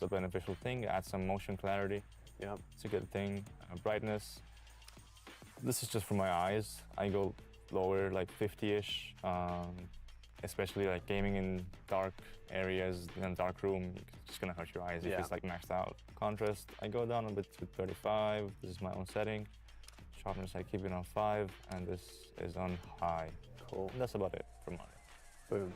a beneficial thing. Add some motion clarity. Yeah. It's a good thing. Brightness. This is just for my eyes. I go lower, like 50-ish. Especially like gaming in dark areas in a dark room, it's just gonna hurt your eyes if it's like maxed out. Contrast, I go down a bit to 35. This is my own setting. Sharpness, I keep it on 5, and this is on high. Cool. And that's about it for mine. Boom.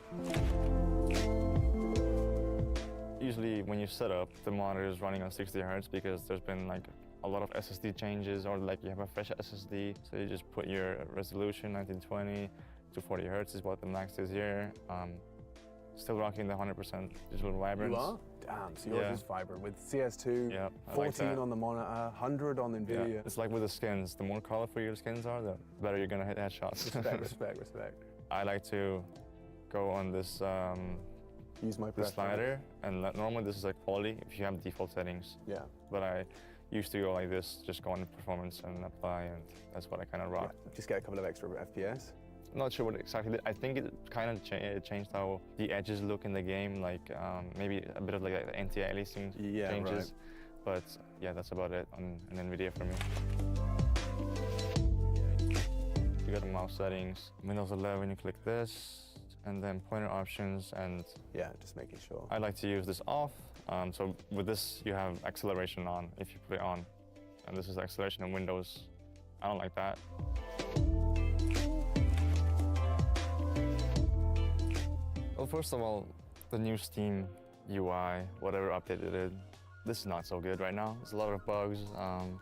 Usually when you set up, the monitor is running on 60 Hertz because there's been like a lot of SSD changes, or like you have a fresh SSD. So you just put your resolution, 1920 to 40 Hertz is what the max is here. Still rocking the 100% digital vibrance. You are? Damn, so yours is vibrant with CS2, 14 like on the monitor, 100 on NVIDIA. Yeah. It's like with the skins. The more colorful your skins are, the better you're gonna hit headshots. Respect. I like to go on this Use my slider, and normally this is like quality if you have default settings. Yeah. But I used to go like this, just go on performance and apply, and that's what I kind of rock. Yeah. Just get a couple of extra FPS. Not sure what exactly did. I think it kind of changed how the edges look in the game, like maybe a bit of like anti-aliasing changes. Right. But yeah, that's about it on NVIDIA for me. You got the mouse settings, Windows 11, you click this, and then pointer options, and yeah, just making sure. I like to use this off. So with this, you have acceleration on if you put it on, and this is acceleration in Windows. I don't like that. Well, first of all, the new Steam UI, whatever update it is, this is not so good right now. There's a lot of bugs.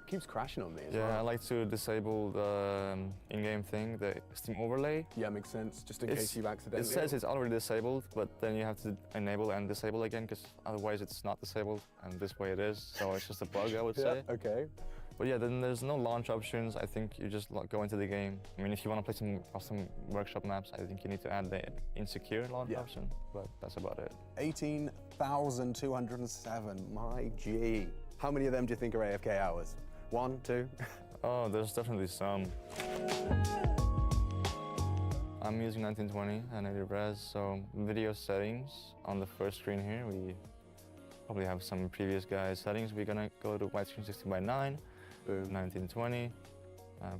Keeps crashing on me as well. well. I like to disable the in-game thing, the Steam overlay. Yeah, makes sense, just in case you've accidentally... It says it's already disabled, but then you have to enable and disable again, because otherwise it's not disabled, and this way it is. So it's just a bug, I would say. Okay. But yeah, then there's no launch options. I think you just go into the game. I mean, if you want to play some custom workshop maps, I think you need to add the insecure launch option, but that's about it. 18,207, my G. How many of them do you think are AFK hours? 1, 2? Oh, there's definitely some. I'm using 1920 and native res, so video settings on the first screen here, we probably have some previous guys' settings. We're gonna go to widescreen 16:9. 1920,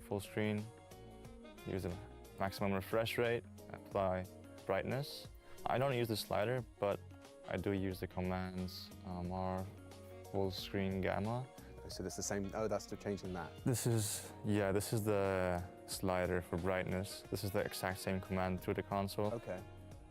full screen, use the maximum refresh rate, apply brightness. I don't use the slider, but I do use the commands, R, full screen gamma. So that's the same, that's to changing that. This is the slider for brightness. This is the exact same command through the console. Okay.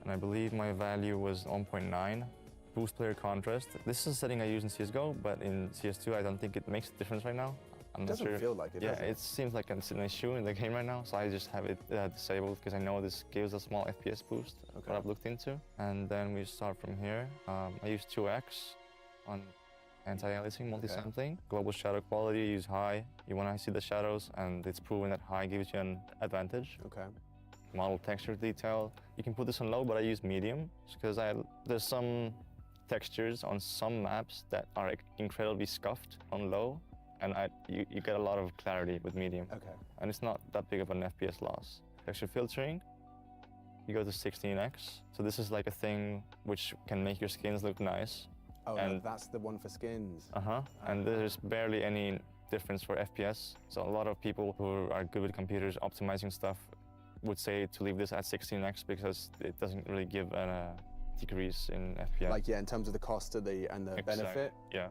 And I believe my value was 1.9. Boost player contrast. This is a setting I use in CSGO, but in CS2 I don't think it makes a difference right now. I'm not sure. It doesn't feel like it, does it? Yeah, it seems like it's an issue in the game right now, so I just have it disabled because I know this gives a small FPS boost, what I've looked into. And then we start from here. I use 2x on anti-aliasing, multi-sampling. Global shadow quality, use high. You want to see the shadows, and it's proven that high gives you an advantage. Okay. Model texture detail. You can put this on low, but I use medium because there's some textures on some maps that are incredibly scuffed on low, and you get a lot of clarity with medium. Okay. And it's not that big of an FPS loss. Texture filtering, you go to 16x. So this is like a thing which can make your skins look nice. Oh, and that's the one for skins. And there's barely any difference for FPS. So a lot of people who are good with computers optimizing stuff would say to leave this at 16x because it doesn't really give a decrease in FPS. Like, yeah, in terms of the cost and the benefit. Yeah.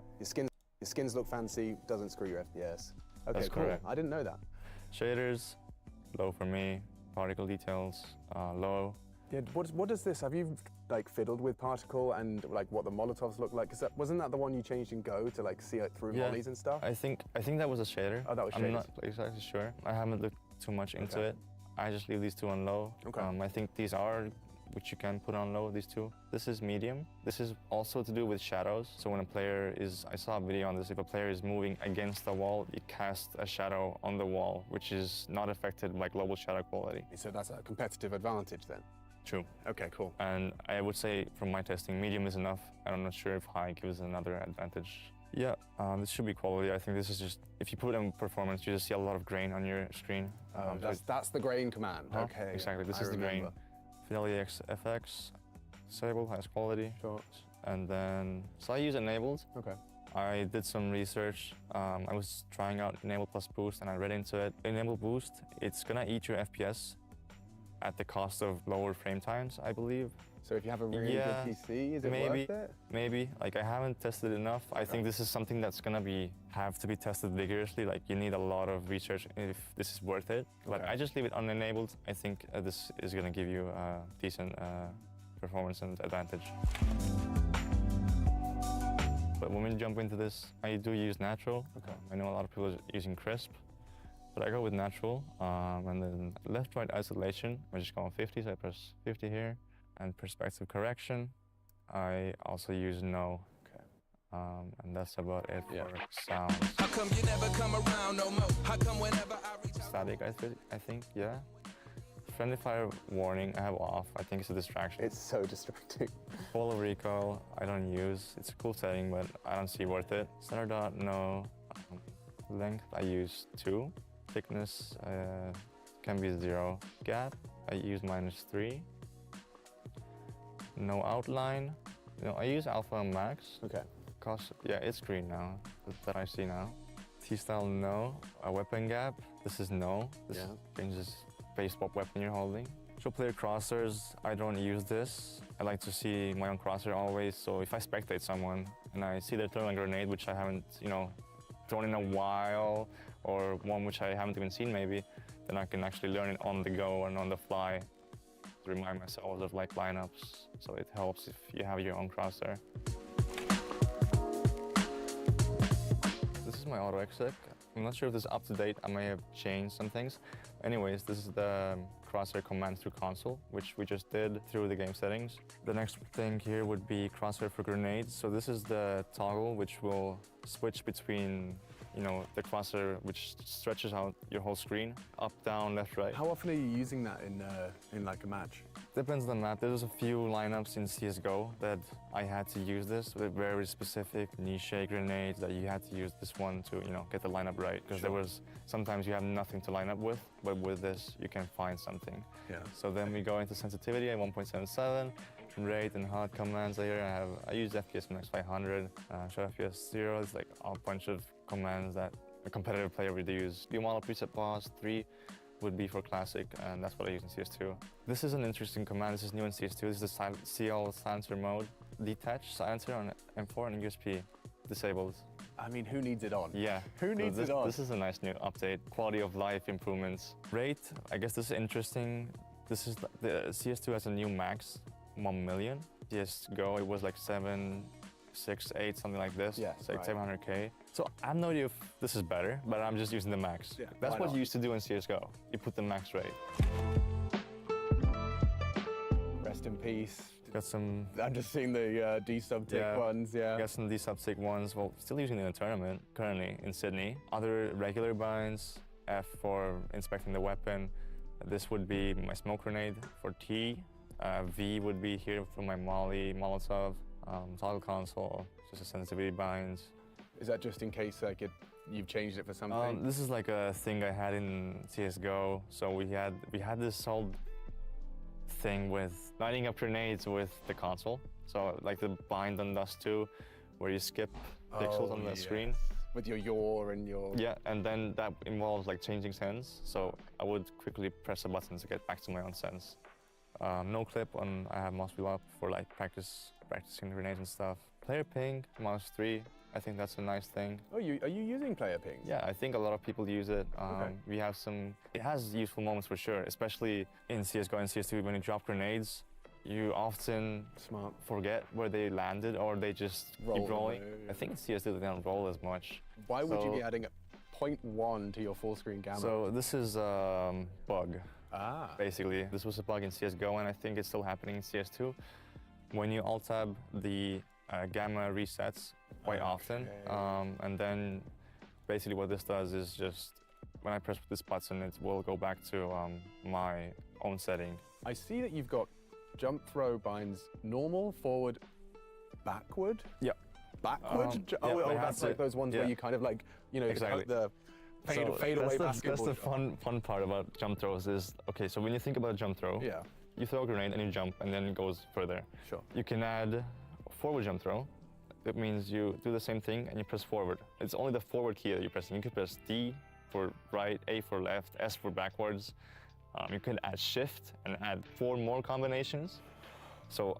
Your skins look fancy, doesn't screw your FPS. Okay, That's cool. correct. I didn't know that. Shaders, low for me. Particle details, low. Yeah, what does this, have you like fiddled with particle and like what the Molotovs look like? Because wasn't that the one you changed in Go to like see it through mollies and stuff? I think that was a shader. Oh, that was shaders. I'm not exactly sure. I haven't looked too much into it. I just leave these two on low. Okay. I think these are which you can put on low, these two. This is medium. This is also to do with shadows. So when a player I saw a video on this, if a player is moving against the wall, you cast a shadow on the wall, which is not affected by global shadow quality. So that's a competitive advantage then? True. Okay, cool. And I would say from my testing, medium is enough. And I'm not sure if high gives another advantage. Yeah, this should be quality. I think this is just, if you put it in performance, you just see a lot of grain on your screen. That's the grain command. Okay. Exactly, this is the grain. Fidelity FX, disable, highest quality. Sure. And then, so I use enabled. Okay. I did some research. I was trying out enable plus boost and I read into it. Enable boost, it's gonna eat your FPS at the cost of lower frame times, I believe. So if you have a really good PC, is it worth it? Maybe. Like I haven't tested it enough. I think this is something that's gonna have to be tested vigorously. Like you need a lot of research if this is worth it. But I just leave it unenabled. I think this is gonna give you a decent performance and advantage. But when we jump into this, I do use natural. Okay. I know a lot of people are using crisp, but I go with natural. And then left-right isolation, I just go on 50, so I press 50 here. And perspective correction, I also use no. Okay. And that's about it for sounds. How come you never come around no more? How come whenever I reach static, I think, yeah. Friendly fire warning, I have off. I think it's a distraction. It's so distracting. Follow recoil, I don't use. It's a cool setting, but I don't see worth it. Center dot, no. Length, I use 2. Thickness can be 0. Gap, I use -3. No outline. I use alpha and max. Okay. Yeah, it's green now, that I see now. T-style, no. A weapon gap, this is no. This changes base what weapon you're holding. So player crosshairs, I don't use this. I like to see my own crosshair always, so if I spectate someone and I see they're throwing a grenade, which I haven't, thrown in a while, or one which I haven't even seen maybe, then I can actually learn it on the go and on the fly to remind myself of like lineups. So it helps if you have your own crosshair. This is my auto exec. I'm not sure if this is up to date. I may have changed some things. Anyways, this is the crosshair command through console, which we just did through the game settings. The next thing here would be crosshair for grenades. So this is the toggle which will switch between, the crosshair which stretches out your whole screen, up, down, left, right. How often are you using that in like a match? Depends on the map. There's a few lineups in CSGO that I had to use this with very specific niche grenades that you had to use this one to, get the lineup right. Because there was sometimes you have nothing to line up with, but with this you can find something. Yeah. So then we go into sensitivity at 1.77, rate and HUD commands here. I use FPS max 500, show FPS 0. It's like a bunch of commands that a competitive player would use. Do model preset pause 3. Would be for classic, and that's what I use in CS2. This is an interesting command. This is new in CS2. This is the CL silencer mode. Detach silencer on M4 and USB disabled. I mean, who needs it on? Yeah. Who needs it on? This is a nice new update. Quality of life improvements. Rate, I guess this is interesting. This is the CS2 has a new max, 1 million. CSGO, it was like 7, 6, 8, something like this. Yeah, it's like 700K. So I have no idea if this is better, but I'm just using the max. Yeah, that's what you used to do in CSGO. You put the max rate. Rest in peace. Got some... I'm just seeing the D-sub-tick ones, Got some D-sub-tick ones. Well, still using it in a tournament, currently in Sydney. Other regular binds, F for inspecting the weapon. This would be my smoke grenade for T. V would be here for my Molotov. Toggle console, just a sensitivity binds. Is that just in case you've changed it for something? This is like a thing I had in CSGO. So we had this whole thing with lining up grenades with the console. So like the bind on Dust 2, where you skip pixels on the screen. With your yaw and your... Yeah, and then that involves like changing sense. So I would quickly press a button to get back to my own sense. No clip on, I have mouse wheel up for like practicing grenades and stuff. Player ping, -3, I think that's a nice thing. Oh, are you using player pings? Yeah, I think a lot of people use it. We have it has useful moments for sure, especially in CSGO and CS2 when you drop grenades. You often forget where they landed or they just keep rolling. I think in CS2 they don't roll as much. Why would you be adding a 0.1 to your full screen gamma? So this is a bug. Basically, this was a bug in CSGO and I think it's still happening in CS2. When you alt-tab, the gamma resets quite often. And then basically what this does is just, when I press this button, it will go back to my own setting. I see that you've got jump throw binds normal, forward, backward? Yeah. Backward? That's like those ones where you kind of like, exactly. the fade away basketball. That's the fun part about jump throws is, okay, so when you think about a jump throw, you throw a grenade and you jump and then it goes further. Sure. You can add forward jump throw, it means you do the same thing and you press forward. It's only the forward key that you're pressing. You could press D for right, A for left, S for backwards. You could add shift and add 4 more combinations. So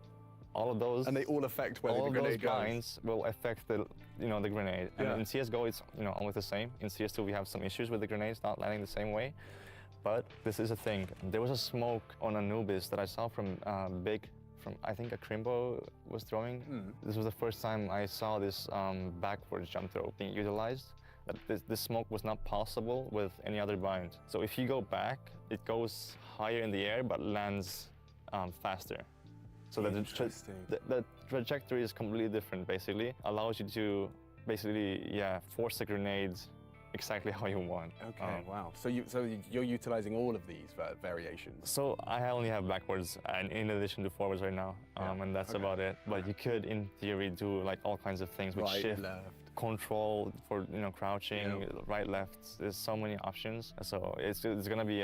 all of those, and they all affect where the all grenade those binds will affect the the grenade. And in CS:GO, it's almost the same. In CS2, we have some issues with the grenades not landing the same way. But this is a thing. There was a smoke on Anubis that I saw from I think a Crimbo was throwing. This was the first time I saw this backwards jump throw being utilized. That this smoke was not possible with any other bind. So if you go back, it goes higher in the air but lands faster. So the trajectory is completely different, basically. Allows you to basically, force the grenades exactly how you want. Okay, wow. So you're utilizing all of these variations? So I only have backwards and in addition to forwards right now, and that's about it. But you could, in theory, do like all kinds of things with shift, left, control for crouching, right, left. There's so many options. So it's gonna be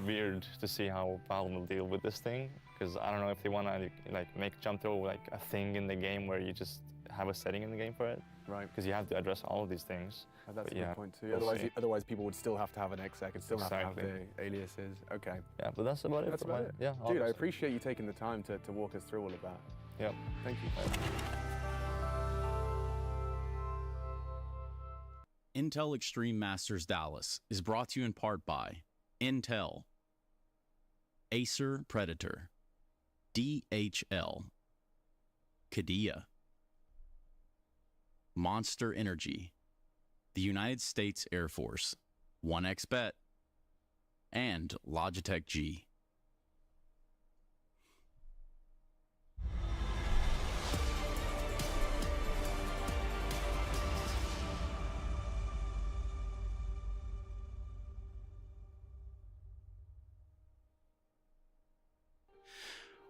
weird to see how Valve will deal with this thing, because I don't know if they want to like make jump throw like a thing in the game where you just have a setting in the game for it. Right. Because you have to address all of these things. That's a good point too. Otherwise, people would still have to have an exec and still have to have the aliases. Okay. Yeah, but that's about it. That's about it. Yeah. Dude, I appreciate you taking the time to walk us through all of that. Yep. Thank you. Intel Extreme Masters Dallas is brought to you in part by Intel, Acer Predator, DHL, Qiddiya, Monster Energy, the United States Air Force, 1xBet, and Logitech G.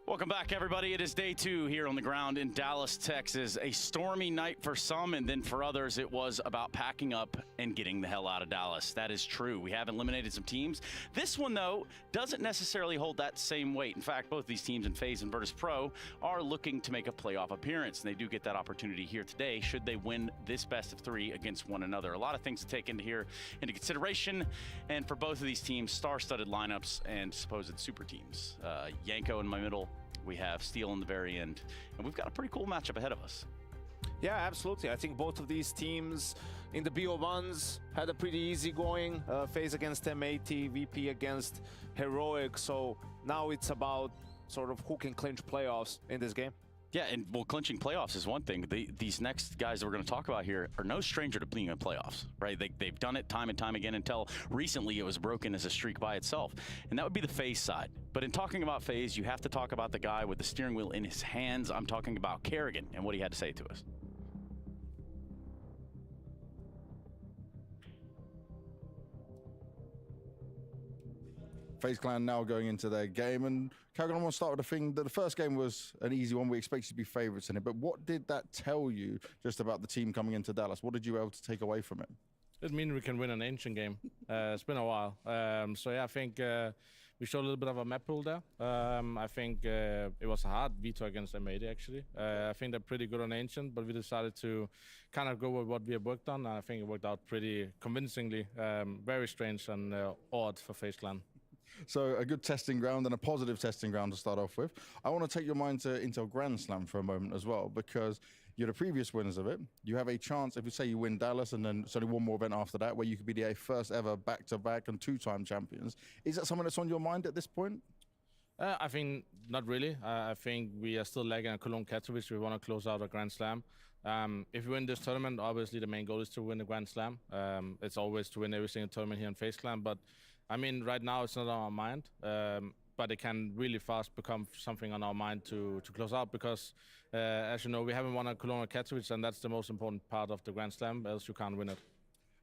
Welcome back, everybody. It is day 2 here on the ground in Dallas, Texas. A stormy night for some, and then for others, it was about packing up and getting the hell out of Dallas. That is true. We have eliminated some teams. This one, though, doesn't necessarily hold that same weight. In fact, both these teams in Faze and Virtus.Pro are looking to make a playoff appearance, and they do get that opportunity here today should they win this best of 3 against one another. A lot of things to take into consideration, and for both of these teams, star-studded lineups and supposed super teams. Yanko in my middle. We have Steel in the very end, and we've got a pretty cool matchup ahead of us. Yeah, absolutely. I think both of these teams in the BO1s had a pretty easy going. Faze against M80, VP against Heroic. So now it's about sort of who can clinch playoffs in this game. Yeah, and well, clinching playoffs is one thing. These next guys that we're going to talk about here are no stranger to being in playoffs, right? They've done it time and time again until recently it was broken as a streak by itself. And that would be the Faze side. But in talking about Faze, you have to talk about the guy with the steering wheel in his hands. I'm talking about Kerrigan and what he had to say to us. Faze Clan now going into their game, and Kerrigan, I want to start with the thing that the first game was an easy one. We expected to be favourites in it, but what did that tell you just about the team coming into Dallas? What did you able to take away from it? It means we can win an ancient game. It's been a while. So yeah, I think we showed a little bit of a map pool there. I think it was a hard veto against M80 actually. I think they're pretty good on ancient, but we decided to kind of go with what we have worked on, and I think it worked out pretty convincingly. Very strange and odd for Faze Clan. So a good testing ground and a positive testing ground to start off with. I want to take your mind to Intel Grand Slam for a moment as well, because you're the previous winners of it. You have a chance, if you say you win Dallas, and then it's only one more event after that, where you could be the first ever back-to-back and 2-time champions. Is that something that's on your mind at this point? I think not really. I think we are still lagging at Cologne Katowice. We want to close out a Grand Slam. If we win this tournament, obviously the main goal is to win the Grand Slam. It's always to win every single tournament here in Faze Clan, but I mean, right now it's not on our mind, but it can really fast become something on our mind to close out because, as you know, we haven't won a Cologne or Katowice, and that's the most important part of the Grand Slam, else you can't win it.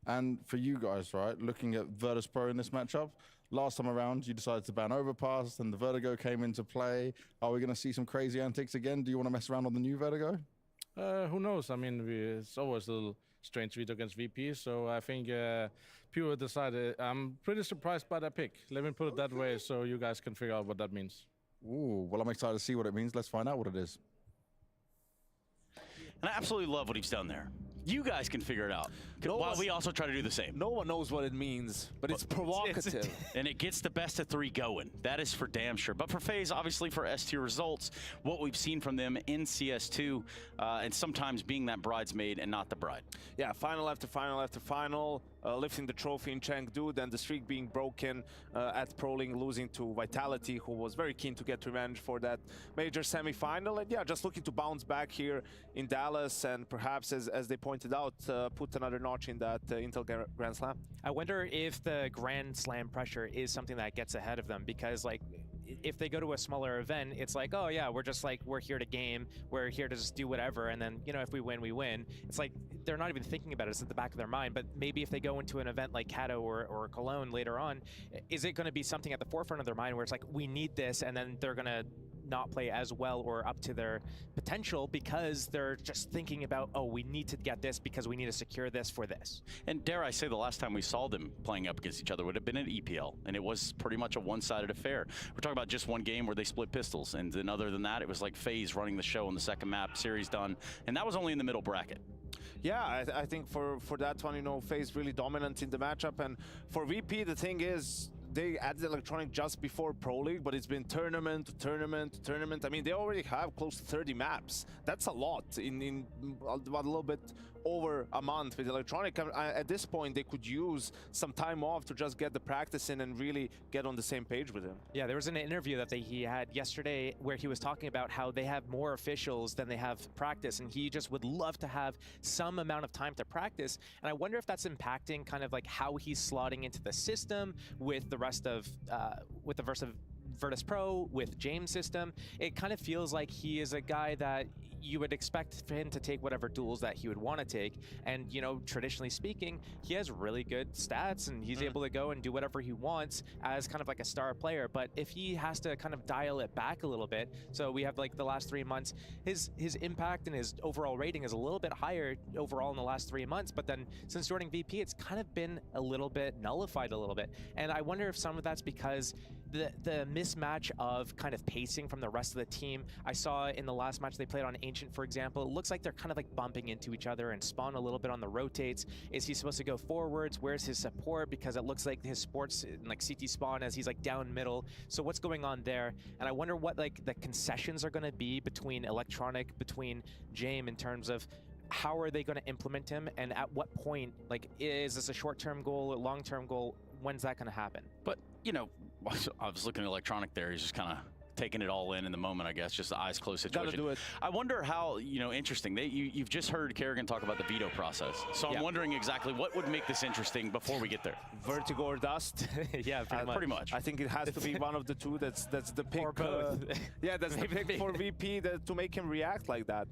And for you guys, right, looking at Virtus.Pro in this matchup, last time around you decided to ban Overpass, and the Vertigo came into play. Are we going to see some crazy antics again? Do you want to mess around on the new Vertigo? Who knows? I mean, it's always a little strange veto against VP, so I think people decided. I'm pretty surprised by that pick. Let me put it that way so you guys can figure out what that means. Ooh, well, I'm excited to see what it means. Let's find out what it is. And I absolutely love what he's done there. You guys can figure it out. While we also try to do the same. No one knows what it means, but it's provocative. And it gets the best of 3 going. That is for damn sure. But for Faze, obviously for S-tier results, what we've seen from them in CS2, and sometimes being that bridesmaid and not the bride. Yeah, final after final after final, lifting the trophy in Chengdu, then the streak being broken at Pro League, losing to Vitality, who was very keen to get revenge for that major semi-final. And yeah, just looking to bounce back here in Dallas and perhaps, as they pointed out, put another notch in that Intel Grand Slam. I wonder if the Grand Slam pressure is something that gets ahead of them, because like if they go to a smaller event, it's like, oh yeah, we're here to game, we're here to just do whatever, and then, you know, if we win, we win. It's like they're not even thinking about it, it's at the back of their mind. But maybe if they go into an event like Cato or Cologne later on, is it going to be something at the forefront of their mind where it's like, we need this, and then they're going to not play as well or up to their potential because they're just thinking about, oh, we need to get this because we need to secure this for this. And dare I say, the last time we saw them playing up against each other would have been at EPL, and it was pretty much a one-sided affair. We're talking about just one game where they split pistols, and then other than that, it was like Faze running the show on the second map, series done, and that was only in the middle bracket. Yeah, I think for that one, you know, Faze really dominant in the matchup, and for VP, the thing is, they added electronic just before Pro League, but it's been tournament to tournament to tournament. I mean, they already have close to 30 maps. That's a lot in about a little bit over a month with electronic. At this point, they could use some time off to just get the practice in and really get on the same page with him. Yeah, there was an interview that he had yesterday where he was talking about how they have more officials than they have practice, and he just would love to have some amount of time to practice. And I wonder if that's impacting kind of like how he's slotting into the system with the rest of Virtus.Pro, with James' system. It kind of feels like he is a guy that you would expect for him to take whatever duels that he would want to take. And, you know, traditionally speaking, he has really good stats and he's able to go and do whatever he wants as kind of like a star player. But if he has to kind of dial it back a little bit, so we have like the last 3 months, his impact and his overall rating is a little bit higher overall in the last 3 months. But then since joining VP, it's kind of been a little bit nullified a little bit. And I wonder if some of that's because the mismatch of kind of pacing from the rest of the team. I saw in the last match they played on Ancient, for example, it looks like they're kind of like bumping into each other, and Spawn a little bit on the rotates. Is he supposed to go forwards? Where's his support? Because it looks like his support's like CT Spawn as he's like down middle. So what's going on there? And I wonder what like the concessions are going to be between Electronic, between Jame, in terms of how are they going to implement him, and at what point, like, is this a short-term goal, a long-term goal? When's that going to happen? But, you know, I was looking at Electronic there. He's just kind of taking it all in the moment, I guess, just the eyes closed situation. Gotta do it. I wonder how, you know, interesting. You've just heard Kerrigan talk about the veto process. So I'm wondering exactly what would make this interesting before we get there. Vertigo or dust? Yeah, pretty much. I think it has to be one of the two. That's the pick. Or both. Yeah, that's the pick for VP to make him react like that.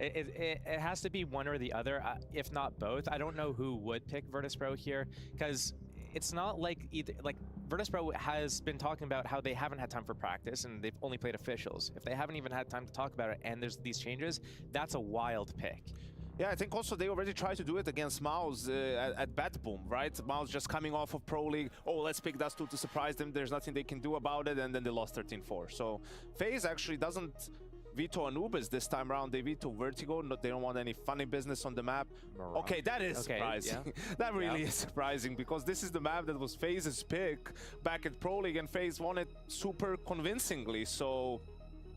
It has to be one or the other, if not both. I don't know who would pick Virtus.Pro here, because it's not like either, like Virtus.Pro has been talking about how they haven't had time for practice and they've only played officials. If they haven't even had time to talk about it and there's these changes, that's a wild pick. Yeah, I think also they already tried to do it against Mouse at Bat Boom, right? Mouse just coming off of Pro League. Oh, let's pick Dust 2 to surprise them. There's nothing they can do about it, and then they lost 13-4. So Faze actually doesn't veto Anubis this time around. They veto Vertigo. They don't want any funny business on the map. Okay, that is surprising. Yeah. That really is surprising, because this is the map that was Faze's pick back at Pro League, and Faze won it super convincingly. So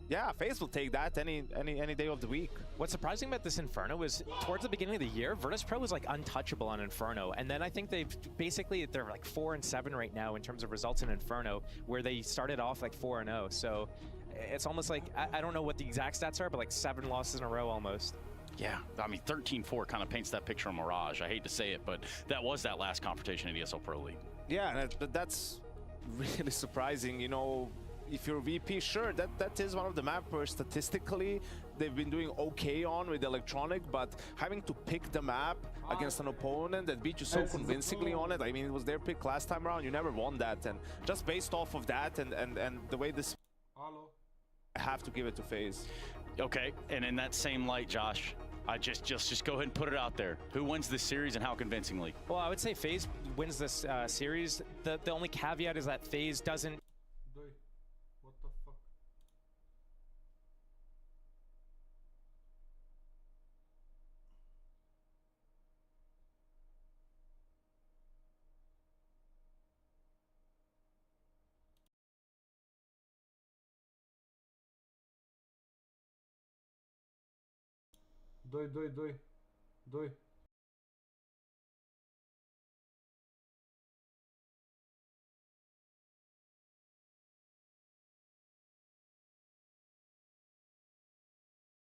yeah, Faze will take that any day of the week. What's surprising about this Inferno is towards the beginning of the year, Virtus.Pro was like untouchable on Inferno, and then I think they're like 4-7 right now in terms of results in Inferno, where they started off like 4-0. So it's almost like, I don't know what the exact stats are, but like 7 losses in a row almost. Yeah, I mean, 13-4 kind of paints that picture of Mirage. I hate to say it, but that was that last confrontation in ESL Pro League. Yeah, and that's really surprising. You know, if you're VP, sure, that is one of the map where statistically they've been doing okay on with Electronic, but having to pick the map against an opponent that beat you so convincingly on it, I mean, it was their pick last time around, you never won that, and just based off of that and the way this, I have to give it to Faze. Okay, and in that same light, Josh, I just go ahead and put it out there. Who wins this series and how convincingly? Well, I would say Faze wins this series. The only caveat is that Faze doesn't. What the fuck? 2.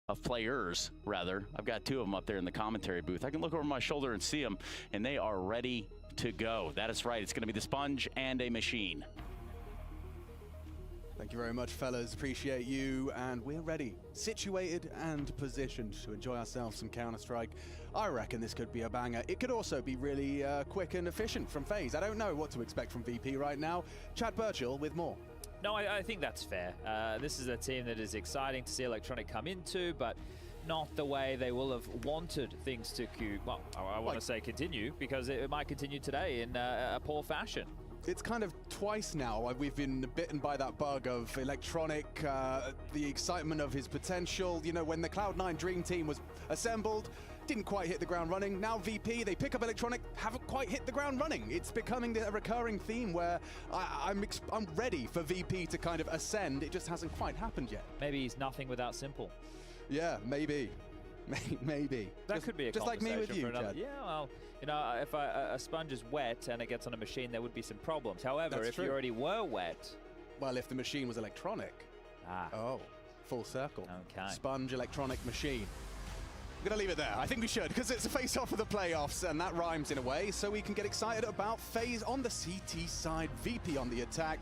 Of players, rather. I've got 2 of them up there in the commentary booth. I can look over my shoulder and see them, and they are ready to go. That is right. It's going to be the sponge and a machine. Thank you very much, fellas. Appreciate you. And we're ready, situated and positioned to enjoy ourselves some Counter-Strike. I reckon this could be a banger. It could also be really quick and efficient from Faze. I don't know what to expect from VP right now. Chad Burchill with more. No, I think that's fair. This is a team that is exciting to see Electronic come into, but not the way they will have wanted things to, well, I want to say continue, because it might continue today in a poor fashion. It's kind of twice now we've been bitten by that bug of Electronic, the excitement of his potential. You know, when the Cloud9 Dream Team was assembled, didn't quite hit the ground running. Now VP, they pick up Electronic, haven't quite hit the ground running. It's becoming a recurring theme where I'm ready for VP to kind of ascend. It just hasn't quite happened yet. Maybe he's nothing without simple. Yeah, maybe. Maybe. That could be a just like me with you, Chad. Yeah, well, you know, if a sponge is wet and it gets on a machine, there would be some problems. However, if you already were wet... Well, if the machine was electronic. Oh, full circle. Okay. Sponge, electronic, machine. I'm going to leave it there. I think we should, because it's a face-off of the playoffs, and that rhymes in a way, so we can get excited about Faze on the CT side, VP on the attack.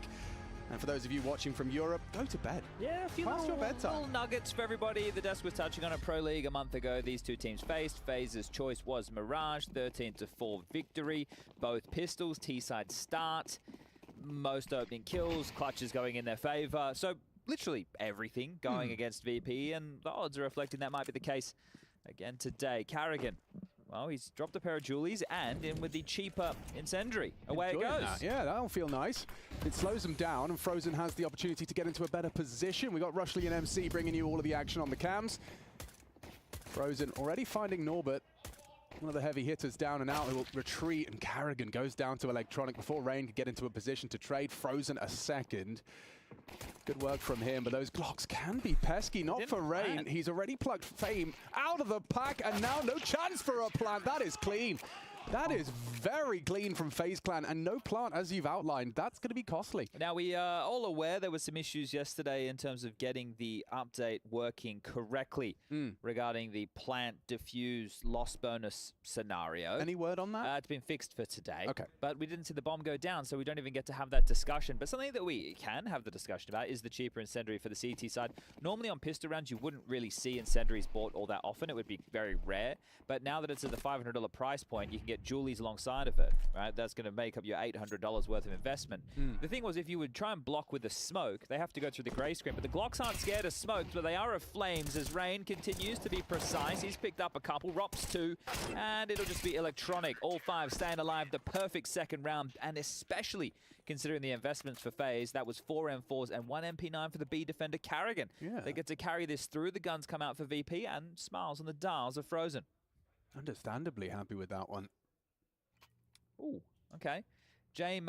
And for those of you watching from Europe, go to bed. Yeah, a few little nuggets for everybody. The desk was touching on a Pro League a month ago. These 2 teams faced. Faze's choice was Mirage, 13-4 victory. Both pistols, T-side start. Most opening kills, clutches going in their favor. So literally everything going against VP, and the odds are reflecting that might be the case again today. Carrigan, well, he's dropped a pair of Julies and in with the cheaper incendiary. Away it goes. Yeah, that'll feel nice. It slows them down, and Frozen has the opportunity to get into a better position. We got Rushley and MC bringing you all of the action on the cams. Frozen already finding Norbert, one of the heavy hitters, down and out. He will retreat, and Carrigan goes down to Electronic before Rain could get into a position to trade. Frozen a second. Good work from him, but those Glocks can be pesky. Not for Rain. He's already plugged Fame out of the pack, and now no chance for a plant. That is clean. That is very clean from FaZe Clan, and no plant, as you've outlined. That's going to be costly. Now, we are all aware there were some issues yesterday in terms of getting the update working correctly regarding the plant diffuse loss bonus scenario. Any word on that? It's been fixed for today. Okay. But we didn't see the bomb go down, so we don't even get to have that discussion. But something that we can have the discussion about is the cheaper incendiary for the CT side. Normally on pistol rounds, you wouldn't really see incendiaries bought all that often. It would be very rare. But now that it's at the $500 price point, you can get Julies alongside of it, right? That's going to make up your $800 worth of investment. The thing was, if you would try and block with the smoke, they have to go through the gray screen. But the Glocks aren't scared of smoke, but they are of flames as Rain continues to be precise. He's picked up a couple, Rops 2, and it'll just be Electronic. All 5 staying alive, the perfect second round, and especially considering the investments for FaZe, that was 4 M4s and 1 MP9 for the B defender Carrigan. Yeah. They get to carry this through. The guns come out for VP, and smiles on the dials are frozen. Understandably happy with that one. Ooh, okay. James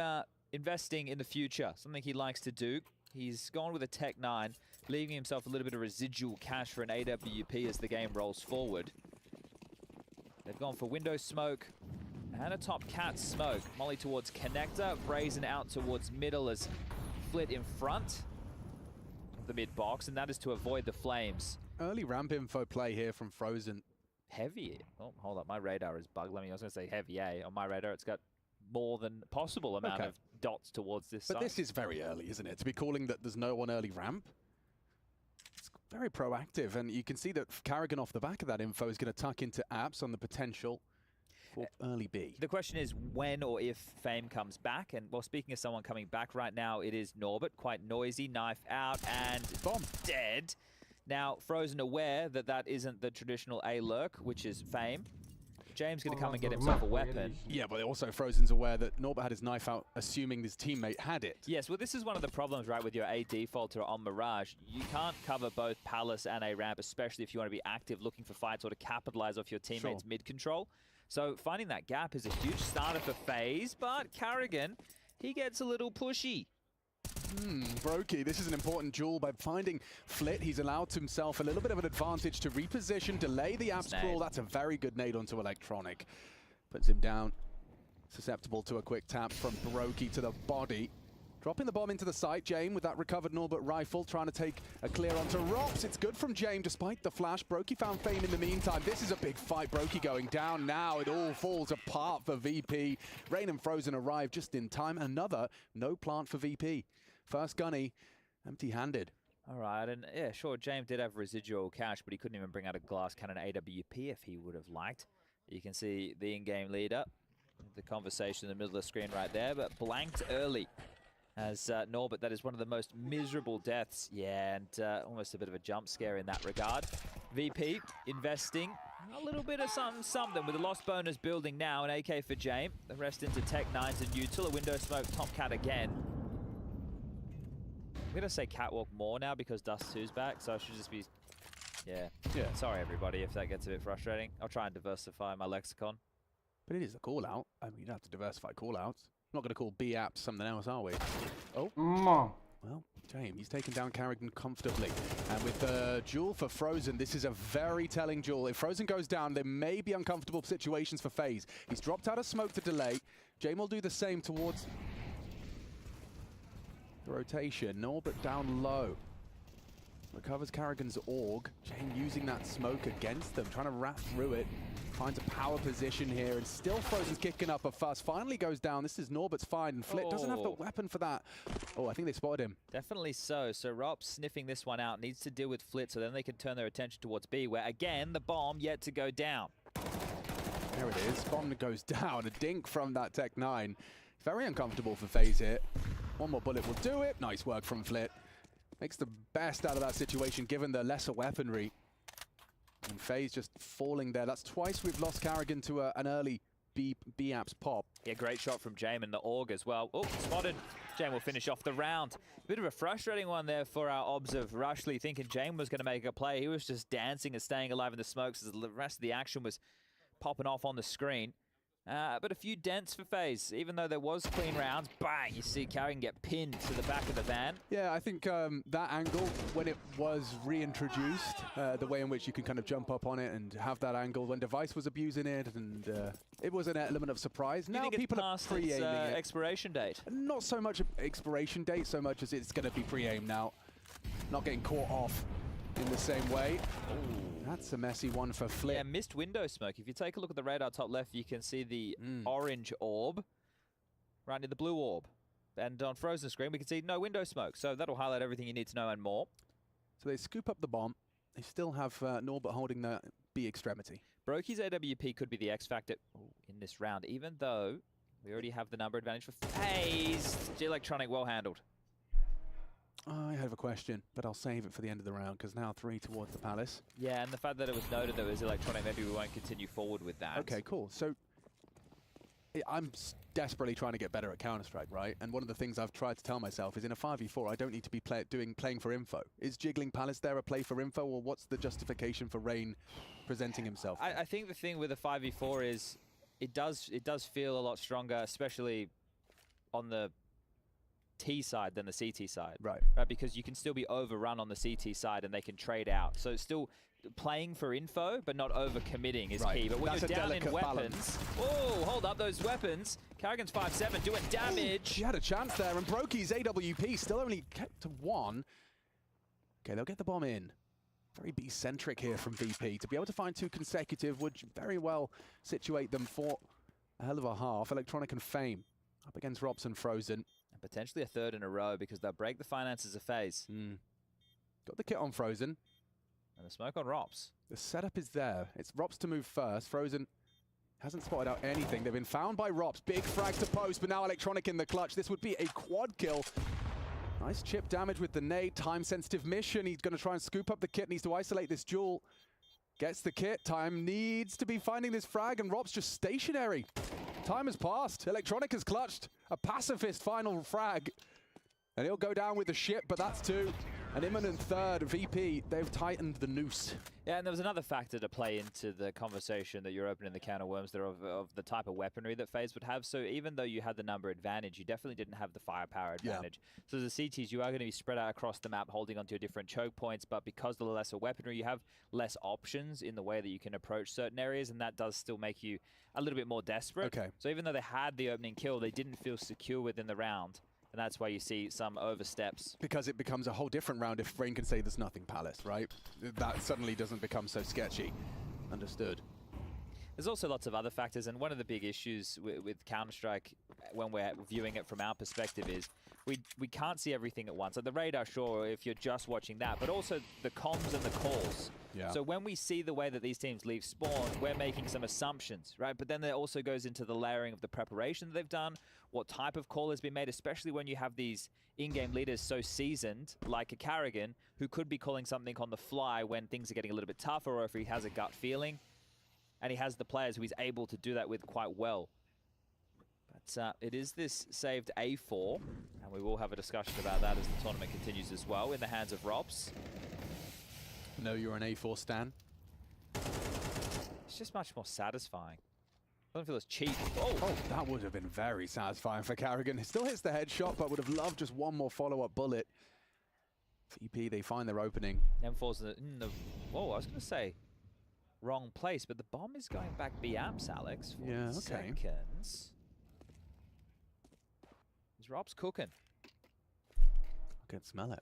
investing in the future, something he likes to do. He's gone with a Tech 9, leaving himself a little bit of residual cash for an AWP as the game rolls forward. They've gone for window smoke and a top cat smoke. Molly towards connector, Brazen out towards middle as Flit in front of the mid box, and that is to avoid the flames. Early ramp info play here from Frozen. Heavy. Oh, hold up. My radar is bugged. I was going to say heavy A. On my radar, it's got more than possible amount of dots towards this side. But this is very early, isn't it? To be calling that there's no one early ramp. It's very proactive, and you can see that Carrigan off the back of that info is going to tuck into apps on the potential for early B. The question is when or if Fame comes back. And, well, speaking of someone coming back right now, it is Norbert. Quite noisy. Knife out and bomb dead. Now, Frozen aware that that isn't the traditional A lurk, which is Fame. James going to come and get himself a weapon. Yeah, but also Frozen's aware that Norbert had his knife out, assuming his teammate had it. Yes, well, this is one of the problems, right, with your A defaulter on Mirage. You can't cover both Palace and A ramp, especially if you want to be active, looking for fights or to capitalize off your teammates' mid-control. So finding that gap is a huge starter for FaZe, but Carrigan, he gets a little pushy. Brokey, this is an important duel. By finding Flit, he's allowed himself a little bit of an advantage to reposition, delay the apps crawl. That's a very good nade onto Electronic. Puts him down, susceptible to a quick tap from Brokey to the body. Dropping the bomb into the site, Jame with that recovered Norbert rifle, trying to take a clear onto Rops. It's good from Jame despite the flash. Brokey found Fame in the meantime. This is a big fight. Brokey going down now. It all falls apart for VP. Rain and Frozen arrive just in time. Another no plant for VP. First gunny, empty-handed. All right, and yeah, sure, James did have residual cash, but he couldn't even bring out a glass cannon AWP if he would have liked. You can see the in-game leader, the conversation in the middle of the screen right there, but blanked early. As Norbert, that is one of the most miserable deaths. Yeah, and almost a bit of a jump scare in that regard. VP investing a little bit of something with the lost bonus building now. An AK for Jame. The rest into Tech 9s and Util. A window smoke, top cat again. I'm going to say catwalk more now because Dust 2's back, so I should just be... Yeah. Sorry, everybody, if that gets a bit frustrating. I'll try and diversify my lexicon. But it is a call-out. I mean, you don't have to diversify call-outs. Not going to call B-apps something else, are we? Oh. Well, James, he's taken down Carrigan comfortably. And with the duel for Frozen, this is a very telling duel. If Frozen goes down, there may be uncomfortable situations for Faze. He's dropped out of smoke to delay. James will do the same towards the rotation. Norbert down low. Recovers Carrigan's AUG. James using that smoke against them, trying to wrap through it. Finds a power position here, and still Frozen's kicking up a fuss. Finally goes down. This is Norbert's find, and Flit doesn't have the weapon for that. Oh, I think they spotted him. Definitely so. So Rops sniffing this one out, needs to deal with Flit, so then they can turn their attention towards B, where again, the bomb yet to go down. There it is. Bomb goes down. A dink from that Tech 9. Very uncomfortable for Faze here. One more bullet will do it. Nice work from Flit. Makes the best out of that situation, given the lesser weaponry. And Faze just falling there. That's twice we've lost Carrigan to an early B-apps pop. Yeah, great shot from Jame and the AUG as well. Oh, spotted. Jame will finish off the round. A bit of a frustrating one there for our obs of Rushley, thinking Jame was going to make a play. He was just dancing and staying alive in the smokes as the rest of the action was popping off on the screen. But a few dents for Faze. Even though there was clean rounds, bang, you see Carrigan get pinned to the back of the van. Yeah, I think that angle, when it was reintroduced, the way in which you can kind of jump up on it and have that angle, when Device was abusing it, and it was an element of surprise. Now people are pre-aiming it. Expiration date? Not so much expiration date, so much as it's going to be pre-aimed now. Not getting caught off in the same way. Ooh. That's a messy one for Flip. Yeah, missed window smoke. If you take a look at the radar top left, you can see the orange orb right near the blue orb. And on Frozen screen, we can see no window smoke. So that'll highlight everything you need to know and more. So they scoop up the bomb. They still have Norbert holding the B extremity. Brokey's AWP could be the X factor in this round, even though we already have the number advantage for Faze. G-Electronic well handled. I have a question, but I'll save it for the end of the round, because now 3 towards the Palace. Yeah, and the fact that it was noted that it was Electronic, maybe we won't continue forward with that. Okay, cool. So I'm desperately trying to get better at Counter-Strike, right? And one of the things I've tried to tell myself is in a 5v4, I don't need to be playing for info. Is Jiggling Palace there a play for info, or what's the justification for Rain presenting himself? I think the thing with a 5v4 is it does feel a lot stronger, especially on the T side than the CT side. Right. Because you can still be overrun on the CT side and they can trade out. So it's still playing for info, but not over-committing is key. But when you're down in weapons... Oh, hold up, those weapons. Carrigan's 5-7 doing damage. He had a chance there, and Brokey's AWP still only kept to 1. Okay, they'll get the bomb in. Very B-centric here from VP. To be able to find 2 consecutive would very well situate them for a hell of a half. Electronic and Fame up against Rops and Frozen. And potentially a 3rd in a row because they'll break the finances of Faze. Got the kit on Frozen. And the smoke on Rops. The setup is there. It's Rops to move first. Frozen hasn't spotted out anything. They've been found by Rops. Big frag to post, but now Electronic in the clutch. This would be a quad kill. Nice chip damage with the nade. Time-sensitive mission. He's going to try and scoop up the kit. Needs to isolate this duel. Gets the kit. Time needs to be finding this frag, and Rops just stationary. Time has passed. Electronic has clutched a pacifist final frag. And he'll go down with the ship, but that's 2. An imminent third. VP, they've tightened the noose. Yeah, and there was another factor to play into the conversation that you're opening the can of worms there of the type of weaponry that Faze would have. So even though you had the number advantage, you definitely didn't have the firepower advantage. So as the CTs, you are going to be spread out across the map, holding onto your different choke points, but because of the lesser weaponry, you have less options in the way that you can approach certain areas, and that does still make you a little bit more desperate. Okay. So even though they had the opening kill, they didn't feel secure within the round. And that's why you see some oversteps. Because it becomes a whole different round if Rain can say there's nothing, Palace, right? That suddenly doesn't become so sketchy. Understood. There's also lots of other factors, and one of the big issues with Counter-Strike when we're viewing it from our perspective is we can't see everything at once. Like the radar, sure, if you're just watching that, but also the comms and the calls. Yeah. So when we see the way that these teams leave spawn, we're making some assumptions, right? But then there also goes into the layering of the preparation that they've done, what type of call has been made, especially when you have these in-game leaders so seasoned, like a Carrigan, who could be calling something on the fly when things are getting a little bit tougher, or if he has a gut feeling. And he has the players who he's able to do that with quite well. But it is this saved A4, and we will have a discussion about that as the tournament continues as well, in the hands of Robs. No, you're an A4 stan. It's just much more satisfying. Doesn't feel as cheap. Oh, that would have been very satisfying for Carrigan. He still hits the headshot, but would have loved just one more follow-up bullet. VP, they find their opening. M4's in the... Whoa, I was going to say wrong place, but the bomb is going back B-amps, Alex. 40 seconds. Is Rob's cooking? I can smell it.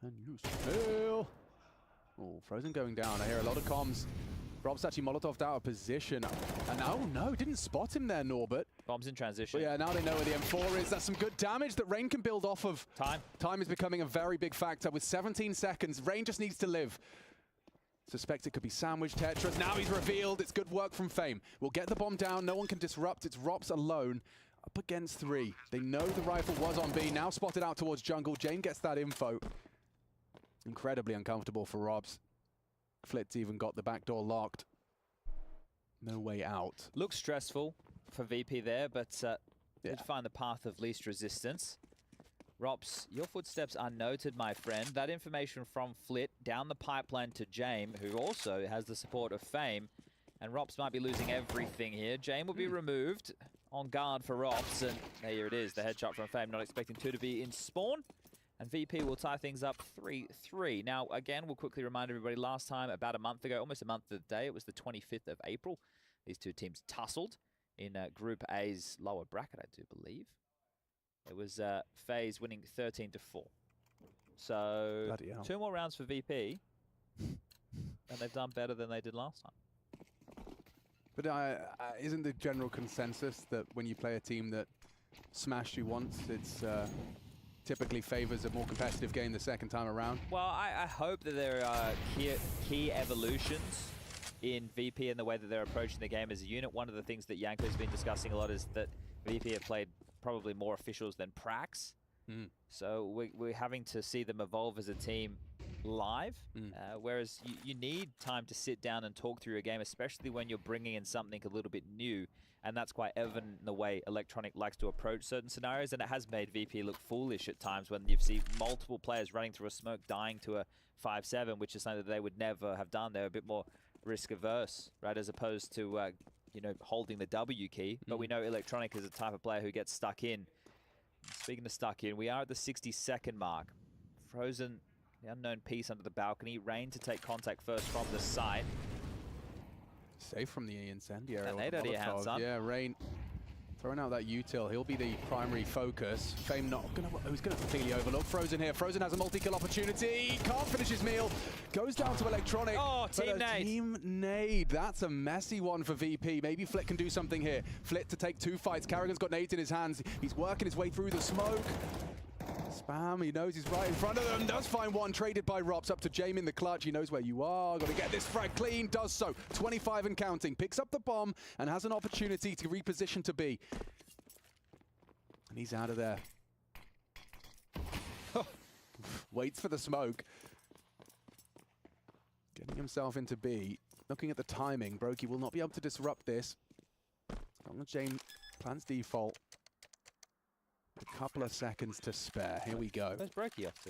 Can you smell? Oh, Frozen going down. I hear a lot of comms. Rob's actually Molotov'd out of position. And no, didn't spot him there, Norbert. Bomb's in transition. But yeah, now they know where the M4 is. That's some good damage that Rain can build off of. Time is becoming a very big factor. With 17 seconds, Rain just needs to live. Suspect it could be sandwich Tetris. Now he's revealed. It's good work from Fame. We'll get the bomb down. No one can disrupt. It's Robs alone. Up against 3. They know the rifle was on B. Now spotted out towards jungle. Jane gets that info. Incredibly uncomfortable for Robs. Flit's even got the back door locked. No way out. Looks stressful for VP there, but did find the path of least resistance. Robs, your footsteps are noted, my friend. That information from Flit down the pipeline to Jame, who also has the support of Fame. And Robs might be losing everything here. Jame will be removed on guard for Robs, and there it is, the headshot from Fame. Not expecting 2 to be in spawn. And VP will tie things up 3-3. Now, again, we'll quickly remind everybody, last time, about a month ago, almost a month to the day, it was the 25th of April. These two teams tussled in Group A's lower bracket, I do believe. It was Faze winning 13-4. So, 2 more rounds for VP. And they've done better than they did last time. But isn't the general consensus that when you play a team that smashed you once, it's... typically favors a more competitive game the second time around? Well, I hope that there are key evolutions in VP and the way that they're approaching the game as a unit. One of the things that Yanko's been discussing a lot is that VP have played probably more officials than Prax. So we're having to see them evolve as a team live, whereas you need time to sit down and talk through your game, especially when you're bringing in something a little bit new. And that's quite evident in the way Electronic likes to approach certain scenarios, and it has made VP look foolish at times when you see multiple players running through a smoke, dying to a 5-7, which is something that they would never have done. They're a bit more risk-averse, right, as opposed to, you know, holding the W key. But we know Electronic is a type of player who gets stuck in. Speaking of stuck in, we are at the 60-second mark. Frozen, the unknown piece under the balcony. Rain to take contact first from the side. Safe from the incendiary. And they'd already hands on. Yeah, Rain throwing out that util. He'll be the primary focus. Fame not gonna. Oh, he's gonna completely overlook Frozen here. Frozen has a multi-kill opportunity. Can't finish his meal. Goes down to Electronic. Oh, team nade. Team nade. That's a messy one for VP. Maybe Flit can do something here. Flit to take 2 fights. Carrigan's got nades in his hands. He's working his way through the smoke. Spam, he knows he's right in front of them. Does find one, traded by Robs up to Jame in the clutch. He knows where you are. Got to get this frag clean. Does so. 25 and counting. Picks up the bomb and has an opportunity to reposition to B. And he's out of there. Waits for the smoke. Getting himself into B. Looking at the timing, Brokey will not be able to disrupt this. As long as Jame plans default. A couple of seconds to spare. Here we go. Where's Brokey off to?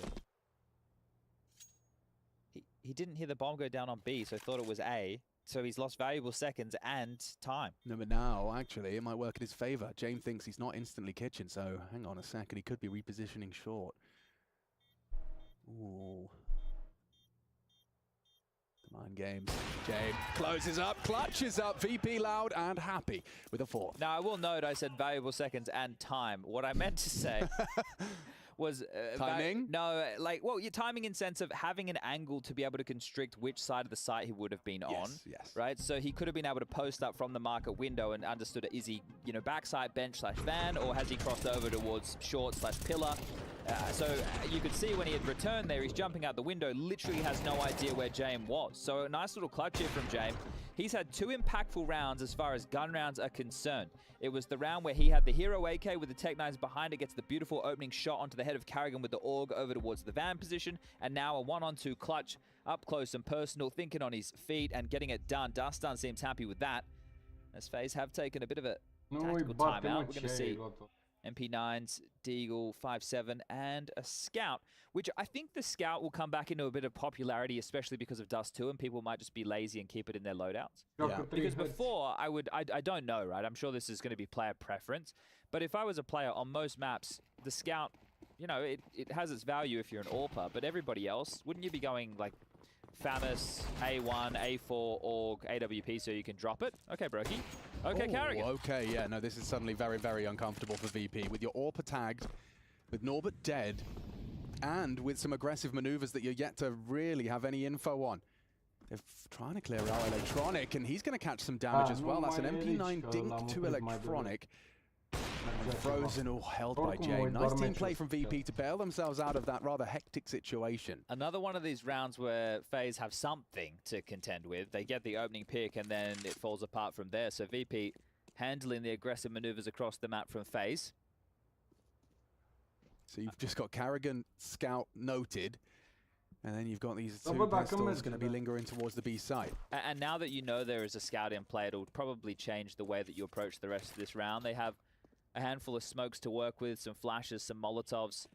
He didn't hear the bomb go down on B, so thought it was A. So he's lost valuable seconds and time. No, but now, actually, it might work in his favor. James thinks he's not instantly kitchen, so hang on a second. He could be repositioning short. Ooh. Mind games. James closes up, clutches up. VP loud and happy with a 4th. Now, I will note I said valuable seconds and time. What I meant to say was... timing? No, like, well, your timing in sense of having an angle to be able to constrict which side of the site he would have been on. Yes. Right? So he could have been able to post up from the market window and understood, is he, you know, backside bench / van, or has he crossed over towards short / pillar? So you could see when he had returned there, he's jumping out the window, literally has no idea where James was. So a nice little clutch here from James. He's had 2 impactful rounds as far as gun rounds are concerned. It was the round where he had the hero AK with the Tech 9s behind it, gets the beautiful opening shot onto the head of Carrigan with the AUG over towards the van position, and now a 1-on-2 clutch, up close and personal, thinking on his feet and getting it done. Dustin seems happy with that, as FaZe have taken a bit of a tactical timeout. We're going to see MP9s, Deagle, 5.7, and a Scout, which I think the Scout will come back into a bit of popularity, especially because of Dust 2, and people might just be lazy and keep it in their loadouts. Yeah. Because before, I don't know, right? I'm sure this is going to be player preference, but if I was a player on most maps, the Scout, you know, it has its value if you're an AWPer, but everybody else, wouldn't you be going like FAMAS, A1, A4, AUG, AWP so you can drop it? Okay, Brokey. Okay, Carrigan. Okay, yeah, no, this is suddenly very, very uncomfortable for VP. With your AWPer tagged, with Norbert dead, and with some aggressive maneuvers that you're yet to really have any info on. They're trying to clear out Electronic, and he's going to catch some damage as well. That's an MP9 dink to Electronic. And Frozen all held by Jay. Nice team play from VP to bail themselves out of that rather hectic situation. Another one of these rounds where FaZe have something to contend with. They get the opening pick and then it falls apart from there. So VP handling the aggressive maneuvers across the map from FaZe. So you've just got Carrigan, Scout noted, and then you've got these 2 pistols going to be lingering towards the B site. And now that you know there is a Scout in play, it'll probably change the way that you approach the rest of this round. They have a handful of smokes to work with, some flashes, some Molotovs.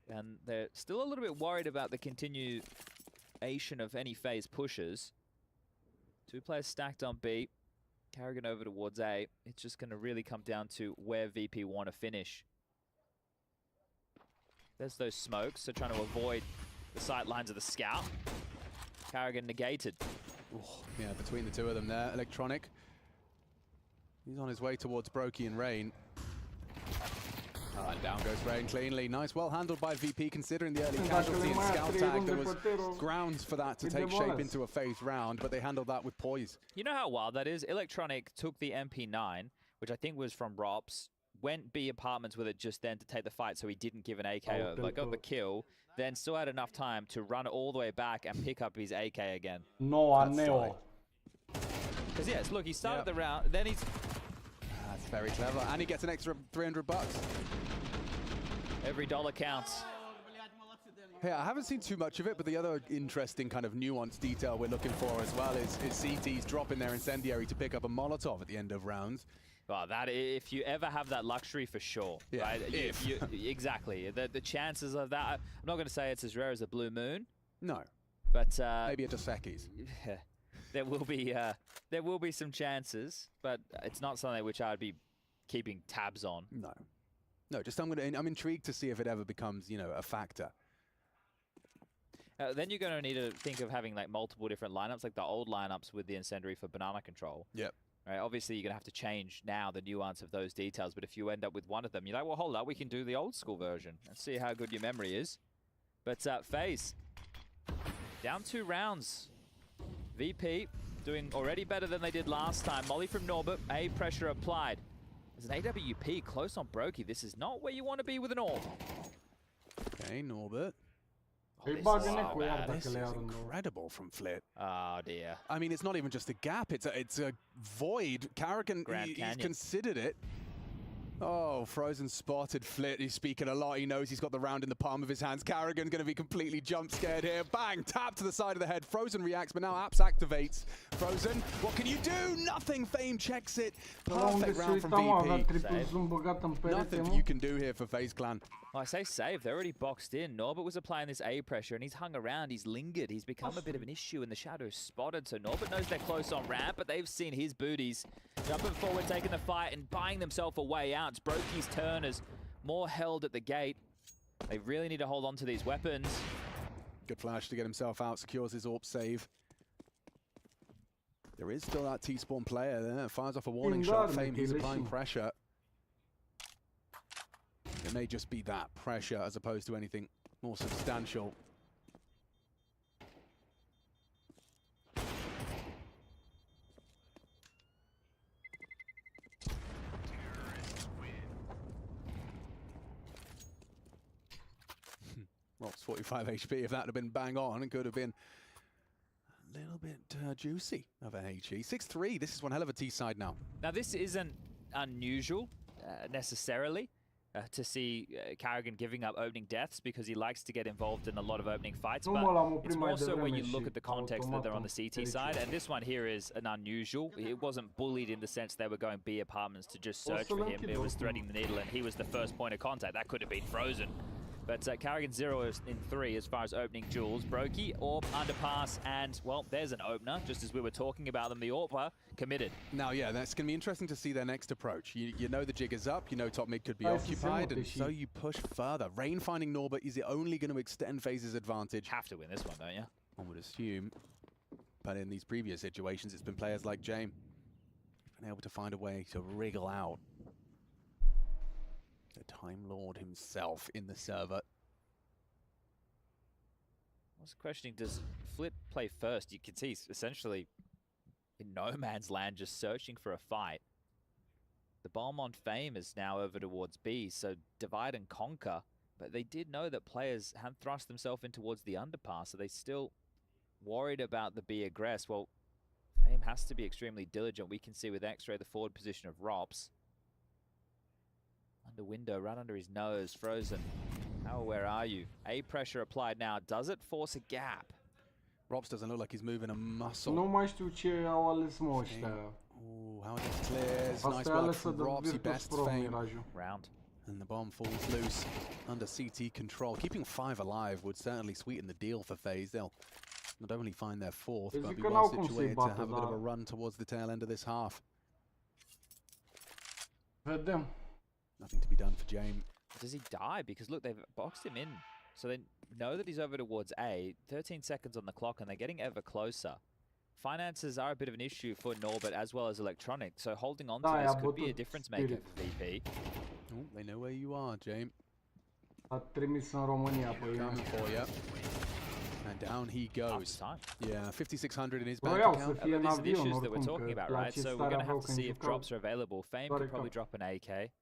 And they're still a little bit worried about the continuation of any FaZe pushes. 2 players stacked on B. Carrigan over towards A. It's just going to really come down to where VP want to finish. There's those smokes, so trying to avoid the sight lines of the Scout. Carrigan negated. Ooh, yeah, between the 2 of them there, Electronic. He's on his way towards Brokey and Rain. And down goes Rain cleanly. Nice, well handled by VP considering the early casualty and Scout tag. There was grounds for that to take shape into a FaZe round, but they handled that with poise. You know how wild that is? Electronic took the MP9, which I think was from Rops, went B apartments with it just then to take the fight so he didn't give an AK over, got the kill, then still had enough time to run all the way back and pick up his AK again. No. Because yes, look, he started the round, then he's... That's very clever, and he gets an extra $300. Every dollar counts. Hey, I haven't seen too much of it, but the other interesting kind of nuanced detail we're looking for as well is CTs dropping their incendiary to pick up a Molotov at the end of rounds. Well, that if you ever have that luxury, for sure, yeah, right? Exactly. The chances of that, I'm not going to say it's as rare as a blue moon. No. But maybe a Dos Equis. There will be some chances, but it's not something which I'd be keeping tabs on. No, just I'm intrigued to see if it ever becomes, you know, a factor. Then you're going to need to think of having like multiple different lineups, like the old lineups with the incendiary for banana control. Yep. Right. Obviously, you're going to have to change now the nuance of those details, but if you end up with one of them, you're like, well, hold up, we can do the old school version and see how good your memory is. But FaZe, down 2 rounds. VP doing already better than they did last time. Molly from Norbert, A pressure applied. There's an AWP close on Brokey. This is not where you want to be with an AWP. Okay, Norbert. This is incredible from Flit. Oh dear. I mean, it's not even just a gap, it's a void. Carrigan, he's considered it. Oh, Frozen spotted Flit. He's speaking a lot. He knows he's got the round in the palm of his hands. Karrigan going to be completely jump scared here. Bang! Tap to the side of the head. Frozen reacts, but now Apps activates. Frozen, what can you do? Nothing. Fame checks it. Perfect round from VP. Nothing you can do here for FaZe Clan. Well, I say save. They're already boxed in. Norbert was applying this A pressure, and he's hung around. He's lingered. He's become a bit of an issue in the shadows. Spotted. So Norbert knows they're close on ramp, but they've seen his booties jumping forward, taking the fight, and buying themselves a way out. It's Brokey's turn as more held at the gate. They really need to hold on to these weapons. Good flash to get himself out. Secures his AWP save. There is still that T-spawn player there. Fires off a warning shot. Fame, he's applying pressure. It may just be that pressure as opposed to anything more substantial. Rob's 45 HP. If that had been bang on, it could have been a little bit juicy of a HE. 6-3. This is one hell of a T side now. Now, this isn't unusual necessarily to see Karrigan giving up opening deaths because he likes to get involved in a lot of opening fights, but it's more so when you look at the context that they're on the CT side, and this one here is an unusual. It wasn't bullied in the sense they were going B apartments to just search for him. It was threading the needle, and he was the first point of contact. That could have been Frozen. But Karrigan 0 in 3 as far as opening duels. Brokey, AWP, underpass, and, well, there's an opener, just as we were talking about them. The AWPer committed. Now, yeah, that's going to be interesting to see their next approach. You know the jig is up, you know top mid could be occupied, and so you push further. Rain finding Norbert, is it only going to extend FaZe's advantage? Have to win this one, don't you? One would assume. But in these previous situations, it's been players like James who've been able to find a way to wriggle out. The Time Lord himself in the server. I was questioning, does Flit play first? You can see he's essentially in no man's land, just searching for a fight. The bomb on Fame is now over towards B, so divide and conquer. But they did know that players had thrust themselves in towards the underpass, so they still worried about the B aggress. Well, Fame has to be extremely diligent. We can see with X-Ray the forward position of Rops. Under window, right under his nose, Frozen. How aware are you? A pressure applied now. Does it force a gap? Rops doesn't look like he's moving a muscle. Nu mai știu ce au ales mă ăștia. Ooh, how it clears. Nice work from Rops. He bests Fame. Round. And the bomb falls loose under CT control. Keeping 5 alive would certainly sweeten the deal for FaZe. They'll not only find their 4th, but be well situated to have a bit of a run towards the tail end of this half. Vedem. Nothing to be done for James. Does he die? Because look, they've boxed him in. So they know that he's over towards A. 13 seconds on the clock, and they're getting ever closer. Finances are a bit of an issue for Norbert as well as Electronic. So holding on to this could be a difference maker for VP. Oh, they know where you are, James. A trimis în România pe Coming for you. And down he goes. Yeah, 5,600 in his bank Vreau account. să fie în These are the avion issues that we're oricum, talking că about, la right? ce So we're stare going to have vreau to când see if jucăm. drops are available. Fame could probably Oarecum. drop an AK.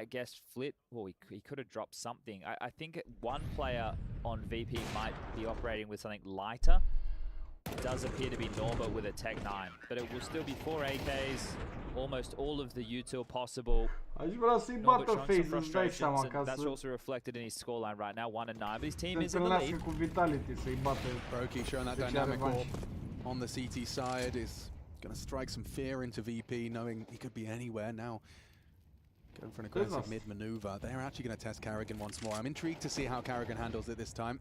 I guess Flit, well, he could have dropped something. I think one player on VP might be operating with something lighter. It does appear to be Norbert with a Tech 9, but it will still be 4 AKs, almost all of the util possible. Aș vrea să-i bată FaZe, îți dai seama, ca That's să also reflected in his scoreline right now, 1-9, but his team se is in the lead. întâlnească cu Vitality, să-i bată. Brokey showing that dynamic AWP on the CT side is going to strike some fear into VP, knowing he could be anywhere now. Going for an aggressive mid maneuver. They're actually going to test Karrigan once more. I'm intrigued to see how Karrigan handles it this time.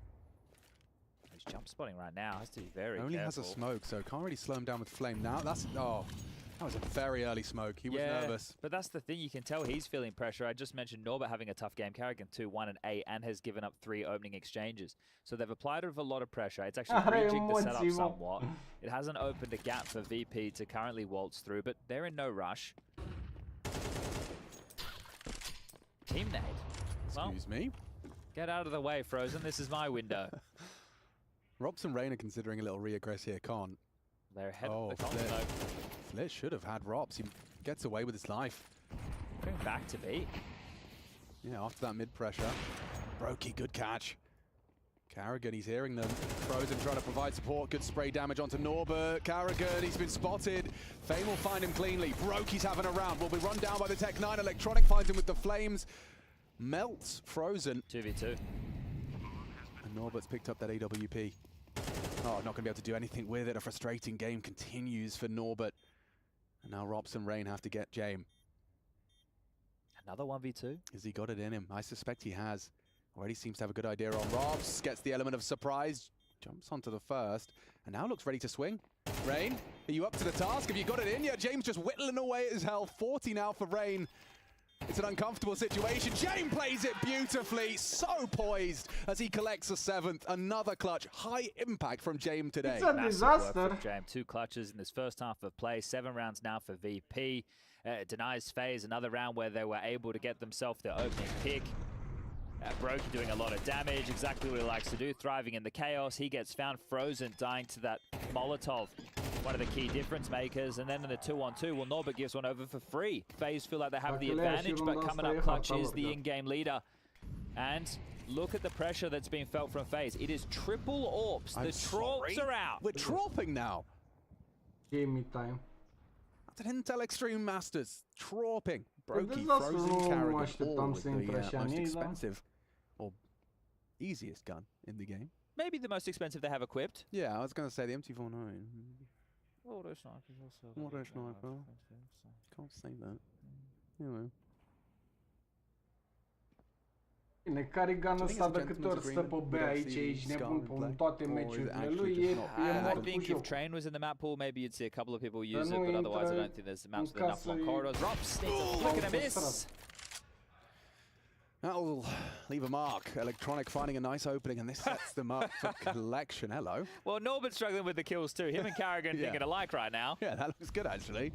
He's jump spotting right now. Has to be very Only careful. has a smoke, so can't really slow him down with Flame. Now that's that was a very early smoke. He was nervous. But that's the thing. You can tell he's feeling pressure. I just mentioned Norbert having a tough game. Karrigan 2-1 and 8 and has given up 3 opening exchanges. So they've applied a lot of pressure. It's actually reaching the setup somewhat. It hasn't opened a gap for VP to currently waltz through, but they're in no rush. Team nade. Excuse me. Get out of the way, Frozen. This is my window. Robs and Rain are considering a little re-aggress here. Can't. They're ahead of the Contentul. Flit should have had Robs. He gets away with his life. Going back to B. Yeah, after that mid pressure. Brokey, good catch. Carrigan, he's hearing them. Frozen trying to provide support. Good spray damage onto Norbert. Carrigan, he's been spotted. Fame will find him cleanly. Broky's having a round. Will be run down by the Tech 9. Electronic finds him with the flames. Melts Frozen. 2v2. And Norbert's picked up that AWP. Oh, not going to be able to do anything with it. A frustrating game continues for Norbert. And now Robs and Rain have to get James. Another 1v2. Has he got it in him? I suspect he has. Already seems to have a good idea on Robs. Gets the element of surprise. Jumps onto the first. And now looks ready to swing. Rain, are you up to the task? Have you got it in? Yeah, James just whittling away at his health. 40 now for Rain. It's an uncomfortable situation. James plays it beautifully. So poised as he collects a 7th. Another clutch. High impact from James today. It's a disaster. James, 2 clutches in this first half of play. 7 rounds now for VP. Denies Faze. Another round where they were able to get themselves their opening pick. Broky doing a lot of damage, exactly what he likes to do, thriving in the chaos. He gets found. Frozen dying to that Molotov, one of the key difference makers. And then in the 2-on-2, well, Norbert gives one over for free. Faze feel like they have the advantage, but coming up clutch is the in-game leader. And look at the pressure that's being felt from Faze. It is triple AWPs. The Trawps are out. We're trawping now. Game time. That's an Intel Extreme Masters. Trawping. Broky, Disaster, Frozen, nu mă Carrigan, așteptam all with să the intre așa most în ei, da. expensive or easiest gun in the game. Maybe the most expensive they have equipped. Yeah, I was going to say the MT49. Auto sniper is also Auto sniper. Can't say that. Anyway. Bine, Carrigan ăsta de câte ori stă pe B aici nebun pe toate meciurile lui, e I mort think cu if joc. Train was in the map pool, maybe you'd see a couple of people use nu it, but otherwise I intră don't think there's maps with în enough long casă, corridors. Robs needs a flick and a miss. autostradă. That'll leave a mark. Electronic finding a nice opening, and this sets them up for collection. Hello. Well, Norbert's struggling with the kills too. Him and Carrigan thinking alike right now. Yeah, that looks good actually.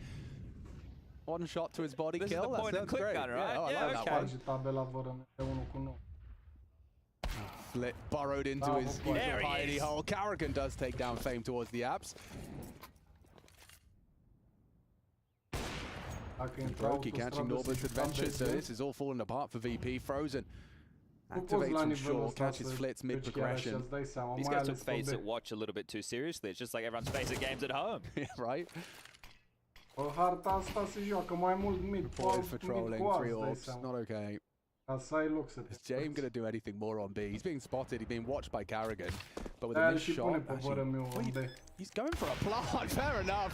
One shot to his body This kill. is the point and click great. gun, right? Yeah, I Yeah, like okay. that one. Face tabela fără de 1 cu 9. Flit burrowed into Oh, his there he piety is. hole. Carrigan does take down Fame towards the apps. Dacă intră Broky catching autostradă, Norbert's se adventure, so jucam this is all falling apart for VP. Frozen Nu poți la activates from nivelul short, ăsta catches să Flits joci chiar așa, mid-progression. îți dai seama, These mai guys took ales pe Faze B. at watch a little bit too seriously. It's just like everyone's Faze at games at home. Yeah, right? Pe harta asta se joacă mai mult mid, Poised for trolling, cu 3 azi, dai orbs, seama. not okay. Ca să ai loc să te Is James sparți. going to do anything more on B? He's being spotted, he's being watched by Carrigan, but with a Da, îl missed și pune shot, pe vără meu în B. he's going for a plant, fair enough.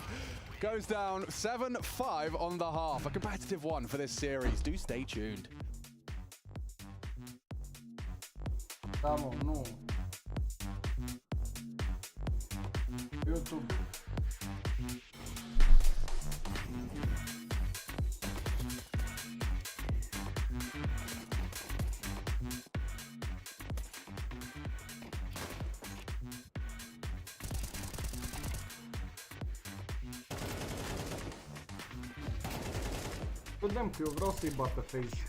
Goes down 7-5 on the half, a competitive one for this series. Do stay tuned. Da, mă, nu. YouTube. Vedem că eu vreau să-i bată Faze.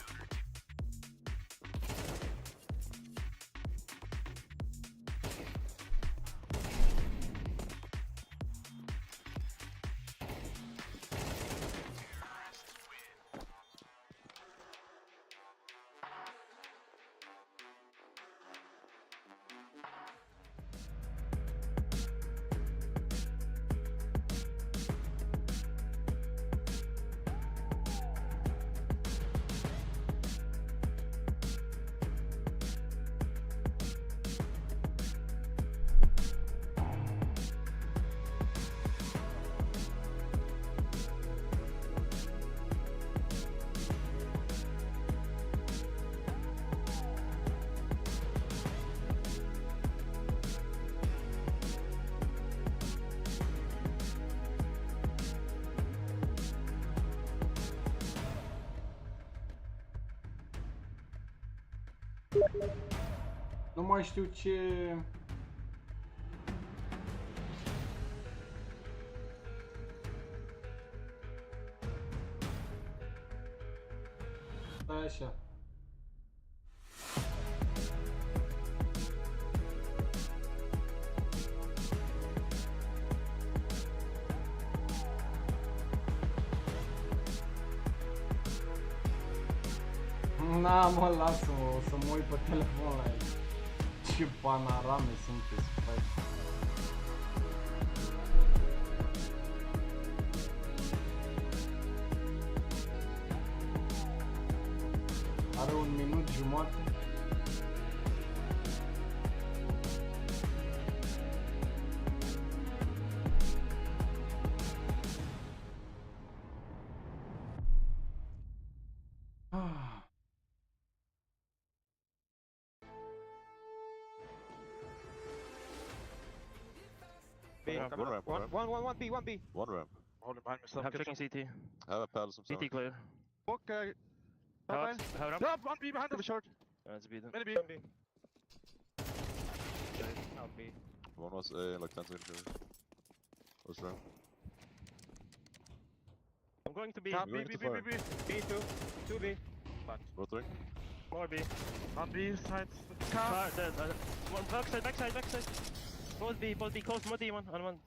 Nu mai știu ce... Stai așa. Na, mă, lasă-mă, o să mă uit pe telefon la el. Ce panorame sunteți, băi. Are 1 minut jumate. One B. One ramp. Holding behind myself. Have checking CT. Have a paddle some CT clear. Okay. Have ramp. No, one B behind us. Short. That's B then. Many B. Out B. One was A, like 10 seconds. Was ramp. I'm going to B. B, B, B, B, B. B2. 2B. Rotating. More B. On B side. Car dead. One backside. Both B, close more D1 and one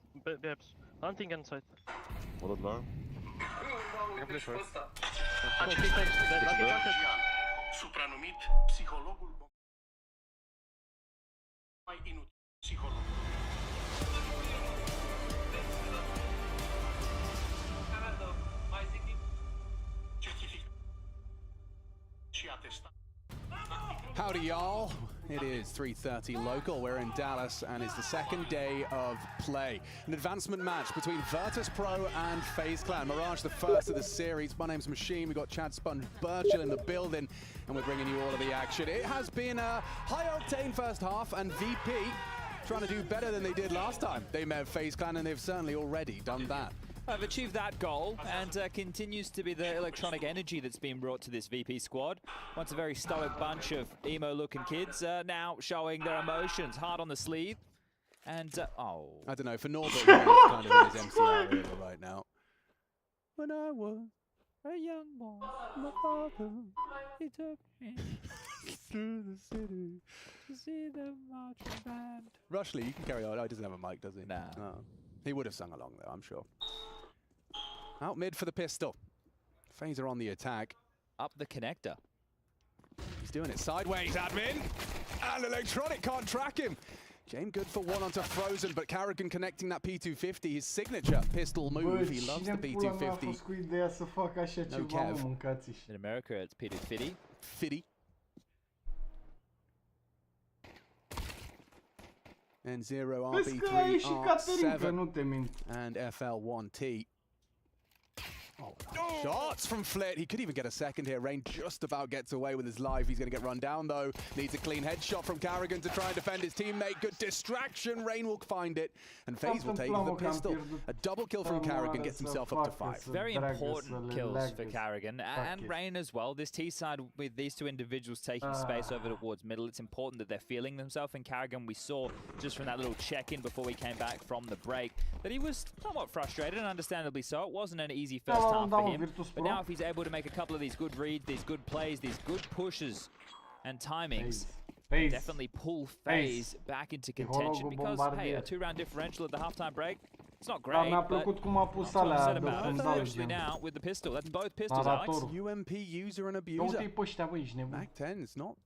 Babs. Hunting inside. One alarm. Supranumit psihologul mai inutil psiholog. Certificat și atestat. Howdy, y'all. It is 3:30 local. We're in Dallas, and it's the second day of play. An advancement match between Virtus.Pro and Faze Clan. Mirage, the first of the series. My name's Machine. We've got Chad Sponge Burchill in the building, and we're bringing you all of the action. It has been a high-octane first half, and VP trying to do better than they did last time they met Faze Clan, and they've certainly already done that. Have achieved that goal and continues to be the electronic energy that's been brought to this VP squad. Once a very stoic bunch of emo-looking kids, now showing their emotions hard on the sleeve. And, I don't know, for Norbert, he's kind of in his MCR era right now. When I was a young boy, my father, he took me through the city to see the marching band. Rushley, you can carry on. Oh, he doesn't have a mic, does he? Nah. Oh. He would have sung along, though, I'm sure. Out mid for the pistol. Phaser on the attack. Up the connector. He's doing it sideways, admin. And Electronic can't track him. James good for one onto Frozen, but Carrigan connecting that P250, his signature pistol move. He loves the P250. Cu ideea să facă așa ceva, mă, mâncați-și. In America, it's P250. Fitty. And 0 RB3 R7 and FL1T. Oh, shots from Flit. He could even get a second here. Rain just about gets away with his life. He's going to get run down, though. Needs a clean headshot from Carrigan to try and defend his teammate. Good distraction. Rain will find it. And Faze will take the pistol. A double kill from Carrigan gets himself up to 5. Very important kills for Carrigan. And Rain as well. This T side with these two individuals taking space over towards middle. It's important that they're feeling themselves. And Carrigan, we saw just from that little check-in before we came back from the break, that he was somewhat frustrated, and understandably so. It wasn't an easy first half for him. But now if he's able to make a couple of these good reads, these good plays, these good pushes and timings, definitely pull Faze back into contention because, hey, a 2-round differential at the halftime break, it's not great, but especially now with the pistol. That's both pistols, Alex. UMP user and abuser. Mac 10 is not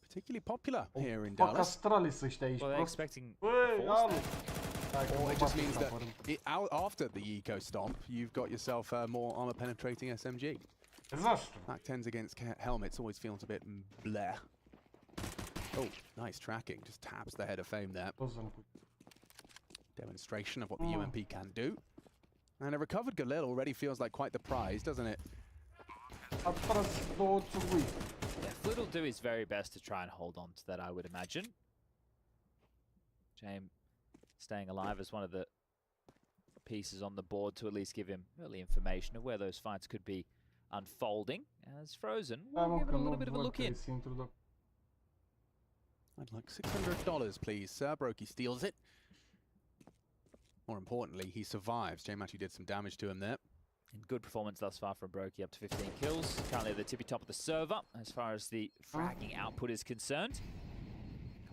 particularly popular here in Dallas. Well, they're expecting a force. Or it just means that after the eco stomp, you've got yourself a more armor penetrating SMG. Mac 10s against helmets always feels a bit bleh. Oh, nice tracking. Just taps the head of fame there. Demonstration of what the UMP can do. And a recovered Galil already feels like quite the prize, doesn't it? Yeah, Flit will do his very best to try and hold on to that, I would imagine. James staying alive as one of the pieces on the board to at least give him early information of where those fights could be unfolding. As Frozen, we'll give it a little bit of a look in. I'd like $600, please, sir. Brokey steals it. More importantly, he survives. James actually did some damage to him there. And good performance thus far from Brokey, up to 15 kills. Currently at the tippy top of the server as far as the fragging output is concerned.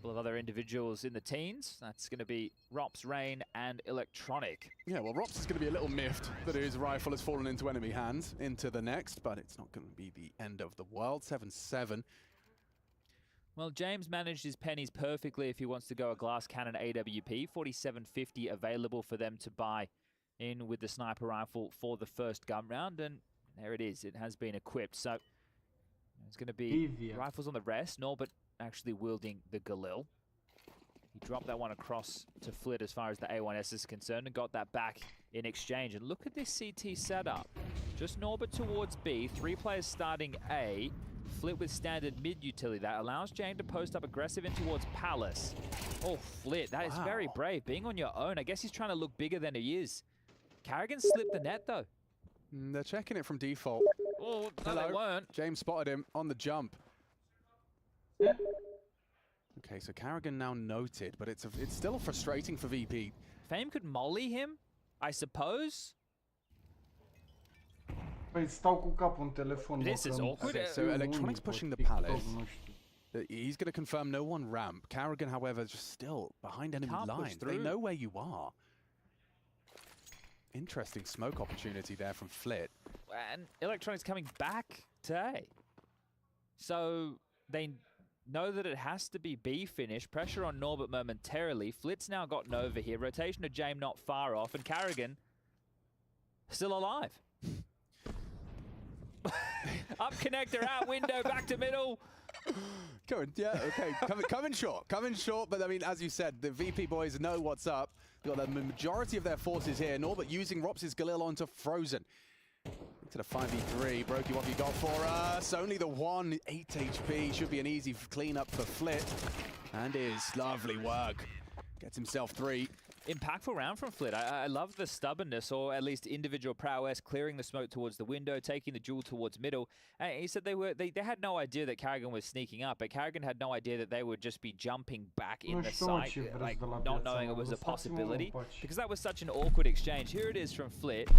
Of other individuals in the teens. That's going to be Rops, Rain, and Electronic. Yeah, well, Rops is going to be a little miffed that his rifle has fallen into enemy hands into the next, but it's not going to be the end of the world. 7-7. Well, James managed his pennies perfectly if he wants to go a glass cannon AWP. 47.50 available for them to buy in with the sniper rifle for the first gun round. And there it is. It has been equipped. So it's going to be rifles on the rest. Norbert actually wielding the Galil. He dropped that one across to Flit as far as the A1S is concerned and got that back in exchange. And look at this CT setup. Just Norbert towards B. 3 players starting A. Flit with standard mid utility. That allows Jane to post up aggressive in towards Palace. Oh, Flit, that is very brave. Being on your own, I guess he's trying to look bigger than he is. Carrigan slipped the net, though. They're checking it from default. Oh, no, they weren't. James spotted him on the jump. Okay, so Carrigan now noted, but it's still frustrating for VP. Fame could molly him, I suppose. Păi stau cu capul în telefon. This is awkward. Okay, so Electronics pushing the Palace. He's going to confirm no one ramp. Carrigan, however, just still behind enemy lines. They know where you are. Interesting smoke opportunity there from Flit. And Electronics coming back to A. So they know that it has to be B finish. Pressure on Norbert momentarily. Flit's now got Nova here. Rotation of Jame not far off. And Carrigan still alive. Up connector, out window, back to middle. Yeah, okay. Coming short. But I mean, as you said, the VP boys know what's up. They've got the majority of their forces here. Norbert using Rops's Galil onto Frozen. Into the 5v3. Brokey, what have you got for us? Only the 1, 8 HP. Should be an easy cleanup for Flit. And is lovely work. Gets himself 3. Impactful round from Flit. I love the stubbornness, or at least individual prowess, clearing the smoke towards the window, taking the jewel towards middle. And he said they had no idea that Carrigan was sneaking up, but Carrigan had no idea that they would just be jumping back in the site, like not knowing it was a possibility, because that was such an awkward exchange. Here it is from Flit.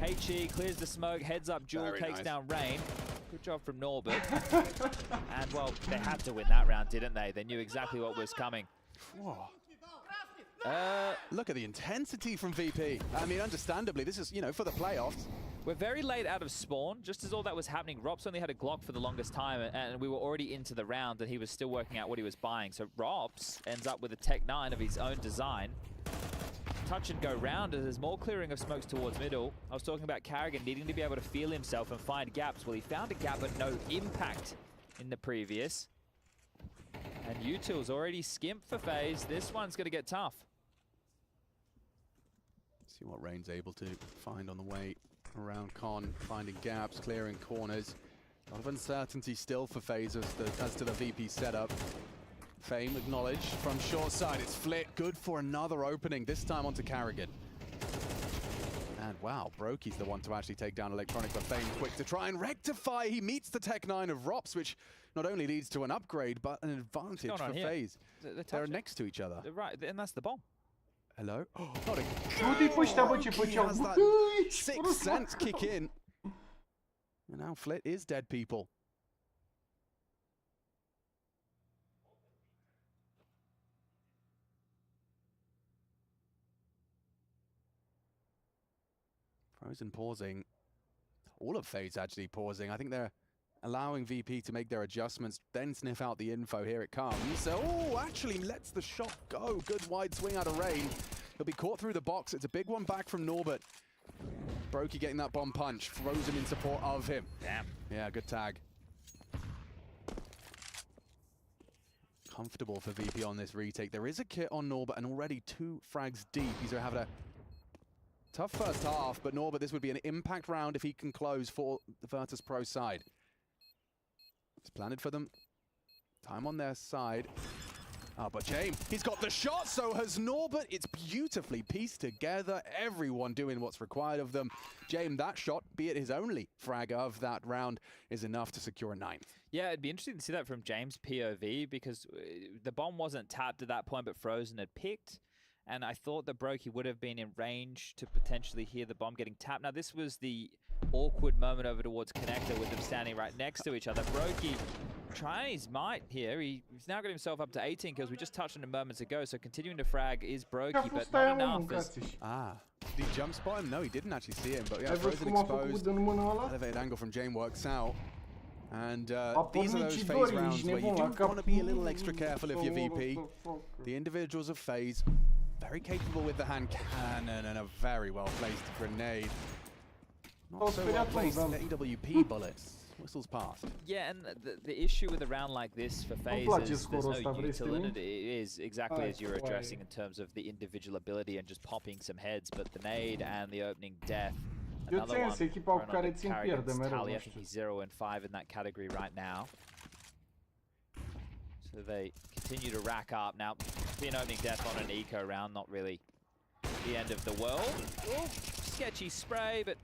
HE clears the smoke, heads up, jewel takes down Rain. Good job from Norbert. And well, they had to win that round, didn't they? They knew exactly what was coming. Whoa. Look at the intensity from VP. I mean, understandably, this is, for the playoffs. We're very late out of spawn. Just as all that was happening, Robs only had a Glock for the longest time, and we were already into the round, and he was still working out what he was buying. So Robs ends up with a Tech 9 of his own design. Touch and go round as there's more clearing of smokes towards middle. I was talking about Carrigan needing to be able to feel himself and find gaps. Well, he found a gap, but no impact in the previous. And Util's already skimped for Faze. This one's going to get tough. See what Rain's able to find on the way around Con, finding gaps, clearing corners. A lot of uncertainty still for Faze as to the VP setup. Fame acknowledged from short side. It's Flit, good for another opening, this time onto Carrigan. And wow, Brokey's the one to actually take down Electronic, but Fame quick to try and rectify. He meets the Tech 9 of Rops, which not only leads to an upgrade, but an advantage for Faze. They're next to each other. Right, and that's the bomb. Hello? Oh, not a He has that sixth sense kick in. And now Flit is dead, people. Frozen pausing. All of Faze actually pausing. I think they're allowing VP to make their adjustments, then sniff out the info. Here it comes. So, oh, actually lets the shot go. Good wide swing out of Rain. He'll be caught through the box. It's a big one back from Norbert. Brokey getting that bomb punch. Frozen in support of him. Damn. Yeah, good tag. Comfortable for VP on this retake. There is a kit on Norbert and already 2 frags deep. He's having a tough first half, but Norbert, this would be an impact round if he can close for the Virtus.Pro side. It's planted for them. Time on their side. Oh, but James, he's got the shot, so has Norbert. It's beautifully pieced together. Everyone doing what's required of them. James, that shot, be it his only frag of that round, is enough to secure a 9th. Yeah, it'd be interesting to see that from James' POV, because the bomb wasn't tapped at that point, but Frozen had picked. And I thought that Brokey would have been in range to potentially hear the bomb getting tapped. Now, this was the awkward moment over towards Connector with them standing right next to each other. Brokey trying his might here. He's now got himself up to 18 kills. We just touched on him moments ago, so continuing to frag is Brokey, but not enough. Did he jump spot him? No, he didn't actually see him, but yeah, Frozen exposed. Elevated angle from Jane works out. And these are those phase rounds where you do want to be a little extra careful if you're VP. The individuals of Faze, very capable with the hand cannon and a very well placed grenade. Not so well placed AWP bullets. Whistles past. Yeah, and the issue with a round like this for Faze is there's no util in it. It is exactly as you were addressing in terms of the individual ability and just popping some heads, but the nade and the opening death. Another one thrown on the carry against Tally. I think he's 0 and 5 in that category right now. So they continue to rack up. Now, be an opening death on an eco round, not really the end of the world. Ooh, sketchy spray, but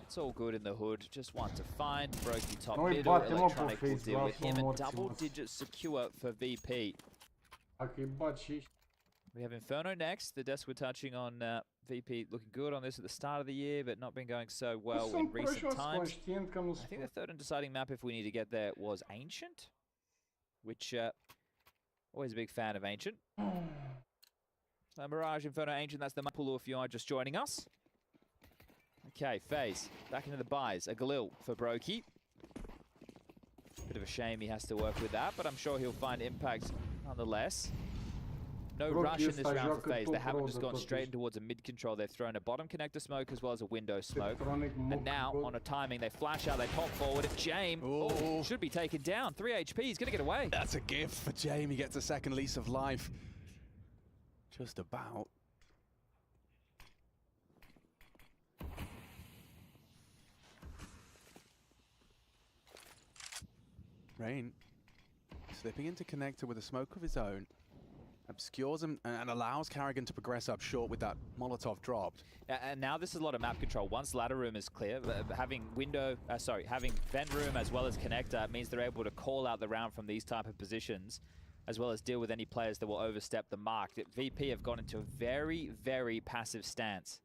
it's all good in the hood. Just one to find. Brokey top middle. Electronic will deal with him. A double-digit secure for VP. We have Inferno next. The desk we're touching on VP looking good on this at the start of the year, but not been going so well in recent times. I think the third and deciding map, if we need to get there, was Ancient, which always a big fan of Ancient. So Mirage, Inferno, Ancient, that's the map pool if you are just joining us. Okay, Faze, back into the buys. A Galil for Brokey. Bit of a shame he has to work with that, but I'm sure he'll find impact nonetheless. No rush in this round for Faze. They haven't just gone straight towards a mid control. They've thrown a bottom connector smoke as well as a window smoke. And now, on a timing, they flash out, they pop forward. Jame should be taken down. 3 HP, he's going to get away. That's a gift for Jame. He gets a second lease of life. Just about. Rain slipping into connector with a smoke of his own. Obscures him and allows Carrigan to progress up short with that Molotov dropped. And now this is a lot of map control. Once ladder room is clear, having having vent room as well as connector means they're able to call out the round from these type of positions, as well as deal with any players that will overstep the mark. VP have gone into a very, very passive stance.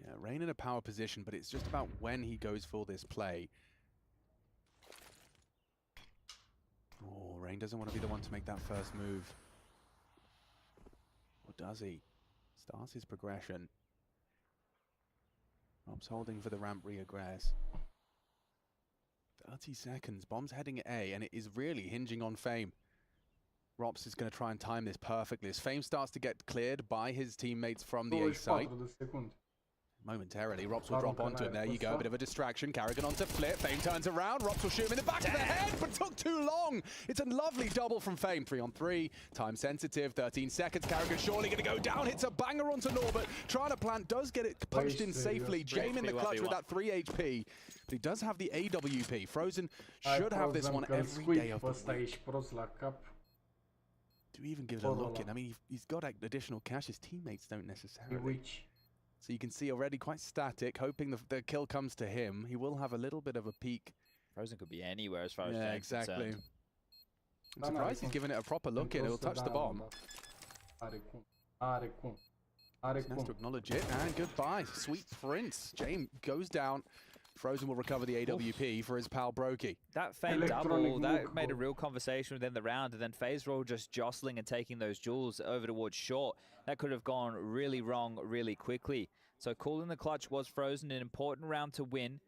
Yeah, Rain in a power position, but it's just about when he goes for this play. Oh, Rain doesn't want to be the one to make that first move. Or does he? Starts his progression. Rob's holding for the ramp reaggress. 30 seconds. Bomb's heading at A, and it is really hinging on Fame. Rops is going to try and time this perfectly. As Fame starts to get cleared by his teammates from the A site. Momentarily, Rops will drop onto him. There you go, a bit of a distraction. Carrigan onto Flip. Fame turns around. Rops will shoot him in the back of the head, but took too long. It's a lovely double from Fame. 3 on 3. Time sensitive. 13 seconds. Carrigan surely going to go down. Hits a banger onto Norbert. Trying to plant. Does get it punched in safely. Jame in the clutch with that 3 HP. But he does have the AWP. Frozen should have this one every day of the week. Do even give it a look in. I mean, he's got additional cash. His teammates don't necessarily. So you can see already quite static, hoping the kill comes to him. He will have a little bit of a peek. Frozen could be anywhere as far as James exactly. Concerned. I'm surprised he's given it a proper look in. He'll touch the bomb. Has to acknowledge it, and goodbye. Sweet Prince. James goes down. Frozen will recover the AWP for his pal Brokey. That Fame double, that made a real conversation within the round, and then Faze were all just jostling and taking those jewels over towards short. That could have gone really wrong really quickly. So calling the clutch was Frozen, an important round to win.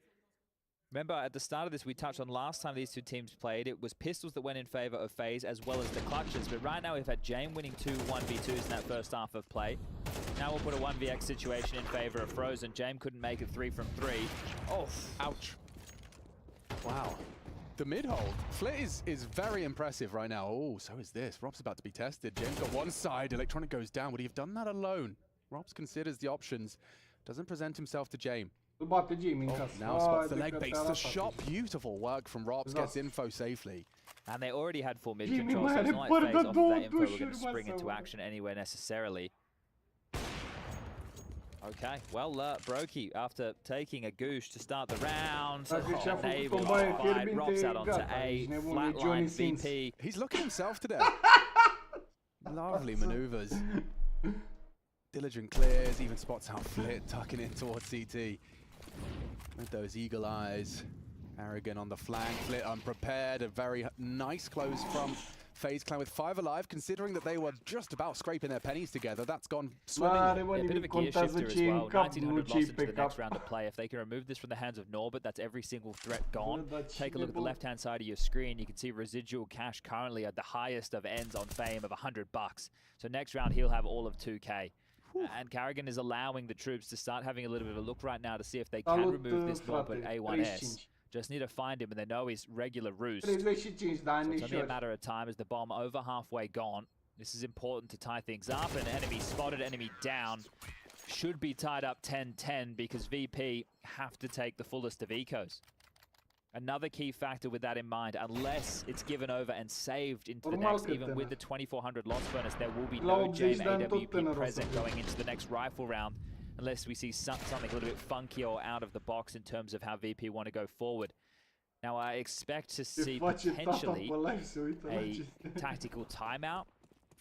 Remember, at the start of this, we touched on last time these two teams played, it was pistols that went in favor of Faze as well as the clutches. But right now, we've had Jame winning 2 1v2s in that first half of play. Now we'll put a 1vx situation in favor of Frozen. Jame couldn't make it 3 from 3. Oh, ouch. Wow. The mid-hold. Flit is very impressive right now. Oh, so is this. Rob's about to be tested. James got one side. Electronic goes down. Would he have done that alone? Robs considers the options. Doesn't present himself to Jame. Oh, now spots the leg base. The shot. Beautiful work from Robs. Gets info safely. And they already had full mid control, so it's not like Faze off of that info we're going to spring into action anywhere necessarily. Okay, well, Brokey, after taking a goosh to start the round, able to find Robs out onto A, flatline VP. He's looking himself today. Lovely maneuvers. Diligent clears, even spots out Flit, tucking in towards CT. With those eagle eyes. Arrogant on the flank, Flit unprepared. A very nice close from FaZe clan with 5 alive, considering that they were just about scraping their pennies together. That's gone swimmingly. N-are, mă, Yeah, a bit of nimic, a gear contează shifter as ce e în well. cap, nu 1900 ce e lost into pe the next cap. round of play. If they can remove this from the hands of Norbert, that's every single threat gone. Bă, dar Take a cine, look at the bă? left-hand side of your screen. You can see residual cash currently at the highest of ends on Fame of $100. So next round he'll have all of 2K. And Carrigan is allowing the troops to start having a little bit of a look right now to see if they can Salut, remove this Norbert frate, A1S. 35. Just need to find him, and they know his regular roost. 35 de So it's only a anișori. matter of time as the bomb over halfway gone. This is important to tie things up. An enemy spotted, enemy down. Should be tied up 10-10 because VP have to take the fullest of ecos. Another key factor with that in mind, unless it's given over and saved into the Normal next, că even with tânăr. the 2400 loss bonus, there will be La no 80 Jame de ani tot AWP tânăr o să present fie. going into the next rifle round, unless we see something a little bit funky or out of the box in terms of how VP want to go forward. Now I expect to Ce see face tata potentially pe live, se uită la a aceste. tactical timeout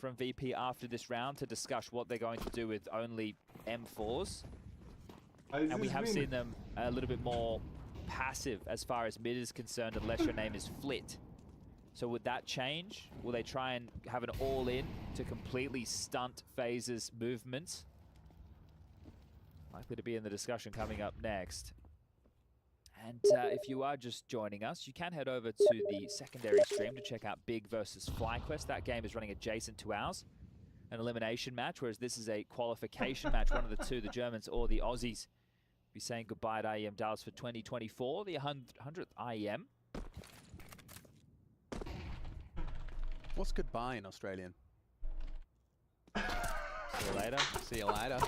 from VP after this round to discuss what they're going to do with only M4s. Ai And we zis have bine. seen them a little bit more passive as far as mid is concerned, unless your name is Flit. So would that change? Will they try and have an all-in to completely stunt Faze's movements? Likely to be in the discussion coming up next. And if you are just joining us, you can head over to the secondary stream to check out Big versus FlyQuest. That game is running adjacent to ours. An elimination match, whereas this is a qualification match, one of the two, the Germans or the Aussies. Be saying goodbye to IEM Dallas for 2024, the 100th IEM. What's goodbye in Australian? See you later. See you later.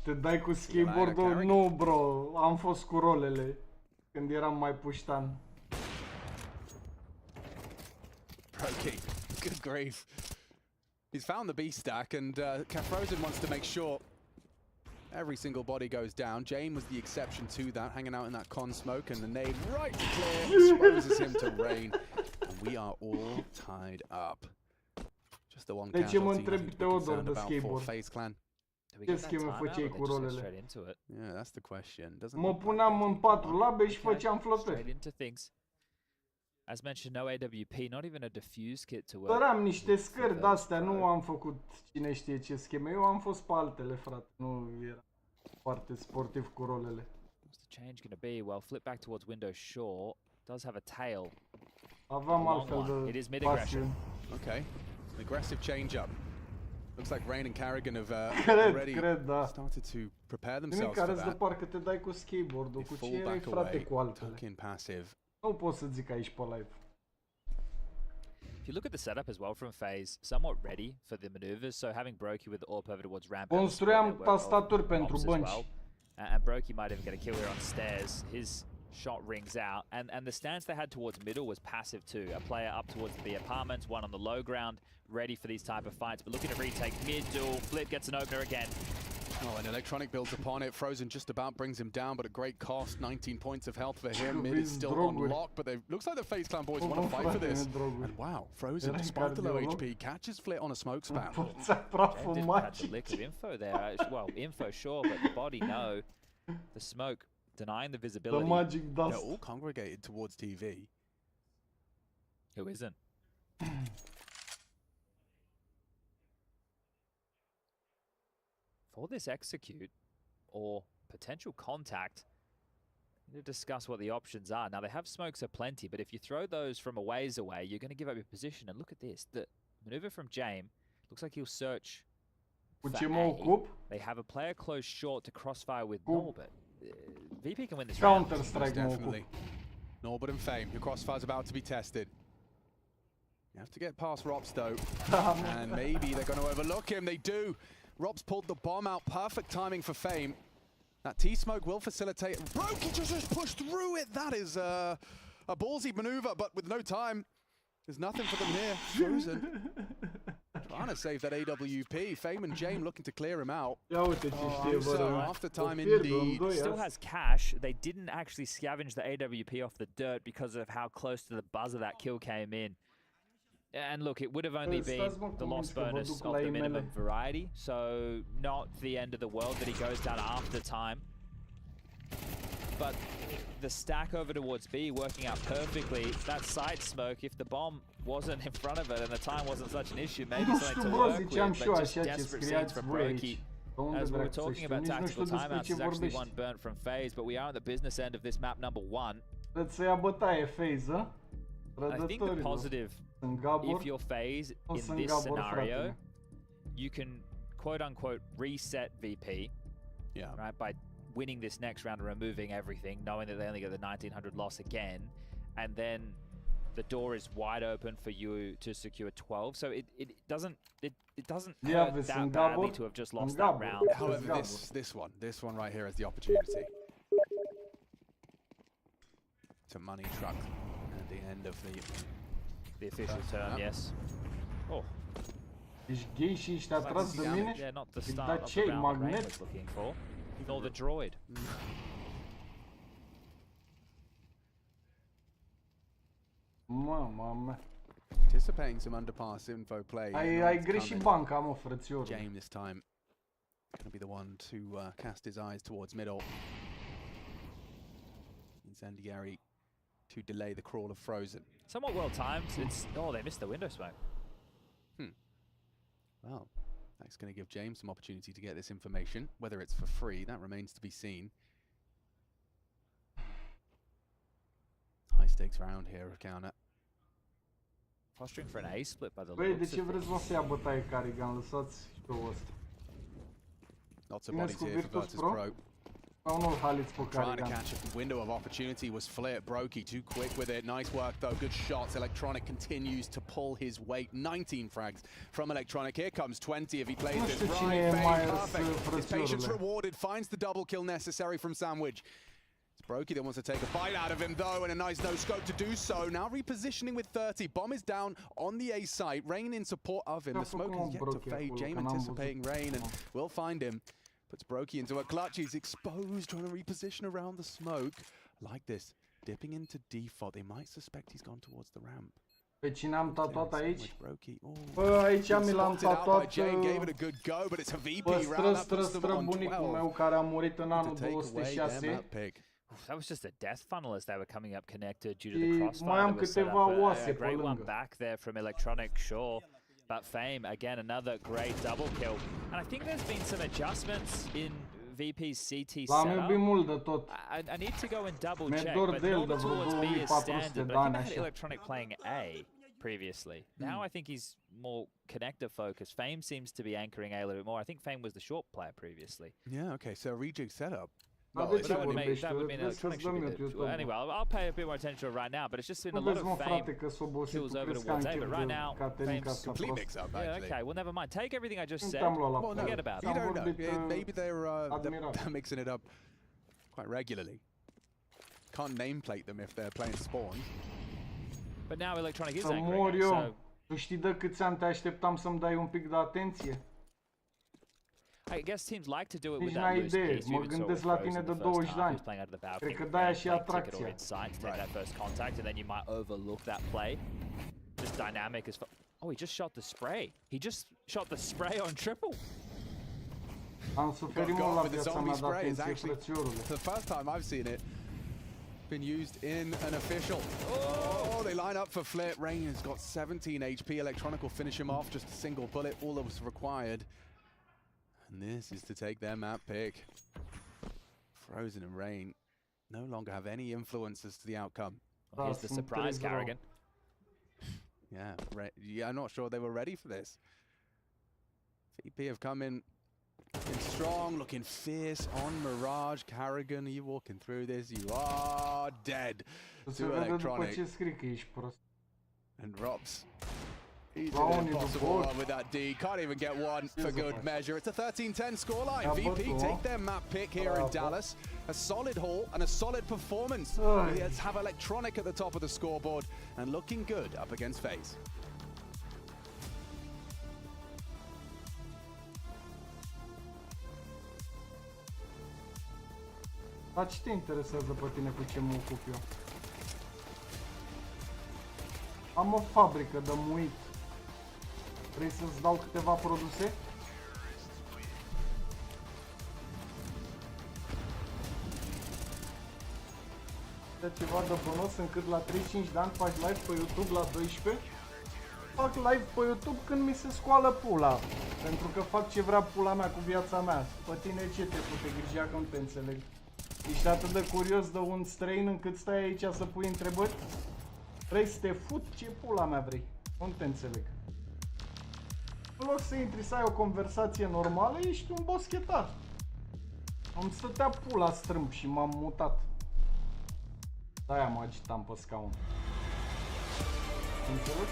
Te dai cu skateboard-ul? Nu, bro. Am fost cu rolele. Când eram mai puștan. Brokey, good grief. He's found the B stack, and Frozen wants to make sure every single body goes down. Jane was the exception to that, hanging out in that con smoke, and the nade right clear exposes him to rain. And we are all tied up. Just the one Deci mă casualty întreb nothing to be Teodor concerned de about for skateboard. FaZe clan. Do we Ce get that scheme timeout, făceai or cu they just go rolele? straight into it? Yeah, that's the question. Doesn't Mă look like puneam în 4 labe și Okay, făceam straight flotări. into things. As mentioned, no AWP, not even a diffuse kit to work. Săram niște scări de-astea, nu am făcut cine știe ce scheme. Eu am fost pe altele, frate. Nu era foarte sportiv cu rolele. What's the change going to be? Well, flip back towards window short. Does have a tail. Aveam Long altfel one. It de is mid aggression. pasiuni. Okay, an aggressive change-up. Looks like Rain and Carrigan have already Cred, da. started to prepare Nimic themselves care for îți dă that. parcă te dai cu skateboard-ul. They Cu fall ce erai, back frate, away, cu altele? tuck in passive. Nu pot să zic aici pe live. If you look at the setup as well from Faze, somewhat ready for the maneuvers. So having Brokey with the AWP over towards ramp. and the support Construiam network of tastaturi pentru ops as bănci. well. And Brokey might even get a kill here on stairs. His shot rings out. And the stance they had towards middle was passive too. A player up towards the apartments, one on the low ground, ready for these type of fights. But looking to retake mid-duel. Flip gets an opener again. Oh, and Electronic builds upon it. Frozen just about brings him down, but a great cost. 19 points of health for him. Mid is still on lock, but they looks like the FaZe clan boys want to fight for this. And wow, Frozen, despite the low HP, catches Flit on a smoke spat. Praful Didn't catch a magic. lick of info there. Well, info sure, but the body no. The smoke denying the The visibility. magic They're dust. all congregated towards TV. Who isn't? For this execute or potential contact, we need to discuss what the options are. Now they have smokes aplenty, but if you throw those from a ways away, you're going to give up your position. And look at this, the maneuver from Jame looks like he'll search. Cu for ce mă A. ocup? They have a player close short to crossfire with Cu Norbert. VP can win this round. Counter-Strike mă ocup. Definitely. Norbert and Fame, your crossfire's about to be tested. You have to get past Rops though, and maybe they're going to overlook him. They do. Rops pulled the bomb out. Perfect timing for Fame. That T-smoke will facilitate. Brokey just pushed through it. That is a ballsy maneuver, but with no time. There's nothing for them here. Frozen. Trying to save that AWP. Fame and Jame looking to clear him out. Ia uite ce știe, So bă. after time O pierd în indeed. doi Still azi. has cash. They didn't actually scavenge the AWP off the dirt because of how close to the buzzer that kill came in. And look, it would have only been the loss bonus of the minimum variety, so not the end of the world that he goes down after time. But the stack over towards B working out perfectly. That side smoke, if the bomb wasn't in front of it and the time wasn't such an issue, maybe Nu something știu, to bro, work ziceam with, și eu but just așa ce desperate scenes scriați from voi Brokey. aici. Pe unde As we were dracu să talking știu, about nici nu știu tactical despre timeouts, ce there's actually vorbești. one burnt from Faze, but we are on the business end of this map number 1. Trebuie să ia bătaie Faze, hă? I think the positive, Sunt Gabor. if you're Faze O in sunt this Gabor, scenario, fratele. you can quote unquote reset VP, Yeah. right, by winning this next round and removing everything, knowing that they only get the 1900 loss again, and then the door is wide open for you to secure 12. So it doesn't Yeah, hurt but that sunt badly Gabor. to have just lost Sunt that Gabor. round. However, this one right here is the opportunity. It's a money truck at the end of The official term, yes. Oh, Ești gay și ești atras de mine? yeah, not the Păi, start dar of ce-i the round that Rain magnet? was looking for, nor the droid. Mama mea. anticipating some underpass info play. Ai greșit banca, mă, frățiorul. James this time going to be the one to cast his eyes towards middle. Incendiary to delay the crawl of Frozen. Somewhat well timed. It's they missed the window smoke. Well, that's going to give James some opportunity to get this information. Whether it's for free, that remains to be seen. High stakes round here, counter. Posturing for an A split by the Băi, de looks ce of vreți să ia bătaie Carrigan? Lăsați și pe ăsta. Lots of bodies here for Virtus.Pro. Sau nu-l haliți pe Trying to Carrigan. catch a window of opportunity was Flit. Brokey too quick with it. Nice work though, good shots. Electronic continues to pull his weight. 19 frags from Electronic. Here comes 20 if he plays this right. Perfect. His patience rewarded. Finds the double kill necessary from Sandwich. It's Brokey that wants to take a bite out of him though, and a nice no scope to do so. Now repositioning with 30. Bomb is down on the A site. Rain in support of him. The smoke has yet to fade. James anticipating Rain and will find him. Puts Brokey into a clutch. He's exposed, trying to reposition around the smoke. Like this, dipping into default. They might suspect he's gone towards the ramp. Pe cine am tatuat aici? Brokey. Bă, aici mi l-am tatuat gave it a good go, but it's a VP pe round. That puts them on străbunicul 12. meu care a murit în anul To take away their 206. map pick. That was just a death funnel as they were coming up connected due to the crossfire. Mai am that was set câteva up, oase a great pe one lângă. back there from Electronic, sure. But Fame, again, another great double kill. And I think there's been some adjustments in VP's CT L-am setup. iubit mult de tot. I need to go and double Mi-e check, dor but de el de normal vreo towards B is 2400 standard, de but I ani think I had așa. Electronic playing A previously. Now I think he's more connector focused. Fame seems to be anchoring A a little bit more. I think Fame was the short player previously. Yeah, okay, so rejig setup. Dar Well, de ce That would vorbești? mean Electronic should be the... Well, anyway, I'll pay a bit more attention to it right now, but it's just been a Nu lot vezi, mă, of Fame frate, că s-o obosit. kills Tu over crezi că towards am A, chef but right de now, Caterin ca Fame's să Complete prost. mix-up, Yeah, actually. okay, well, never mind. Take everything I just Nu said. te-am luat la Well, no, Forget about you it. don't know. vorbit, Maybe they're admirat. mixing it up quite regularly. Can't nameplate them if they're playing Spawn. But now Electronic is Să mor anchoring it, so... eu. Tu știi de câți ani te așteptam să-mi dai un pic de atenție? I guess teams like to do it Nici with that n-ai loose idee. piece. Mă We even saw gândesc with la Frozen tine de the first 20 half, de he ani. was playing out of the balcony. Cred că de-aia și playing ticket or atracția. inside to take that first contact, and then you might overlook that play. Just dynamic as fuck. Oh, he just shot the spray. He just shot the spray on triple. Am suferit mult la viața mea de atenție, frățiorule. For the first time I've seen it been used in an official. Oh, they line up for Flit. Rain has got 17 HP. Electronic will finish him off. Just a single bullet, all that was required. And this is to take their map pick. Frozen and Rain no longer have any influence as to the outcome. Well, here's the surprise, Carrigan. Yeah, I'm not sure they were ready for this. VP have come in strong, looking fierce on Mirage. Carrigan, are you walking through this? You are dead Se to vede după Electronic. ce scrii că ești prost. And Robs, he did Wow, an impossible Liverpool. one with that D. Can't even get one for good measure. It's a 13-10 scoreline. Yeah, VP but take their map pick here in Dallas. A solid haul and a solid performance. Let's have Electronic at the top of the scoreboard and looking good up against Faze. Dar ce te interesează pe tine cu ce mă ocup eu? Am o fabrică de muit. Vrei să-ți dau câteva produse? De ceva de bonus încât la 35 de ani faci live pe YouTube la 12? fac live pe YouTube când mi se scoală pula. Pentru că fac ce vrea pula mea cu viața mea. Pe tine ce te pute grija că nu te înțeleg? Ești atât de curios de un străin încât stai aici să pui întrebări? Vrei să te fut? Ce pula mea vrei? Nu te înțeleg. În loc să intri să ai o conversație normală, ești un boschetar. Îmi stătea pula strâmb și m-am mutat. De-aia mă agitam pe scaun. Înțeles?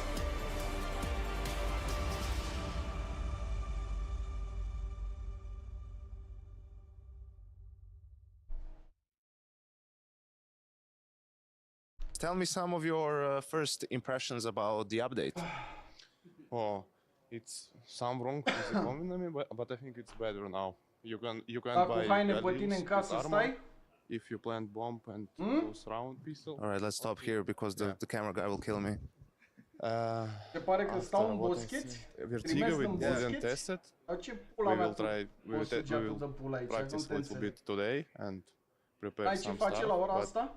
Tell me some of your first impressions about the update. Oh, it's some wrong with the economy, but I think it's better now. You can Dacă buy haine pe galleons tine în with casă armor stai? if you plant bomb and use round pistol. All right, let's stop here because the camera guy will kill me. Se pare că stau în boscheți? Vertigo, Primesc we în didn't boscheți? test it. Dar ce pula We mea will try. We poți suge atât de pula aici? Nu practice te a little înțeleg. bit today and prepare Ai ce some face stuff. la ora but asta?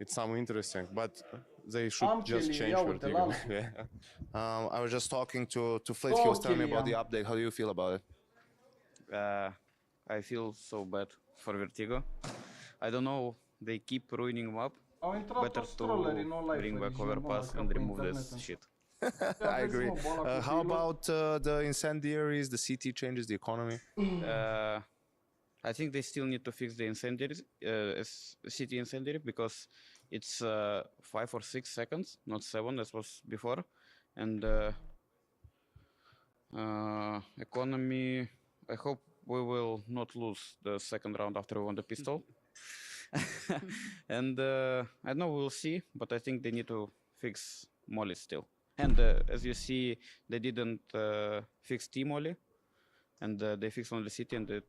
it's some interesting, but they should Am just chelie, change ia uite, Vertigo. la-l. Yeah. I was just talking to Flit. He was telling me about the update. How do you feel about it? I feel so bad for Vertigo. I don't know, they keep ruining map. Au intrat Better toți to trollerii, no life. bring back overpass and remove this shit. I agree. How about the incendiaries, the CT changes, the economy? I think they still need to fix the incendiaries, city incendiary, because it's 5 or 6 seconds, not 7 as was before. And economy, I hope we will not lose the second round after we won the pistol. And I don't know, we'll see, but I think they need to fix molly still. And as you see, they didn't fix T-molly, and they fixed only city, and it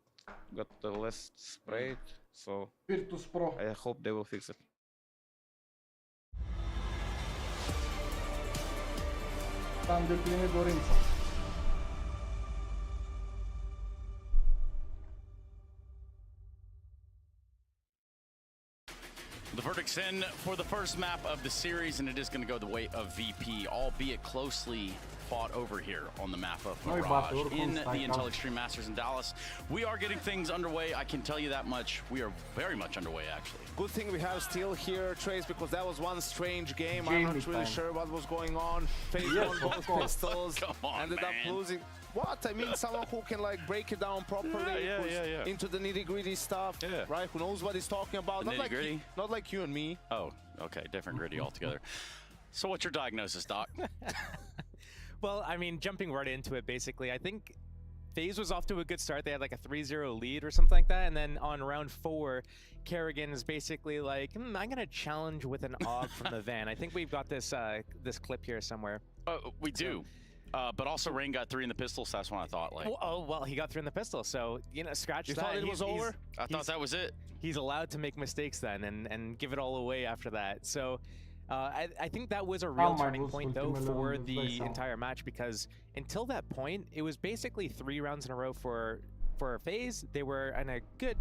got less sprayed, so Virtus.Pro. I hope they will fix it. S-a îndeplinit dorința. The verdict's in for the first map of the series, and it is going to go the way of VP, albeit closely fought over here on the map of Mirage in the Intel Extreme Masters in Dallas. We are getting things underway, I can tell you that much. We are very much underway, actually. Good thing we have still here, Trace, because that was one strange game. I'm not really sure what was going on. Faze won both pistols, ended up losing. What? I mean, someone who can like break it down properly, who's into the nitty-gritty stuff, right? Who knows what he's talking about? Not like you and me. Oh, okay, different gritty altogether. So what's your diagnosis, Doc? Well, I mean, jumping right into it, basically, I think Faze was off to a good start. They had like a 3-0 lead or something like that. And then on round 4, Kerrigan is basically like, I'm going to challenge with an AUG from the van. I think we've got this this clip here somewhere. We do. But also Rain got 3 in the pistols. That's what I thought. Like, well, he got 3 in the pistol. So, you know, scratch that. You thought it was over? I thought that was it. He's allowed to make mistakes then and give it all away after that. So I think that was a real turning point, though, for the entire match, because until that point, it was basically 3 rounds in a row for Faze. They were in a good,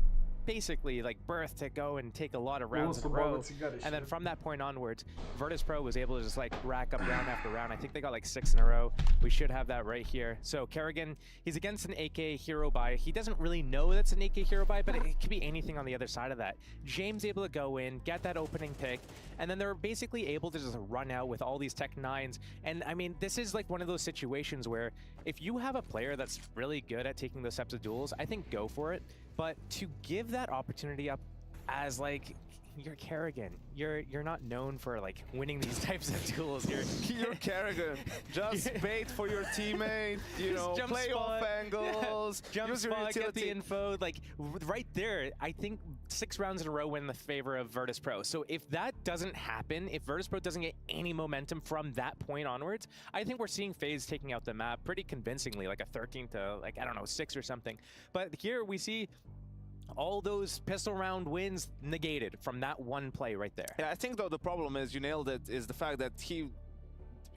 basically, like, berth to go and take a lot of rounds in a row. And then from that point onwards, Virtus.Pro was able to just, like, rack up round after round. I think they got, like, 6 in a row. We should have that right here. So Kerrigan, he's against an AK hero buy. He doesn't really know that's an AK hero buy, but it could be anything on the other side of that. James able to go in, get that opening pick, and then they're basically able to just run out with all these Tech 9s. And, I mean, this is, like, one of those situations where if you have a player that's really good at taking those types of duels, I think go for it. But to give that opportunity up as, like, you're Kerrigan, you're not known for, like, winning these types of duels. You're Kerrigan. Just bait for your teammate, you know, play off angles, jump spot, get the info. Like, right there, I think 6 rounds in a row win in the favor of Virtus.Pro. So if that doesn't happen, if Virtus.Pro doesn't get any momentum from that point onwards, I think we're seeing Faze taking out the map pretty convincingly, like a 13 to, like, I don't know, 6 or something. But here we see all those pistol round wins negated from that one play right there. Yeah, I think though the problem is, you nailed it, is the fact that he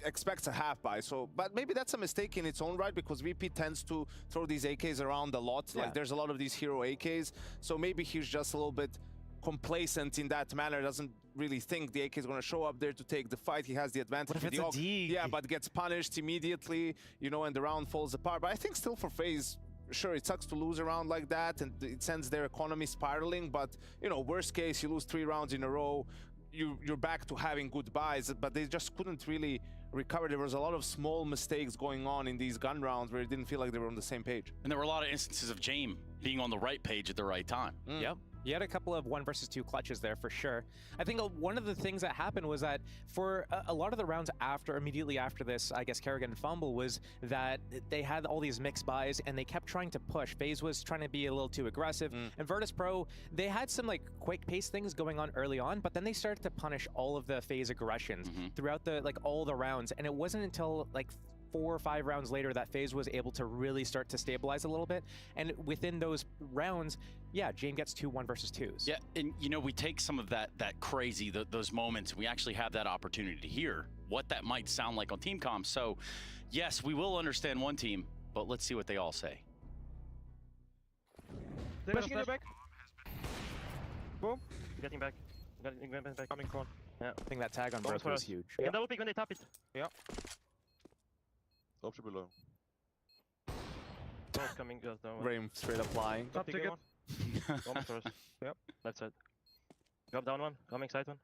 expects a half buy. So, but maybe that's a mistake in its own right, because VP tends to throw these AKs around a lot. Like there's a lot of these hero AKs. So maybe he's just a little bit complacent in that manner, doesn't really think the AK is going to show up there to take the fight. He has the advantage. What if with it's the a AUG. dig? Yeah, but gets punished immediately, you know, and the round falls apart. But I think still for Faze, sure, it sucks to lose a round like that, and it sends their economy spiraling. But, you know, worst case, you lose 3 rounds in a row, you're back to having good buys. But they just couldn't really recover. There was a lot of small mistakes going on in these gun rounds where it didn't feel like they were on the same page. And there were a lot of instances of James being on the right page at the right time. Yep. He had a couple of 1 versus 2 clutches there for sure. I think one of the things that happened was that for a lot of the rounds immediately after this, I guess, Kerrigan fumble, was that they had all these mixed buys and they kept trying to push. Faze was trying to be a little too aggressive. And Virtus.Pro, they had some like quick pace things going on early on, but then they started to punish all of the Faze aggressions throughout the all the rounds. And it wasn't until like 4 or 5 rounds later that Faze was able to really start to stabilize a little bit. And within those rounds, yeah, James gets 2 1 versus 2s. Yeah, and you know, we take some of that crazy, those moments, we actually have that opportunity to hear what that might sound like on team comms. So yes, we will understand one team, but let's see what they all say. Pushing in the back. Boom. Getting back. Getting back. Coming front. Yeah. I think that tag on Virtus was huge. You can double pick when they tap it. Yeah. Option below. Both coming just down. Rain straight up flying. Top ticket. One first. Yep. Left side. Drop down one. Coming side one.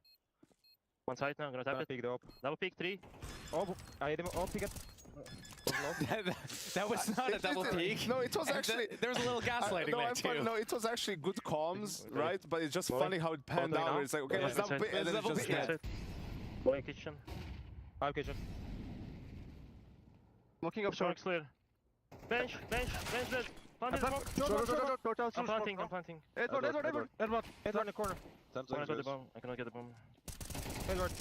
One side now. I'm gonna tap it. Pick the up. Double pick 3. Oh, I hit him. Oh, pick it. That was not a double peak. No, it was actually... There was a little gaslighting there too. No, it was actually good comms, right? But it's just funny how it panned out. It's like, okay, let's double pick, and then it's just dead. Going kitchen. Five kitchen. Looking up short. Clear. Bench. Dead. Plant his smoke. I'm planting. Edward in the corner. I cannot get the bomb. Edward.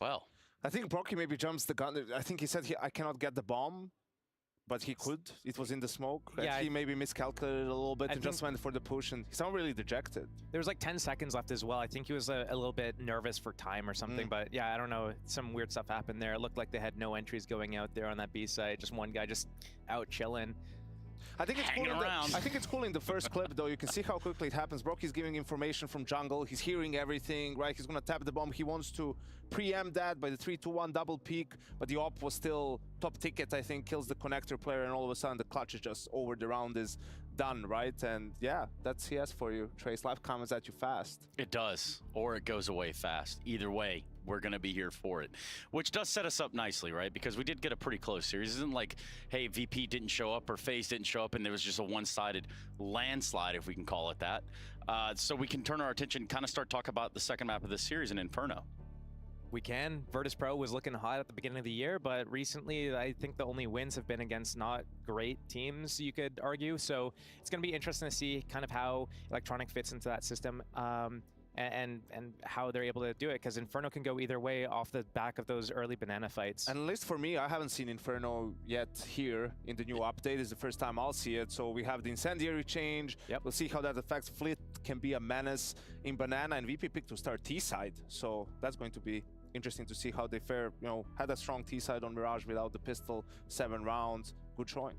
Well, I think Brocky maybe jumps the gun. I think he said I cannot get the bomb, but he could. It was in the smoke. Yeah, he maybe miscalculated a little bit and just went for the push, and he sounded really dejected. There was like 10 seconds left as well. I think he was a little bit nervous for time or something, but yeah, I don't know. Some weird stuff happened there. It looked like they had no entries going out there on that B side. Just one guy just out chilling. I think it's cool. I think it's cool in the first clip, though. You can see how quickly it happens. Brocky's giving information from jungle. He's hearing everything, right? He's gonna tap the bomb. He wants to preempt that by the 3-2-1 double peak, but the op was still top ticket. I think kills the connector player, and all of a sudden the clutch is just over. The round is done, right? And yeah, that's CS for you. Trace, life comes at you fast. it does, or it goes away fast. Either way, we're going to be here for it, which does set us up nicely, right? Because we did get a pretty close series. It isn't like, hey, VP didn't show up or Faze didn't show up and there was just a one-sided landslide, if we can call it that. So we can turn our attention, kind of start talking about the second map of this series in Inferno. We can. Virtus.Pro was looking hot at the beginning of the year, but recently I think the only wins have been against not great teams, you could argue. So it's going to be interesting to see kind of how Electronic fits into that system. And how they're able to do it, because Inferno can go either way off the back of those early banana fights. And at least for me, I haven't seen Inferno yet here in the new update. It's the first time I'll see it. So we have the incendiary change. Yep. We'll see how that affects. Flit can be a menace in banana, and VP picked to start T-side. So that's going to be interesting to see how they fare. You know, had a strong T-side on Mirage without the pistol, 7 rounds, good showing.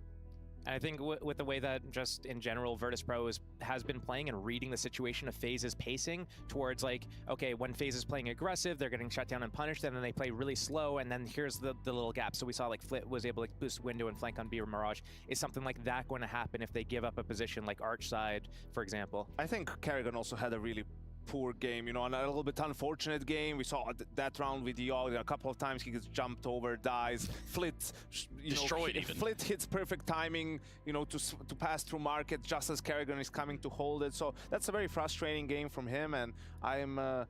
And I think with the way that just in general Virtus.Pro has been playing and reading the situation of Faze's pacing towards like, okay, when Faze is playing aggressive, they're getting shut down and punished, and then they play really slow, and then here's the little gap. So we saw like Flit was able to boost window and flank on B or Mirage. Is something like that going to happen if they give up a position like Arch side, for example? I think Kerrigan also had a really poor game, you know, and a little bit unfortunate game. We saw that round with Yog, a couple of times he gets jumped over, dies. Flit, destroyed even. Flit hits perfect timing, you know, to pass through market just as Kerrigan is coming to hold it. So that's a very frustrating game from him, and I'm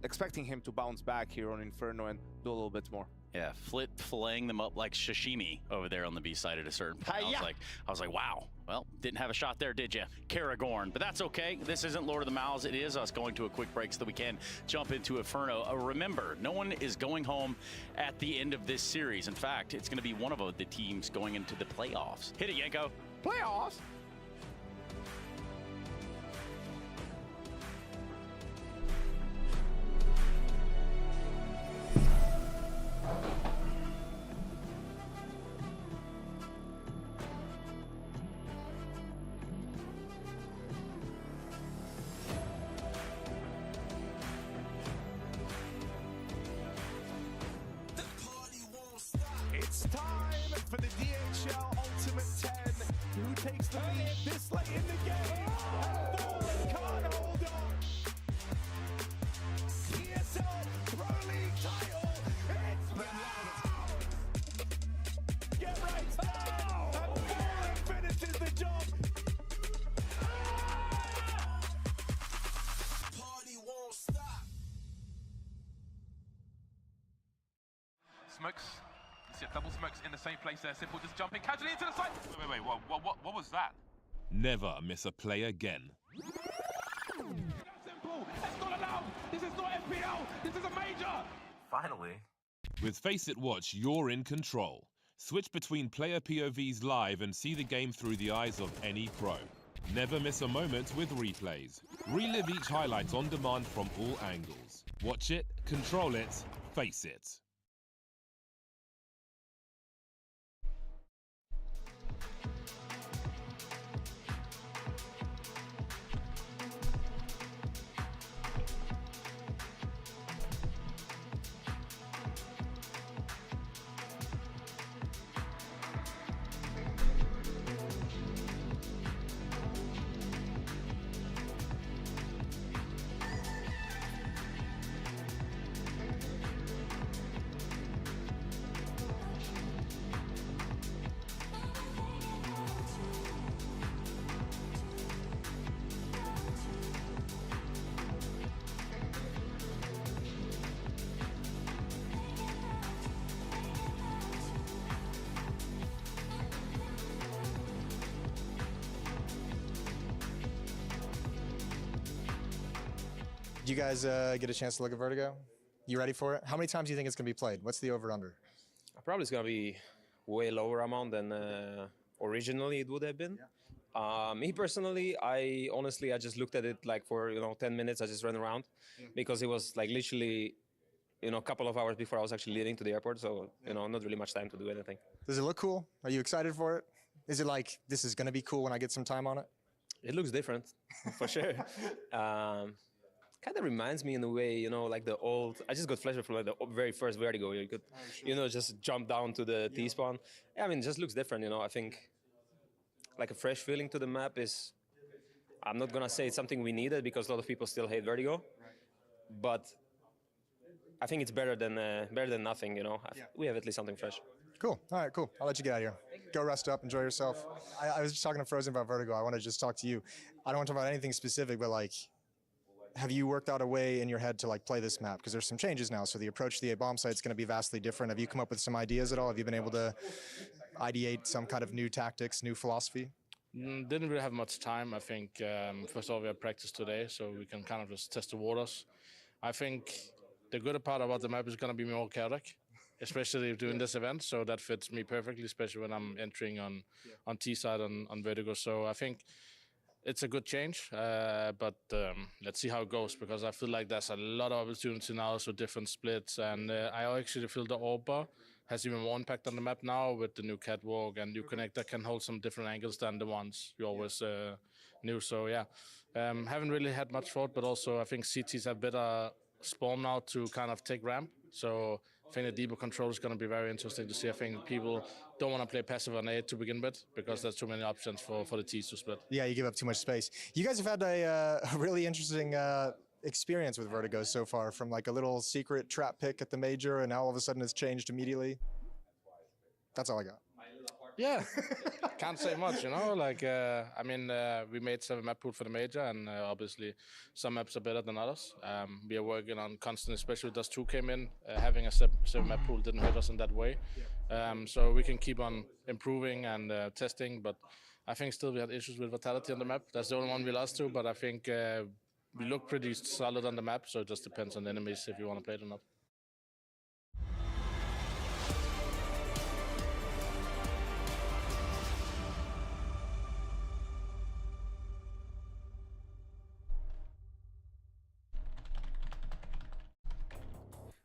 expecting him to bounce back here on Inferno and do a little bit more. Yeah, Flit filleting them up like sashimi over there on the B side at a certain point. I was like, wow. Well, didn't have a shot there, did you? Karagorn, but that's okay. This isn't Lord of the Mouths. It is us going to a quick break so that we can jump into Inferno. Remember, no one is going home at the end of this series. In fact, it's going to be one of the teams going into the playoffs. Hit it, Yanko. Playoffs? DHL Ultimate 10. Who takes the lead this late in the game? And Fallen can't hold on. ESL Pro League title. It's back! Get right down! And Fallen finishes the job. Party won't stop. Smokes. You see a double smokes in the same place there. Simple just jumping casually into the side. Wait, what was that? Never miss a play again. Simple, it's not allowed. This is not FPL. This is a major. Finally. With Face It Watch, you're in control. Switch between player POVs live and see the game through the eyes of any pro. Never miss a moment with replays. Relive each highlight on demand from all angles. Watch it, control it, face it. Did you guys get a chance to look at Vertigo? You ready for it? How many times do you think it's going to be played? What's the over-under? Probably it's going to be way lower amount than originally it would have been. Me personally, I just looked at it like for 10 minutes. I just ran around because it was like literally a couple of hours before I was actually leaving to the airport. So not really much time to do anything. Does it look cool? Are you excited for it? Is it like this is going to be cool when I get some time on it? It looks different, for sure. Kind of reminds me in a way, like the old. I just got flashback from like the very first Vertigo. You could, just jump down to the T-spawn. Yeah, I mean, it just looks different. I think like a fresh feeling to the map is. I'm not gonna say it's something we needed because a lot of people still hate Vertigo, but I think it's better than nothing. We have at least something fresh. Cool. All right, cool. I'll let you get out of here. Go rest up, enjoy yourself. I was just talking to Frozen about Vertigo. I want to just talk to you. I don't want to talk about anything specific, but like, have you worked out a way in your head to like play this map? Because there's some changes now, so the approach to the A-bomb site is going to be vastly different. Have you come up with some ideas at all? Have you been able to ideate some kind of new tactics, new philosophy? Didn't really have much time. I think first of all we had practice today, so we can kind of just test the waters. I think the good part about the map is going to be more chaotic, especially doing this event. So that fits me perfectly, especially when I'm entering on T side on Vertigo. So I think it's a good change, but let's see how it goes, because I feel like there's a lot of opportunity now, so different splits, and I actually feel the Orba has even more impact on the map now with the new catwalk and new connector can hold some different angles than the ones you always knew. So yeah, haven't really had much thought, but also I think CTs have better spawn now to kind of take ramp. So I think the deeper control is going to be very interesting to see. I think people don't want to play passive on A to begin with because there's too many options for the T's to split. Yeah, you give up too much space. You guys have had a really interesting experience with Vertigo so far, from like a little secret trap pick at the major, and now all of a sudden it's changed immediately. That's all I got. Yeah, can't say much, like, I mean, we made 7 map pool for the major, and obviously some maps are better than others. We are working on constant, especially with Dust 2 came in, having a 7 map pool didn't hurt us in that way. So we can keep on improving and testing, but I think still we had issues with Vitality on the map. That's the only one we lost to, but I think we look pretty solid on the map, so it just depends on the enemies if you want to play it or not.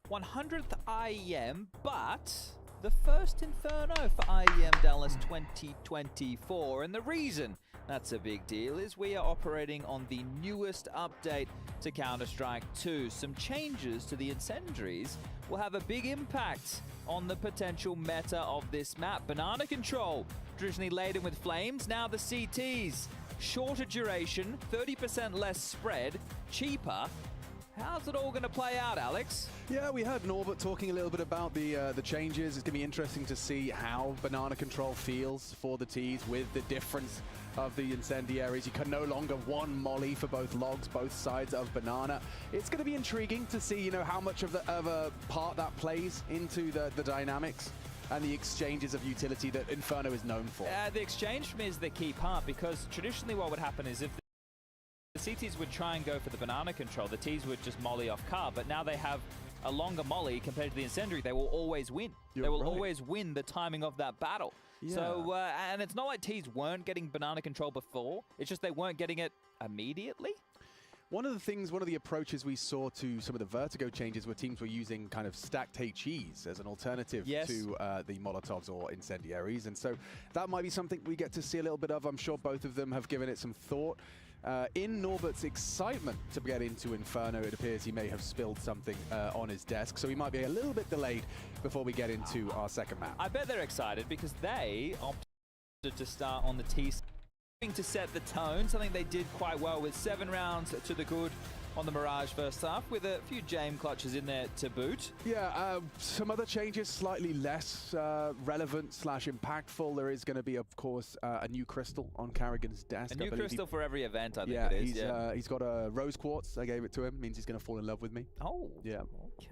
#100th IEM, but the first Inferno for IEM Dallas 2024. And the reason that's a big deal is we are operating on the newest update to Counter-Strike 2. Some changes to the incendiaries will have a big impact on the potential meta of this map. Banana control, traditionally laden with flames, now the CTs. Shorter duration, 30% less spread, cheaper. How's it all going to play out, Alex? Yeah, we heard Norbert talking a little bit about the changes. It's going to be interesting to see how banana control feels for the Ts with the difference of the incendiaries. You can no longer one molly for both logs, both sides of banana. It's going to be intriguing to see, you know, how much of a part that plays into the dynamics and the exchanges of utility that Inferno is known for. The exchange for me is the key part, because traditionally what would happen is if the CTs would try and go for the banana control, the Ts would just molly off car, but now they have a longer molly compared to the incendiary. They will always win. They will always win the timing of that battle. Yeah. So, and it's not like Ts weren't getting banana control before, it's just they weren't getting it immediately. One of the approaches we saw to some of the Vertigo changes were teams were using kind of stacked HEs as an alternative to the Molotovs or incendiaries. And so that might be something we get to see a little bit of. I'm sure both of them have given it some thought. In Norbert's excitement to get into Inferno, it appears he may have spilled something on his desk, so he might be a little bit delayed before we get into our second map. I bet they're excited because they opted to start on the T to set the tone, something they did quite well with 7 rounds to the good on the Mirage first half, with a few Jame clutches in there to boot. Yeah, some other changes slightly less relevant / impactful. There is going to be, of course, a new crystal on Carrigan's desk. A new crystal for every event, I think it is. He's got a rose quartz. I gave it to him. Means he's going to fall in love with me. Oh, yeah.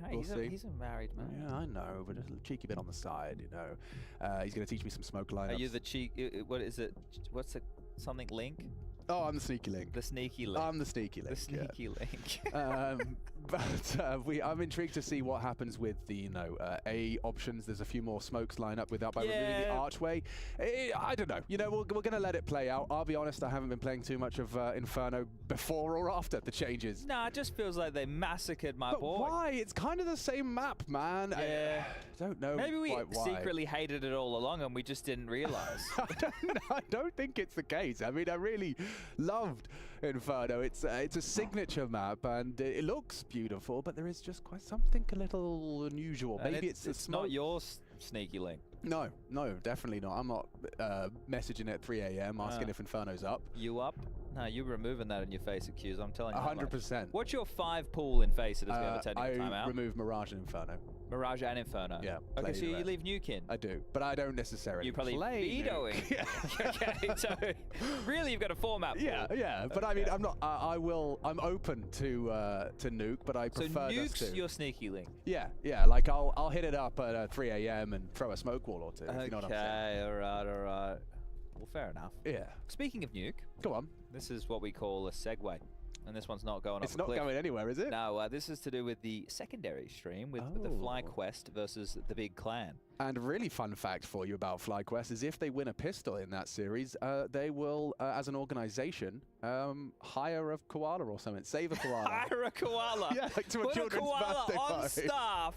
Okay, he's a married man. Yeah, I know, but just a cheeky bit on the side, you know. He's going to teach me some smoke lineups. Are you the what is it? What's the something link? Oh, I'm the sneaky link. The sneaky link. I'm the sneaky link. The sneaky link. I'm intrigued to see what happens with the A options. There's a few more smokes line up with that by removing the archway. I don't know. You know, we're going to let it play out. I'll be honest, I haven't been playing too much of Inferno before or after the changes. Nah, it just feels like they massacred my boy. Why? It's kind of the same map, man. Yeah. I don't know. Maybe we quite why. secretly hated it all along and we just didn't realize. I don't think it's the case. I mean, I really loved Inferno. It's a signature map and it looks beautiful, but there is just quite something a little unusual. And Maybe it's not your sneaky link. No, definitely not. I'm not messaging at 3 a.m. asking if Inferno's up. You up? No, you're removing that in your face accuse. I'm telling you. 100%. What's your 5 pool in face that is going to turn into timeout? I remove Mirage and Inferno. Mirage and Inferno. Yeah. Okay, so you leave Nuke in. I do, but I don't necessarily. You probably vetoing. Okay, so really you've got a 4-map. Yeah. But I mean, I'm not. I'm open to Nuke, but I prefer. So Nuke's your sneaky link. Yeah. Like I'll hit it up at 3 a.m. and throw a smoke wall or two. If you know what I'm saying. All right. Well, fair enough. Yeah. Speaking of Nuke, go on. This is what we call a segue. And this one's not going off It's not going anywhere, is it? No, this is to do with the secondary stream with the FlyQuest versus the Big Clan. And a really fun fact for you about FlyQuest is if they win a pistol in that series, they will, as an organization, hire a koala or something. Save a koala. Hire a koala? Yeah, like to a children's koala birthday on party. staff.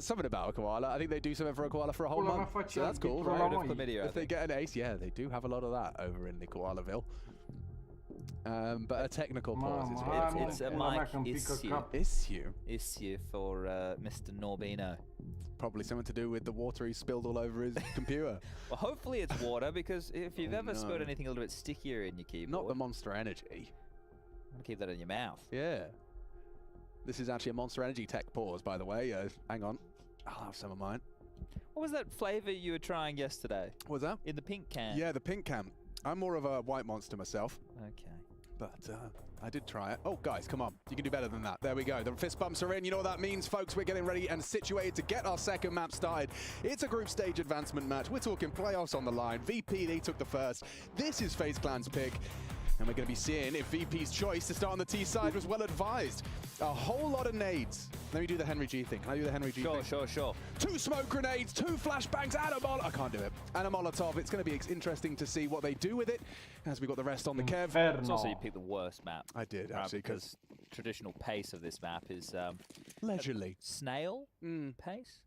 Something about a koala. I think they do something for a koala for a whole month. So that's cool, right? If they get an ace, yeah, they do have a lot of that over in the Koalaville. But a technical pause is what it's a mic issue for Mr. Norbino. Probably something to do with the water he spilled all over his computer. Well, hopefully it's water, because if you've ever spilled anything a little bit stickier in your keyboard... Not the Monster Energy. I'm going to keep that in your mouth. Yeah. This is actually a Monster Energy tech pause, by the way. Hang on. I'll have some of mine. What was that flavor you were trying yesterday? What was that? In the pink can. Yeah, the pink can. I'm more of a white monster myself. Okay. But I did try it. Oh, guys, come on. You can do better than that. There we go. The fist bumps are in. You know what that means, folks. We're getting ready and situated to get our second map started. It's a group stage advancement match. We're talking playoffs on the line. VP, they took the first. This is FaZe Clan's pick. And we're going to be seeing if VP's choice to start on the T side was well advised. A whole lot of nades. Let me do the Henry G thing. Can I do the Henry G thing? Sure. 2 smoke grenades, 2 flashbangs, and a Molotov. I can't do it. And a Molotov. It's going to be interesting to see what they do with it as we got the rest on the Kev. It's also you picked the worst map. I did, actually. Because traditional pace of this map is... leisurely. Snail pace?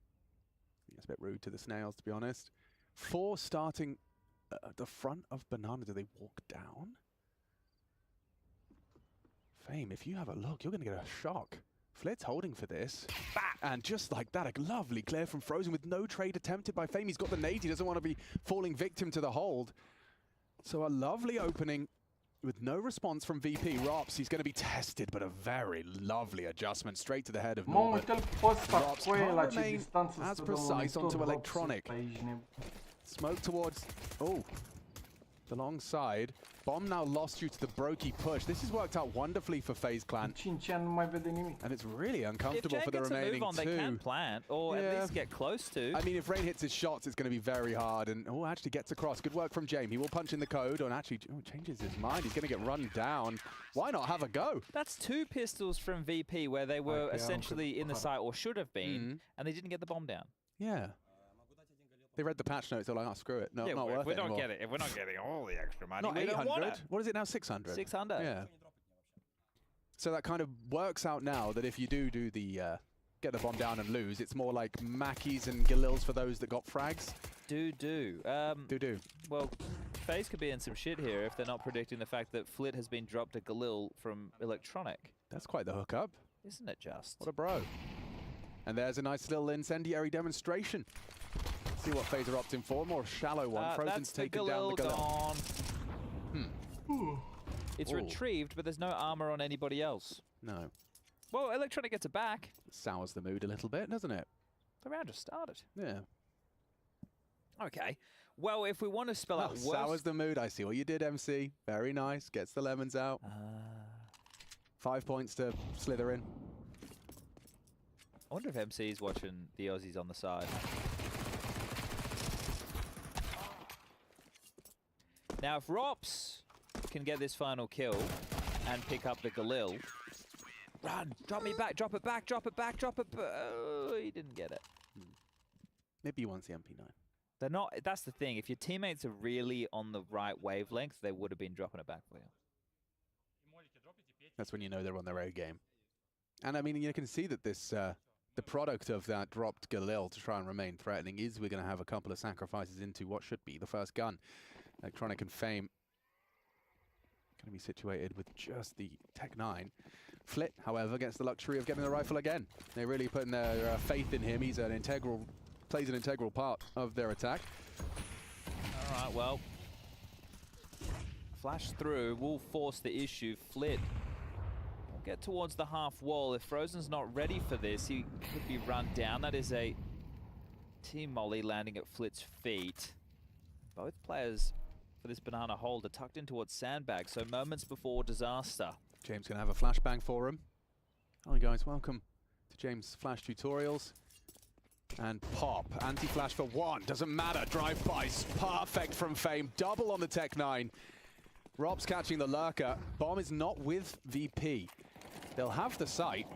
It's a bit rude to the snails, to be honest. 4 starting at the front of Banana. Do they walk down? Fame, if you have a look, you're going to get a shock. Flit's holding for this. And just like that, a lovely clear from Frozen with no trade attempted by Fame. He's got the nade. He doesn't want to be falling victim to the hold. So a lovely opening with no response from VP. Rops, he's going to be tested, but a very lovely adjustment straight to the head of Norbert. Rops can't remain as precise onto electronic. Smoke towards, the long side. Bomb now lost due to the Brokey push. This has worked out wonderfully for FaZe Clan. And it's really uncomfortable for the remaining move on, two. They can plant, or at least get close to. I mean, if Rain hits his shots, it's going to be very hard. And actually gets across. Good work from James. He will punch in the code, and actually changes his mind. He's going to get run down. Why not have a go? That's 2 pistols from VP where they were essentially in the site, or should have been, and they didn't get the bomb down. Yeah. They read the patch notes. They're like, oh, screw it. No, not worth it. If we're not getting all the extra money, not we don't want 800. it. What is it now? 600. 600. Yeah. So that kind of works out now that if you do the get the bomb down and lose, it's more like Mackies and Galils for those that got frags. Do. Well, FaZe could be in some shit here if they're not predicting the fact that Flit has been dropped a Galil from Electronic. That's quite the hookup. Isn't it just? What a bro. And there's a nice little incendiary demonstration. See what FaZe are opting for. More shallow one. Frozen's taken down the Galil. It's retrieved, but there's no armor on anybody else. No. Well, Electronic gets it back. Sours the mood a little bit, doesn't it? The round just started. Yeah. Okay. Well, if we want to spell out worse... Sours the mood. I see what you did, MC. Very nice. Gets the lemons out. 5 points to Slytherin. I wonder if MC is watching the Aussies on the side. Now, if Rops can get this final kill and pick up the Galil, run, drop me back, drop it back, drop it back, drop it back. Oh, he didn't get it. Maybe he wants the MP9. They're not. That's the thing. If your teammates are really on the right wavelength, they would have been dropping it back for you. That's when you know they're on their A game. And I mean, you can see that this, the product of that dropped Galil to try and remain threatening is we're going to have a couple of sacrifices into what should be the first gun. Electronic and Fame going to be situated with just the Tech 9. Flit, however, gets the luxury of getting the rifle again. They're really putting their faith in him. He's an plays an integral part of their attack. All right, well, flash through will force the issue. Flit will get towards the half wall. If Frozen's not ready for this, he could be run down. That is a team molly landing at Flit's feet. Both players for this banana hold are tucked in towards sandbag, so moments before disaster. James going to have a flashbang for him. Hi guys, welcome to James Flash Tutorials. And pop, anti-flash for 1, doesn't matter, drive-bys, perfect from Fame, double on the Tech 9. Rob's catching the lurker, bomb is not with VP. They'll have the site,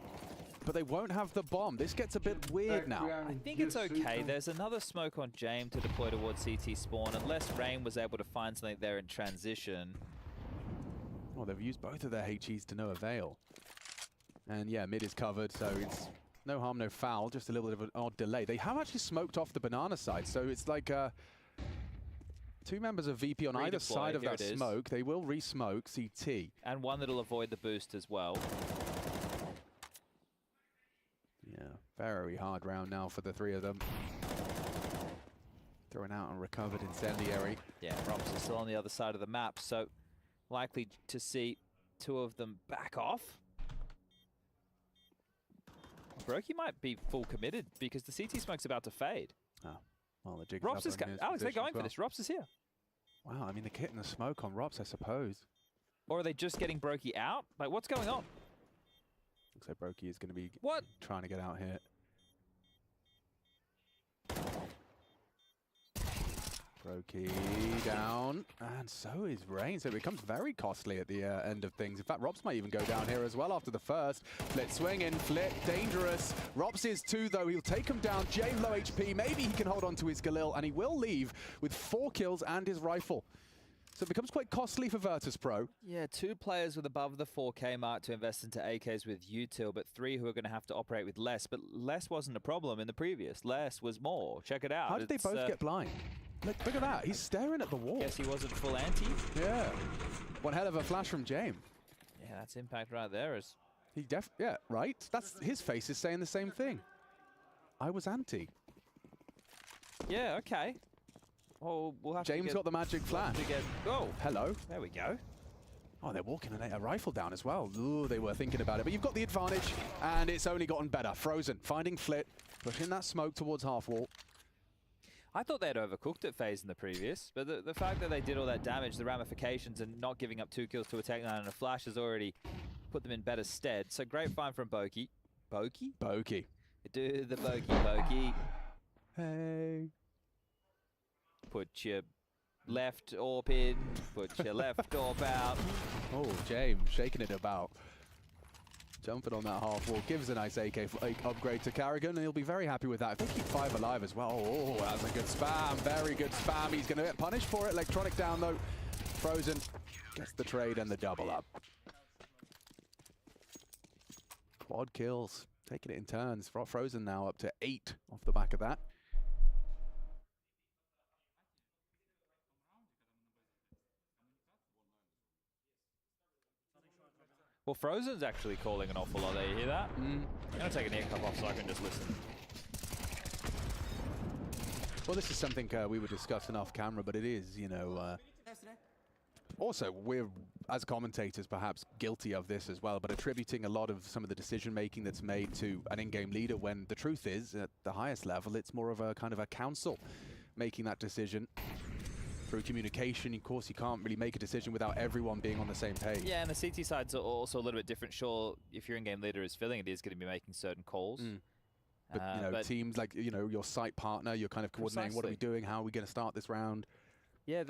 but they won't have the bomb. This gets a bit weird now. I think it's okay. There's another smoke on James to deploy towards CT spawn, unless Rain was able to find something there in transition. Well, they've used both of their HEs to no avail. And yeah, mid is covered, so it's no harm, no foul, just a little bit of an odd delay. They have actually smoked off the banana side, so it's like 2 members of VP on either side of that smoke. They will re-smoke CT. And one that'll avoid the boost as well. Yeah, very hard round now for the 3 of them. Thrown out and recovered incendiary. Yeah, Rops is still on the other side of the map, so likely to see 2 of them back off. Brokey might be full committed because the CT smoke's about to fade. Oh, well, the jig Rops is Alex, they're going for this. Rops is here. Wow, I mean, they're getting the smoke on Rops, I suppose. Or are they just getting Brokey out? Like, what's going on? Looks like Brokey is going to be trying to get out here. Brokey down, and so is Rain, so it becomes very costly at the end of things. In fact, Rops might even go down here as well after the first. Flit swinging, Flit dangerous. Rops is too, though. He'll take him down. Jay low HP. Maybe he can hold on to his Galil, and he will leave with 4 kills and his rifle. So it becomes quite costly for Virtus.Pro. Yeah, 2 players with above the 4K mark to invest into AKs with util, but 3 who are going to have to operate with less. But less wasn't a problem in the previous. Less was more. Check it out. How did they both get blind? Look at that. He's staring at the wall. Guess he wasn't full anti. Yeah. One hell of a flash from James. Yeah, that's impact right there. As Yeah, right? That's his face is saying the same thing. I was anti. Yeah, okay. Oh, we'll have James to got the magic flash. Oh, hello. There we go. Oh, they're walking a rifle down as well. Ooh, they were thinking about it. But you've got the advantage, and it's only gotten better. Frozen, finding Flit, pushing that smoke towards half wall. I thought they'd overcooked at Faze in the previous, but the fact that they did all that damage, the ramifications, and not giving up 2 kills to a Tech9 and a flash has already put them in better stead. So great find from Boki. Boki? Boki. Do the Boki. Hey. Put your left orb in, put your left orb out. Oh, James shaking it about. Jumping on that half wall, gives a nice AK upgrade to Carrigan, and he'll be very happy with that. If they keep 5 alive as well, oh, that's a good spam, very good spam. He's going to get punished for it. Electronic down though. Frozen gets the trade and the double up. Quad kills, taking it in turns. Frozen now up to 8 off the back of that. Well, Frozen's actually calling an awful lot there, you hear that? I'm going to take an ear cup off so I can just listen. Well, this is something we were discussing off camera, but it is, you know... also, we're, as commentators, perhaps guilty of this as well, but attributing a lot of some of the decision-making that's made to an in-game leader when the truth is, at the highest level, it's more of a kind of a council making that decision. Through communication, of course, you can't really make a decision without everyone being on the same page. Yeah, and the CT side's also a little bit different. Sure, if your in-game leader is feeling it is going to be making certain calls. But, you know, teams like, you know, your site partner, you're kind of coordinating, what are we doing, how are we going to start this round? Yeah,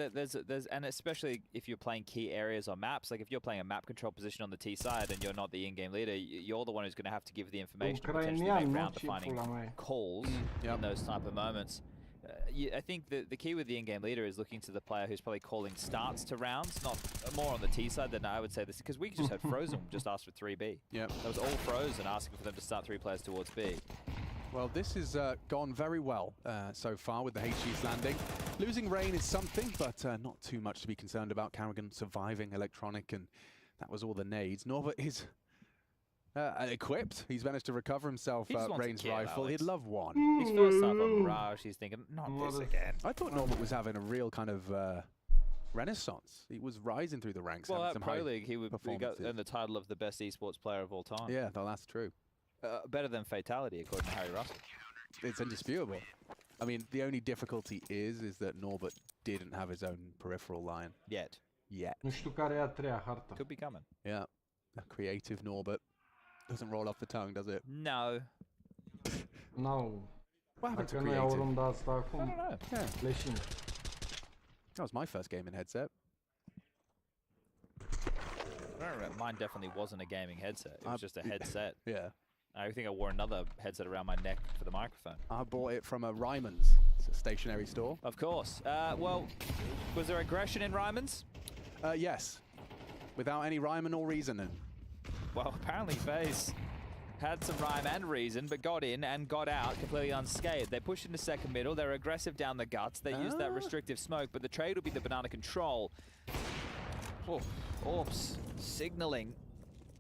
and especially if you're playing key areas on maps, like if you're playing a map control position on the T side and you're not the in-game leader, you're the one who's going to have to give the information to potentially make round-defining calls in those type of moments. I think the key with the in-game leader is looking to the player who's probably calling starts to rounds, not more on the T side than I would say this, because we just had Frozen just asked for 3B. Yep. That was all Frozen asking for them to start 3 players towards B. Well, this has gone very well so far with the HG's landing. Losing Rain is something, but not too much to be concerned about. Carrigan surviving Electronic, and that was all the nades. Norbert is equipped. He's managed to recover himself Rain's rifle. He'd love one. He's first up on Mirage. He's thinking, not this again. I thought Norbert was having a real kind of renaissance. He was rising through the ranks. Well, having at some Pro high League, he got earned the title of the best esports player of all time. Yeah, no, that's true. Better than Fatality, according to Harry Russell. It's indisputable. I mean, the only difficulty is that Norbert didn't have his own peripheral line. Yet. Nu știu care e a treia hartă. Could be coming. Yeah. A creative Norbert. Doesn't roll off the tongue, does it? No. No. What happened to Dacă nu iau creative? runda asta acum, I don't know. Yeah. leșin. That was my first game in headset. Mine definitely wasn't a gaming headset. It was just a headset. Yeah. I think I wore another headset around my neck for the microphone. I bought it from a Ryman's. It's a stationary store. Of course. Well, was there aggression in Ryman's? Yes. Without any rhyme or reason. Well, apparently Faze had some rhyme and reason, but got in and got out completely unscathed. They pushed into second middle. They're aggressive down the guts. They used that restrictive smoke, but the trade will be the banana control. Oh, Orbs signaling.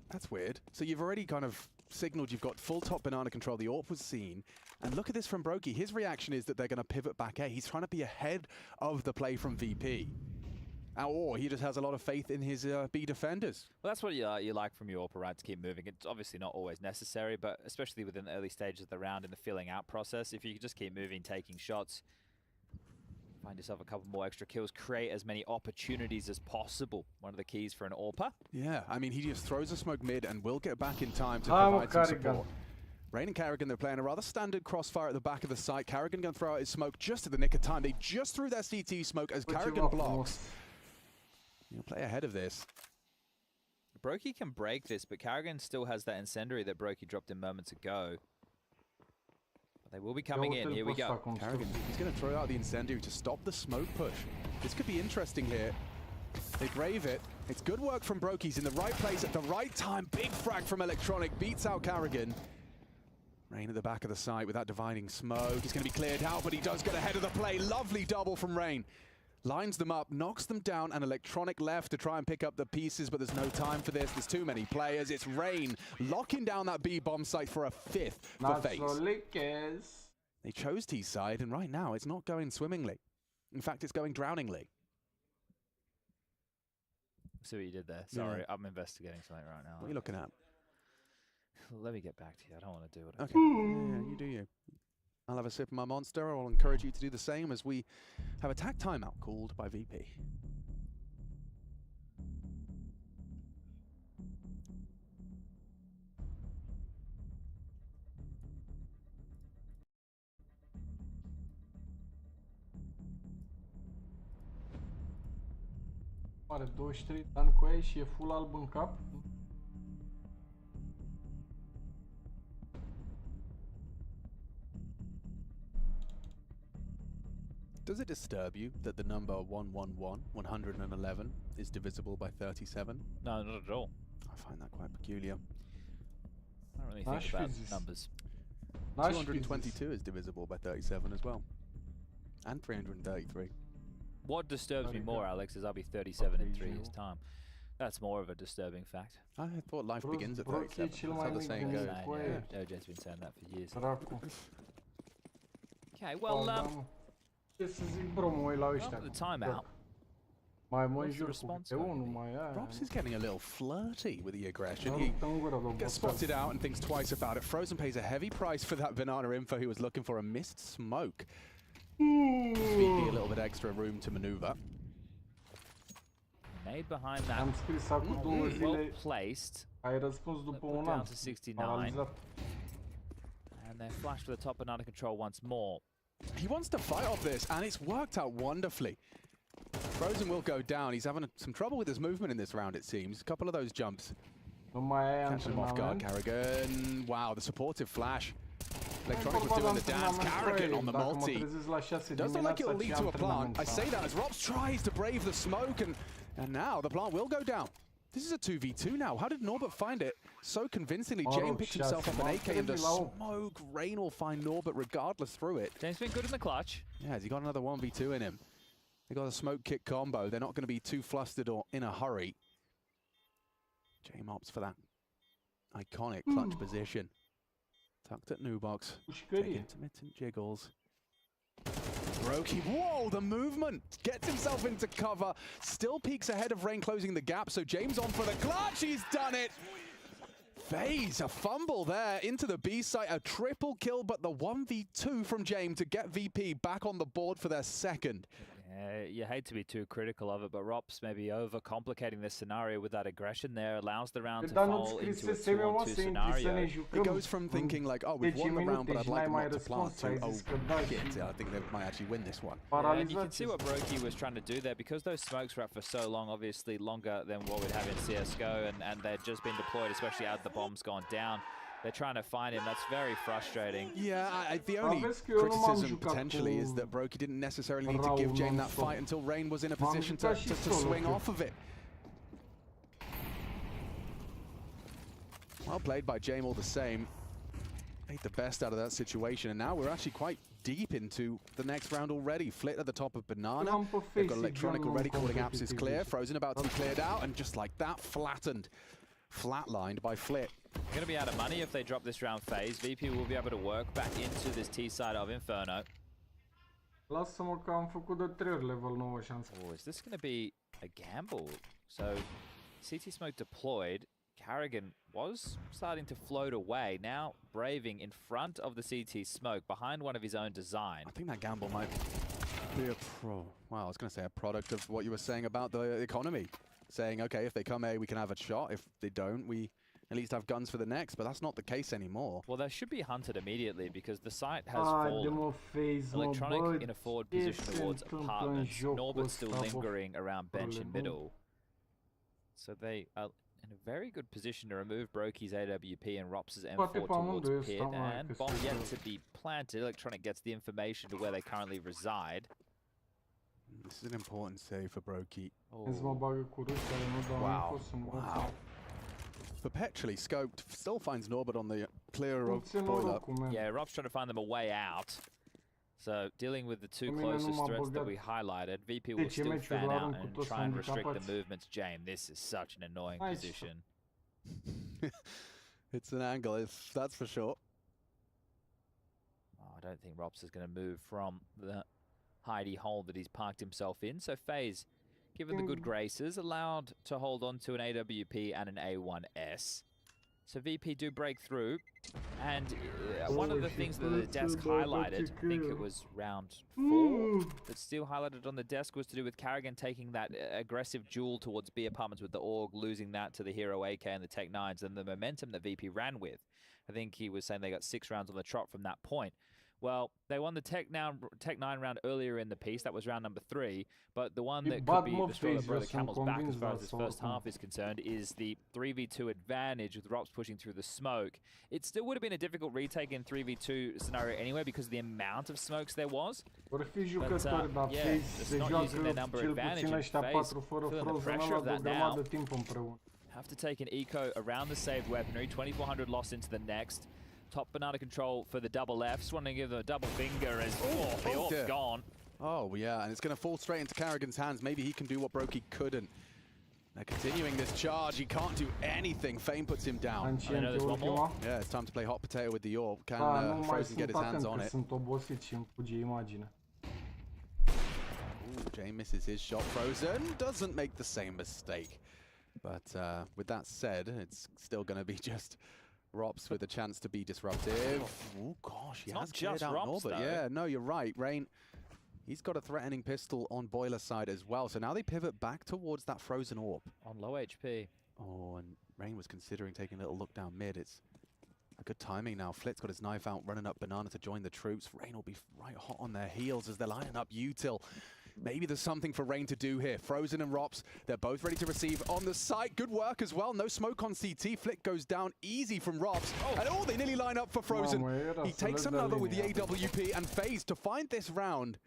That's weird. So you've already kind of signaled you've got full top banana control. The AWP was seen. And look at this from Brokey. His reaction is that they're going to pivot back A. He's trying to be ahead of the play from VP. Or he just has a lot of faith in his B defenders. Well, that's what you like from your AWP, right, to keep moving. It's obviously not always necessary, but especially within the early stages of the round in the filling out process, if you could just keep moving, taking shots, find yourself a couple more extra kills, create as many opportunities as possible. One of the keys for an AWPer. Yeah, I mean, he just throws a smoke mid and will get back in time to provide some support. Rain and Carrigan, they're playing a rather standard crossfire at the back of the site. Carrigan going to throw out his smoke just at the nick of time. They just threw their CT smoke as Carrigan blocks. You'll play ahead of this. Brokey can break this, but Carrigan still has that incendiary that Brokey dropped in moments ago. But they will be coming in. Here we go. Carrigan, he's going to throw out the incendiary to stop the smoke push. This could be interesting here. They brave it. It's good work from Brokey. He's in the right place at the right time. Big frag from Electronic. Beats out Carrigan. Rain at the back of the site with that dividing smoke. He's going to be cleared out, but he does get ahead of the play. Lovely double from Rain. lines them up, knocks them down, and Electronic left to try and pick up the pieces, but there's no time for this. There's too many players. It's Rain locking down that B bomb site for a 5th for Faze. They chose T side, and right now it's not going swimmingly. In fact, it's going drowningly. See what you did there. Sorry, I'm investigating something right now. What are you looking at? Let me get back to you. I don't want to do what I Okay. do. Yeah, you do you. I'll have a sip of my Monster. I'll encourage you to do the same as we have a tack timeout called by VP. Are 23 de ani cu aia și e full alb în cap. Does it disturb you that the number 111 is divisible by 37? No, not at all. I find that quite peculiar. I don't really think about numbers. 222 is divisible by 37 as well. And 333. What disturbs me more, Alex, is I'll be 37 in 3 years' time. That's more of a disturbing fact. I thought life begins at 37. That's how the saying goes. OJ's been saying that for years. Okay, well, Ce să zic, bro, mă uit la ăștia. the timeout. Mai mă înjur cu unul, mai aia. Robs is getting a little flirty with the aggression. He gets spotted out and thinks twice about it. Frozen pays a heavy price for that banana info he was looking for, a missed smoke. VP a little bit extra room to maneuver. Made behind that. Am scris acum 2 zile. Well placed. Ai răspuns după un Down an. to 69. And they're flashed for the top banana control once more. He wants to fight off this, and it's worked out wonderfully. Frozen will go down. He's having some trouble with his movement in this round, it seems. A couple of those jumps. Catching him off guard, Carrigan. Wow, the supportive flash. Electronic was doing the dance. Carrigan on the multi. Does look like it'll lead to a plant. I say that as Robs tries to brave the smoke, and now the plant will go down. This is a 2v2 now. How did Norbert find it so convincingly? Jane picks himself up an AK and the smoke. Rain will find Norbert regardless through it. James been good in the clutch. Yeah, has he got another 1v2 in him? They got a smoke kick combo. They're not going to be too flustered or in a hurry. Jane opts for that iconic clutch position. Tucked at Nubox. Intermittent jiggles. Brokey, whoa, the movement! Gets himself into cover. Still peeks ahead of Rain closing the gap, so James on for the clutch. He's done it! Faze, a fumble there into the B site. A triple kill, but the 1v2 from James to get VP back on the board for their second. You hate to be too critical of it, but Rops may be overcomplicating this scenario with that aggression there. Allows the round to fall into a 2-on-2 scenario. It goes from thinking like, oh, we've won the round, but I'd like them not to plant, to, oh, shit, I think they might actually win this one. Yeah, and you can see what Brokey was trying to do there. Because those smokes were up for so long, obviously longer than what we'd have in CSGO, and they'd just been deployed, especially as the bomb's gone down. They're trying to find him. That's very frustrating. Yeah, the only criticism potentially is that Brokey didn't necessarily need to give Jane that fight until Rain was in a position to swing off of it. Well played by Jane all the same. Made the best out of that situation, and now we're actually quite deep into the next round already. Flit at the top of Banana. They've got Electronic already calling apps is clear. Frozen about to be cleared out, and just like that, flatlined by Flit. Going to be out of money if they drop this round Phase. VP will be able to work back into this T side of Inferno. Lasă-mă că am făcut de 3 ori level 9 și am Oh, is this going to be a gamble? So, CT Smoke deployed. Carrigan was starting to float away. Now braving in front of the CT Smoke behind one of his own design. I think that gamble might be I was going to say a product of what you were saying about the economy. Saying, okay, if they come A, we can have a shot. If they don't, we at least have guns for the next, but that's not the case anymore. Well, they should be hunted immediately because the site has fallen. Electronic in a forward position towards apartments. Norbert still lingering around bench in middle. So they are in a very good position to remove Brokey's AWP and Rops' M4 towards pit, and bomb yet to be planted. Electronic gets the information to where they currently reside. This is an important save for Brokey. Wow. Perpetually scoped, still finds Norbert on the clear of boiler. Yeah, Rob's trying to find them a way out. So dealing with the two closest threats that we highlighted, VP will still fan out and try and restrict the movements. James, this is such an annoying position. It's an angle, that's for sure. Oh, I don't think Rops is going to move from the hidey hole that he's parked himself in. So Faze, given the good graces, allowed to hold on to an AWP and an A1S. So VP do break through, and one of the things that the desk highlighted, I think it was round 4, but still highlighted on the desk, was to do with Carrigan taking that aggressive duel towards B apartments with the AUG, losing that to the Hero AK and the Tech 9s, and the momentum that VP ran with. I think he was saying they got 6 rounds on the trot from that point. Well, they won the Tech 9 round earlier in the piece. That was round number 3. But the one that could be the straw that broke the camel's back as far as this first half is concerned is the 3v2 advantage with Rops pushing through the smoke. It still would have been a difficult retake in 3v2 scenario anyway because of the amount of smokes there was. But yeah, it's not using their number advantage, and Faze feeling the pressure of that now. Have to take an eco around the saved weaponry. 2400 lost into the next. Top banana control for the double F. Just want to give them a double finger as the AWP's gone. Oh, yeah, and it's going to fall straight into Carrigan's hands. Maybe he can do what Brokey couldn't. They're continuing this charge. He can't do anything. Fame puts him down. I know there's one more. Yeah, it's time to play hot potato with the AWP. Can Frozen get his hands on it? Ooh, Jay misses his shot. Frozen doesn't make the same mistake. But with that said, it's still going to be just Rops with a chance to be disruptive. Oh gosh, he has cleared out Norbert. Yeah, no, you're right. Rain, he's got a threatening pistol on Boiler side as well. So now they pivot back towards that Frozen AWP. On low HP. Oh, and Rain was considering taking a little look down mid. It's a good timing now. Flit's got his knife out, running up Banana to join the troops. Rain will be right hot on their heels as they're lining up Util. Maybe there's something for Rain to do here. Frozen and Rops, they're both ready to receive on the site. Good work as well. No smoke on CT. Flick goes down easy from Rops. And they nearly line up for Frozen. He takes another with the AWP, and Faze to find this round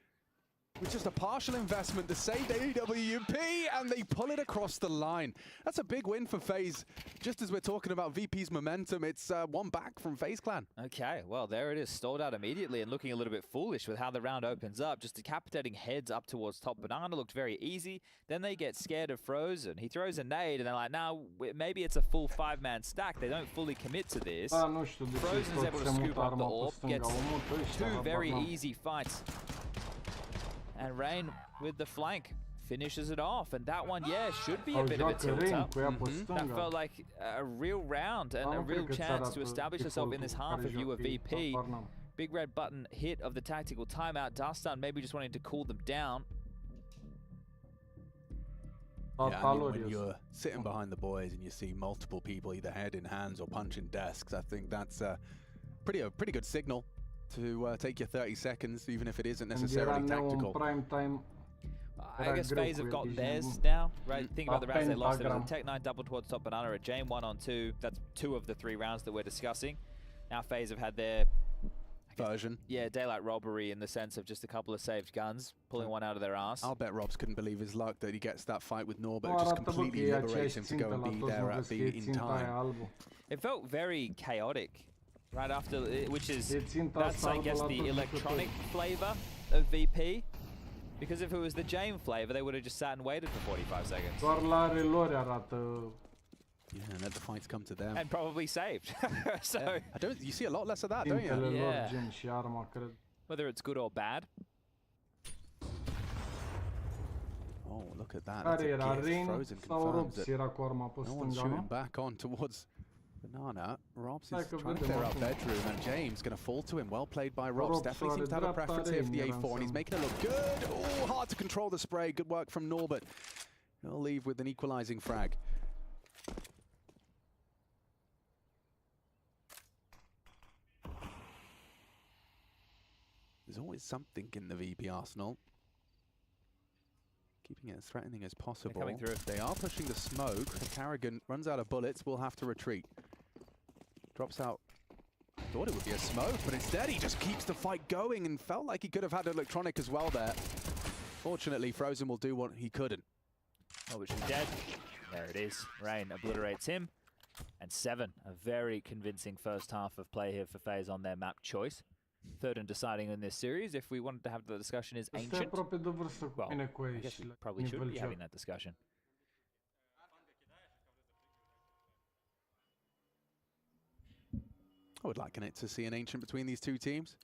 with just a partial investment to save the AWP, and they pull it across the line. That's a big win for Faze. Just as we're talking about VP's momentum, it's one back from Faze Clan. Okay, well, there it is, stalled out immediately and looking a little bit foolish with how the round opens up. Just decapitating heads up towards top banana looked very easy. Then they get scared of Frozen. He throws a nade, and they're like, now maybe it's a full 5-man stack. They don't fully commit to this. Frozen's able to scoop up the AWP, gets 2 very easy fights. And Rain with the flank finishes it off, and that one, yeah, should be a bit of a tilt-up. That felt like a real round and a real chance to establish herself in this half of view of VP. Big red button hit of the tactical timeout. Dustin maybe just wanting to cool them down. Yeah, I mean, when you're sitting behind the boys and you see multiple people either head in hands or punching desks, I think that's a pretty good signal to take your 30 seconds, even if it isn't necessarily tactical. I guess Faze have got theirs now, right? Think about the rounds they lost. There was a Tech 9 double towards top banana, a Jane 1 on 2. That's 2 of the 3 rounds that we're discussing. Now Faze have had their version. Yeah, daylight robbery in the sense of just a couple of saved guns, pulling one out of their ass. I'll bet Robs couldn't believe his luck that he gets that fight with Norbert. Just completely liberates him to go and be there at the in time. It felt very chaotic. Right after, which is, that's I guess the electronic flavor of VP. Because if it was the Jane flavor, they would have just sat and waited for 45 seconds. Yeah, and let the fights come to them. And probably saved. So you see a lot less of that, don't you? Yeah. Whether it's good or bad. Oh, look at that. That's a gift. Frozen confirms that no one's shooting back on towards Banana. Robs is trying to clear out bedroom, and James going to fall to him. Well played by Robs. Definitely seems to have a preference here for the A4, and he's making it look good. Oh, hard to control the spray. Good work from Norbert. He'll leave with an equalizing frag. There's always something in the VP arsenal. Keeping it as threatening as possible. They're coming through. They are pushing the smoke. Carrigan runs out of bullets. Will have to retreat. Drops out. Thought it would be a smoke, but instead he just keeps the fight going and felt like he could have had electronic as well there. Fortunately, Frozen will do what he couldn't. Oh, which is dead. There it is. Rain obliterates him. And 7. A very convincing first half of play here for Faze on their map choice. third and deciding in this series. If we wanted to have the discussion is ancient, aproape de vârstă cu mine cu I guess we probably should be having that discussion. I would liken it to see an ancient between these two teams.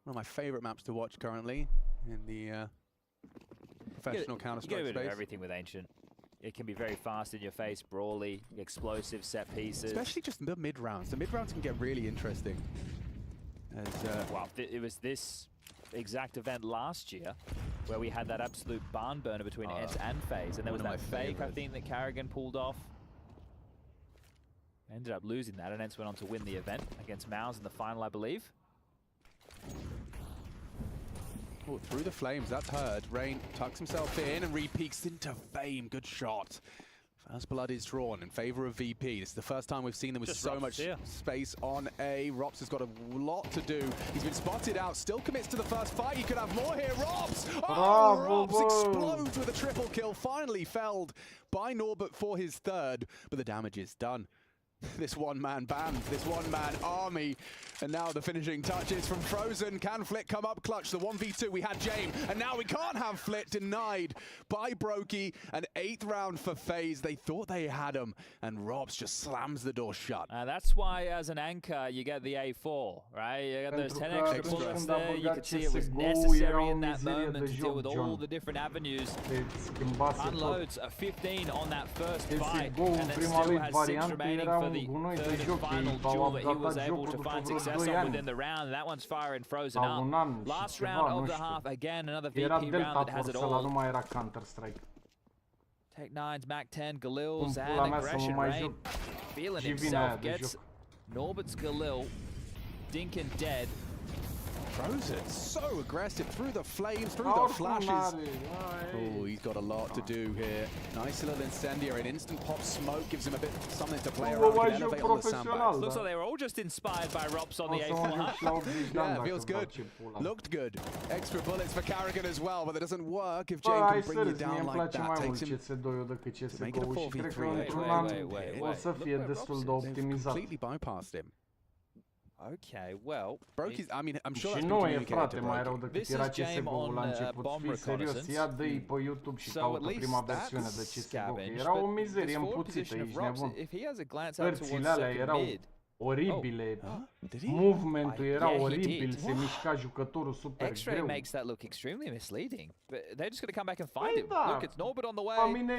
One of my favorite maps to watch currently in the professional Counter-Strike space. You get a bit of space. everything with ancient. It can be very fast in your face, brawly, explosive set pieces. Especially just the mid rounds. The mid rounds can get really interesting. As, well, it was this exact event last year where we had that absolute barn burner between Ents and Faze, and there was that fake, I think, that Carrigan pulled off. Ended up losing that, and Ents went on to win the event against Mouse in the final, I believe. Oh, through the flames, that's heard. Rain tucks himself in and re-peeks into fame. Good shot. First blood is drawn in favor of VP. This is the first time we've seen them with Just so Rops much here. space on A. Rops has got a lot to do. He's been spotted out, still commits to the first fight. He could have more here. Rops! Oh, Rops explodes with a triple kill. Finally felled by Norbert for his third, but the damage is done. This one-man band, this one-man army. And now the finishing touches from Frozen. Can Flit come up clutch? The 1v2, we had Jame, and now we can't have Flit, denied by Brokey. An 8th round for FaZe. They thought they had him, and Robs just slams the door shut. That's why, as an anchor, you get the A4, right? You got those 10 extra bullets there. You could see it was necessary in that moment to deal with all the different avenues. Unloads a 15 on that first fight, and then still has 6 remaining for the third and final duel that he was able to find success on within the round. That one's firing Frozen up. Last round of the half, again, another VP round that has it all. Tech 9's, Mac 10, Galil's, and Aggression Rain. Feeling himself, gets Norbert's Galil, Dinkin dead. Frozen, so aggressive through the flames, through the flashes. Oh, he's got a lot to do here. Nice little incendiary, an instant pop smoke gives him a bit something to play around. Can elevate on the sandbags. Looks like they were all just inspired by Rops on the A4. Yeah, feels good. Looked good. Extra bullets for Carrigan as well, but that doesn't work if Jane can bring you down like that. Takes him to make it a 4v3. Completely bypassed him. Okay, well, Brokey's, I mean, I'm sure și that's nu been e, communicated frate, to mai Brokey. rău decât era CSGO-ul la început. Fii serios, ia dă-i pe YouTube și caută prima versiune de CSGO, că era o mizerie împuțită, ești nebun. Hărțile alea erau oribile, movementul era oribil, se mișca jucătorul super X-Ray greu. makes that look extremely misleading, but they're just going to come back and find him. Da. Look, it's Norbert on the way.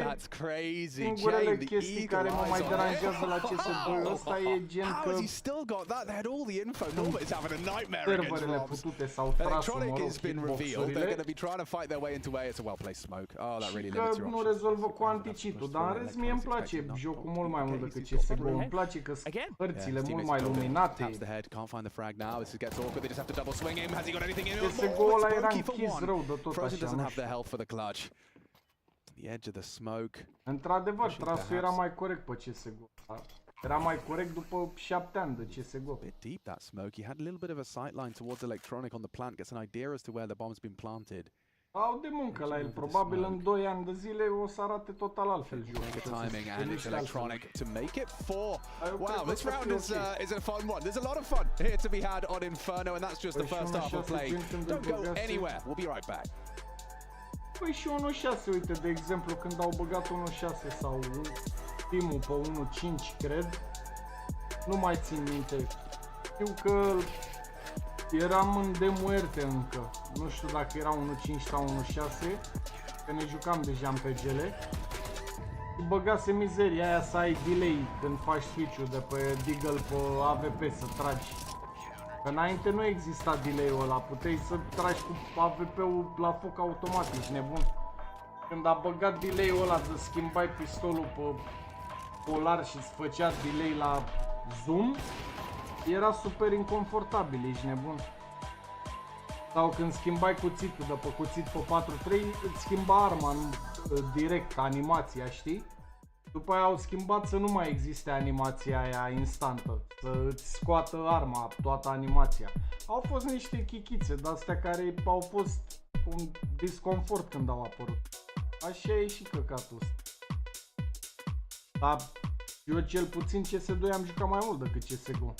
That's crazy. Singurele chestii care mă mai deranjează la CSGO ăsta e gen How că has he still got that? They had all the info. Norbert's having a nightmare against serverele Robs. putute s-au tras Electronic has been revealed. They're going hitbox-urile to be trying to fight their way into A. It's a well-placed smoke. Oh, that really și limits că your nu options. rezolvă cu anticitul, dar în rest mie îmi place jocul mult mai mult decât CSGO. Îmi place că sunt hărțile mult mai luminate. Taps the head, can't find the frag now. This gets awkward. They just have to double swing him. Has he got anything in him? CSGO ăla era închis rău de tot Frozen așa, doesn't nu have știu. the health for the clutch. The edge of the smoke. Într-adevăr, trasul era mai corect pe CSGO. Era mai corect după 7 ani de CSGO. Bit deep that smoke. He had a little bit of a sight line towards Electronic on the plant. Gets an idea as to where the bomb's been planted. Au de muncă la el, probabil în 2 ani de zile o să arate total altfel jocul. The timing and it's Electronic to make it 4. Wow, this round is a fun one. There's a lot of fun here to be had on Inferno, and that's just the first half of play. Don't go anywhere. We'll be right back. Păi și 1-6, uite, de exemplu, când au băgat 1-6 sau team-ul pe 1-5, cred, nu mai țin minte. Știu că eram în de muerte încă, nu știu dacă era 1-5 sau 1-6, că ne jucam deja în PGL. Și băgase mizeria aia să ai delay când faci switch-ul de pe Deagle pe AVP să tragi. Că înainte nu exista delay-ul ăla, puteai să tragi cu AVP-ul la foc automat, ești nebun. Când a băgat delay-ul ăla de schimbai pistolul pe polar și îți făcea delay la zoom, era super inconfortabil, ești nebun. Sau când schimbai cuțitul de pe cuțit pe 4-3, îți schimba arma în direct, animația, știi? După aia au schimbat să nu mai existe animația aia instantă, să îți scoată arma, toată animația. Au fost niște chichițe de-astea care au fost un disconfort când au apărut. Așa e și căcatul ăsta. Dar eu cel puțin CS2 am jucat mai mult decât CSGO.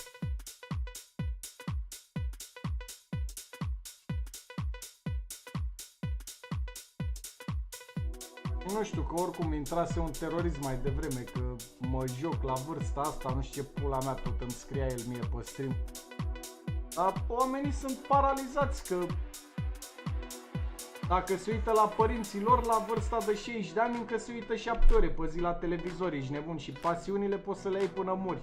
Nu știu, că oricum intrase un terorist mai devreme, că mă joc la vârsta asta, nu știu ce pula mea, tot îmi scria el mie pe stream. Dar oamenii sunt paralizați, că dacă se uită la părinții lor la vârsta de 60 de ani, încă se uită 7 ore pe zi la televizor, ești nebun, și pasiunile poți să le ai până muri.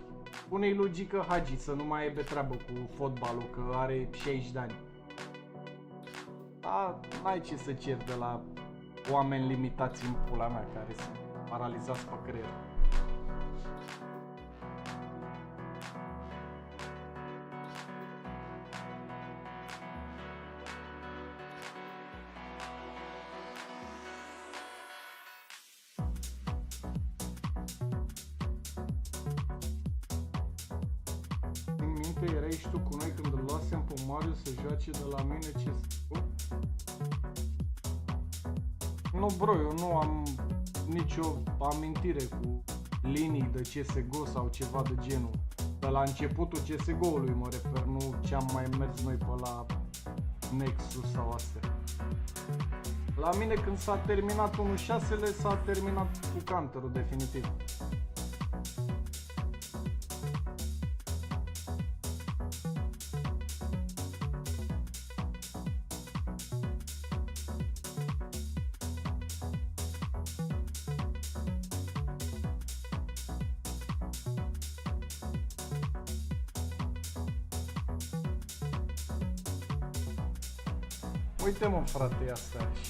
Pune-i logică Hagi să nu mai aibă treabă cu fotbalul, că are 60 de ani. Da, n-ai ce să ceri de la oameni limitați în pula mea, care sunt paralizați pe creier. În minte, erai și tu cu noi când îl luasem pe Mario să joace de la mine, ce Nu, bro, eu nu am nicio amintire cu linii de CSGO sau ceva de genul. De la începutul CSGO-ului mă refer, nu ce am mai mers noi pe la Nexus sau astea. La mine când s-a terminat 1.6-le, s-a terminat cu counter-ul definitiv. Uite mă frate, ia stai aici.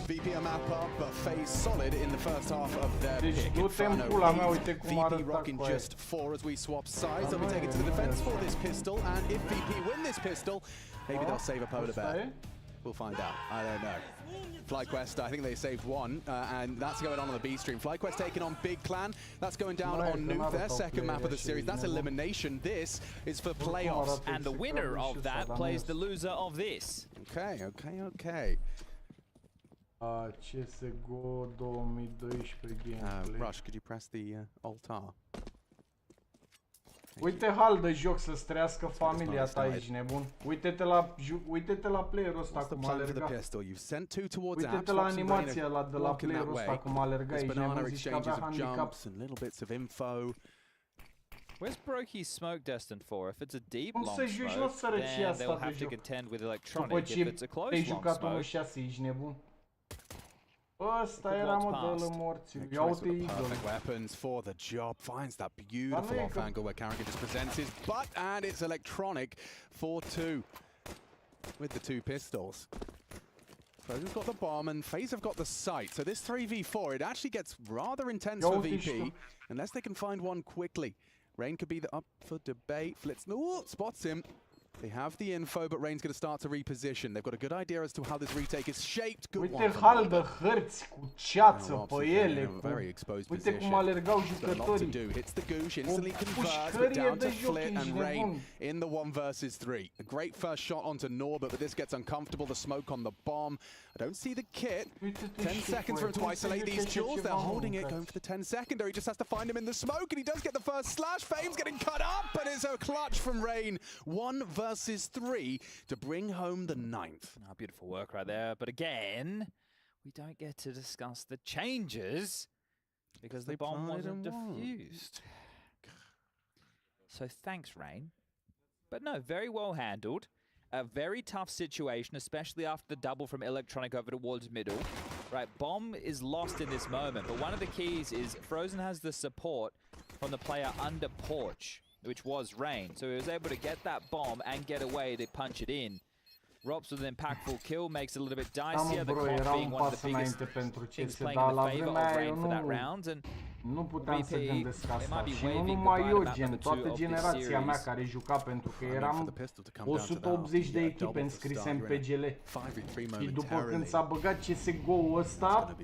VP a map up, but Faze solid in the first half of their pick. VP rocking just 4 as we swap sides. They'll be taken to the defense for this pistol, and if VP win this pistol, maybe they'll save a polar bear. We'll find out. I don't know. FlyQuest, I think they saved one, and that's going on the B stream. FlyQuest taking on Big Clan. That's going down on Nuke, their second map of the series. That's elimination. This is for playoffs. And the winner of that plays the loser of this. Okay. CSGO 2012 gameplay. Rush, could you press the alt-R? Uite hal de joc să-ți trăiască familia ta aici, nebun. Uite-te la playerul ăsta cum alerga. Uite-te la animația de la playerul ăsta cum alerga aici, nebun, zici că avea handicap. Where's Brokey's smoke destined for? If it's a deep long smoke, then they'll have to contend with electronic. If it's a close long smoke, ăsta era modelul morții. Ia uite Perfect weapons for the job. Finds that beautiful off angle where Carragher just presents his butt, and it's electronic for 2 with the 2 pistols. Frozen's got the bomb and Faze have got the sight. So this 3v4, it actually gets rather intense for VP unless they can find one quickly. Rain could be up for debate. Flitz spots him. They have the info, but Rain's going to start to reposition. They've got a good idea as to how this retake is shaped. Good one. Uite hal de hărți cu ceață pe ele. Uite cum alergau jucătorii. Hits the goosh, instantly converts, but down to Flit and Rain in the 1 versus 3. A great first shot onto Norbert, but this gets uncomfortable. The smoke on the bomb. I don't see the kit. 10 seconds for him to isolate these jewels. They're holding it, going for the 10 secondary. He just has to find him in the smoke, and he does get the first slash. Fame's getting cut up, but it's a clutch from Rain. 1 versus 3 to bring home the 9th. Oh, beautiful work right there. But again, we don't get to discuss the changes because the bomb wasn't defused. So thanks, Rain. But no, very well handled. A very tough situation, especially after the double from Electronic over towards middle. Right, bomb is lost in this moment, but one of the keys is Frozen has the support from the player under porch, which was Rain. So he was able to get that bomb and get away to punch it in. Rops with an impactful kill makes it a little bit dicier. The clock being one of the biggest things playing in the favor of Rain for that round. And Nu puteam să VP, gândesc they asta. might be Și nu waving numai goodbye eu, to map gen, number two toată of this generația mea series. care juca, pentru că eram 180 de echipe înscrise în PGL. Și după când s-a băgat CSGO-ul ăsta,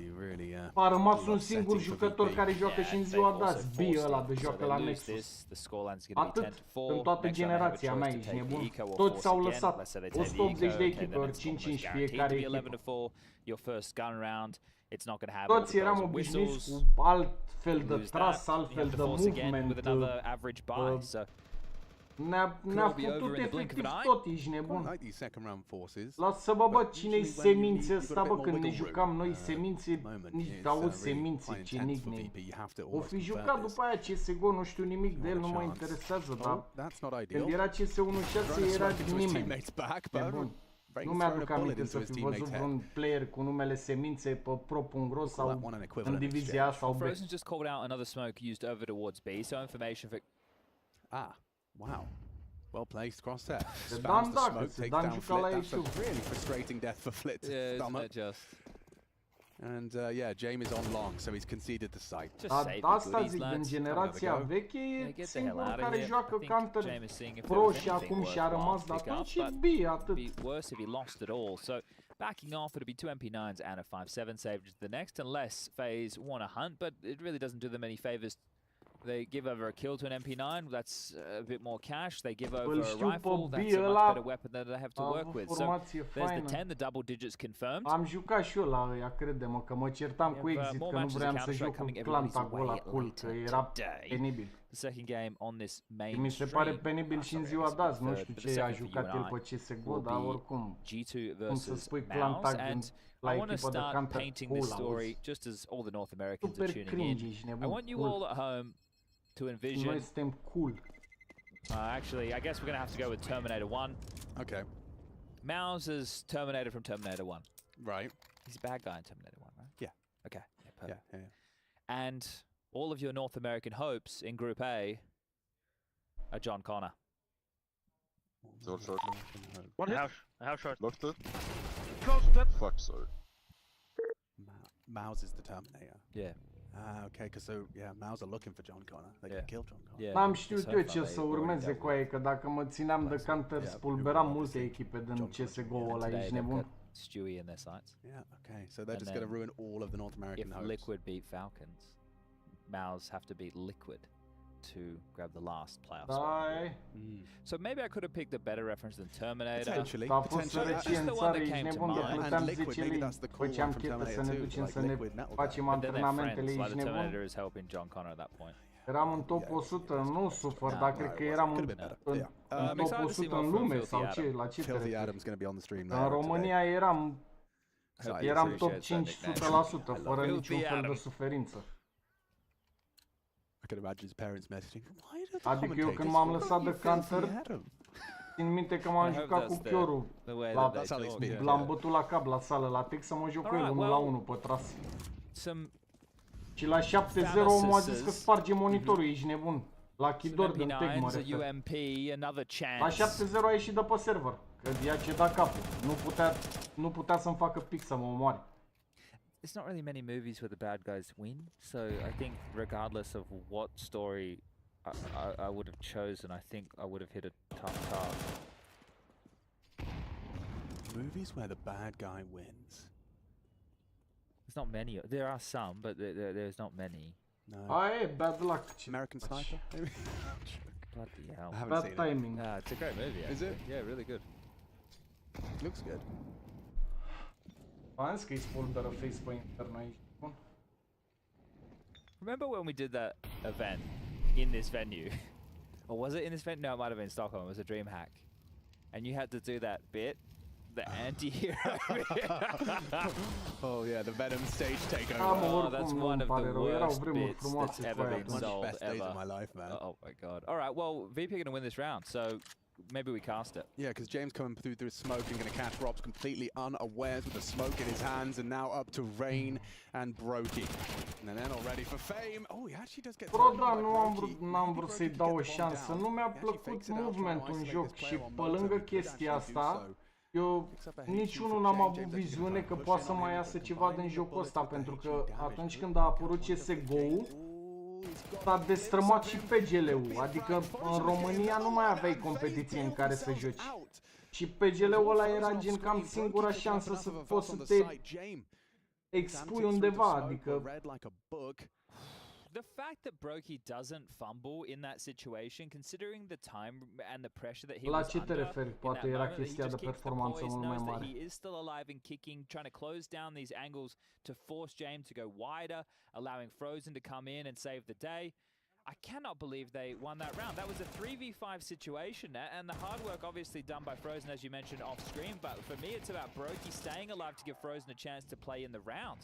a rămas un singur jucător care joacă și în ziua de azi, B ăla de joacă la Nexus. Atât în toată generația mea, ești nebun. Toți s-au lăsat. 180 de echipe, ori 5-5 fiecare echipă. Toți eram obișnuiți cu alt fel de tras, altfel de movement. Ne-a făcut efectiv tot, ești nebun. Lasă bă, cine-i semințe ăsta, bă, când ne jucam noi semințe, nici auzi semințe, ce nickname. O fi jucat după aia CSGO, nu știu nimic de el, nu mă interesează, dar când era CS1.6 era nimeni. Nebun. Nu mi-aduc aminte să fi văzut vreun player cu numele semințe pe pro.ro sau în divizia A sau B. Frozen just called out another smoke used over towards B, so information for... Wow. Well placed cross there. Dan dacă, Dan juca la ei. Really frustrating death for Flit. Yeah, isn't it just? And yeah, James is on long, so he's conceded the site. Asta zic, în generația veche e singurul care joacă Counter Pro și acum și-a rămas, dar atunci și B, atât. Worse if he lost it all. So backing off, it'll be 2 MP9s and a 5.7 saved to the next, unless Faze want to hunt, but it really doesn't do them any favors. They give over a kill to an MP9, that's a bit more cash. They give over a rifle, that's a much better weapon that they have to work with. So there's the 10, the double digits confirmed. Am jucat și eu la ăia, crede-mă, că mă certam cu Exit, că nu vreau să joc cu Clantagul ăla cool, că era penibil. The second game on this main mi se pare penibil și în ziua de azi, nu știu ce a jucat el pe CSGO, dar oricum, cum să spui Clantag la echipă de Counter cool, auzi. Super cringy și nebun, I want you all at home to envision. Noi suntem cool. Actually, I guess we're gonna have to go with Terminator 1. Okay. Mouse is Terminator from Terminator 1. Right. He's a bad guy in Terminator 1, right? Yeah. Okay. Yeah, perfect. Yeah. And all of your North American hopes in Group A are John Connor. Short. One hit. I have short. Locked it. Close dead. Fuck, sorry. Mouse is the Terminator. Yeah. Okay, because so yeah, Mouse are looking for John Connor. They can kill John Connor. N-am știut eu ce să urmeze cu aia, că dacă mă țineam de Counter, spulberam multe echipe din CSGO ăla, ești nebun. Stewie in their sights. Yeah, okay, so they're just going to ruin all of the North American hopes. If Liquid beat Falcons, Mouse have to beat Liquid to grab the last playoff spot. So maybe I could have picked a better reference than Terminator. Potentially. A fost sărăcie în țară, ești nebun, de plăteam 10 lei, făceam chetă să ne ducem să ne facem antrenamentele, ești nebun. Eram în top 100, nu sufăr, dar cred că eram în top 100 în lume sau ce, la ce te referi? În România eram top 500%, fără niciun fel de suferință. I can imagine his parents messaging. Adică eu când m-am lăsat de Counter, țin minte că m-am jucat cu Chiorul. L-am bătut la cap la sală, la text să mă joc cu el 1-1 pe tras. Și la 7-0 m-a zis că sparge monitorul, ești nebun. La Chidor din tech mă refer. La 7-0 a ieșit de pe server, că i-a cedat capul. Nu putea să-mi facă pic să mă omoare. There's not really many movies where the bad guys win, so I think regardless of what story I would have chosen, I think I would have hit a tough task. Movies where the bad guy wins. There's not many. There are some, but there's not many. No. Bad luck. American Sniper, maybe? Bloody hell. I haven't seen it. Bad timing. It's a great movie. Is it? Yeah, really good. Looks good. Am zis că îi spulberă Face pe intern aici. Bun. Remember when we did that event in this venue? Or was it in this venue? No, it might have been Stockholm. It was a dream hack. And you had to do that bit. The anti-hero bit. Oh yeah, the Venom stage takeover. Oh, that's one of the worst bits that's ever been One of the sold, best days ever. of my life, man. Oh my god. Alright, well, VP are going to win this round, so maybe we cast it. Yeah, because James coming through smoke and going to catch Robs completely unawares with the smoke in his hands, and now up to Rain and Brokey. And then all ready for fame. Oh, he actually does get... Bro, da, n-am vrut să-i dau o șansă. Nu mi-a plăcut movementul în joc și pe lângă chestia asta, eu niciunul n-am avut viziune că poate să mai iasă ceva din jocul ăsta, pentru că atunci când a apărut CSGO-ul, s-a destrămat și PGL-ul, adică în România nu mai aveai competiție în care să joci. Și PGL-ul ăla era gen cam singura șansă să poți să te expui undeva, adică... The fact that Brokey doesn't fumble in that situation, considering the time and the pressure that he La was ce te under referi? in Poate that era moment, that he chestia de just keeps the performanță poise, mult mai knows that mare. he is still alive and kicking, trying to close down these angles to force James to go wider, allowing Frozen to come in and save the day. I cannot believe they won that round. That was a 3v5 situation, and the hard work obviously done by Frozen, as you mentioned, off screen. But for me, it's about Brokey staying alive to give Frozen a chance to play in the round.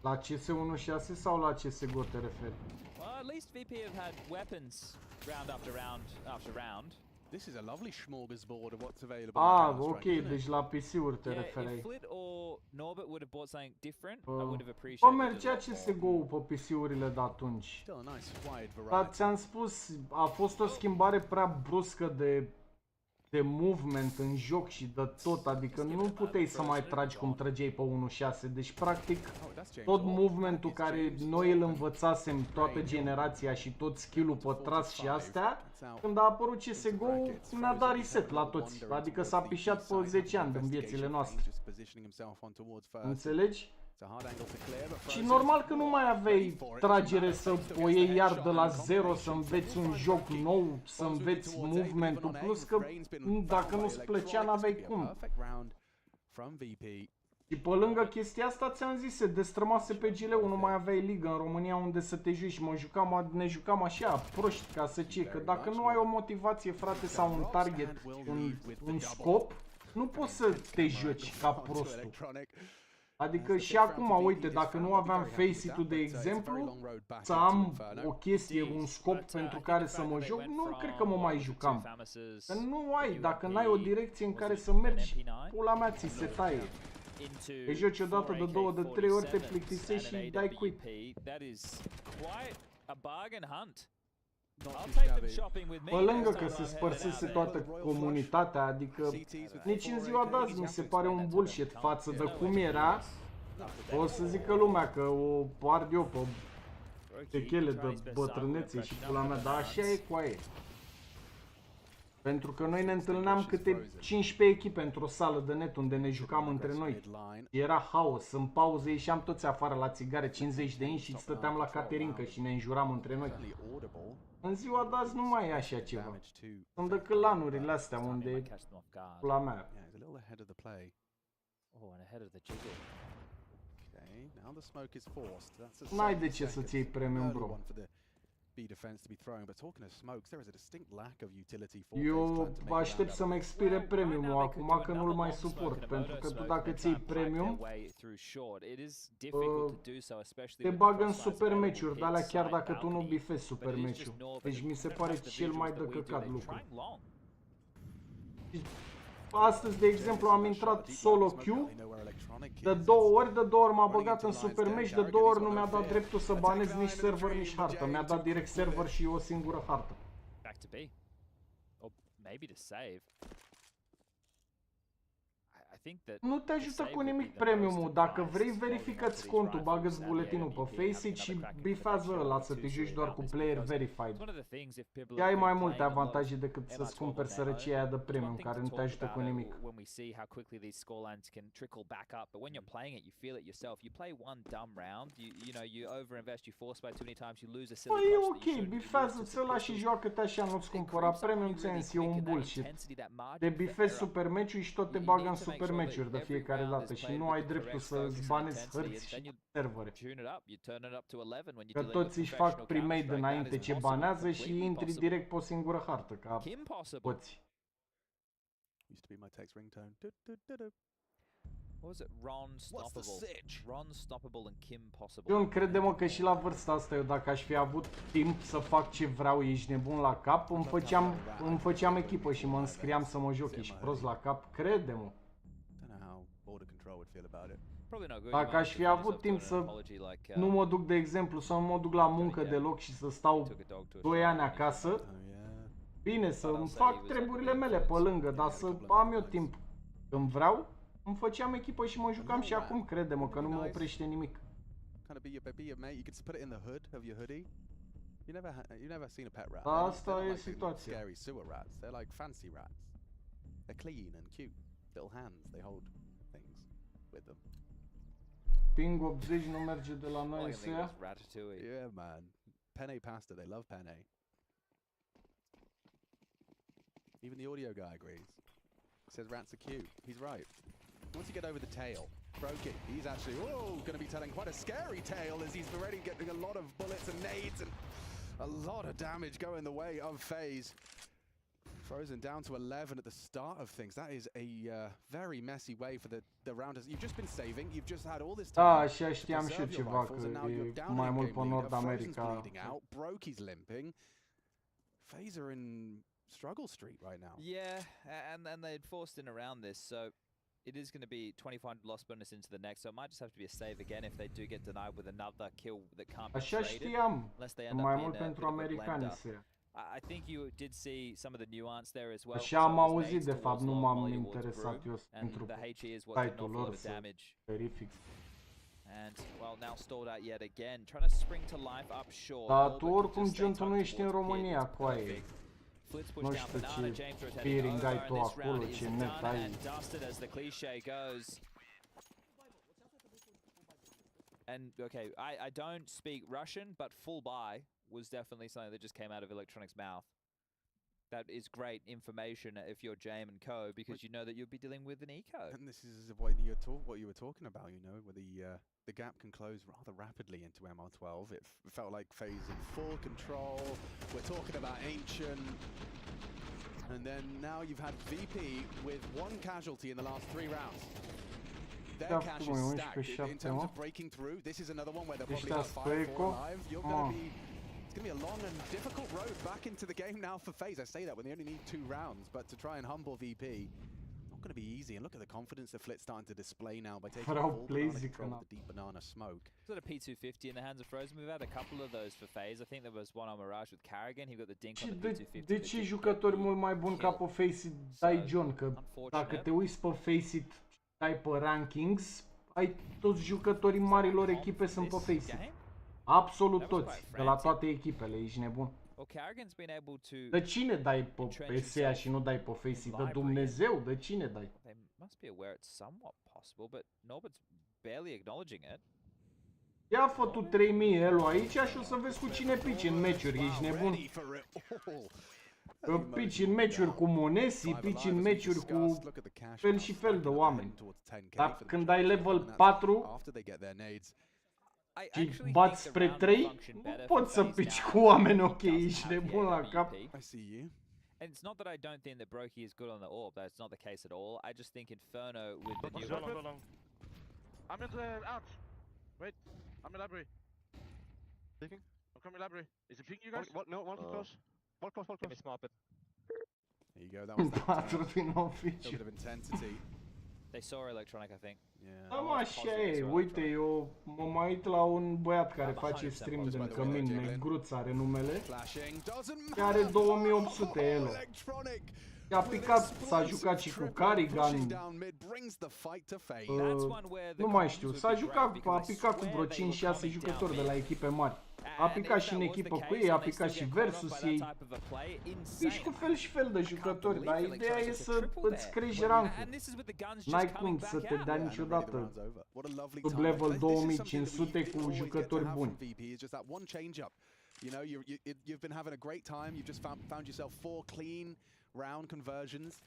La CS1.6 sau la CSGO te referi? Well, at least VP have had weapons round after round after round. This is a lovely smorgasbord of what's available. Ah, ok, deci la PC-uri te Yeah, referi. if Flit or Norbert would have bought something different, I would have Bă, appreciated it. mergea CSGO-ul pe PC-urile de atunci. Still a nice wide Dar variety. ți-am spus, a fost o schimbare prea bruscă de movement în joc și de tot, adică nu puteai să mai tragi cum trăgeai pe 1.6, deci practic tot movementul care noi îl învățasem toată generația și tot skill-ul pe tras și astea, când a apărut CSGO ne-a dat reset la toți, adică s-a pișat pe 10 ani din viețile noastre. Înțelegi? Și normal că nu mai aveai tragere să o iei iar de la zero, să înveți un joc nou, să înveți movementul, plus că dacă nu-ți plăcea n-aveai cum. Și pe lângă chestia asta ți-am zis, se destrămase pe PGL-ul, nu mai aveai ligă în România unde să te joci, ne jucam așa, proști ca să ce, că dacă nu ai o motivație, frate, sau un target, un scop, nu poți să te joci ca prostul. Adică și acum, uite, dacă nu aveam Faze-ul, de exemplu, să am o chestie, un scop pentru care să mă joc, nu cred că mă mai jucam. Că nu ai, dacă n-ai o direcție în care să mergi, pula mea ți se taie. Te joci odată, de 2, de 3 ori, te plictisești și dai quit. Pe lângă că se spărsese toată comunitatea, adică nici în ziua de azi mi se pare un bullshit față de cum era. O să zică lumea că o ard eu pe techele de bătrânețe și pula mea, dar așa e cu aia. Pentru că noi ne întâlneam câte 15 echipe într-o sală de net unde ne jucam între noi. Era haos, în pauze ieșeam toți afară la țigare, 50 de inși și stăteam la caterincă și ne înjuram între noi. În ziua de azi nu mai e așa ceva. Sunt decât lanurile astea unde pula mea. N-ai de ce să-ți iei premium, bro. Eu aștept să-mi expire premiumul acum, că nu-l mai suport, pentru că tu dacă ți iei premium, te bagă în super meciuri, de alea chiar dacă tu nu bifezi super meciul. Deci mi se pare cel mai de căcat lucru. Astăzi, de exemplu, am intrat solo queue, de 2 ori, m-a băgat în super match, de 2 ori nu mi-a dat dreptul să banez nici server, nici hartă. Mi-a dat direct server și o singură hartă. Nu te ajută cu nimic premiumul. Dacă vrei, verifică-ți contul, bagă-ți buletinul pe Faze și bifează ăla să te joci doar cu player verified. Și ai mai multe avantaje decât să-ți cumperi sărăcia aia de premium, care nu te ajută cu nimic. Păi e ok, bifează-ți ăla și joacă-te așa, nu-ți cumpăra premium, ți-am e un bullshit. Te bifezi super match-ul și tot te bagă în super match-uri de fiecare dată și nu ai dreptul să-ți banezi hărți și servere. Că toți își fac pre-made înainte ce banează și intri direct pe o singură hartă, ca poți. Eu crede-mă că și la vârsta asta, eu dacă aș fi avut timp să fac ce vreau, ești nebun la cap, îmi făceam echipă și mă înscriam să mă joc, ești prost la cap, crede-mă. Dacă aș fi avut timp să nu mă duc, de exemplu, să nu mă duc la muncă deloc și să stau 2 ani acasă, bine, să îmi fac treburile mele pe lângă, dar să am eu timp când vreau, îmi făceam echipă și mă jucam și acum, crede-mă că nu mă oprește nimic. kind of be your mate. You could put it in the hood of your hoodie. You never seen a pet rat. Asta They're e not like the situația. scary sewer rats. They're like fancy rats. They're clean and cute. Little hands. They hold things with them. Ping 80 nu merge de la noi să ia. Yeah, man. Penne pasta. They love penne. Even the audio guy agrees. Says rats are cute. He's right. Once you get over the tail, broke it. He's actually going to be telling quite a scary tale as he's already getting a lot of bullets and nades and a lot of damage going the way of Faze. Frozen down to 11 at the start of things. That is a very messy way for the rounders. You've just been saving. You've just had all this time. Da, așa știam și eu ceva, că e mai mult pe Nord America. Brokey's limping. Faze are in struggle street right now. Yeah, and they'd forced in around this, so it is going to be 25 loss bonus into the next, so it might just have to be a save again if they do get denied with another kill that can't be Așa traded, știam, unless they end mai up mult being a pentru bit of a americani blender. să ia. I think you did see some of the nuance there as well. Așa am auzit, de fapt, nu m-am interesat eu pentru site-ul lor să verific. And, well, now stalled out yet again, trying to spring to life up short. Dar tu oricum, Gentul, nu ești în România, coaie. Nu știu ce peering ai tu acolo, ce net ai. And, okay, I don't speak Russian, but full buy was definitely something that just came out of Electronic's mouth. That is great information if you're Jame and Co, because you know that you'll be dealing with an eco. And this is what you were talking about, you know, where the gap can close rather rapidly into MR12. It felt like Faze in full control. We're talking about Ancient. And then now you've had VP with one casualty in the last 3 rounds. Their cash is stacked in terms of breaking through. This is another one where they'll probably have 5-4 alive. You're going to be... It's going to be a long and difficult road back into the game now for Faze. I say that when they only need 2 rounds, but to try and humble VP, not going to be easy. And look at the confidence that Flit's starting to display now by taking full banana control with the deep banana smoke. He's got a P250 in the hands of Frozen. We've had a couple of those for Faze. I think there was one on Mirage with Carrigan. He got the dink on the P250. De ce jucători mult mai buni ca pe Faceit dai John? Că dacă te uiți pe Faceit, dai pe rankings, ai toți jucătorii marilor echipe sunt pe Faceit. Absolut toți, de la toate echipele, ești nebun. De cine dai pe SEA și nu dai pe Faceit? De Dumnezeu, de cine dai? They must be aware it's somewhat possible, but Norbert's barely acknowledging it. Ia fă tu 3000 elo aici și o să vezi cu cine pici în meciuri, ești nebun? Pici în meciuri cu Monesi, pici în meciuri cu fel și fel de oameni. Dar când ai level 4 și bați spre 3, nu poți să pici cu oameni, ok, ești nebun la cap. And it's not that I don't think that Brokey is good on the orb. That's not the case at all. I just think Inferno with the new... I'm in the out. Wait, I'm in library. Leaving? I'm coming library. Is it ping you guys? What? No, one close. One close, one close. Give me smart bit. There you go, that was that a bit of intensity. They saw Electronic, I think. Yeah. Am așa e, uite, eu mă mai uit la un băiat care face stream din Cămin, Negruț are numele, și are 2800 elo. I-a picat, s-a jucat și cu Carrigan, nu mai știu, s-a jucat, a picat cu vreo 5-6 jucători de la echipe mari. A picat și în echipă cu ei, a picat și versus ei. Ești cu fel și fel de jucători, dar ideea e să îți crești rankul. N-ai cum să te dea niciodată sub level 2500 cu jucători buni. You know, you've been having a great time. You've just found yourself 4 clean round conversions.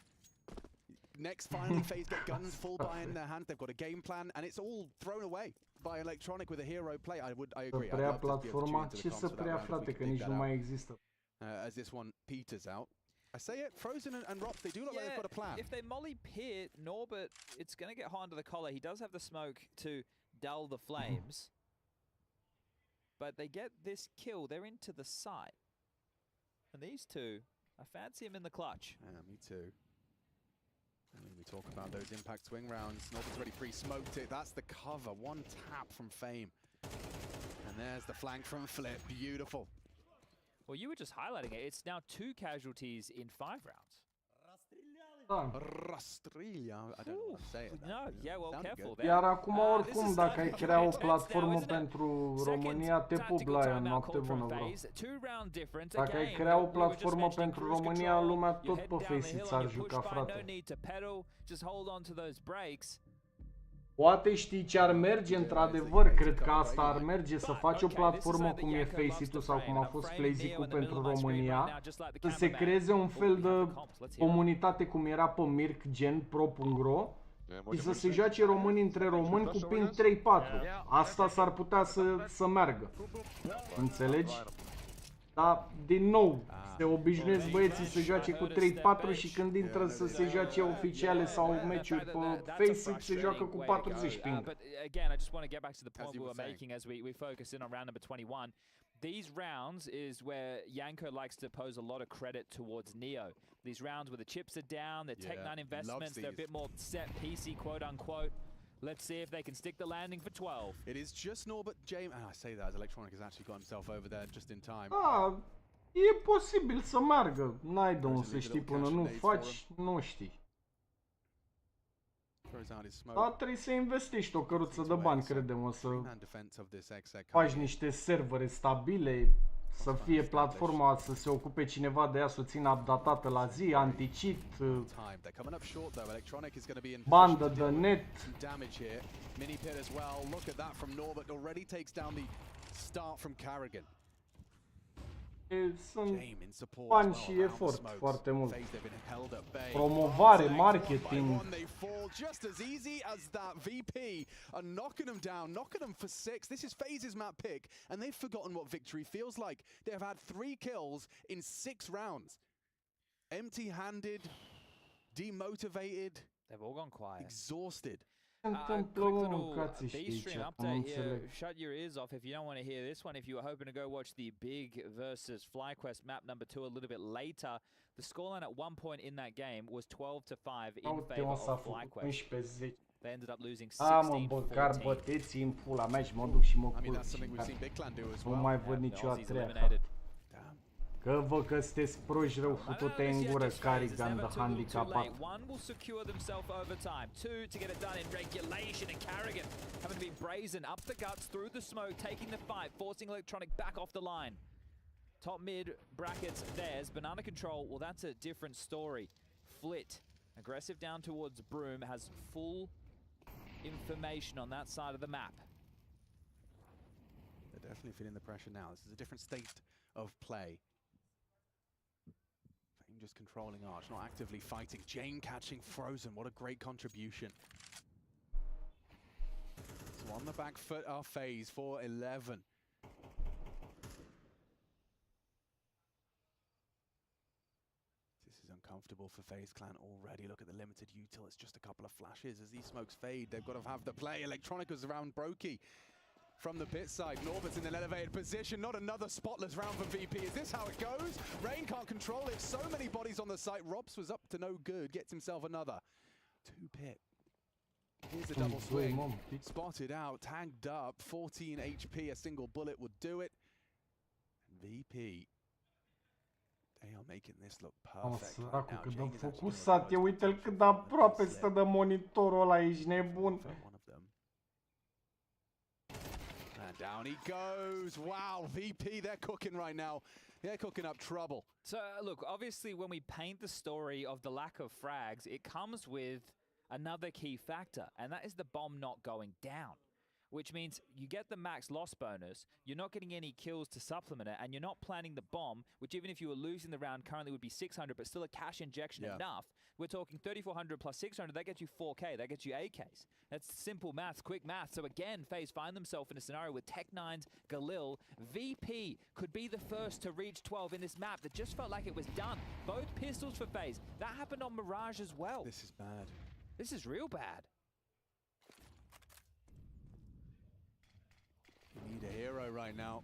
Next, finally, Faze get guns full buy in their hand. They've got a game plan, and it's all thrown away by Electronic with a hero play. I agree. Să prea platforma, ce să prea, frate, că nici nu mai există. As this one peters out. I say it, Frozen and Rops, they do look like they've got a plan. If they molly pit, Norbert, it's going to get hot under the collar. He does have the smoke to dull the flames. But they get this kill. They're into the site. And these two, I fancy him in the clutch. Yeah, me too. We talk about those impact swing rounds. Norbert's already pre-smoked it. That's the cover. One tap from Fame. And there's the flank from Flip. Beautiful. Well, you were just highlighting it. It's now 2 casualties in 5 rounds. Rastrilla. I don't know what to say. No, yeah, well, careful there. Iar acum oricum dacă ai crea o platformă pentru România, te pup la ea, noapte bună, bro. Dacă ai crea o platformă pentru România, lumea tot pe Faze ți-ar juca, frate. Poate știi ce ar merge, într-adevăr, cred că asta ar merge, să faci o platformă cum e Faze-ul sau cum a fost Plazy-ul pentru România, să se creeze un fel de comunitate cum era pe Mirc, gen pro.ro, și să se joace români între români cu pin 3-4. Asta s-ar putea să meargă. Înțelegi? Dar, din nou, se obișnuiesc băieții să joace cu 3-4 și când intră să se joace oficiale sau meciuri pe Faze, se joacă cu 40 ping. But again, I just want to get back to the point we were making as we focus in on round number 21. These rounds is where Yanko likes to pose a lot of credit towards Neo. These rounds where the chips are down, their Tech9 investments, they're a bit more set piecey, quote unquote. Let's see if they can stick the landing for 12. It is just Norbert James. And I say that as Electronic has actually got himself over there just in time. Ah, e posibil să meargă. N-ai de unde să știi până nu faci, nu știi. Dar trebuie să investești o căruță de bani, crede-mă, să faci niște servere stabile, să fie platforma, să se ocupe cineva de ea, să o țină updatată la zi, anti-cheat, bandă de net. Sunt bani și efort foarte mult. Promovare, marketing. Just as easy as that. VP are knocking them down, knocking them for 6. This is Faze's map pick, and they've forgotten what victory feels like. They have had 3 kills in 6 rounds. Empty-handed, demotivated. They've all gone quiet. Exhausted. B-stream update here. Shut your ears off if you don't want to hear this one. If you were hoping to go watch the big versus FlyQuest map number 2 a little bit later, the scoreline at one point in that game was 12-5 in favor of FlyQuest. They ended up losing 16-14. în pula mea și mă duc și mă culc. Nu mai văd niciodată treaba. Că vă că sunteți proști rău, futu-te în gură, Carrigan de handicapat. One will secure themselves overtime. 2 to get it done in regulation, and Carrigan having to be brazen up the guts through the smoke, taking the fight, forcing Electronic back off the line. Top mid brackets theirs. Banana control, well, that's a different story. Flit, aggressive down towards Broom, has full information on that side of the map. They're definitely feeling the pressure now. This is a different state of play. Just controlling Arch, not actively fighting. Jane catching Frozen, what a great contribution. So on the back foot are Faze for 11. This is uncomfortable for Faze Clan already. Look at the limited util, it's just a couple of flashes as these smokes fade. They've got to have the play. Electronica's around Brokey. From the pit side, Norbert's in an elevated position. Not another spotless round for VP. Is this how it goes? Rain can't control it. So many bodies on the site. Robs was up to no good. Gets himself another. 2 pit. Here's a double swing. Spotted out, tagged up. 14 HP. A single bullet would do it. VP. They are making this look perfect. Săracul, cât de focusat e, uite-l cât de aproape stă de monitorul ăla, ești nebun. Down he goes. Wow, VP, they're cooking right now. They're cooking up trouble. So, look, obviously when we paint the story of the lack of frags, it comes with another key factor, and that is the bomb not going down. Which means you get the max loss bonus, you're not getting any kills to supplement it, and you're not planning the bomb, which even if you were losing the round currently would be 600, but still a cash injection enough. We're talking 3,400 plus 600, that gets you 4K, that gets you 8Ks. That's simple maths, quick maths. So again, FaZe find themselves in a scenario with Tech9's Galil. VP could be the first to reach 12 in this map that just felt like it was done. Both pistols for FaZe. That happened on Mirage as well. This is bad. This is real bad. You need a hero right now.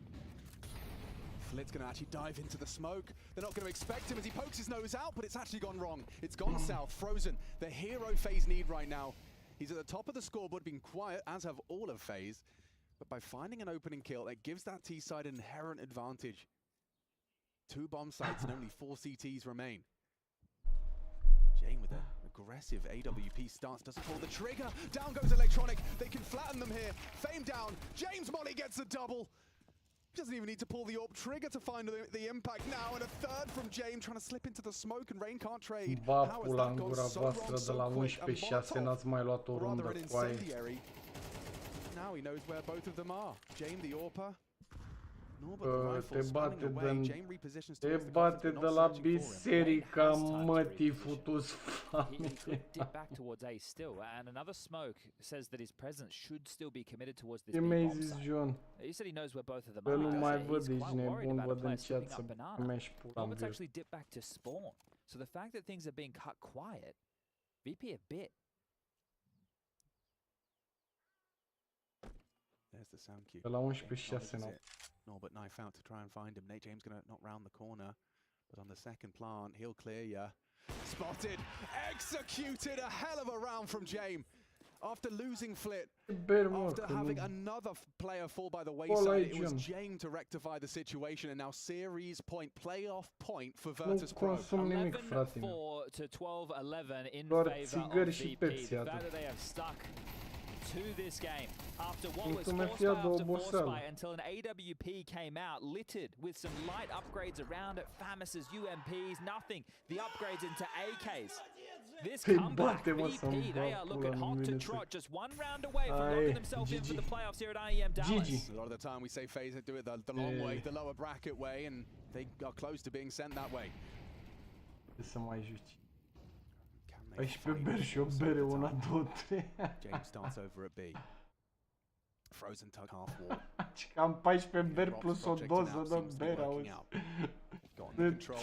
Flit's going to actually dive into the smoke. They're not going to expect him as he pokes his nose out, but it's actually gone wrong. It's gone south. Frozen, the hero FaZe need right now. He's at the top of the scoreboard, being quiet, as have all of FaZe. But by finding an opening kill, that gives that T-side an inherent advantage. 2 bomb sites and only 4 CTs remain. Jane with a aggressive AWP stance, doesn't pull the trigger. Down goes Electronic. They can flatten them here. Fame down. James Molly gets a double. Doesn't even need to pull the AWP trigger to find the impact now. And a third from James trying to slip into the smoke, and Rain can't trade. Va pula în gura voastră de la 11-6, n-ați mai luat o rundă cu aia. Now he knows where both of them are. James the AWPer. Te bate de la biserica mătii futus familia. Dip back towards A still, and another smoke says that his presence should still be committed towards this bomb site. John? He said he knows where both of them Că are. nu mai văd, He's ești quite worried nebun, about a văd în player chat slipping să up banana. primești pula în Robert's viu. actually dipped back to spawn, so the fact that things are being cut quiet, VP a bit. There's the sound cue. De la 11-6 now. Norbert knife out to try and find him. Nate James gonna knock round the corner, but on the second plant, he'll clear ya. Spotted, executed, a hell of a round from James. After losing Flit, after having another player fall by the wayside, it was James to rectify the situation, and now series point, playoff point for Virtus.Pro. 11-4 to 12-11 in favor of VP. The fact that they have stuck to this game after what was force fight until an AWP came out littered with some light upgrades around it, Famus's UMPs, nothing. The upgrades into AKs. This comeback, VP, they are looking hot to trot, just one round away from locking themselves in for the playoffs here at IEM Dallas. A lot of the time we say Faze do it the long way, the lower bracket way, and they are close to being sent that way. Să mai juci. 14 beri și o bere, 1, 2, 3. James starts over at B. Frozen tug half wall. Cam 14 beri plus o doză de bere, auzi. Got the control.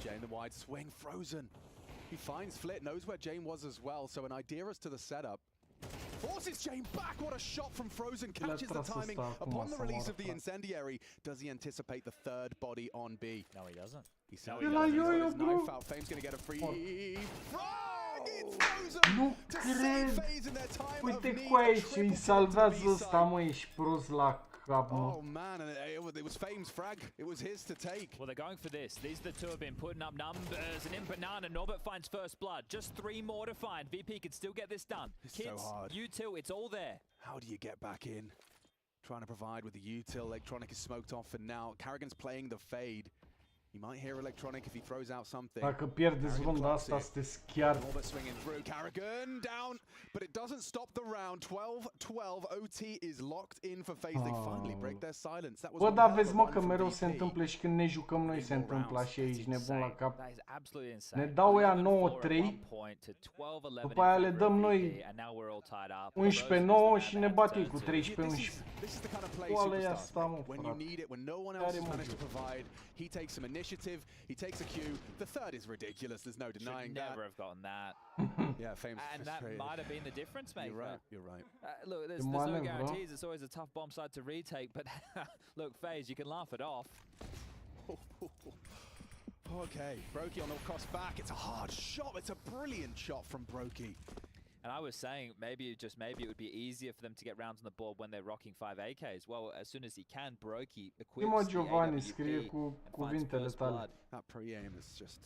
Jay in the wide swing, Frozen. He finds Flit, knows where Jane was as well, so an idea as to the setup. Forces Jane back, what a shot from Frozen, catches the timing upon the release of the incendiary. Does he anticipate the third body on B? No, he doesn't. He's got his knife out, Fame's gonna get a free frag! It's Frozen to save Faze in their time of need. Uite cu aici, îi salvează ăsta, mă, ești prost la cap, mă. Oh man, and it was Fame's frag. It was his to take. Well, they're going for this. These are the two have been putting up numbers, and in Banana, Norbert finds first blood. Just 3 more to find. VP can still get this done. It's Kids, so hard. U2, it's all there. How do you get back in? Trying to provide with the util. Electronic is smoked off for now. Carrigan's playing the fade. He might hear Electronic if he throws out something. Dacă pierdeți runda asta, sunteți chiar... Norbert swinging through. Carrigan down, but it doesn't stop the round. 12-12. OT is locked in for Faze. They finally break their silence. That was Bă, dar vezi, mă, că mereu se întâmplă și când ne jucăm noi se întâmplă așa, ești nebun la cap. Ne dau ea 9-3, după aia le dăm noi 11-9 și ne bat ei cu 13-11. Oale e asta, mă, frate. Care mă joc. He takes some initiative, he takes a cue. The third is ridiculous, there's no denying that. Never have gotten that. Yeah, Fame's and that might have been the difference maker. You're right. Look, there's no guarantees. It's always a tough bomb site to retake, but look, Faze, you can laugh it off. Okay, Brokey on the cross back. It's a hard shot. It's a brilliant shot from Brokey. And I was saying maybe it would be easier for them to get rounds on the board when they're rocking 5 AKs. Well, as soon as he can, Brokey equips the AWP and finds first blood. That pre-aim is just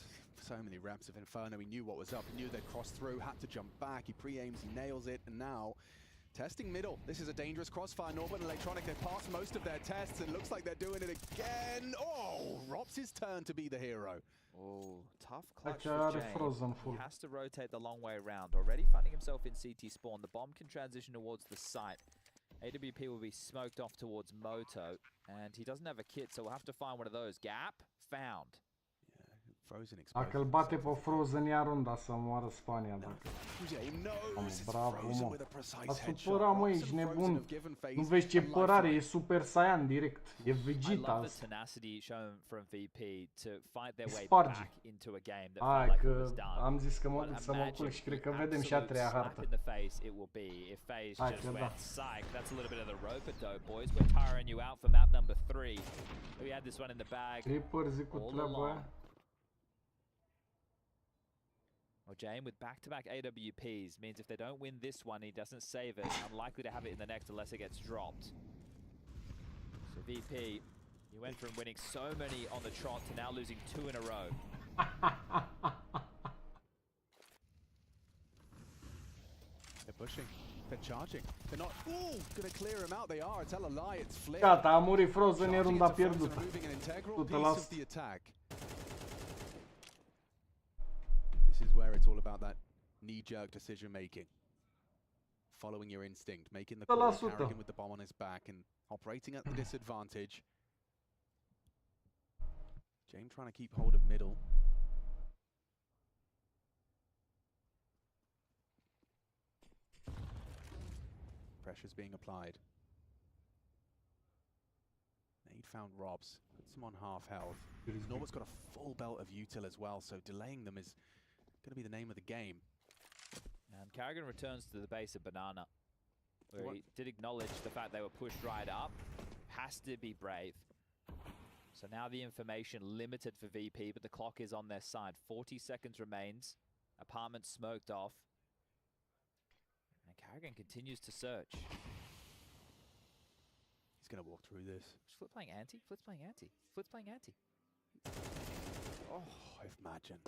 so many reps of Inferno. He knew what was up. He knew they'd cross through, had to jump back. He pre-aims, he nails it, and now testing middle. This is a dangerous crossfire. Norbert and Electronic, they've passed most of their tests, and looks like they're doing it again. Oh, Rob's his turn to be the hero. Oh, tough clutch for Jane. He has to rotate the long way around. Already finding himself in CT spawn. The bomb can transition towards the site. AWP will be smoked off towards Moto, and he doesn't have a kit, so we'll have to find one of those. Gap found. Dacă îl bate pe Frozen, ia runda să moară Spania. Bravo, mă. A supărat, mă, ești nebun. Nu vezi ce părare, e Super Saiyan direct. E Vegeta asta. Sparge. Hai că am zis că mă duc să mă culc și cred că vedem și a treia hartă. Hai că da. Creeper, zic cu treaba aia. Well, Jane, with back-to-back AWPs, means if they don't win this one, he doesn't save it. Unlikely to have it in the next unless it gets dropped. So VP, he went from winning so many on the trot to now losing 2 in a row. pushing. They're charging. They're not. Ooh, gonna clear him out. They are. Tell a lie. It's Flip. Gata, a murit Frozen, e runda pierdută. Moving an integral 100%. piece of the attack. This is where it's all about that knee-jerk decision making. Following your instinct, making the call, Carrigan with the bomb on his back and operating at the disadvantage. James trying to keep hold of middle. Pressure's being applied. Nade found Robs, puts him on half health. Norbert's got a full belt of util as well, so delaying them is going to be the name of the game. And Carrigan returns to the base of Banana, where he did acknowledge the fact they were pushed right up. Has to be brave. So now the information limited for VP, but the clock is on their side. 40 seconds remains. Apartment smoked off. And Carrigan continues to search. He's going to walk through this. Is Flip playing anti? Flip's playing anti. Flip's playing anti. Oh, imagine.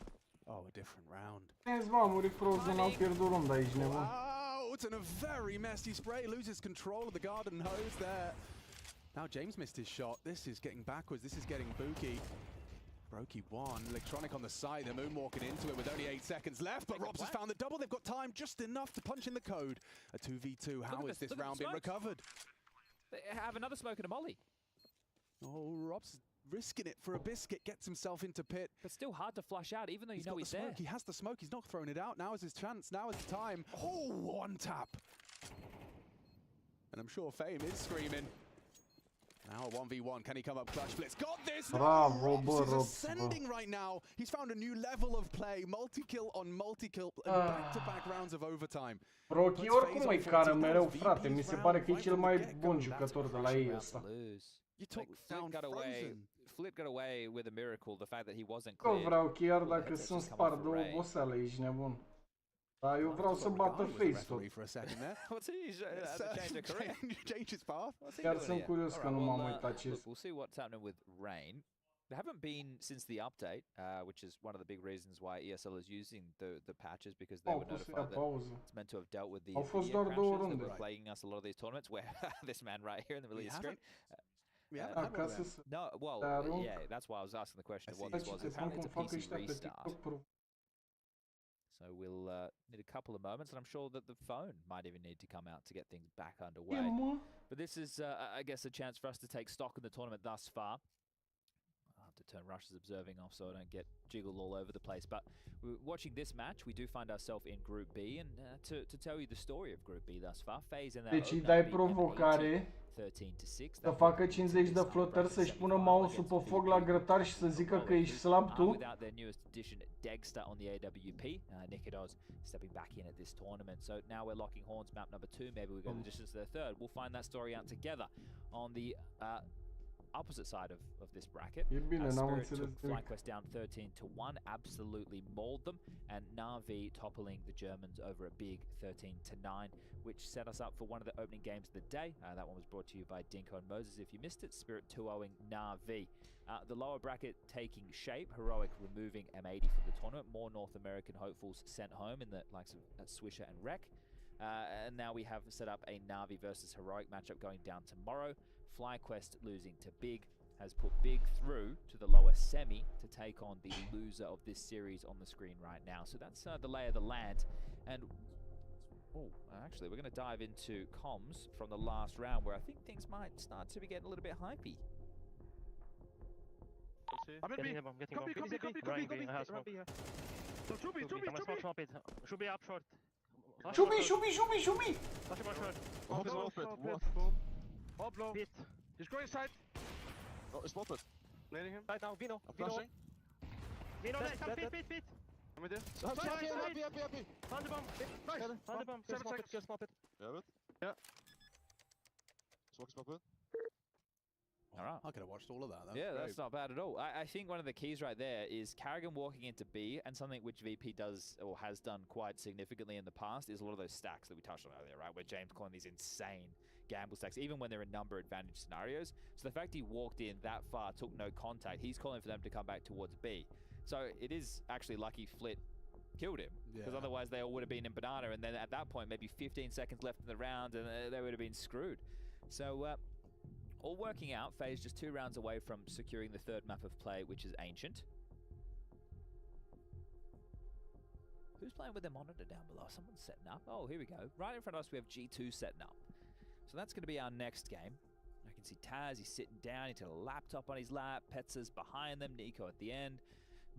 Oh, a different round. Mă, a murit Frozen, au pierdut runda aici, nebun. Wow, it's in a very messy spray. Loses control of the garden hose there. Now James missed his shot. This is getting backwards. This is getting booky. Brokey one. Electronic on the side. They're moonwalking into it with only 8 seconds left. But Robs has found the double. They've got time just enough to punch in the code. A 2v2. How is this round being recovered? They have another smoke and a molly. Oh, Robs risking it for a biscuit. Gets himself into pit. But still hard to flush out, even though you know he's there. He has the smoke. He's not throwing it out. Now is his chance. Now is the time. Oh, one tap. And I'm sure Fame is screaming. Now a 1v1, can he come up clutch? Blitz got this! Bravo, Robs is ascending right now. He's found a new level of play. Multi-kill on multi-kill and back-to-back rounds of overtime. Brokey oricum e cară mereu, frate. Mi se pare că e cel mai bun jucător de la ei ăsta. Flip got away with a miracle, the fact that he wasn't Că cleared. vreau chiar dacă sunt spart de oboseală, ești nebun. Dar eu vreau să bată Faze tot. Change his path. Chiar sunt curios că nu m-am uitat ce este. We'll see what's happening with Rain. They haven't been since the update, which is one of the big reasons why ESL is using the patches, because they were notified that it's meant to have dealt with the crashes that were plaguing us a lot of these tournaments, where this man right here in the middle of the screen. No, well, yeah, that's why I was asking the question of what this was. Apparently it's a PC restart. So we'll need a couple of moments, and I'm sure that the phone might even need to come out to get things back underway. But this is, I guess, a chance for us to take stock in the tournament thus far. I'll have to turn Rush's observing off so I don't get jiggled all over the place. But watching this match, we do find ourselves in Group B, and to tell you the story of Group B thus far, Faze in that Deci îi dai provocare să facă 50 de flotări, să-și pună mouse-ul pe foc la grătar și să zică că ești slab tu. Without their newest addition, Degster on the AWP, Nikidos stepping back in at this tournament. So now we're locking horns, map number 2. Maybe we go the distance to the third. We'll find that story out together on the opposite side of this bracket. Spirit took FlyQuest down 13-1, absolutely mauled them, and Na'Vi toppling the Germans over a big 13-9, which set us up for one of the opening games of the day. That one was brought to you by Dinko and Moses. If you missed it, Spirit 2-0ing Na'Vi. The lower bracket taking shape, Heroic removing M80 from the tournament, more North American hopefuls sent home in the likes of Swisher and Rek. And now we have set up a Na'Vi versus Heroic matchup going down tomorrow. FlyQuest losing to Big has put Big through to the lower semi to take on the loser of this series on the screen right now. So that's the lay of the land. And actually, we're going to dive into comms from the last round, where I think things might start to be getting a little bit hypey. I'm in B. Copy. I have smoke. So should be up short. Shoot me! Touch him on short. What? Blow. Pit. He's going inside. Oh, it's spotted. Landing him. Right now, Vino. Vino, come pit. I'm with you. Happy. Found the bomb. Nice. Found the bomb. 7 seconds. Kill small pit. Yeah. Smoke pit. All right. I could have watched all of that. That's not bad at all. I think one of the keys right there is Carrigan walking into B, and something which VP does or has done quite significantly in the past is a lot of those stacks that we touched on earlier, right? Where James calling these insane gamble stacks, even when they're in number advantage scenarios. So the fact he walked in that far, took no contact, he's calling for them to come back towards B. So it is actually lucky Flit killed him. Because otherwise they all would have been in banana, and then at that point, maybe 15 seconds left in the round, and they would have been screwed. So, all working out. Faze just 2 rounds away from securing the 3rd map of play, which is Ancient. Who's playing with their monitor down below? Someone's setting up. Oh, here we go. Right in front of us, we have G2 setting up. So that's going to be our next game. I can see Taz, he's sitting down, he's got a laptop on his lap, Petza's behind them, Nico at the end,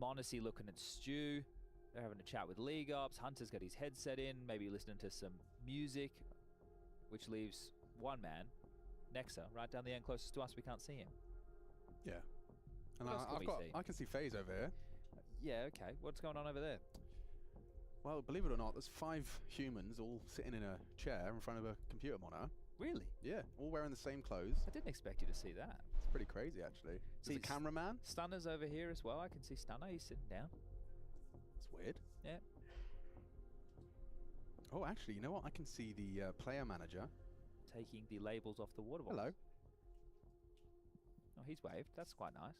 Monacy looking at Stu, they're having a chat with League Ops, Hunter's got his headset in, maybe listening to some music, which leaves one man, Nexa, right down the end closest to us, we can't see him. Yeah. And What else can we see? I can see Faze over here. Yeah, okay, what's going on over there? Well, believe it or not, there's 5 humans all sitting in a chair in front of a computer monitor. Really? Yeah, all wearing the same clothes. I didn't expect you to see that. It's pretty crazy, actually. There's a cameraman. Stunner's over here as well. I can see Stunner. He's sitting down. It's weird. Yeah. Oh, actually, you know what? I can see the player manager. Taking the labels off the water bottles. Hello. Oh, he's waved. That's quite nice.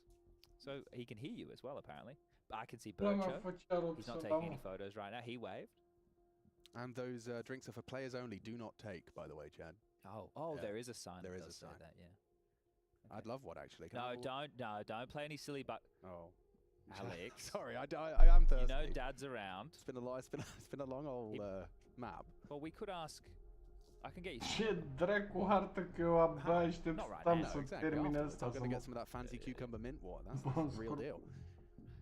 So he can hear you as well, apparently. But I can see Da, mă, Bircho. făcea rău He's să not dau, taking mă. any photos right now. He waved. And those drinks are for players only. Do not take, by the way, Chad. Oh, Yeah, there is a sign. there that is a does say sign. That, yeah. I'd love one, actually. Can I No, have don't play any silly but. Oh. Alex. Sorry, I am thirsty. You know Dad's around. It's been a long old map. Well, we could ask. I can get you. Ce dracu hartă că eu abia așteptam să termine I'm asta. going to get some of that fancy cucumber mint water. That's the real deal.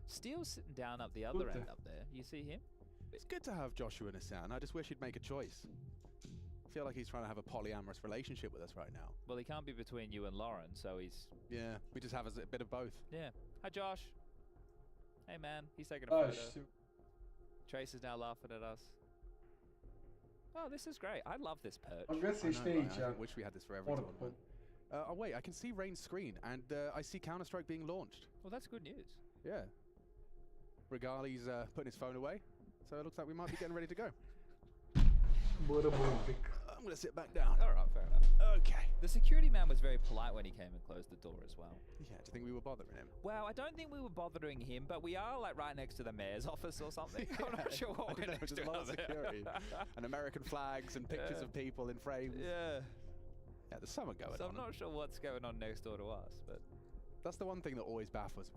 Steele's sitting down up the other end up there. You see him? It's good to have Joshua and Hassan. I just wish he'd make a choice. I feel like he's trying to have a polyamorous relationship with us right now. Well, he can't be between you and Lauren, so he's. Yeah, we just have a bit of both. Yeah. Hi, Josh. Hey, man. He's taking a Ah, photo. știu. Trace is now laughing at us. Oh, this is great. I love this perch. O găsești I aici. wish we had this for every tournament. Oh wait, I can see Rain's screen, and I see Counter-Strike being launched. Well, that's good news. Yeah. Regali's putting his phone away, so it looks like we might be getting ready to go. I'm going to sit back down. All right, fair enough. Okay. The security man was very polite when he came and closed the door as well. Yeah, do you think we were bothering him? Well, I don't think we were bothering him, but we are like right next to the mayor's office or something. I'm not sure what we're next There's to a lot of out there. security. And American flags and pictures of people in frames. Yeah. Yeah, there's something going So on. I'm not sure what's going on next door to us, but that's the one thing that always baffles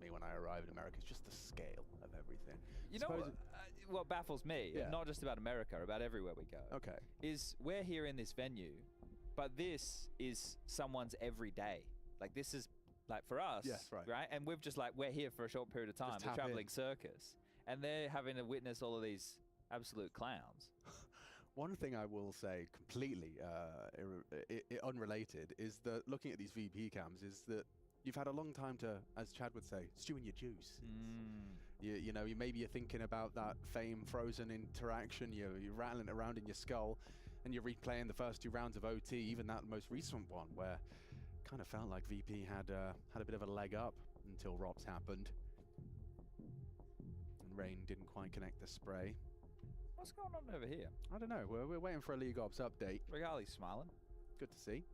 me when I arrive in America. Is just the scale of everything. you know what baffles me, Yeah. not just about America, about everywhere we go. Okay. Is we're here in this venue, but this is someone's every day. Like this is like for us, Yes, right. right? And we've just like we're here for a short period of time. Just We're tap in. traveling circus, and they're having to witness all of these absolute clowns. One thing I will say completely unrelated is that looking at these VP cams is that you've had a long time to, as Chad would say, stew in your juice. You know, maybe you're thinking about that Fame Frozen interaction, you're rattling it around in your skull, and you're replaying the first 2 rounds of OT, even that most recent one, where kind of felt like VP had a bit of a leg up until ROPS happened. And Rain didn't quite connect the spray. What's going on over here? I don't know. We're waiting for a League Ops update. Regali's smiling. Good to see.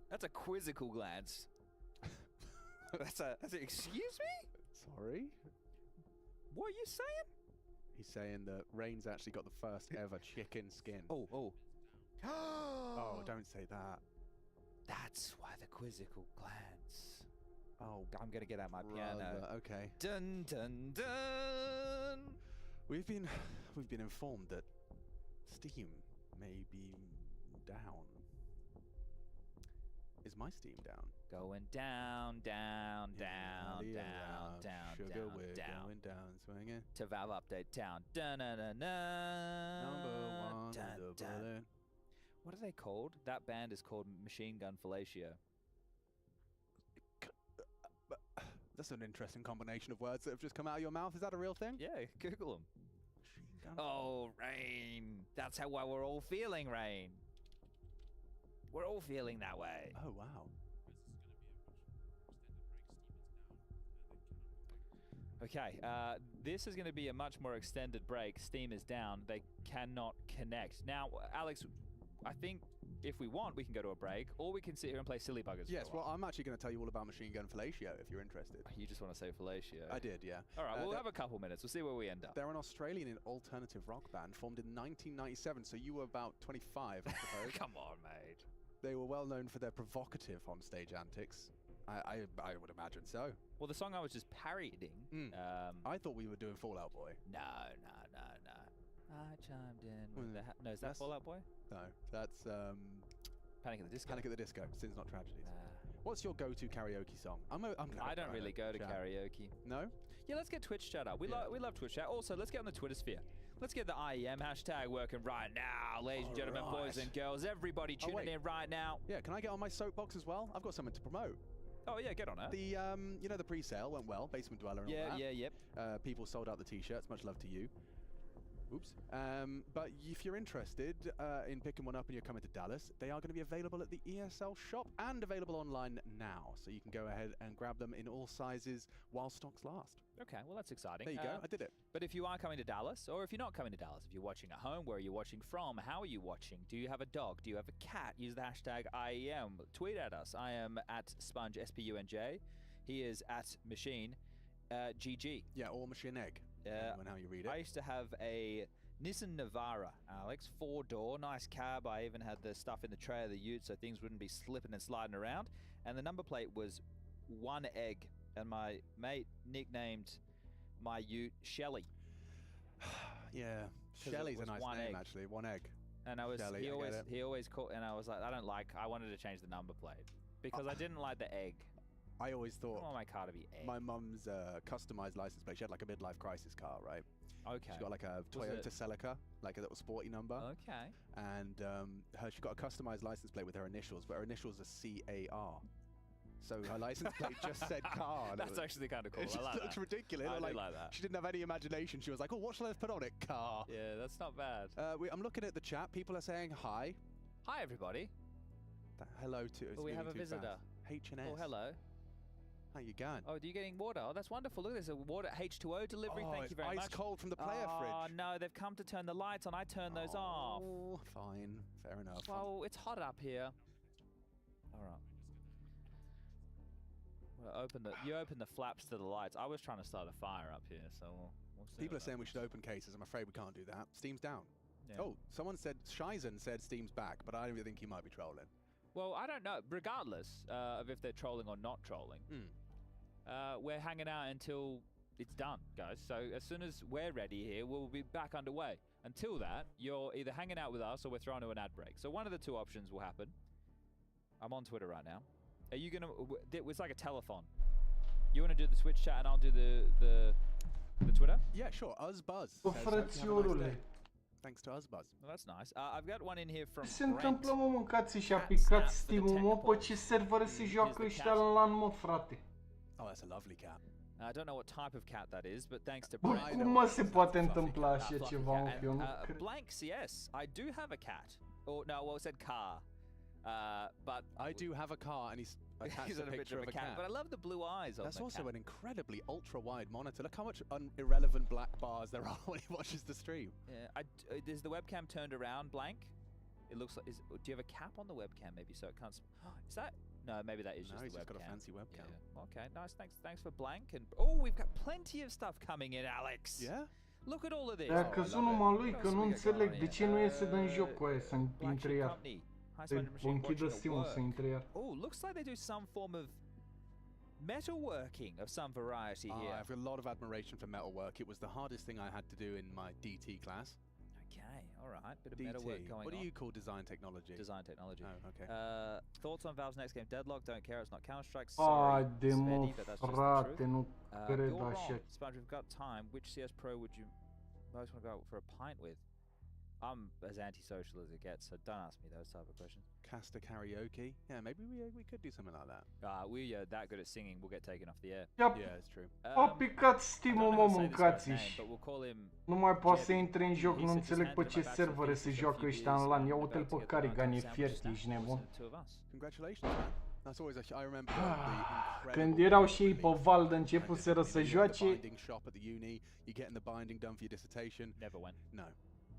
That's a quizzical glance. that's a excuse me? Sorry? What are you saying? He's saying that Rain's actually got the first ever chicken skin. Oh. Oh, don't say that. That's why the quizzical glance. Oh, I'm gonna get out my piano. Okay. Dun dun dun. We've been informed that Steam may be down. Is my Steam down? Going down, down, down, down, down, Sugar, down, we're down. going down, swinging. To Valve update town. Dun dun dun dun. Number 1 Dun, with the dun. bullet. What are they called? That band is called Machine Gun Fellatio. That's an interesting combination of words that have just come out of your mouth. Is that a real thing? Yeah, Google them. Oh, Rain. That's why we're all feeling, Rain. We're all feeling that way. Oh, wow. Okay, this is going to be a much more extended break. Steam is down. They cannot connect. Now, Alex, I think if we want, we can go to a break, or we can sit here and play silly buggers. Yes, well, I'm actually going to tell you all about machine gun fellatio if you're interested. You just want to say fellatio? I did, yeah. All right, we'll have a couple minutes. We'll see where we end up. They're an Australian alternative rock band formed in 1997, so you were about 25, I suppose. Come on, mate. They were well known for their provocative on-stage antics. I would imagine so. Well, the song I was just parodying. I thought we were doing Fall Out Boy. No. I chimed in. With no, is that Fall Out Boy? No, that's Panic at the Disco. Panic at the Disco. Sins Not Tragedies. What's your go-to karaoke song? I don't really go to karaoke. No? Yeah, let's get Twitch chat up. We love Twitch chat. Also, let's get on the Twitter sphere. Let's get the IEM hashtag working right now, ladies and gentlemen, boys and girls. Everybody tuning in right now. Yeah, can I get on my soapbox as well? I've got something to promote. Oh yeah, get on it. The you know, the pre-sale went well. Basement Dweller and all that. Yep. People sold out the t-shirts. Much love to you. Oops. But if you're interested in picking one up and you're coming to Dallas, they are going to be available at the ESL shop and available online now. So you can go ahead and grab them in all sizes while stocks last. Okay, well that's exciting. There you go, I did it. But if you are coming to Dallas, or if you're not coming to Dallas, if you're watching at home, where are you watching from? How are you watching? Do you have a dog? Do you have a cat? Use the hashtag IEM. Tweet at us. I am at Sponge, SPUNJ. He is at Machine, GG. Yeah, or Machine Egg. Depending on how you read it. I used to have a Nissan Navara, Alex, 4-door, nice cab. I even had the stuff in the tray of the ute so things wouldn't be slipping and sliding around. And the number plate was 1 egg. And my mate nicknamed my ute Shelly. Yeah, Shelly's a nice name, actually. 1 egg. And Shelly, he always called, and I was like, I wanted to change the number plate because I didn't like the egg. I always thought I want my car to be egg. My mum's customized license plate. She had like a midlife crisis car, right? Okay. She got like a Toyota Celica, like a little sporty number. Okay. And she got a customized license plate with her initials, but her initials are CAR. So her license plate just said car. That's actually kind of cool. It just looks ridiculous. I like that. She didn't have any imagination. She was like, oh, what shall I put on it? Car. Yeah, that's not bad. I'm looking at the chat. People are saying hi. Hi, everybody. Hello to Oh, we have a visitor. H&S. Oh, hello. How you going? Oh, are you getting water? Oh, that's wonderful. Look, there's a water H2O delivery. Thank you very much. Ice cold from the player fridge. Oh, no, they've come to turn the lights on. I turned those off. Oh, fine. Fair enough. Well, it's hot up here. All right. Well, you open the flaps to the lights. I was trying to start a fire up here, so we'll see. People are saying we should open cases. I'm afraid we can't do that. Steam's down. Yeah. Oh, someone said, Shizen said Steam's back, but I think he might be trolling. Well, I don't know. Regardless of if they're trolling or not trolling, we're hanging out until it's done, guys. So as soon as we're ready here, we'll be back underway. Until that, you're either hanging out with us or we're throwing to an ad break. So one of the two options will happen. I'm on Twitter right now. Are you gonna? It's like a telethon. You want to do the Twitch chat and I'll do the Twitter? Yeah, sure. Uzbuzz. Thanks to Uzbuzz. Well, that's nice. I've got one in here from Ce întâmplă, mă, mâncați și-a picat Steam-ul, mă, pe ce server se joacă ăștia în LAN, mă, frate? Oh, that's a lovely cat. I don't know what type of cat that is, but thanks to Bă, Brent. cum mă se poate întâmpla așa ceva, mă, eu nu cred. Blank CS. I do have a cat. Or no, well, it said car. But I do have a car, and he's attached a picture of a cat. But I love the blue eyes on That's the also cat. an incredibly ultra-wide monitor. Look how much irrelevant black bars there are when he watches the stream. Yeah, is the webcam turned around blank? It looks like. Do you have a cap on the webcam maybe so it can't? Is that? No, maybe that is just he's the webcam. just got a fancy webcam. Yeah. Okay, nice. Thanks for blank. And oh, we've got plenty of stuff coming in, Alex. Yeah. Look at all of this. Dacă căzut numai lui, că nu înțeleg de ce nu iese din joc cu aia să intre iar. O închidă Steam-ul să intre iar. Oh, looks like they do some form of metalworking of some variety here. I have a lot of admiration for metalwork. It was the hardest thing I had to do in my DT class. Okay, all right. Bit of DT. metalwork going on. What do you call design technology? Design technology. Oh, okay. Thoughts on Valve's next game? Deadlock, don't care, it's not Counter-Strike. Haide, mă, frate, nu cred așa. Sponge, we've got time. Which CS Pro would you most want to go out for a pint with? I'm as antisocial as it gets, so don't ask me those type of questions. Casta karaoke? Yeah, maybe we could do something like that. We are that good at singing, we'll get taken off the air. Yeah, it's true. A picat Steam-ul, mă, mâncați-și. Nu mai poate să intre în joc, nu înțeleg pe ce servere se joacă ăștia în LAN. Ia uite-l pe Carigan, e fiert, ești nebun. Congratulations, man. That's always I remember când erau și ei pe Val de începuseră să joace. Binding shop at the uni, you getting the binding done for your dissertation. Never went. No.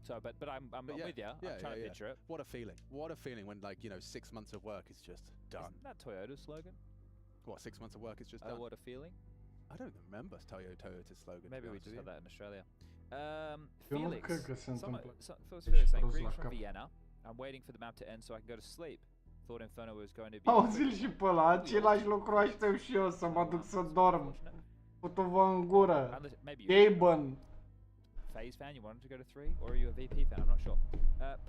So, but I'm with you. I'm trying to picture it. What a feeling. What a feeling when, like, you know, 6 months of work is just done. Isn't that Toyota's slogan? What, 6 months of work is just Oh, done? what a feeling. I don't remember Toyota's slogan. Maybe we just had that in Australia. Eu nu Felix. cred că se întâmplă. Felix saying, prost greetings la from cap. Vienna. I'm waiting for the map to end so I can go to sleep. Thought Inferno was going to be... Auzi-l și pe ăla, același lucru aștept și eu, să mă duc să dorm. Putu-vă în gură. Gaben. Faze fan, you wanted to go to 3? Or are you a VP fan? I'm not sure.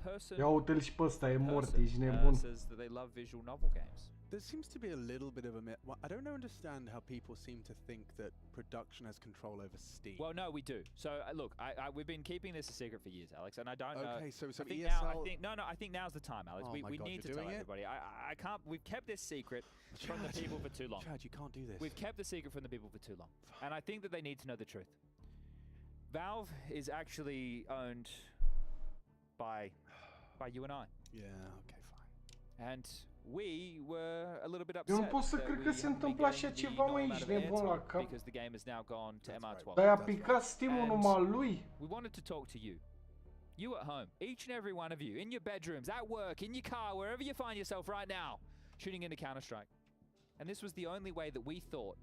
Person... Ia uite-l și pe ăsta, e mort, ești nebun. Says that they love visual novel games. There seems to be a little bit of a myth. I don't understand how people seem to think that production has control over Steam. Well, no, we do. So look, we've been keeping this a secret for years, Alex, and I don't know. Okay, so I think ESL... now, I think now's the time, Alex. Oh we my God, need to you're tell doing it? everybody. I can't. We've kept this secret from the people for too long. Chad, you can't do this. We've kept the secret from the people for too long, and I think that they need to know the truth. Valve is actually owned by you and I. Yeah. Okay. Fine. And we were a little bit Eu upset nu pot să cred că se întâmplă așa ceva, mă, ești nebun la cap. because the game has now gone to MR12. Dar a picat Steam-ul numai lui. We wanted to talk to you. You at home, each and every one of you, in your bedrooms, at work, in your car, wherever you find yourself right now, shooting into Counter-Strike. And this was the only way that we thought,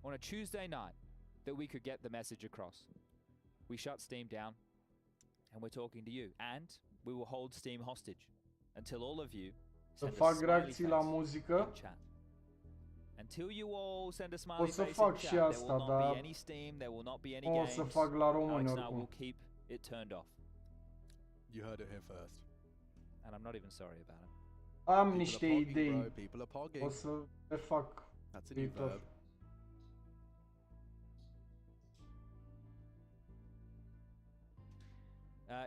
on a Tuesday night, that we could get the message across. We shut Steam down, and we're talking to you. And we will hold Steam hostage until all of you Să fac reacții la muzică. Until you all send a smiley O să face fac in și chat, there asta, will not be dar any Steam, there will not be any o games. să fac la români Alex and I oricum. will keep it turned off. You heard it here first. And I'm not even sorry about it. Am niște idei. People are pogging. O să le fac That's a new viitor. verb.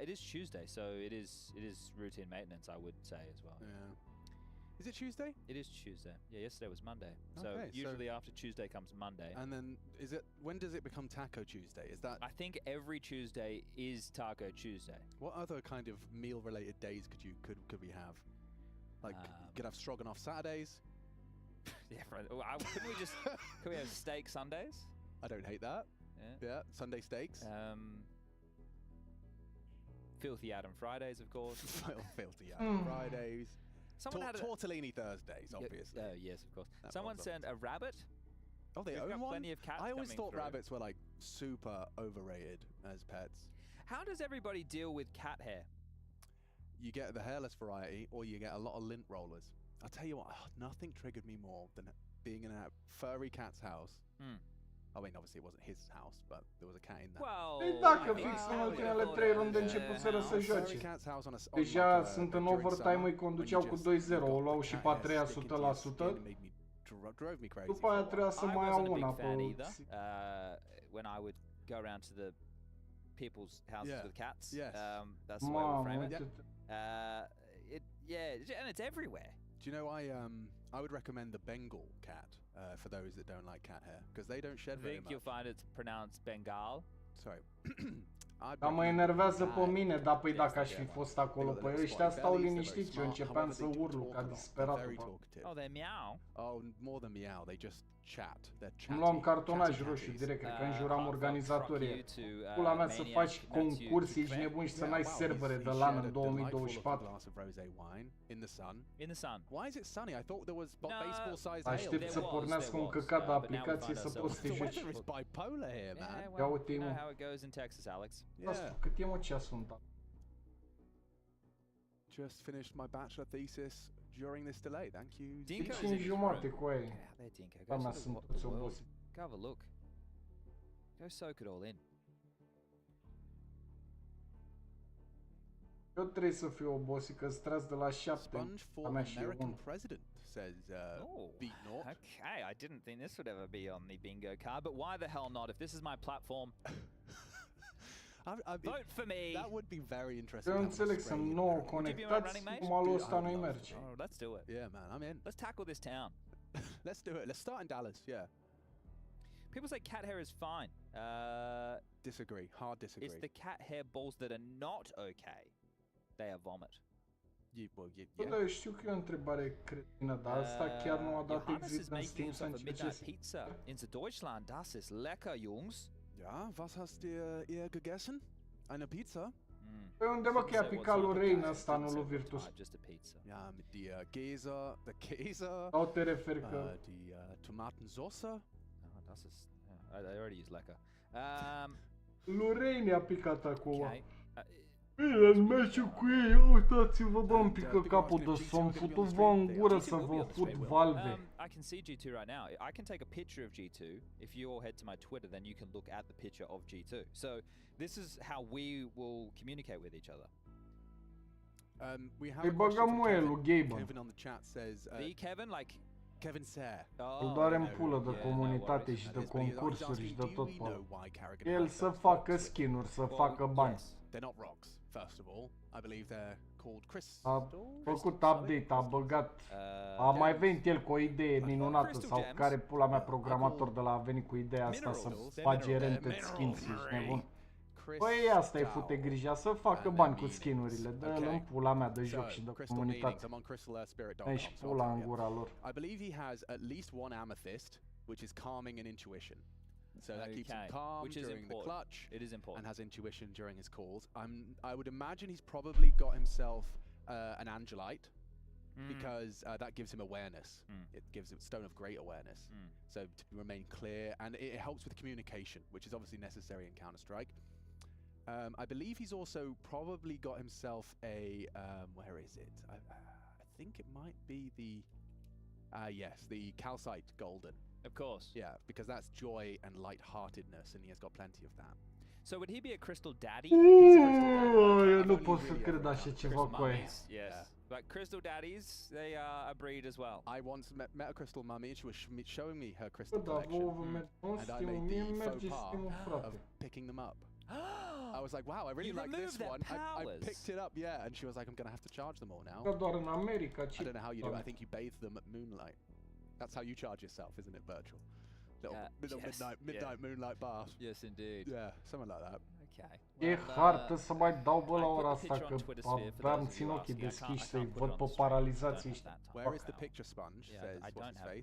It is Tuesday, so it is routine maintenance, I would say as well. Yeah. Is it Tuesday? It is Tuesday. Yeah, yesterday was Monday. So Okay, usually after Tuesday comes Monday. And then when does it become Taco Tuesday? Is that I think every Tuesday is Taco Tuesday. what other kind of meal related days could we have? Like could have stroganoff Saturdays? Yeah, couldn't we have steak Sundays? I don't hate that. Yeah. Yeah, Sunday steaks. Filthy Adam Fridays, of course. Filthy Adam Fridays. Someone had tortellini Thursdays, obviously. Yes, of course. Someone sent a rabbit. Oh, they We've own got one? plenty of cats I always coming thought through. rabbits were like super overrated as pets. How does everybody deal with cat hair? You get the hairless variety, or you get a lot of lint rollers. I'll tell you what, nothing triggered me more than being in a furry cat's house. I mean, obviously it wasn't his house, but there was a cat in there. Well, Ei, dacă fix în ultimele 3 runde începuseră să joace. Deja sunt în overtime, îi conduceau cu 2-0, o luau și pe a treia 100%. După aia trebuia să mai iau una pe... When I would go around to the people's houses with cats. Yes. That's the way we frame it. Mamă, And it's everywhere. Do you know, I would recommend the Bengal cat for those that don't like cat hair, because they don't shed I very think much. you'll find it's pronounced Bengal. Sorry. Dar mă enervează pe mine, dar păi dacă aș fi fost acolo, păi ăștia stau liniștiți, eu începeam să urlu ca disperat. Oh, they're meow. Oh, more than meow, they just chat. They're chatty. Îmi luam cartonaj roșu direct, cred că înjuram organizatorii. Pula mea să faci concurs, ești nebun și să n-ai servere de LAN în 2024. In the sun. In the sun. Why is it sunny? I thought there was baseball-sized hail. Aștept să pornească un căcat de aplicație să poți să te joci. The weather is bipolar here, man. Yeah, Ia uite, you know mă. how it goes in Texas, Alex. Cât e, mă, ceasul ăsta? Just finished my bachelor thesis during this delay. Thank you. Dinko 5:30 cu aia. Get out there, Dinko. Da, mea, sunt toți obosiți. Go have a look. Go soak it all in. Eu trebuie să fiu obosit, că-s tras de la 7. Sponge for A mea și American 1. president, says Beat Naught. Okay, I didn't think this would ever be on the bingo card, but why the hell not? If this is my platform, vote for me. That would be very interesting. Eu înțeleg, sunt 9 conectați, malul ăsta nu-i merge. Oh, let's do it. Yeah, man, I'm in. Let's tackle this town. Let's do it. Let's start in Dallas, yeah. People say cat hair is fine. Disagree. Hard disagree. It's the cat hair balls that are not okay. They are vomit. Bă, dar eu știu că e o întrebare cretină, dar asta chiar nu a dat exit în Steam să încerce. Pizza in Deutschland, das ist lecker, Jungs. Ja, was hast ihr gegessen? Eine Pizza? Pe unde mă că i-a picat lui Rain ăsta, nu lui Virtus? Die Gäser, the Käse. Sau te referi că... Die Tomatensauce. Das ist... I already used lecker. Lui Rain i-a picat acum. Okay. Bine, în meciul cu ei, uitați-vă, bă, îmi pică capul de somn, futu-vă în gură să vă fut valve. I can see G2 right now. I can take a picture of G2. If you all head to my Twitter, then you can look at the picture of G2. So this is how we will communicate with each other. We have Îi băgăm muie lui Gaben. Kevin on the chat says... The Kevin, like... Kevin Sayre. Îl doare în pulă de comunitate și de concursuri și de tot pe el să facă skin-uri, să facă bani. They're not rocks, first of all. I believe they're called Crystal. A făcut update, a băgat, a mai venit el cu o idee minunată sau care pula mea programator de la a venit cu ideea asta să bage rented skins, ești nebun. Păi asta-i fute grija, să facă bani cu skin-urile, dă-l în pula mea de joc și de comunitate. Ești pula în gura lor. I believe he has at least one amethyst, which is calming and intuition. So that keeps him calm during the clutch. It is important. And has intuition during his calls. I would imagine he's probably got himself an Angelite because that gives him awareness. It gives him Stone of Great Awareness. So to remain clear, and it helps with communication, which is obviously necessary in Counter-Strike. I believe he's also probably got himself a where is it? I think it might be the yes, the calcite golden. Of course. Yeah, because that's joy and light-heartedness, and he has got plenty of that. So would he be a crystal daddy? Eu nu pot să cred așa ceva cu aia. Yes. But crystal daddies, they are a breed as well. I once met a crystal mummy, and she was showing me her crystal Da, collection, and I made the faux pas of picking them up. I was like, wow, I really like this one. I picked it up, yeah, and she was like, I'm gonna have to charge them all now. Doar în America, I don't know how you do it. I think you bathe them at moonlight. That's how you charge yourself, isn't it, Virtual? Little yes, midnight moonlight bath. Yes, indeed. Yeah, something like that. Okay. E hartă să mai dau bă la ora asta, că aveam țin ochii deschiși să-i văd pe paralizații ăștia. Where is the picture sponge? Says, I don't have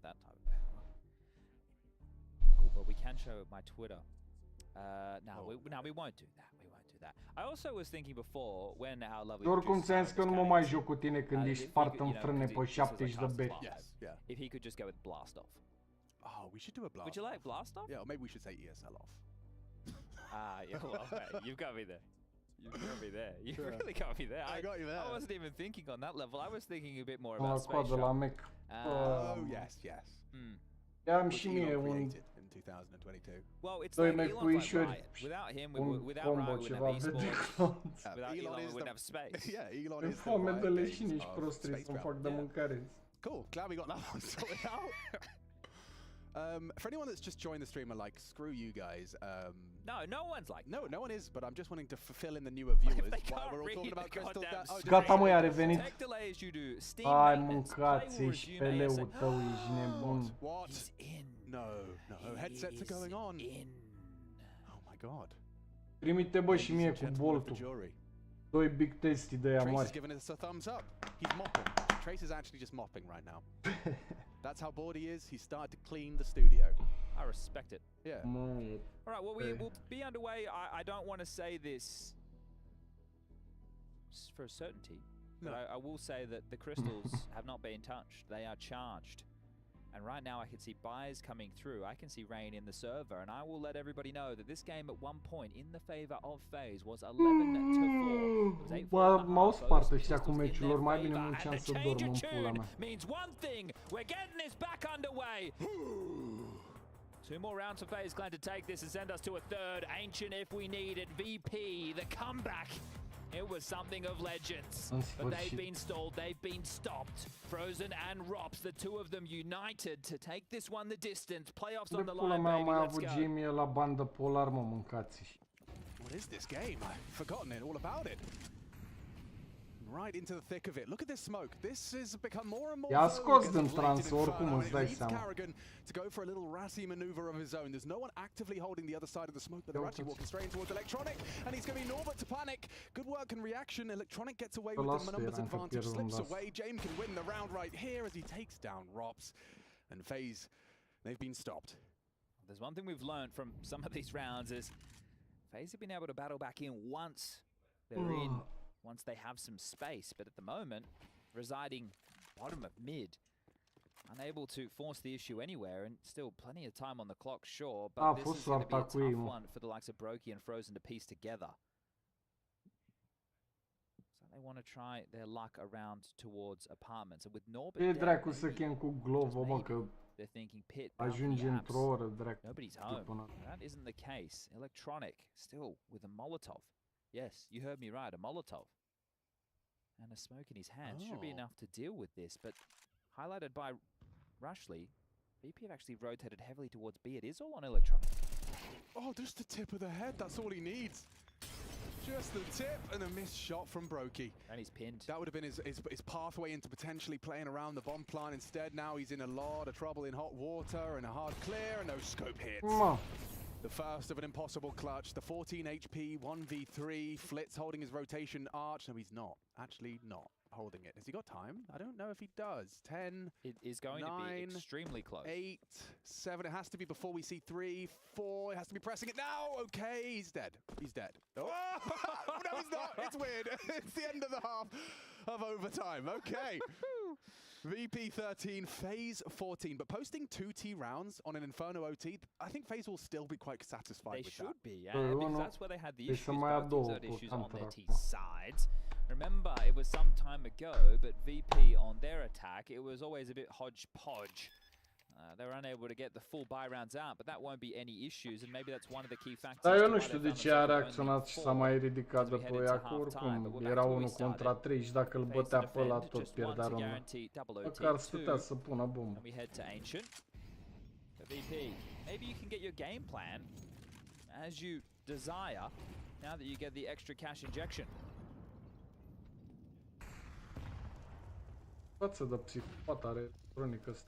that type of power. Oh, but we can show my Twitter. No, we won't do that. We won't do that. I also was thinking before when our lovely. Oricum ți-am zis că nu mă mai joc cu tine când ești spart în frâne pe 70 de beri. Yes, yeah. If he could just go with blast off. Oh, we should do a blast. Would you like blast off? Yeah, or maybe we should say ESL off. Yeah, well, hey, you've got me there. You've got me there. You really got me there. I got you there. I wasn't even thinking on that level. I was thinking a bit more about space coadă la Mac. Oh, yes. Am și mie un in 2022. Well, it's doi like Mac-uișuri, without him, un without combo Ryan, we ceva wouldn't have de esports. declonț. Without Elon, we wouldn't have space. Yeah, Elon În is the foame de right leșini base și of prost trebuie să-mi fac de mâncare. Cool, glad we got that one sorted out. For anyone that's just joined the stream and like, screw you guys. No one's like No one is, but I'm just wanting to fill in the newer viewers while we're all talking about Crystal. Gata, măi, a revenit. Hai, mâncați și peleul tău, ești nebun. What? No, headsets are going on. Oh my god. Trimite, bă, și mie cu boltul. Doi big testy de aia Trace is mari. giving us a thumbs up. He's mopping. Trace is actually just mopping right now. That's how bored he is. He started to clean the studio. I respect it. Yeah. All right, well, we will be underway. I don't want to say this for a certainty, but I will say that the crystals have not been touched. They are charged. And right now I can see buys coming through. I can see rain in the server, and I will let everybody know that this game at one point in the favor of Faze was 11-4. M-au spart ăștia cu meciul lor, mai bine munceam să dorm în pula mea. Means one thing, we're getting this back underway. 2 more rounds for Faze Clan to take this and send us to a third. Ancient if we need it. VP, the comeback. It was something of legends, but they've been stalled, they've been stopped. Frozen and Rops, the two of them united to take this one the distance. Playoffs on the line, baby, let's go. Jamie la bandă polar, mă, mâncați. What is this game? I've forgotten it all about it. Right into the thick of it. Look at this smoke. This has become more and more. I-a scos din trans oricum, îți dai seama. To go for a little ratty maneuver of his own. There's no one actively holding the other side of the smoke, but they're actually walking straight in towards Electronic, and he's going to be Norbert to panic. Good work and reaction. Electronic gets away with the numbers advantage, slips away. James can win the round right here as he takes down Rops. And Faze, they've been stopped. There's one thing we've learned from some of these rounds is Faze have been able to battle back in once they're in once they have some space. But at the moment, residing bottom of mid, unable to force the issue anywhere, and still plenty of time on the clock, sure, but this is going to be a tough one for the likes of Brokey and Frozen to piece together. So they want to try their luck around towards apartments, and with Norbert E dead, dracu să chem cu Glovo, mă, că they're thinking pit, ajunge într-o oră, dracu. nobody's home. That isn't the case. Electronic still with a Molotov. Yes, you heard me right, a Molotov. And a smoke in his hand should be enough to deal with this, but highlighted by Rushley, VP have actually rotated heavily towards B. It is all on electronic. Oh, just the tip of the head. That's all he needs. Just the tip and a missed shot from Brokey. And he's pinned. That would have been his pathway into potentially playing around the bomb plant. Instead, now he's in a lot of trouble in hot water and a hard clear and no scope hits. The first of an impossible clutch. The 14 HP, 1v3. Flitz holding his rotation arch. No, he's not. Actually not holding it. Has he got time? I don't know if he does. 10. It is going 9, to be extremely close. 8, 7. It has to be before we see 3, 4. It has to be pressing it now. Okay, he's dead. He's dead. Oh, no, he's not. It's weird. It's the end of the half of overtime. Okay. VP 13, Faze 14, but posting 2T rounds on an Inferno OT, I think Faze will still be quite satisfied with that. They should be, because that's where they had the issues. Both teams had issues on their T sides. Remember, it was some time ago, but VP on their attack, it was always a bit hodgepodge. They were unable to get the full buy rounds out, but that won't be any issues, and maybe that's one of the key factors. Dar eu nu știu de ce a reacționat și s-a mai ridicat de pe ea, că oricum era 1 contra 3 și dacă îl bătea pe ăla tot pierdea runda. Măcar stătea să pună bombă. We head to Ancient. For VP, maybe you can get your game plan as you desire, now that you get the extra cash injection. Față de psihopat are cronică asta.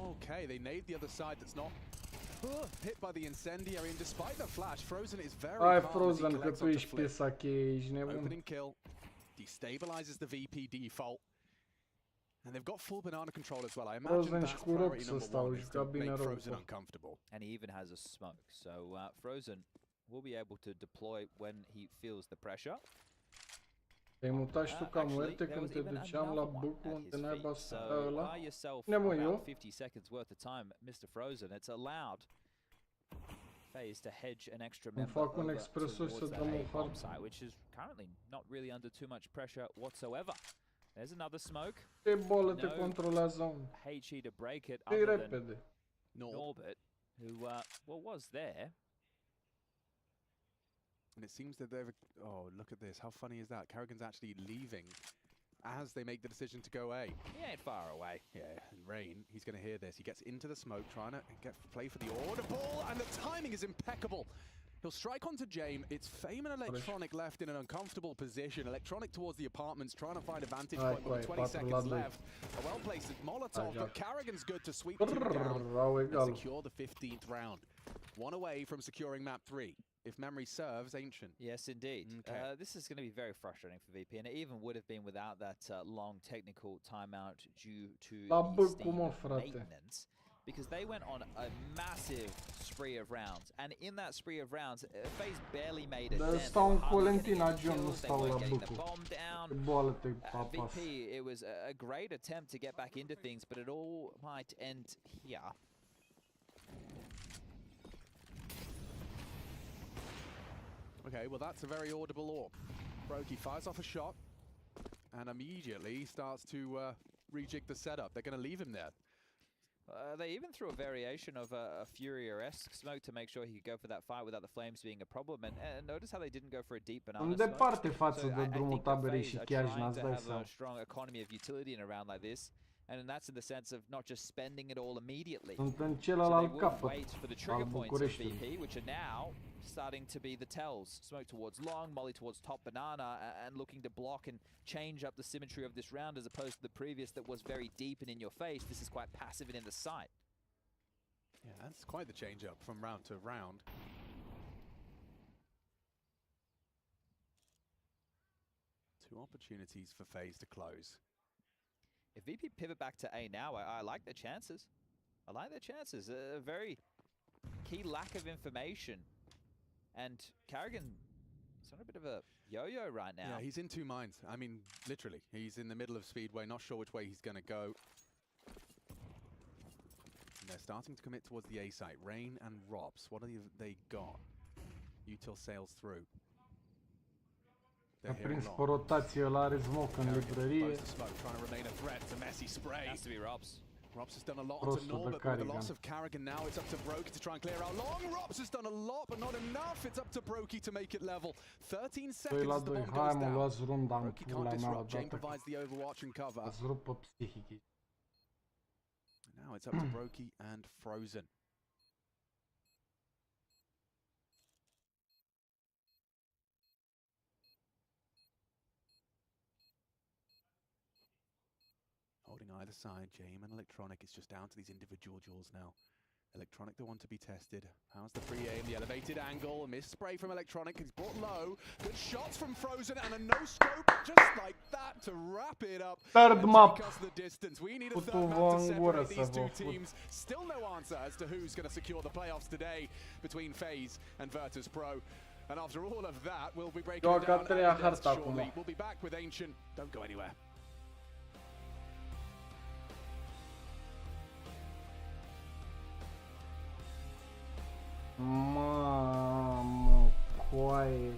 Okay, they nade the other side that's not hit by the incendiary, and despite the flash, Frozen is very Hai calm Frozen, as he că collects tu onto ești Flip. piesa cheie, ești nebun. Opening kill, destabilizes the VP default, and they've got full banana control as well. I imagine Frozen that's și cu rob priority să number stau, one, is juca to bine make rob. Frozen uncomfortable. And he even has a smoke, so Frozen will be able to deploy when he feels the pressure. Te-ai mutat și tu ca muerte când te duceam la bucu unde naiba să dea ăla? Ne mă eu? 50 seconds worth of time, Mr. Frozen. It's allowed Faze to hedge an extra member fac un over expresor să towards that dăm o A bomb hartă. site, which is currently not really under too much pressure whatsoever. There's another smoke. Ce bolă te controlează, mă? HE to break it E other repede. than Norbert, who well, was there. And it seems that they've... Oh, look at this. How funny is that? Kerrigan's actually leaving as they make the decision to go A. He ain't far away. Yeah, and Rain, he's going to hear this. He gets into the smoke, trying to play for the audible, and the timing is impeccable. He'll strike onto Jame. It's Fame and Electronic left in an uncomfortable position. Electronic towards the apartments, trying to find a vantage point with 20 seconds left. A well-placed Molotov, but Kerrigan's good to sweep two down and secure the 15th round. One away from securing map 3. If memory serves, Ancient. Yes, indeed. Okay. This is going to be very frustrating for VP, and it even would have been without that long technical timeout due to the Steam maintenance, because they went on a massive spree of rounds, and in that spree of rounds, Faze barely made a dent. Stau în Colentina, John, nu stau la bucu. Boală-te, papas. VP, it was a great attempt to get back into things, but it all might end here. Okay, well that's a very audible AWP. Brokey fires off a shot and immediately starts to rejig the setup. They're going to leave him there. They even threw a variation of a Furier-esque smoke to make sure he could go for that fight without the flames being a problem. And notice how they didn't go for a deep banana smoke. Departe față de drumul taberei și chiar n-ați dai seama. A strong economy of utility in a round like this. And that's in the sense of not just spending it all immediately. Sunt în So celălalt they will capăt wait for the al trigger points of Bucureștiului. VP, which are now starting to be the tells. Smoke towards long, molly towards top banana, and looking to block and change up the symmetry of this round as opposed to the previous that was very deep and in your face. This is quite passive and in the sight. Yeah, that's quite the change up from round to round. Two opportunities for Faze to close. If VP pivot back to A now, I like their chances. I like their chances. A very key lack of information. And Kerrigan It's on a bit of a yo-yo right now. Yeah, he's in two minds. I mean, literally. He's in the middle of Speedway, not sure which way he's going to go. And they're starting to commit towards the A site. Rain and Robs. What have they got? Util sails through. A prins pe rotație, ăla are smoke în librărie. Has to be Robs. Robs has done a lot onto Norbert, but with the loss of Carrigan now, it's up to Brokey to try and clear out long. Robs has done a lot, but not enough. It's up to Brokey to make it level. 13 seconds as the bomb goes down. Brokey can't disrupt. Jane provides the overwatch and cover. Now it's up to Brokey and Frozen. Holding either side, JM and Electronic. It's just down to these individual duels now. Electronic the one to be tested. How's the free aim, the elevated angle, a missed spray from Electronic, he's brought low. Good shots from Frozen and a no-scope just like that to wrap it up. Third map. Take us the distance. We need a third map to separate these two teams. Still no answer as to who's going to secure the playoffs today between Faze and Virtus.Pro. And after all of that, we'll be breaking it down shortly. We'll be back with Ancient. Don't go anywhere. Mamă, coaie.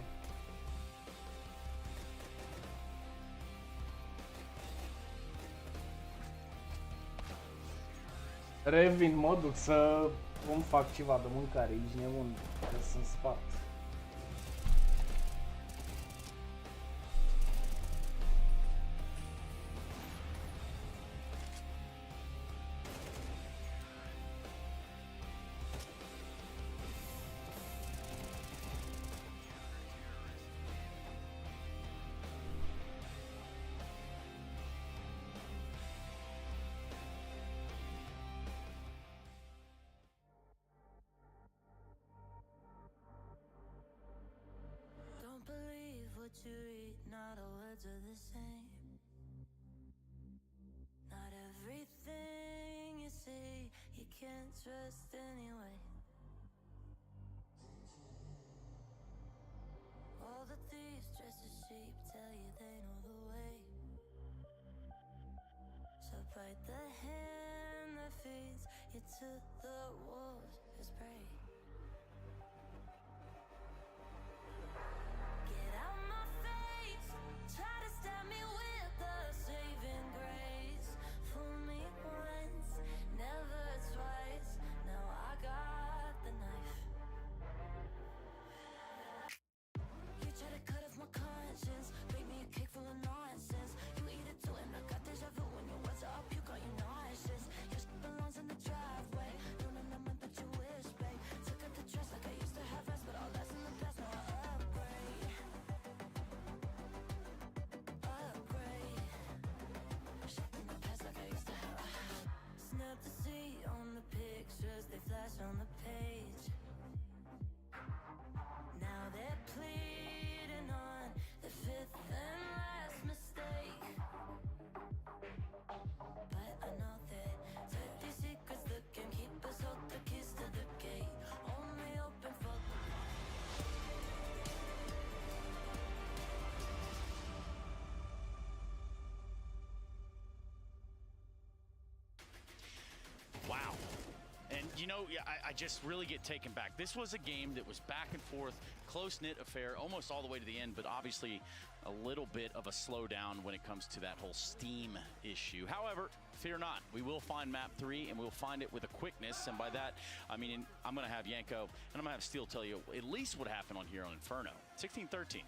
Revin, mă duc să îmi fac ceva de mâncare, ești nebun, că sunt spart. what you read, not all words are the same. Not everything you say, you can't trust anyway. All the thieves dressed as sheep tell you they know the way. So bite the hand that feeds you to the wolves as prey. Get out my face, try to stab me with the saving grace. Fool me once, never twice, now I got the knife. You try to cut off my conscience, bake me a cake full of nonsense. You eat it too and I got deja vu when your words are up, you got you nauseous. Your shit belongs in the driveway, don't know nothing but you wish, babe. Took out the trash like I used to have rest, but all that's in the past, now I upgrade. Shit in the past like I used to have. Snap the sea on the pictures, they flash on the page. Now they're pleading on the fifth and last mistake. But I know that dirty secrets that can keep us hold the keys to the gate. Only open for Wow. And, you know, I just really get taken back. This was a game that was back and forth, close-knit affair, almost all the way to the end, but obviously a little bit of a slowdown when it comes to that whole steam issue. However, fear not. We will find map 3, and we'll find it with a quickness. And by that, I mean, I'm going to have Yanko, and I'm going to have Steel tell you at least what happened on here on Inferno. 16-13.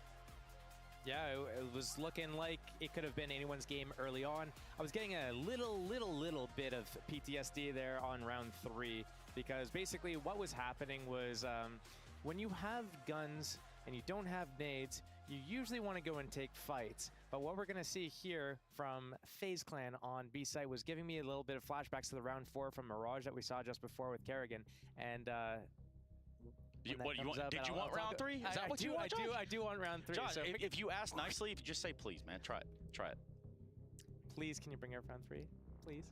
Yeah, it was looking like it could have been anyone's game early on. I was getting a little bit of PTSD there on round 3 because basically what was happening was when you have guns and you don't have nades, you usually want to go and take fights. But what we're going to see here from FaZe Clan on B-site was giving me a little bit of flashbacks to the round 4 from Mirage that we saw just before with Kerrigan. And did you want round 3? Is that what you want, Josh? I do want round 3. Josh, so if you ask nicely, if you just say please, man, try it. Please, can you bring up round 3? please.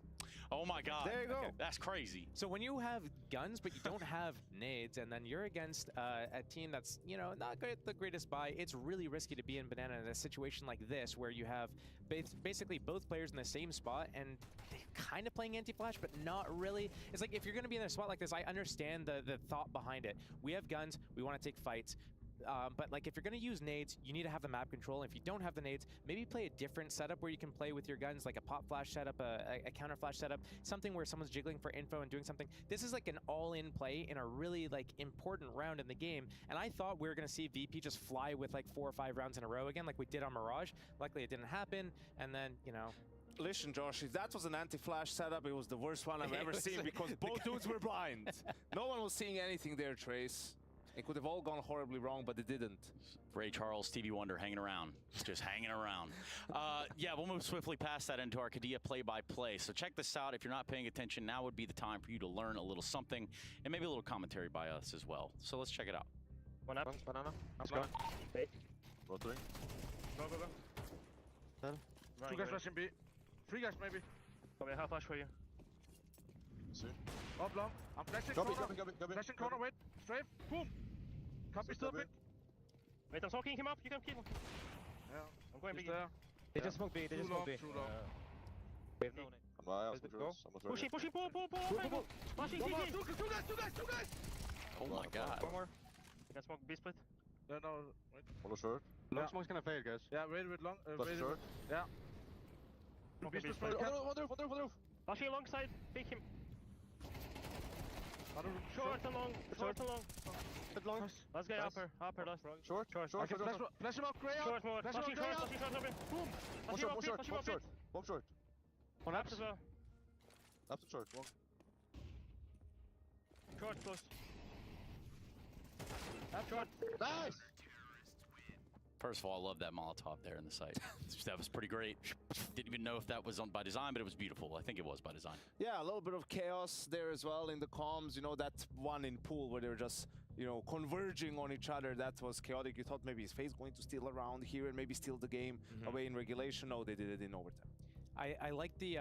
Oh my God. There you go. Okay. That's crazy. So when you have guns, but you don't have nades, and then you're against a team that's, you know, not the greatest buy, it's really risky to be in Banana in a situation like this, where you have basically both players in the same spot, and kind of playing anti-flash, but not really. It's like, if you're going to be in a spot like this, I understand the thought behind it. We have guns, we want to take fights. But like, if you're going to use nades, you need to have the map control. If you don't have the nades, maybe play a different setup where you can play with your guns, like a pop flash setup, a counter flash setup, something where someone's jiggling for info and doing something. This is like an all-in play in a really like important round in the game. And I thought we were going to see VP just fly with like 4 or 5 rounds in a row again, like we did on Mirage. Luckily, it didn't happen. And then, you know. Listen, Josh, if that was an anti-flash setup, it was the worst one I've ever seen, because both dudes were blind. No one was seeing anything there, Trace. It could have all gone horribly wrong, but it didn't. Ray Charles, Stevie Wonder, hanging around. Just hanging around. Yeah, we'll move swiftly past that into our Cadia play-by-play. So check this out. If you're not paying attention, now would be the time for you to learn a little something, and maybe a little commentary by us as well. So let's check it out. One up. Banana. Let's go. Hey. Rotary. Go, go, go. 2 guys rushing B. 3 guys maybe. Got me a half flash for you. See. Up long. I'm flashing Copy, corner. copy. Flashing corner, wait. Strafe. Boom. Copy still mid. Wait, I'm smoking him up. You can kill him. Yeah. I'm going big. They just smoked B. They just smoked B. Too long. We have no nade. Pushing, pull. Flashing, two guys. Oh my God. One more. You can smoke B split. No, wait. Follow short. Long smoke's gonna fail, guys. Yeah, wait with long. Flash short. Yeah. B split. On the roof. Flashing alongside. Pick him. Short and long. Last guy upper last. Short. Flash him up, Gray up. Short more. Flashing short over. Boom. One short. One up as well. Left and short. One. Short close. Up short. Nice! First of all, I love that Molotov there in the site. That was pretty great. Didn't even know if that was by design, but it was beautiful. I think it was by design. Yeah, a little bit of chaos there as well in the comms. You know, that one in pool where they were just, you know, converging on each other. That was chaotic. You thought maybe his Faze going to steal around here and maybe steal the game away in regulation. No, they did it in overtime. I like the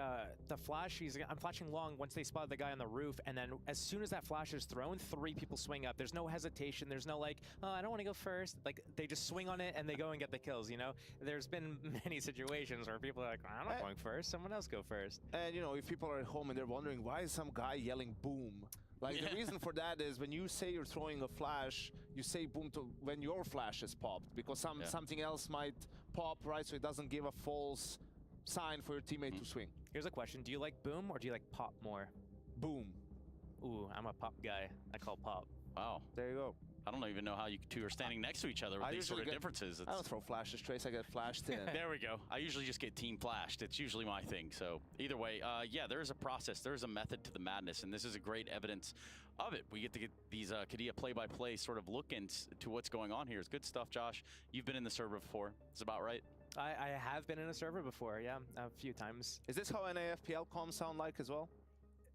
flash. I'm flashing long once they spot the guy on the roof, and then as soon as that flash is thrown, 3 people swing up. There's no hesitation. There's no like, oh, I don't want to go first. Like, they just swing on it and they go and get the kills, you know? There's been many situations where people are like, I'm not going first. Someone else go first. And, you know, if people are at home and they're wondering, why is some guy yelling boom? Like, the reason for that is when you say you're throwing a flash, you say boom to when your flash is popped, because something else might pop, right? So it doesn't give a false sign for your teammate to swing. Here's a question. Do you like boom or do you like pop more? Boom. Ooh, I'm a pop guy. I call pop. Wow. There you go. I don't even know how you two are standing next to each other with these sort of differences. I don't throw flashes, Trace. I get flashed in. There we go. I usually just get team flashed. It's usually my thing. So either way, yeah, there is a process. There is a method to the madness, and this is a great evidence of it. We get to get these Cadia play-by-play sort of look into what's going on here. It's good stuff, Josh. You've been in the server before. It's about right? I have been in a server before, yeah, a few times. Is this how NAFPL comms sound like as well?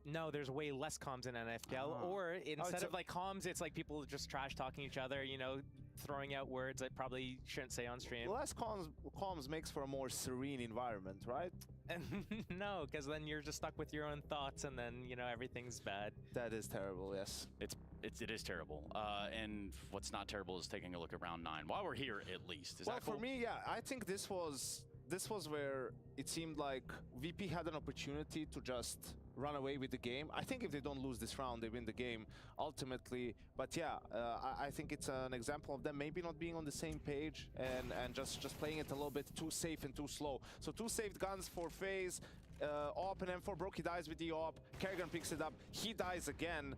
No, there's way less comms in NFPL. Or instead of like comms, it's like people just trash talking each other, you know, throwing out words I probably shouldn't say on stream. Less comms makes for a more serene environment, right? No, because then you're just stuck with your own thoughts, and then, you know, everything's bad. That is terrible, yes. It is terrible. And what's not terrible is taking a look at round 9. While we're here, at least. Is well, that cool? For me, yeah, I think this was where it seemed like VP had an opportunity to just run away with the game. I think if they don't lose this round, they win the game ultimately. But yeah, I think it's an example of them maybe not being on the same page and just playing it a little bit too safe and too slow. So 2 saved guns for Faze. Op and M4 broke, he dies with the Op. Kerrigan picks it up, he dies again.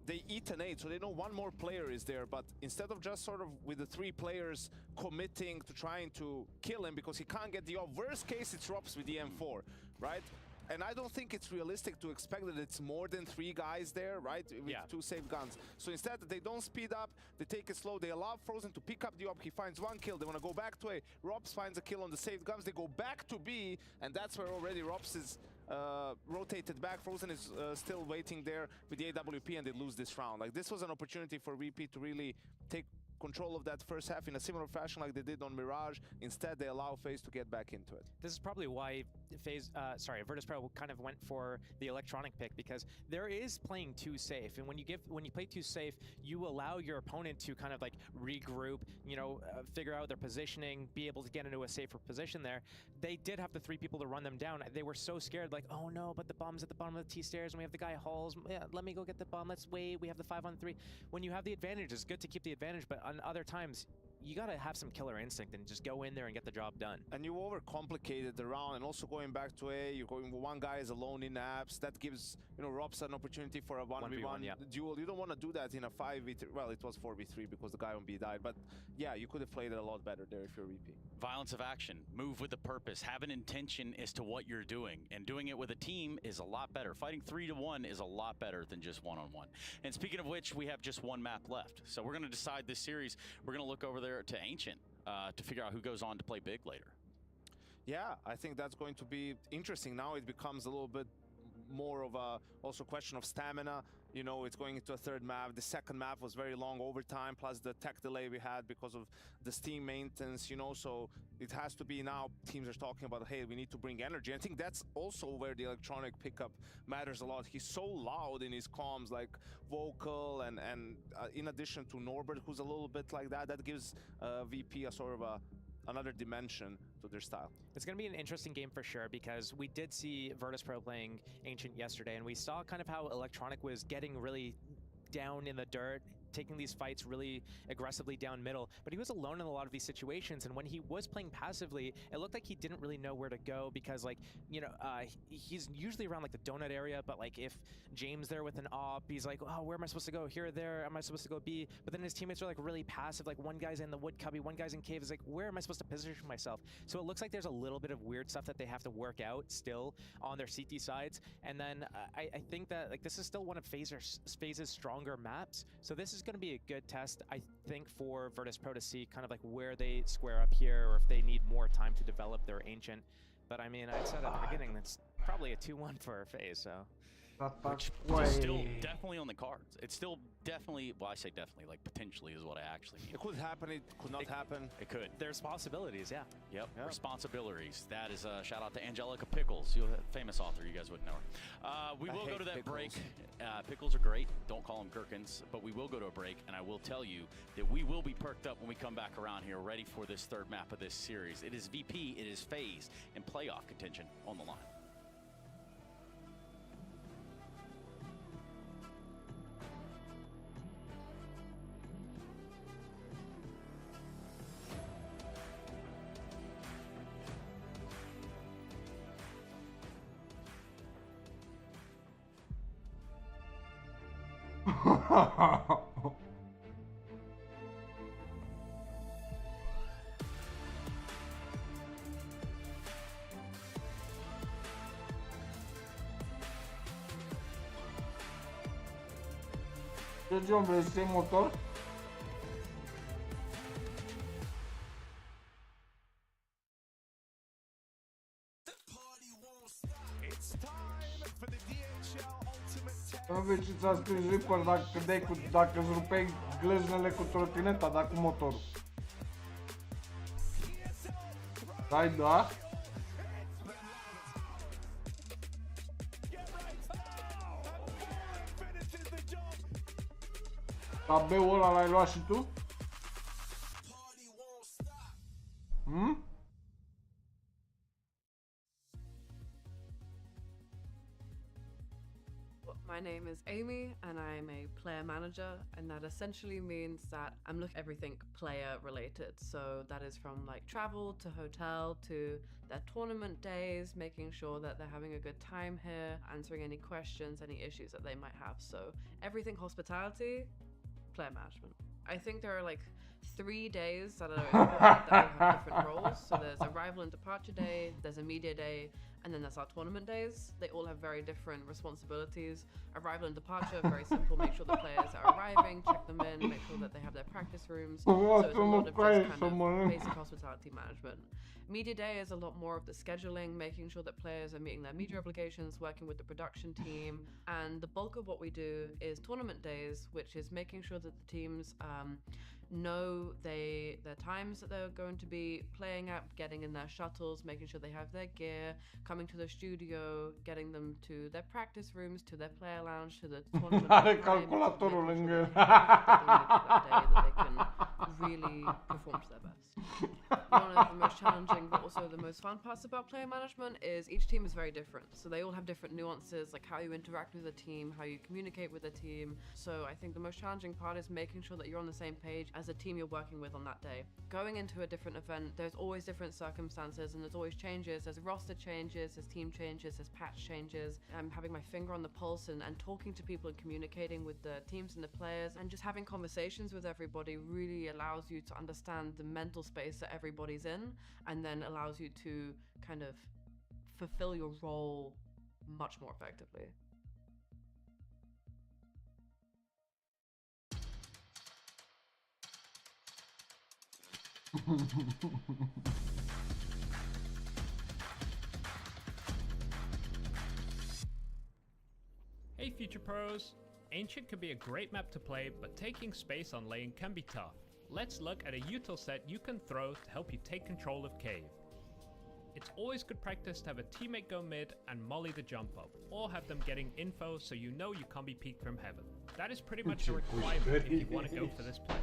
They eat an 8, so they know one more player is there, but instead of just sort of with the 3 players committing to trying to kill him because he can't get the Op, worst case it's Rops with the M4, right? And I don't think it's realistic to expect that it's more than 3 guys there, right? With 2 saved guns. So instead, they don't speed up, they take it slow, they allow Frozen to pick up the Op, he finds 1 kill, they want to go back to A, Rops finds a kill on the saved guns, they go back to B, and that's where already Rops is rotated back. Frozen is still waiting there with the AWP, and they lose this round. Like, this was an opportunity for VP to really take control of that first half in a similar fashion like they did on Mirage. Instead, they allow Faze to get back into it. This is probably why Virtus.Pro kind of went for the electronic pick, because there is playing too safe, and when you play too safe, you allow your opponent to kind of like regroup, figure out their positioning, be able to get into a safer position there. They did have the 3 people to run them down. They were so scared, like, oh no, but the bomb's at the bottom of the T stairs, and we have the guy Halls. Yeah, let me go get the bomb. Let's wait. We have the 5-on-3. When you have the advantage, it's good to keep the advantage, but on other times, you gotta have some killer instinct and just go in there and get the job done. And you overcomplicated the round, and also going back to A, you're going one guy is alone in apps. That gives Robs an opportunity for a 1v1 duel. You don't want to do that in a 5v3. Well, it was 4v3 because the guy on B died, but yeah, you could have played it a lot better there if you're VP. Violence of action, move with a purpose, have an intention as to what you're doing, and doing it with a team is a lot better. Fighting 3-1 is a lot better than just 1-on-1. And speaking of which, we have just one map left. So we're gonna decide this series. We're gonna look over there to Ancient to figure out who goes on to play big later. Yeah, I think that's going to be interesting. Now it becomes a little bit more of a also question of stamina. It's going into a third map. The second map was very long overtime, plus the tech delay we had because of the Steam maintenance, so it has to be now teams are talking about, hey, we need to bring energy. I think that's also where the electronic pickup matters a lot. He's so loud in his comms, like vocal, and in addition to Norbert, who's a little bit like that, that gives VP a sort of another dimension to their style. It's going to be an interesting game for sure, because we did see Virtus.Pro playing Ancient yesterday, and we saw kind of how Electronic was getting really down in the dirt, taking these fights really aggressively down middle, but he was alone in a lot of these situations, and when he was playing passively, it looked like he didn't really know where to go, because he's usually around like the donut area, but like if James there with an op, he's like, oh, where am I supposed to go? Here or there? Am I supposed to go B? But then his teammates are like really passive, like one guy's in the wood cubby, one guy's in cave, is like, where am I supposed to position myself? So it looks like there's a little bit of weird stuff that they have to work out still on their CT sides, and then I think that like this is still one of Faze's stronger maps, so this is going to be a good test, I think, for Virtus.Pro to see kind of like where they square up here, or if they need more time to develop their Ancient. But I mean, I said at the beginning, that's probably a 2-1 for Faze, so. Which is still definitely on the cards. It's still definitely, well, I say definitely, like potentially is what I actually mean. It could happen, it could not happen. It could. There's possibilities, yeah. Yep, responsibilities. That is a shout out to Angelica Pickles, famous author, you guys wouldn't know her. We will go to that break. Pickles are great, don't call them gherkins, but we will go to a break, and I will tell you that we will be perked up when we come back around here, ready for this third map of this series. It is VP, it is Faze, and playoff contention on the line. John, vrei să iei motor? Vezi ce ți-a scris Reaper dacă îți rupeai gleznele cu trotineta, dar cu motorul. Dai, da? AB-ul ăla l-ai luat și tu? My name is Amy and I'm a player manager, and that essentially means that I'm looking at everything player related. So that is from like travel to hotel to their tournament days, making sure that they're having a good time here, answering any questions, any issues that they might have. So everything hospitality, player management. I think there are like 3 days that are important that all have different roles. So there's arrival and departure day, there's a media day, and then there's our tournament days. They all have very different responsibilities. Arrival and departure, very simple, make sure the players are arriving, check them in, make sure that they have their practice rooms. So it's a lot of just kind of basic hospitality management. Media day is a lot more of the scheduling, making sure that players are meeting their media obligations, working with the production team. And the bulk of what we do is tournament days, which is making sure that the teams know their times that they're going to be playing at, getting in their shuttles, making sure they have their gear, coming to the studio, getting them to their practice rooms, to their player lounge, to the tournament. Are calculatorul lângă el. That they can really perform to their best. One of the most challenging but also the most fun parts about player management is each team is very different. So they all have different nuances, like how you interact with the team, how you communicate with the team. So I think the most challenging part is making sure that you're on the same page as the team you're working with on that day. Going into a different event, there's always different circumstances and there's always changes. There's roster changes, there's team changes, there's patch changes. I'm having my finger on the pulse and talking to people and communicating with the teams and the players and just having conversations with everybody really allows you to understand the mental space that everybody's in, and then allows you to kind of fulfill your role much more effectively. Hey Future Pros! Ancient can be a great map to play, but taking space on lane can be tough. Let's look at a util set you can throw to help you take control of cave. It's always good practice to have a teammate go mid and molly the jump up, or have them getting info so you know you can't be peeked from heaven. That is pretty much a requirement if you want to go for this play.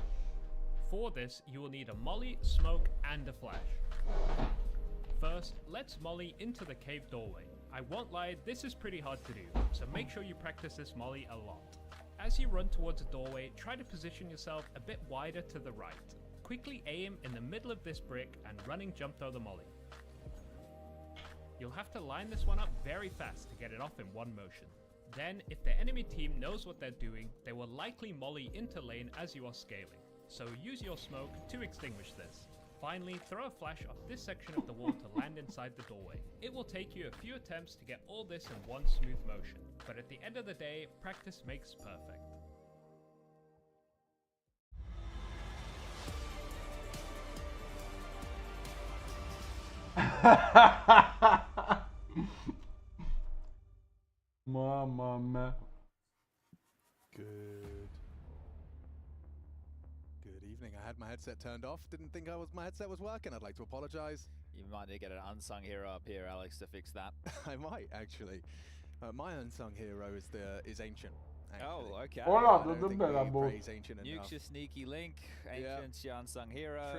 For this, you will need a molly, smoke, and a flash. First, let's molly into the cave doorway. I won't lie, this is pretty hard to do, so make sure you practice this molly a lot. As you run towards a doorway, try to position yourself a bit wider to the right. Quickly aim in the middle of this brick and running jump throw the molly. You'll have to line this one up very fast to get it off in one motion. Then, if the enemy team knows what they're doing, they will likely molly into lane as you are scaling. So use your smoke to extinguish this. Finally, throw a flash off this section of the wall to land inside the doorway. It will take you a few attempts to get all this in one smooth motion, but at the end of the day, practice makes perfect. Mama mea. Good evening. I had my headset turned off. Didn't think my headset was working. I'd like to apologize. You might need to get an unsung hero up here, Alex, to fix that. I might actually. My unsung hero is Ancient. Actually. Oh, okay. Hola, I don't the think bella we bo. praise Ancient enough. Nuke's your sneaky link. Ancient's your unsung hero.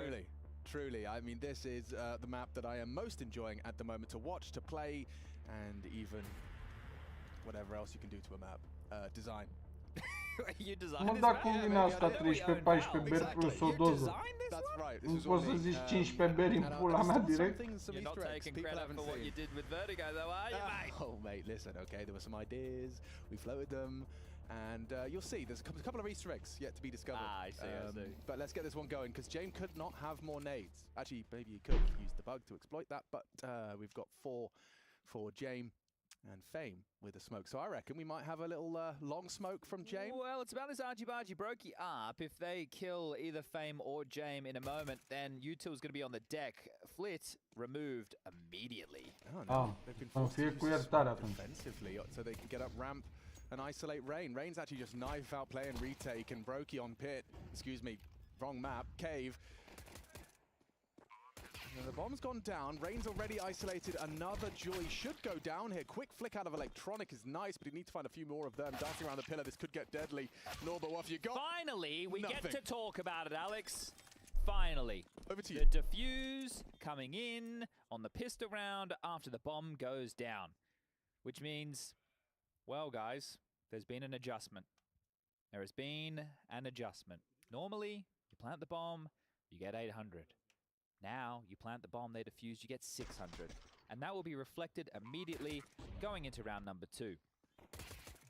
Truly. I mean, this is the map that I am most enjoying at the moment to watch, to play, and even whatever else you can do to a map. Design. You designed Mă, this da map? cum vine asta 13-14 beri plus o doză? That's right. Nu poți să zici 15 beri în pula mea direct? You're not taking credit for what you did with Vertigo, though, are you, mate? Oh, mate, listen, okay, there were some ideas, we floated them, and you'll see, there's a couple of Easter eggs yet to be discovered. I see. But let's get this one going, because James could not have more nades. Actually, maybe he could use the bug to exploit that, but we've got 4 for James and Fame with a smoke. So I reckon we might have a little long smoke from James. Well, it's about this argy-bargy brokey up. If they kill either Fame or James in a moment, then Util's going to be on the deck. Flit removed immediately. Oh, no. They've been forced to use defensively so they can get up ramp and isolate Rain. Rain's actually just knife out play and retake, and Brokey on pit. Excuse me, wrong map. Cave. The bomb's gone down. Rain's already isolated. Another Joy should go down here. Quick flick out of Electronic is nice, but you need to find a few more of them. Dancing around the pillar, this could get deadly. Norba, what have you got? Finally, we Nothing. get to talk about it, Alex. Finally. Over to you. The defuse coming in on the pistol round after the bomb goes down. Which means, well, guys, there's been an adjustment. There has been an adjustment. Normally, you plant the bomb, you get 800. Now, you plant the bomb, they defuse, you get 600. And that will be reflected immediately going into round number 2.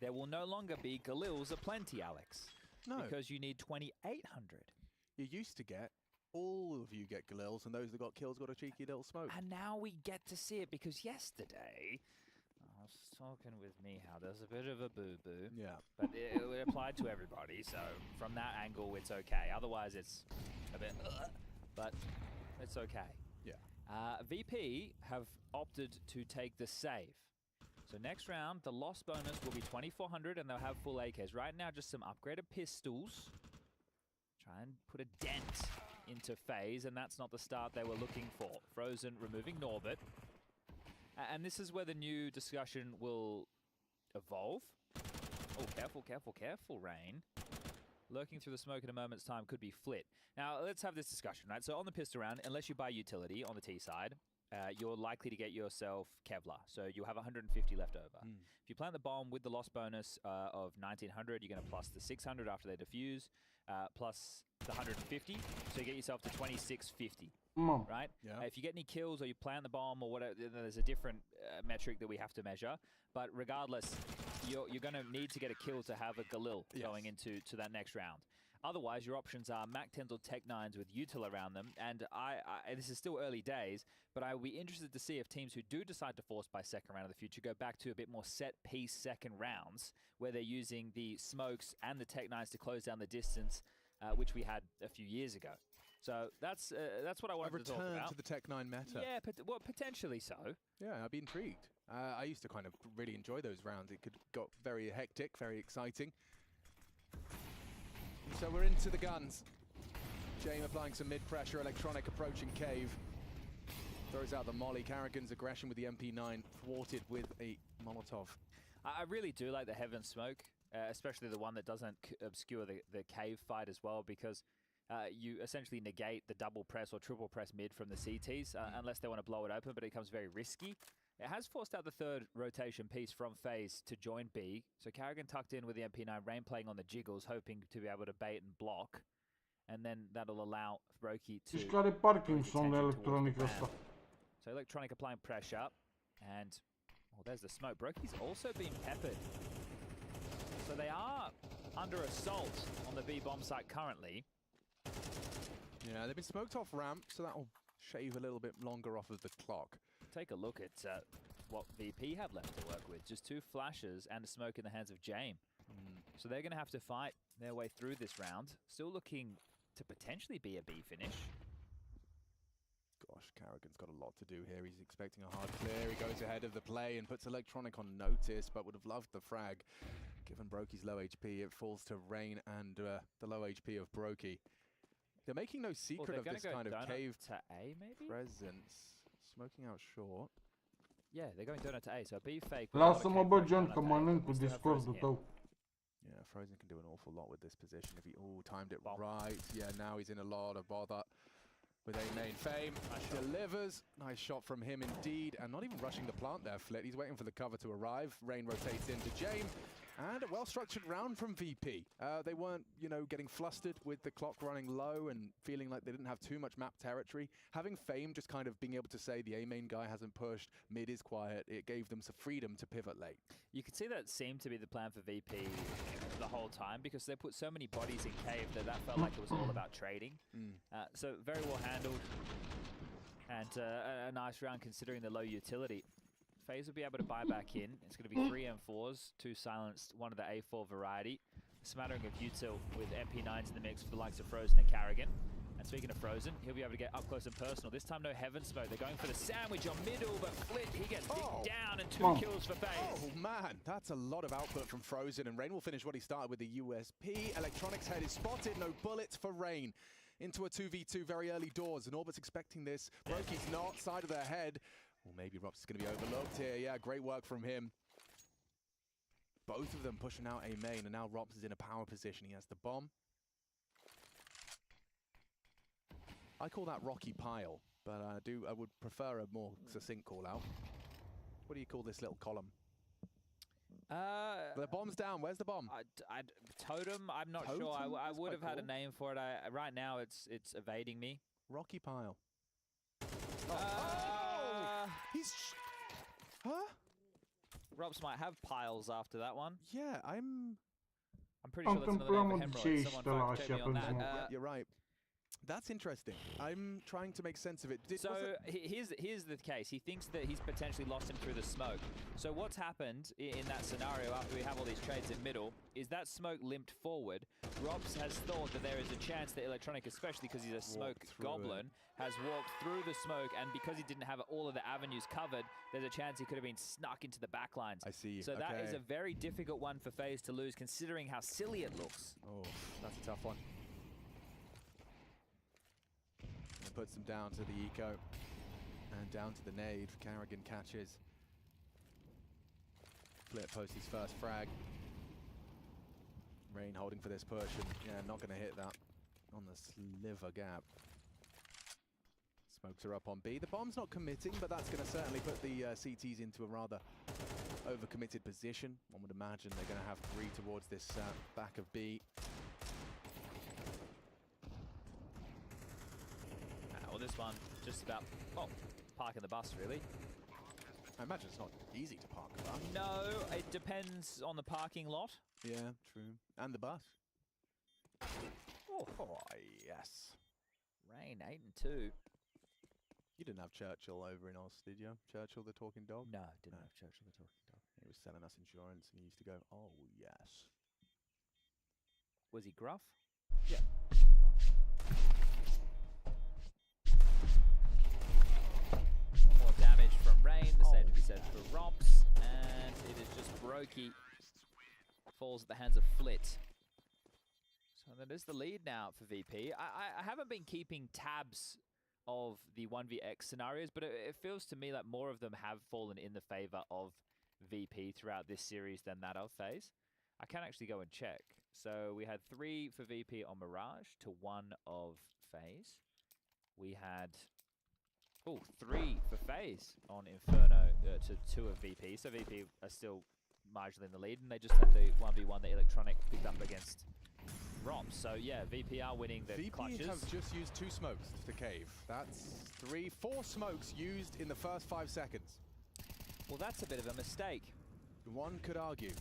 There will no longer be Galils aplenty, Alex. No. Because you need 2,800. You used to get, all of you get Galils, and those that got kills got a cheeky little smoke. And now we get to see it, because yesterday, I was talking with Mihal, there's a bit of a boo-boo. Yeah. But it applied to everybody, so from that angle, it's okay. Otherwise, it's a bit, but it's okay. Yeah. VP have opted to take the save. So next round, the loss bonus will be 2,400 and they'll have full AKs. Right now, just some upgraded pistols. try and put a dent into Faze, and that's not the start they were looking for. Frozen removing Norbert. And this is where the new discussion will evolve. Oh, careful, careful, careful, Rain. Lurking through the smoke in a moment's time could be Flit. Now, let's have this discussion, right? So on the pistol round, unless you buy utility on the T side, you're likely to get yourself Kevlar. So you'll have 150 left over. If you plant the bomb with the loss bonus of 1900, you're going to plus the 600 after they defuse, plus the 150. So you get yourself to 2650. Right? If you get any kills or you plant the bomb or whatever, there's a different metric that we have to measure. But regardless, you're going to need to get a kill to have a Galil going into that next round. Otherwise, your options are Mac 10s or Tech 9s with util around them. And this is still early days, but I will be interested to see if teams who do decide to force by second round of the future go back to a bit more set-piece second rounds, where they're using the smokes and the Tech 9s to close down the distance, which we had a few years ago. So that's what I wanted to talk about. A return to the Tech 9 meta. Yeah, well, potentially so. Yeah, I'd be intrigued. I used to kind of really enjoy those rounds. It got very hectic, very exciting. So we're into the guns. James applying some mid-pressure, electronic approaching cave. Throws out the molly. Carrigan's aggression with the MP9 thwarted with a Molotov. I really do like the Heaven Smoke, especially the one that doesn't obscure the cave fight as well, because you essentially negate the double press or triple press mid from the CTs, unless they want to blow it open, but it becomes very risky. It has forced out the third rotation piece from Faze to join B. So Carrigan tucked in with the MP9, Rain playing on the jiggles, hoping to be able to bait and block. And then that'll allow Brokey to... Deci care Parkinson de electronic ăsta. So Electronic applying pressure. And, oh, there's the smoke. Brokey's also been peppered. So they are under assault on the B bomb site currently. Yeah, they've been smoked off ramp, so that'll shave a little bit longer off of the clock. Take a look at what VP have left to work with. Just 2 flashes and a smoke in the hands of James. So they're going to have to fight their way through this round. Still looking to potentially be a B finish. Gosh, Carrigan's got a lot to do here. He's expecting a hard clear. He goes ahead of the play and puts Electronic on notice, but would have loved the frag. Given Brokey's low HP, it falls to Rain and the low HP of Brokey. They're making no secret of this kind of cave to A, maybe? presence. Smoking out short. Yeah, they're going donut to A, so B fake. Lasă-mă, bă, John, că mănânc cu Discord-ul tău. Yeah, Frozen can do an awful lot with this position if he timed it right. Yeah, now he's in a lot of bother with a main fame. Delivers. Nice shot from him indeed. And not even rushing the plant there, Flit. He's waiting for the cover to arrive. Rain rotates into James. And a well-structured round from VP. They weren't, getting flustered with the clock running low and feeling like they didn't have too much map territory. Having fame, just kind of being able to say the A-main guy hasn't pushed, mid is quiet, it gave them some freedom to pivot late. You could see that seemed to be the plan for VP the whole time, because they put so many bodies in cave that felt like it was all about trading. So very well handled, and a nice round considering the low utility. Faze will be able to buy back in. It's going to be 3 M4s, 2 silenced, 1 of the A4 variety. A smattering of util with MP9s in the mix for the likes of Frozen and Carrigan. And speaking of Frozen, he'll be able to get up close and personal. This time no Heaven Smoke. They're going for the sandwich on middle, but Flit, he gets digged down and 2 kills for Faze. Oh man, that's a lot of output from Frozen, and Rain will finish what he started with the USP. Electronics head is spotted, no bullets for Rain. Into a 2v2 very early doors, and Orbit's expecting this. Brokey's not, side of their head. Well, maybe Rops is going to be overlooked here. Yeah, great work from him. Both of them pushing out a main, and now Rops is in a power position. He has the bomb. I call that Rocky Pile, but I would prefer a more succinct call out. What do you call this little column? The bomb's down. Where's the bomb? Totem? I'm not sure. I would have had a name for it. Right now, it's evading me. Rocky Pile. He's... Huh? Rops might have piles after that one. Yeah, I'm pretty sure that's another name for hemorrhoids. Someone fact check me on that. Yeah, you're right. That's interesting. I'm trying to make sense of it. Here's the case. He thinks that he's potentially lost him through the smoke. So what's happened in that scenario after we have all these trades in middle is that smoke limped forward. Rops has thought that there is a chance that Electronic, especially because he's a smoke goblin, has walked through the smoke, and because he didn't have all of the avenues covered, there's a chance he could have been snuck into the back lines. I see. So that is a very difficult one for Faze to lose, considering how silly it looks. Oh, that's a tough one. puts them down to the eco. And down to the nade. Carrigan catches. Flip posts his first frag. Rain holding for this push, and yeah, not going to hit that on the sliver gap. Smokes are up on B. The bomb's not committing, but that's going to certainly put the CTs into a rather overcommitted position. One would imagine they're going to have 3 towards this back of B. Well, this one just about, well, parking the bus, really. I imagine it's not easy to park a bus. No, it depends on the parking lot. Yeah, true. And the bus. Oh, yes. Rain, 8 and 2. You didn't have Churchill over in Oz, did you? Churchill the talking dog? No, didn't have Churchill the talking dog. He was selling us insurance and he used to go, oh, yes. Was he gruff? Yeah. More damage from Rain, the same to be said for Rops, and it is just Brokey. Falls at the hands of Flit. So that is the lead now for VP. I haven't been keeping tabs of the 1vx scenarios, but it feels to me like more of them have fallen in the favor of VP throughout this series than that of Faze. I can actually go and check. So we had 3 for VP on Mirage to 1 of Faze. We had 3 for Faze on Inferno to 2 of VP. So VP are still marginally in the lead, and they just had the 1v1 that Electronic picked up against Rops. So yeah, VP are winning the clutches. VP have just used 2 smokes to cave. That's 4 smokes used in the first 5 seconds. Well, that's a bit of a mistake. One could argue.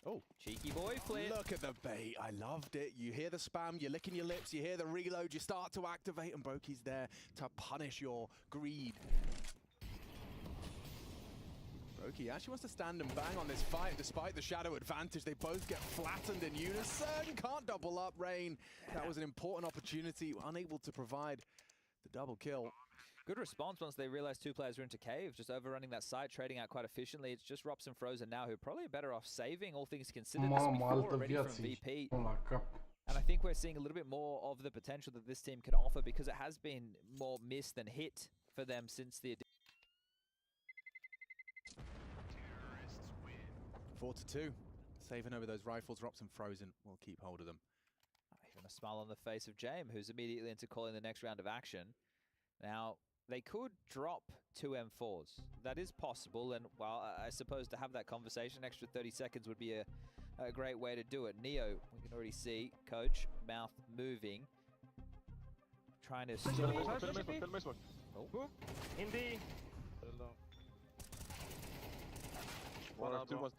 Oh, cheeky boy Flit. Look at the bait. I loved it. You hear the spam, you're licking your lips, you hear the reload, you start to activate, and Brokey's there to punish your greed. Brokey actually wants to stand and bang on this fight, and despite the shadow advantage, they both get flattened in unison. Can't double up, Rain. That was an important opportunity, unable to provide the double kill. Good response once they realized 2 players were into cave, just overrunning that site, trading out quite efficiently. It's just Rops and Frozen now, who are probably better off saving, all things considered. This will be 4 already from VP. And I think we're seeing a little bit more of the potential that this team can offer, because it has been more miss than hit for them since the 4-2. Saving over those rifles, Rops and Frozen will keep hold of them. Even a smile on the face of James, who's immediately into calling the next round of action. Now, they could drop 2 M4s. That is possible, and well, I suppose to have that conversation, extra 30 seconds would be a great way to do it. Neo, we can already see, coach, mouth moving. Trying to stall. Oh. In B.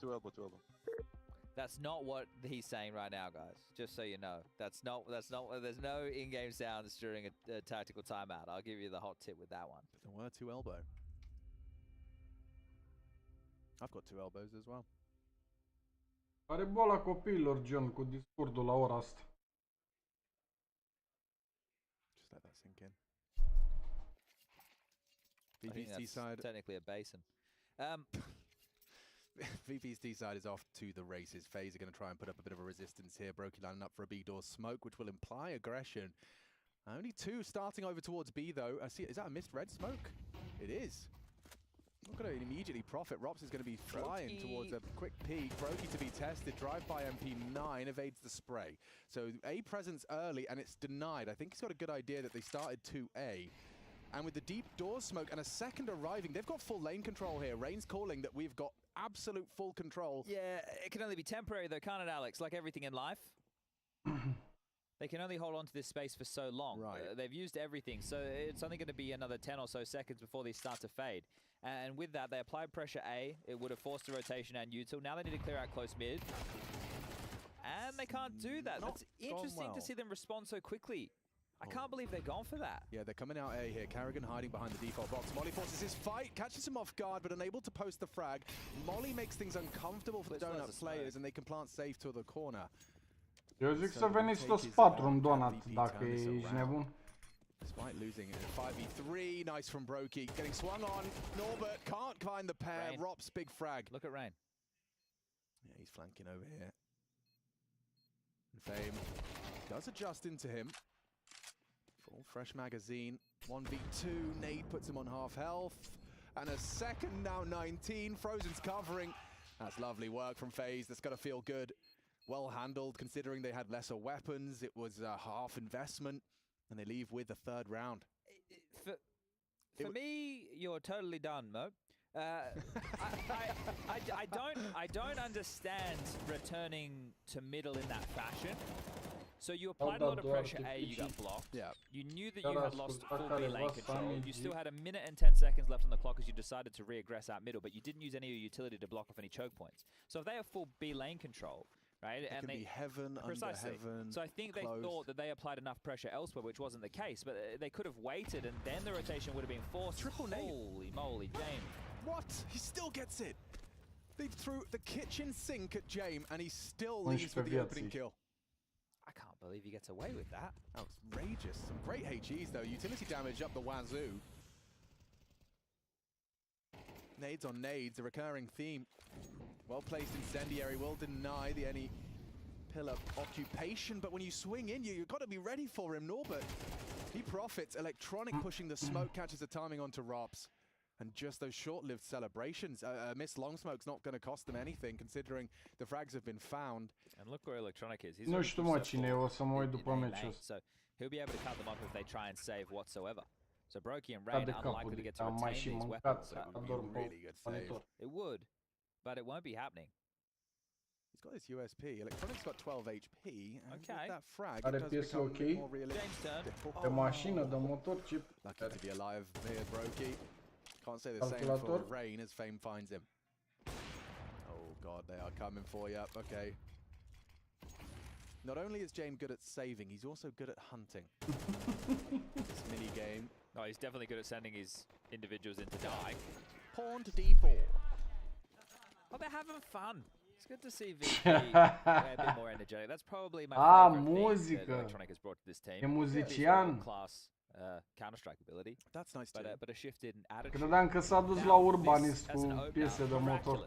Two elbow. That's not what he's saying right now, guys. Just so you know, that's not. There's no in-game sounds during a tactical timeout. I'll give you the hot tip with that one. But there were 2 elbow. I've got 2 elbows as well. Are boala copiilor, John, cu discordul la ora asta. Just let that sink in. I think VP's side. Technically a basin. VP's D side is off to the races. Faze are going to try and put up a bit of a resistance here. Brokey lining up for a B door smoke, which will imply aggression. Only 2 starting over towards B, though. I see. Is that a missed red smoke? It is. Not going to immediately profit. Rops is going to be flying towards a quick peek. Brokey to be tested. Drive-by MP9 evades the spray. So A presence early, and it's denied. I think he's got a good idea that they started 2A. And with the deep door smoke and a second arriving, they've got full lane control here. Rain's calling that we've got absolute full control. Yeah, it can only be temporary though, can't it, Alex? Like everything in life. They can only hold on to this space for so long. Right. They've used everything, so it's only going to be another 10 or so seconds before they start to fade. And with that, they applied pressure A. It would have forced a rotation and util. Now they need to clear out close mid. And they can't do that. That's interesting to see them respond so quickly. I can't believe they're gone for that. Yeah, they're coming out A here. Carrigan hiding behind the default box. Molly forces his fight, catches him off guard, but unable to post the frag. Molly makes things uncomfortable for the donut players, and they can plant safe to the corner. Eu zic să veniți toți 4 în donut, dacă ești nebun. Despite losing it, 5v3, nice from Brokey. Getting swung on. Norbert can't find the pair. Rain. Rops, big frag. Look at Rain. Yeah, he's flanking over here. And Fame does adjust into him. Oh, fresh magazine. 1v2. Nade puts him on half health. And a second now 19. Frozen's covering. That's lovely work from Faze. That's got to feel good. Well handled considering they had lesser weapons. It was a half investment. And they leave with the third round. For me, you're totally done, Mo. I don't understand returning to middle in that fashion. So you applied a lot of pressure, A, you got blocked. Yeah. You knew that you had lost full B lane control. You still had 1 minute and 10 seconds left on the clock as you decided to re-aggress out middle, but you didn't use any of your utility to block off any choke points. So if they have full B lane control, right? It could be heaven precisely. under heaven. So I think they thought that they applied enough pressure elsewhere, which wasn't the case, but they could have waited and then the rotation would have been forced. Triple nade. Holy moly, James. What? He still gets it. They threw the kitchen sink at James and he still leaves with the opening kill. I can't believe he gets away with that. Outrageous. Some great HEs though. Utility damage up the wazoo. Nades on nades, a recurring theme. Well placed incendiary will deny the any pillar occupation, but when you swing in, you've got to be ready for him. Norbert, he profits. Electronic pushing the smoke, catches the timing onto Robs. And just those short-lived celebrations. Miss long smoke's not going to cost them anything, considering the frags have been found. And look where Electronic is. He's Nu știu mă cine, o să mă uit după meciul ăsta. So he'll be able to cut them off if they try and save whatsoever. So Brokey and Rain unlikely to get to retain these weapons. It would, but it won't be happening. He's got his USP. Electronic's got 12 HP. And okay. With that frag, Are it does piesă become ok? more realistic. James turn. De mașină, de motor, ce... Lucky to be alive here, Brokey. Can't say the same for Rain as Fame finds him. Oh god, they are coming for you. Okay. Not only is James good at saving, he's also good at hunting. This mini game. Oh, he's definitely good at sending his individuals into die. Pawn to D4. Oh, they're having fun. It's good to see VP a bit more energetic. That's probably my favorite thing that Electronic has brought to this team. E muzician. Class Counter-Strike ability. That's nice too. But a shift in attitude. Credeam că s-a dus la urbanist cu piese de motor.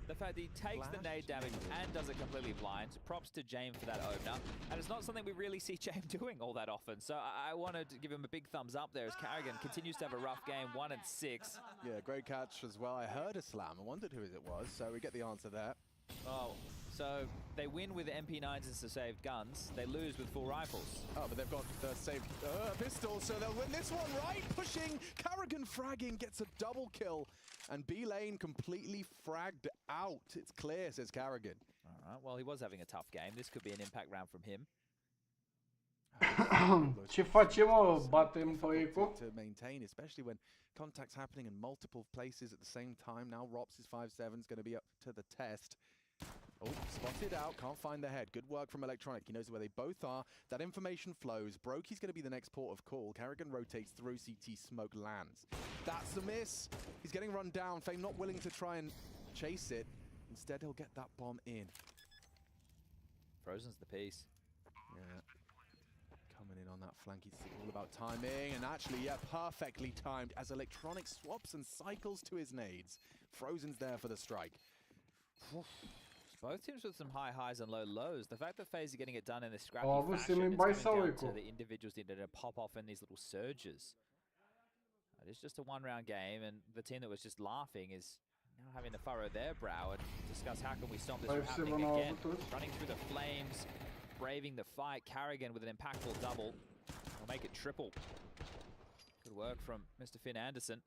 The fact that he takes the nade damage and does it completely blind. Props to James for that opener. And it's not something we really see James doing all that often. So I wanted to give him a big thumbs up there as Carrigan continues to have a rough game, 1 and 6. Yeah, great catch as well. I heard a slam. I wondered who it was, so we get the answer there. Oh, so they win with MP9s and saved guns. They lose with full rifles. Oh, but they've got the saved pistol, so they'll win this one, right? Pushing, Carrigan fragging, gets a double kill. And B lane completely fragged out. It's clear, says Carrigan. All right, well, he was having a tough game. This could be an impact round from him. Ce facem, mă? Batem pe eco? To maintain, especially when contact's happening in multiple places at the same time. Now Rops' 5-7 is going to be up to the test. Oh, spotted out, can't find the head. Good work from Electronic. He knows where they both are. That information flows. Brokey's going to be the next port of call. Carrigan rotates through, CT smoke lands. That's the miss. He's getting run down. Fame not willing to try and chase it. Instead, he'll get that bomb in. Frozen's the piece. Yeah. Coming in on that flank, it's all about timing. And actually, yeah, perfectly timed as Electronic swaps and cycles to his nades. Frozen's there for the strike. Both teams with some high highs and low lows. The fact that Faze are getting it done in this scrappy Oh, fashion, it's it's coming coming down to the individuals needed to pop off in these little surges. It's just a one-round game, and the team that was just laughing is now having to furrow their brow and discuss how can we stop this from happening again. Running through the flames, braving the fight. Carrigan with an impactful double. Will make it triple. Good work from Mr. Finn Anderson.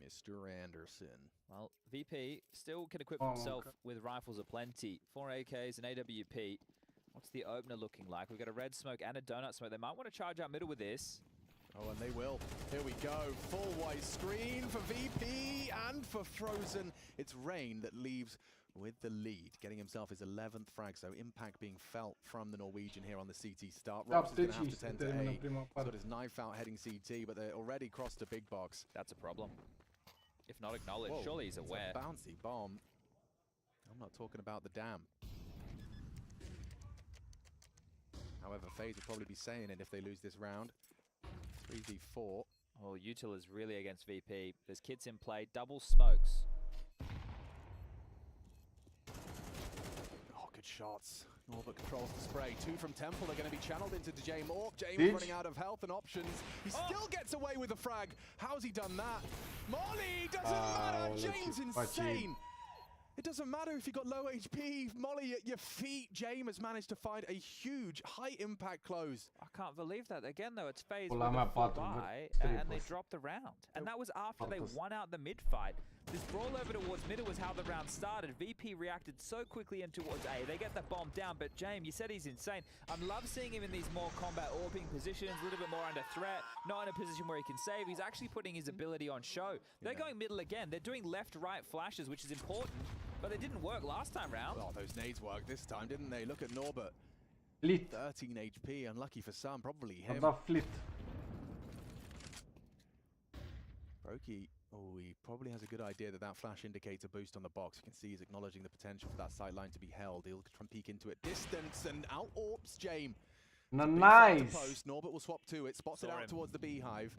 Mr. Anderson. Well, VP still can equip himself with rifles aplenty. 4 AKs and AWP. What's the opener looking like? We've got a red smoke and a donut smoke. They might want to charge out middle with this. Oh, and they will. Here we go. Full white screen for VP and for Frozen. It's Rain that leaves with the lead, getting himself his 11th frag, so impact being felt from the Norwegian here on the CT start. Robs is going to have to tend to A. He's got his knife out heading CT, but they're already crossed a big box. That's a problem. If not acknowledged, Whoa, surely he's aware. A bouncy bomb. I'm not talking about the dam. However, Faze will probably be saying it if they lose this round. 3v4. Oh, Util is really against VP. There's kits in play, double smokes. Oh, good shots. Norbert controls the spray. 2 from Temple. They're going to be channeled into James Ork. James Deci? running out of health and options. He still gets away with a frag. How's he done that? Molly doesn't matter. James insane. It doesn't matter if you've got low HP. Molly at your feet. James has managed to find a huge high-impact close. I can't believe that. Again, though, it's Faze Pula with mea, a full 4 buy, triples. and they dropped the round. And that was after they won out the mid-fight. This brawl over towards middle was how the round started. VP reacted so quickly in towards A. They get that bomb down, but James, you said he's insane. I love seeing him in these more combat orbing positions, a little bit more under threat, not in a position where he can save. He's actually putting his ability on show. They're going middle again. They're doing left-right flashes, which is important, but they didn't work last time round. Oh, those nades worked this time, didn't they? Look at Norbert. Flit. 13 HP, unlucky for some, probably A him. dat flit. Brokey, oh, he probably has a good idea that that flash indicates a boost on the box. You can see he's acknowledging the potential for that sight line to be held. He'll try and peek into it. Distance and out orbs James. Nice. Post. Norbert will swap to it. Spots it out towards the beehive.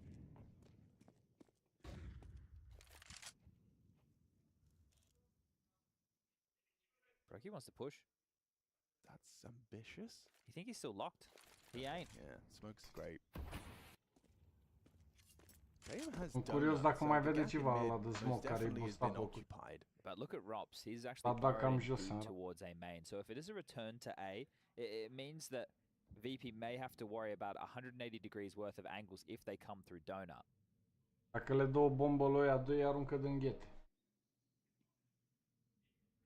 Brokey wants to push. That's ambitious. You think he's still locked? He ain't. Yeah, smoke's great. Sunt curios dacă mai vede ceva ăla de smoke care e boostat totul. But look at Rops. He's actually burrowing towards A main. So if it is a return to A, it means that VP may have to worry about 180 degrees worth of angles if they come through donut. Dacă le dă o bombă lui ăia doi, aruncă din ghete.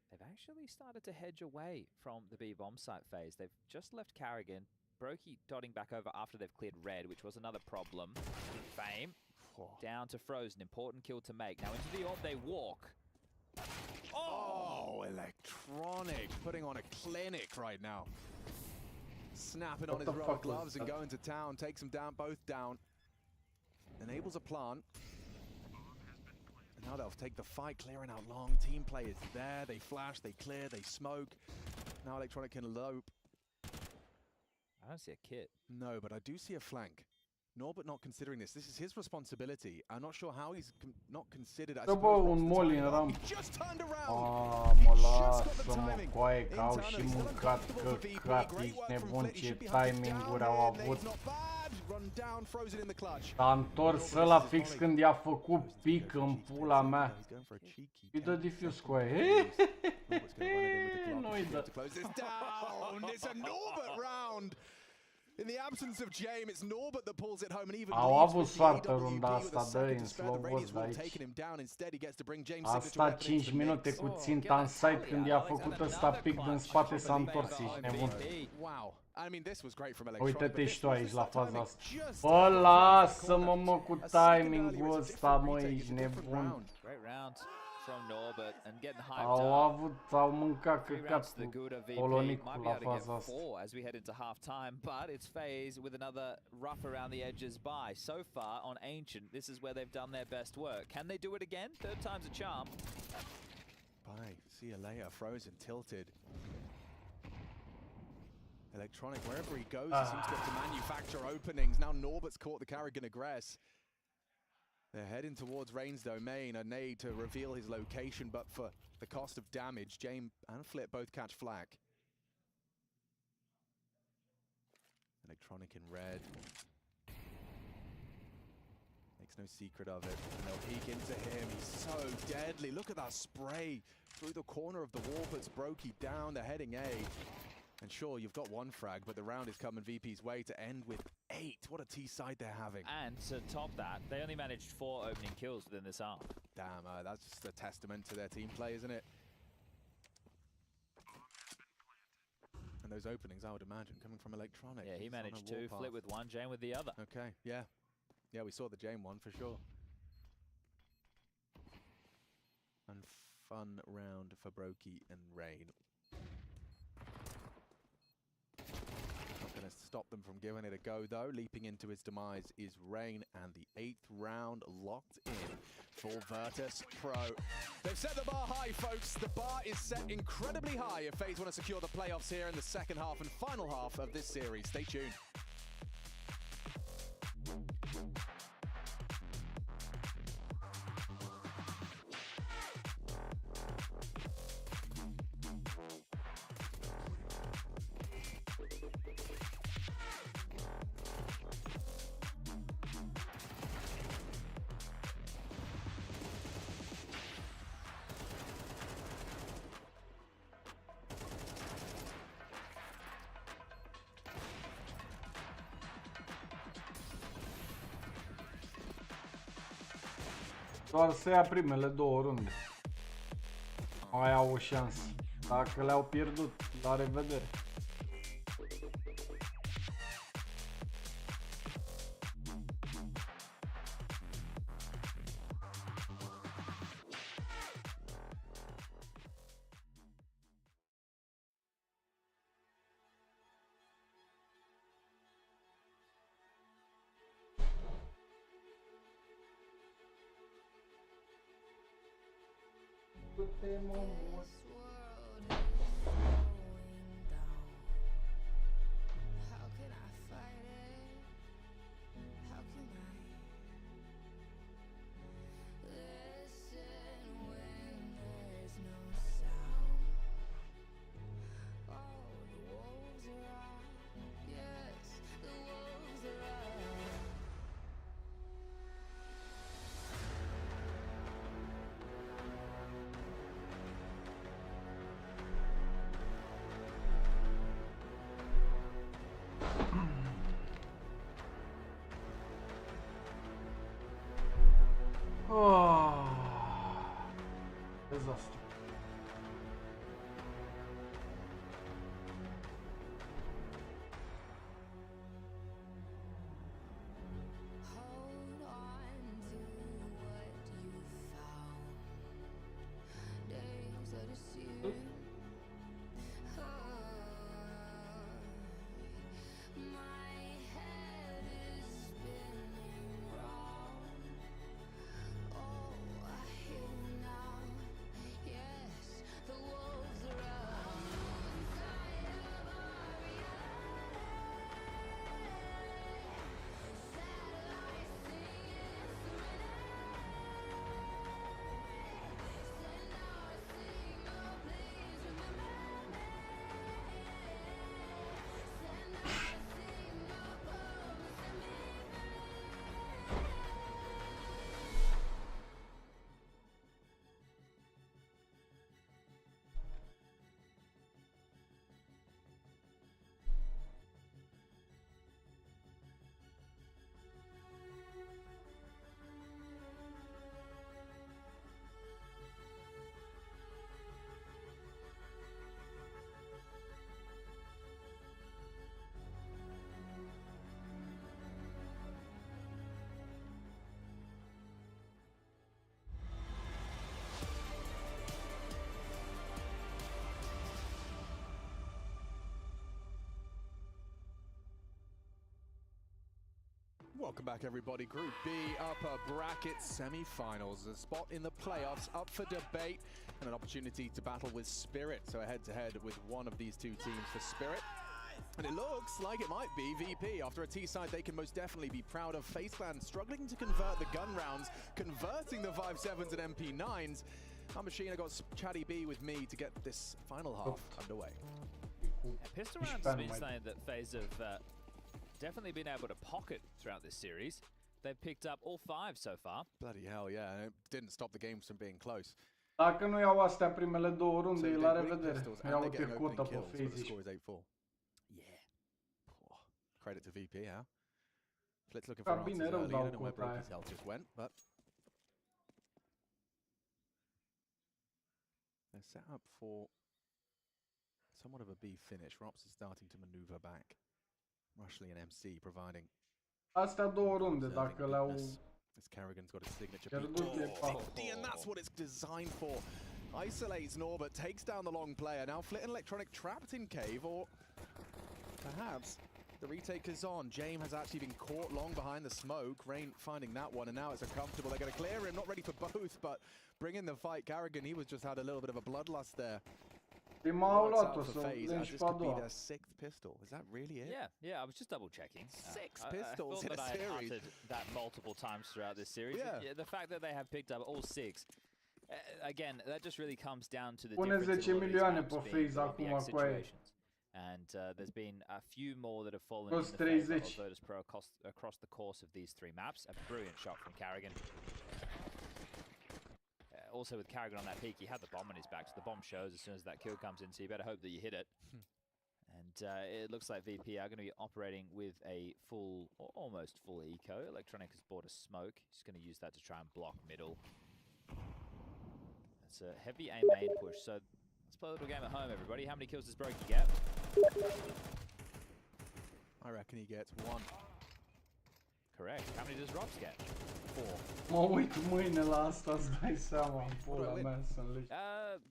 They've actually started to hedge away from the B bomb site phase. They've just left Carrigan. Brokey dotting back over after they've cleared red, which was another problem. Fame. Down to Frozen. Important kill to make. Now into the orb they walk. Oh, Electronic putting on a clinic right now. Snapping on his rubber gloves and going to town. Takes them down, both down. Enables a plant. And now they'll take the fight, clearing out long. Team players there. They flash, they clear, they smoke. Now Electronic can elope. I don't see a kit. No, but I do see a flank. Norbert not considering this. This is his responsibility. I'm not sure how he's not considered. Dă bă un molly în ramp. Mă lasă-mă coaie că au și mâncat căcat, ești nebun, ce timing-uri au avut. S-a întors ăla fix când i-a făcut pic în pula mea. Îi dă diffuse coaie. Nu-i dă. In the absence of James, it's Norbert that pulls it home and even Au avut soartă runda asta, dă-i în slow boss de aici. A stat 5 minute cu ținta în site când i-a făcut ăsta pic din spate, s-a întors, ești nebun. Uite-te și tu aici la faza asta. Bă, lasă-mă mă cu timing-ul ăsta, mă, ești nebun. From Norbert and getting hyped au mâncat căcat cu polonicul la faza asta. As we head into half-time, but it's Faze with another rough around the edges buy. So far on Ancient, this is where they've done their best work. Can they do it again? Third time's a charm. Bye. See you later. Frozen, tilted. Electronic, wherever he goes, he seems to have to manufacture openings. Now Norbert's caught the Carrigan aggress. They're heading towards Rain's domain. A nade to reveal his location, but for the cost of damage, James and Flip both catch flak. Electronic in red. Makes no secret of it. And they'll peek into him. He's so deadly. Look at that spray through the corner of the wall. Puts Brokey down. They're heading A. And sure, you've got one frag, but the round is coming VP's way to end with 8. What a T-side they're having. And to top that, they only managed 4 opening kills within this half. Damn, that's just a testament to their team play, isn't it? And those openings, I would imagine, coming from Electronic. Yeah, he managed 2, Flip with 1, Jane with the other. Okay, yeah. Yeah, we saw the Jane one for sure. And fun round for Brokey and Rain. Going to stop them from giving it a go, though. Leaping into his demise is Rain, and the 8th round locked in for Virtus.Pro. They've set the bar high, folks. The bar is set incredibly high if Faze want to secure the playoffs here in the second half and final half of this series. Stay tuned. Doar să ia primele două runde. Mai au o șansă. Dacă le-au pierdut, la revedere. Putem omor. Oh, dezastru. Welcome back, everybody. Group B upper bracket semi-finals. A spot in the playoffs up for debate and an opportunity to battle with Spirit. So a head-to-head with one of these two teams for Spirit. And it looks like it might be VP. After a T-side they can most definitely be proud of. Faze Clan struggling to convert the gun rounds, converting the 5.7s and MP9s. Our machine, I got Chatty B with me to get this final half underway. Pistol rounds has been something that Faze have definitely been able to pocket throughout this series. They've picked up all 5 so far. Bloody hell, yeah. And it didn't stop the games from being close. Dacă nu iau astea primele două runde, la revedere. Ia uite cotă pe Faze. Score is 8-4. Yeah. Oh, credit to VP, huh? Flit's looking for answers early. I don't know where Broky's health just went, but they're set up for somewhat of a B finish. Rops is starting to maneuver back. Rushley and MC providing. Astea două runde, dacă le-au As Carrigan's got his signature beat. 50, and that's what it's designed for. Isolates Norbert, takes down the long player. Now Flit and Electronic trapped in cave, or perhaps the retake is on. James has actually been caught long behind the smoke. Rain finding that one, and now it's uncomfortable. They're going to clear him, not ready for both, but bring in the fight. Carrigan, he was just had a little bit of a bloodlust there. Prima au luat-o, să this could be their 6th pistol. Is that really it? Yeah, I was just double checking. 6 pistols in a series. I had uttered that multiple times throughout this series. Yeah. The fact that they have picked up all 6, again, that just really comes down to the difference in situations. And there's been a few more that have fallen in the favor of Virtus.Pro across the course of these 3 maps. A brilliant shot from Carrigan. Also with Carrigan on that peak, he had the bomb on his back, so the bomb shows as soon as that kill comes in, so you better hope that you hit it. And it looks like VP are going to be operating with a full, or almost full eco. Electronic has bought a smoke. He's going to use that to try and block middle. It's a heavy A main push. So let's play a little game at home, everybody. How many kills does Broky get? I reckon he gets 1. Correct. How many does Robs get? 4. Mă uit mâine la asta, îți dai seama, în pula mea, sunt legi.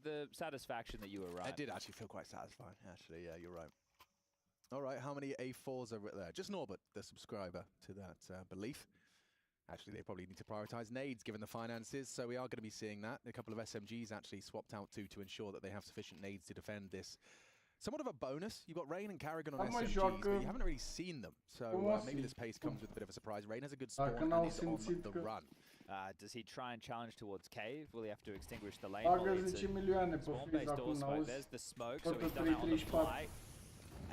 The satisfaction that you were right. It did actually feel quite satisfying, actually, yeah, you're right. All right, how many A4s are there? Just Norbert, the subscriber to that belief. Actually, they probably need to prioritize nades given the finances, so we are going to be seeing that. A couple of SMGs actually swapped out to ensure that they have sufficient nades to defend this. Somewhat of a bonus. You've got Rain and Carrigan on SMGs, but you haven't really seen them. So maybe this pace comes with a bit of a surprise. Rain has a good spawn and is on the run. Does he try and challenge towards cave? Will he have to extinguish the lane? Bagă 10 milioane pe Faze acum, n-auzi? There's the smoke, so he's done that on the fly.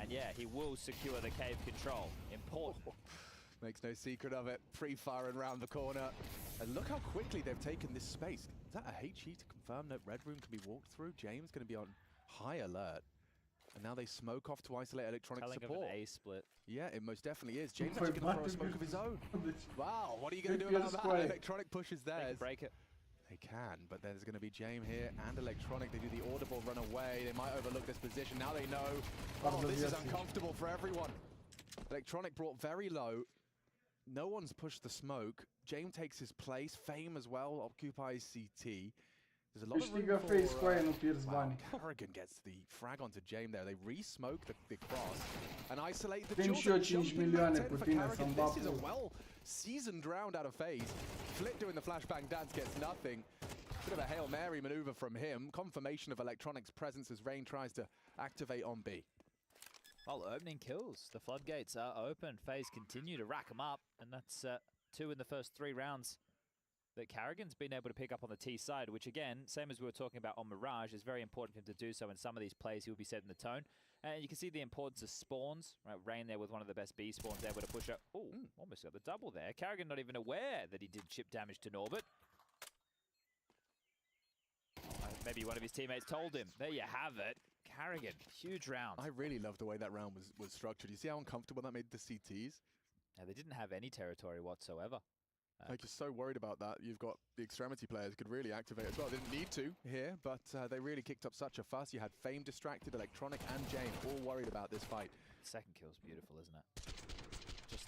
And yeah, he will secure the cave control. Important. Makes no secret of it. Pre-firing round the corner. And look how quickly they've taken this space. Is that a HE to confirm that Red Room can be walked through? James going to be on high alert. And now they smoke off to isolate electronic Telling support. Of an A split. Yeah, it most definitely is. James actually going to throw a smoke of his own. Wow, what are you going to do about that? Electronic pushes theirs. They can break it. They can, but there's going to be James here and Electronic. They do the audible run away. They might overlook this position. Now they know. Oh, this is uncomfortable for everyone. Electronic brought very low. No one's pushed the smoke. James takes his place. Fame as well occupies CT. There's a lot of room for Carrigan gets the frag onto James there. They re-smoke the cross and isolate the This is a well-seasoned round out of Faze. Flit doing the flashbang dance gets nothing. Bit of a Hail Mary maneuver from him. Confirmation of Electronic's presence as Rain tries to activate on B. Well, opening kills. The floodgates are open. Faze continue to rack them up, and that's 2 in the first 3 rounds that Carrigan's been able to pick up on the T side, which again, same as we were talking about on Mirage, is very important for him to do so in some of these plays. He'll be setting the tone. And you can see the importance of spawns. Right, Rain there with one of the best B spawns, able to push up. Oh, almost got the double there. Carrigan not even aware that he did chip damage to Norbert. Maybe one of his teammates told him. There you have it. Carrigan, huge round. I really love the way that round was structured. You see how uncomfortable that made the CTs? Yeah, they didn't have any territory whatsoever. Like, you're so worried about that. You've got the extremity players could really activate as well. They didn't need to here, but they really kicked up such a fuss. You had Fame distracted, Electronic and Jane all worried about this fight. Second kill's beautiful, isn't it? Just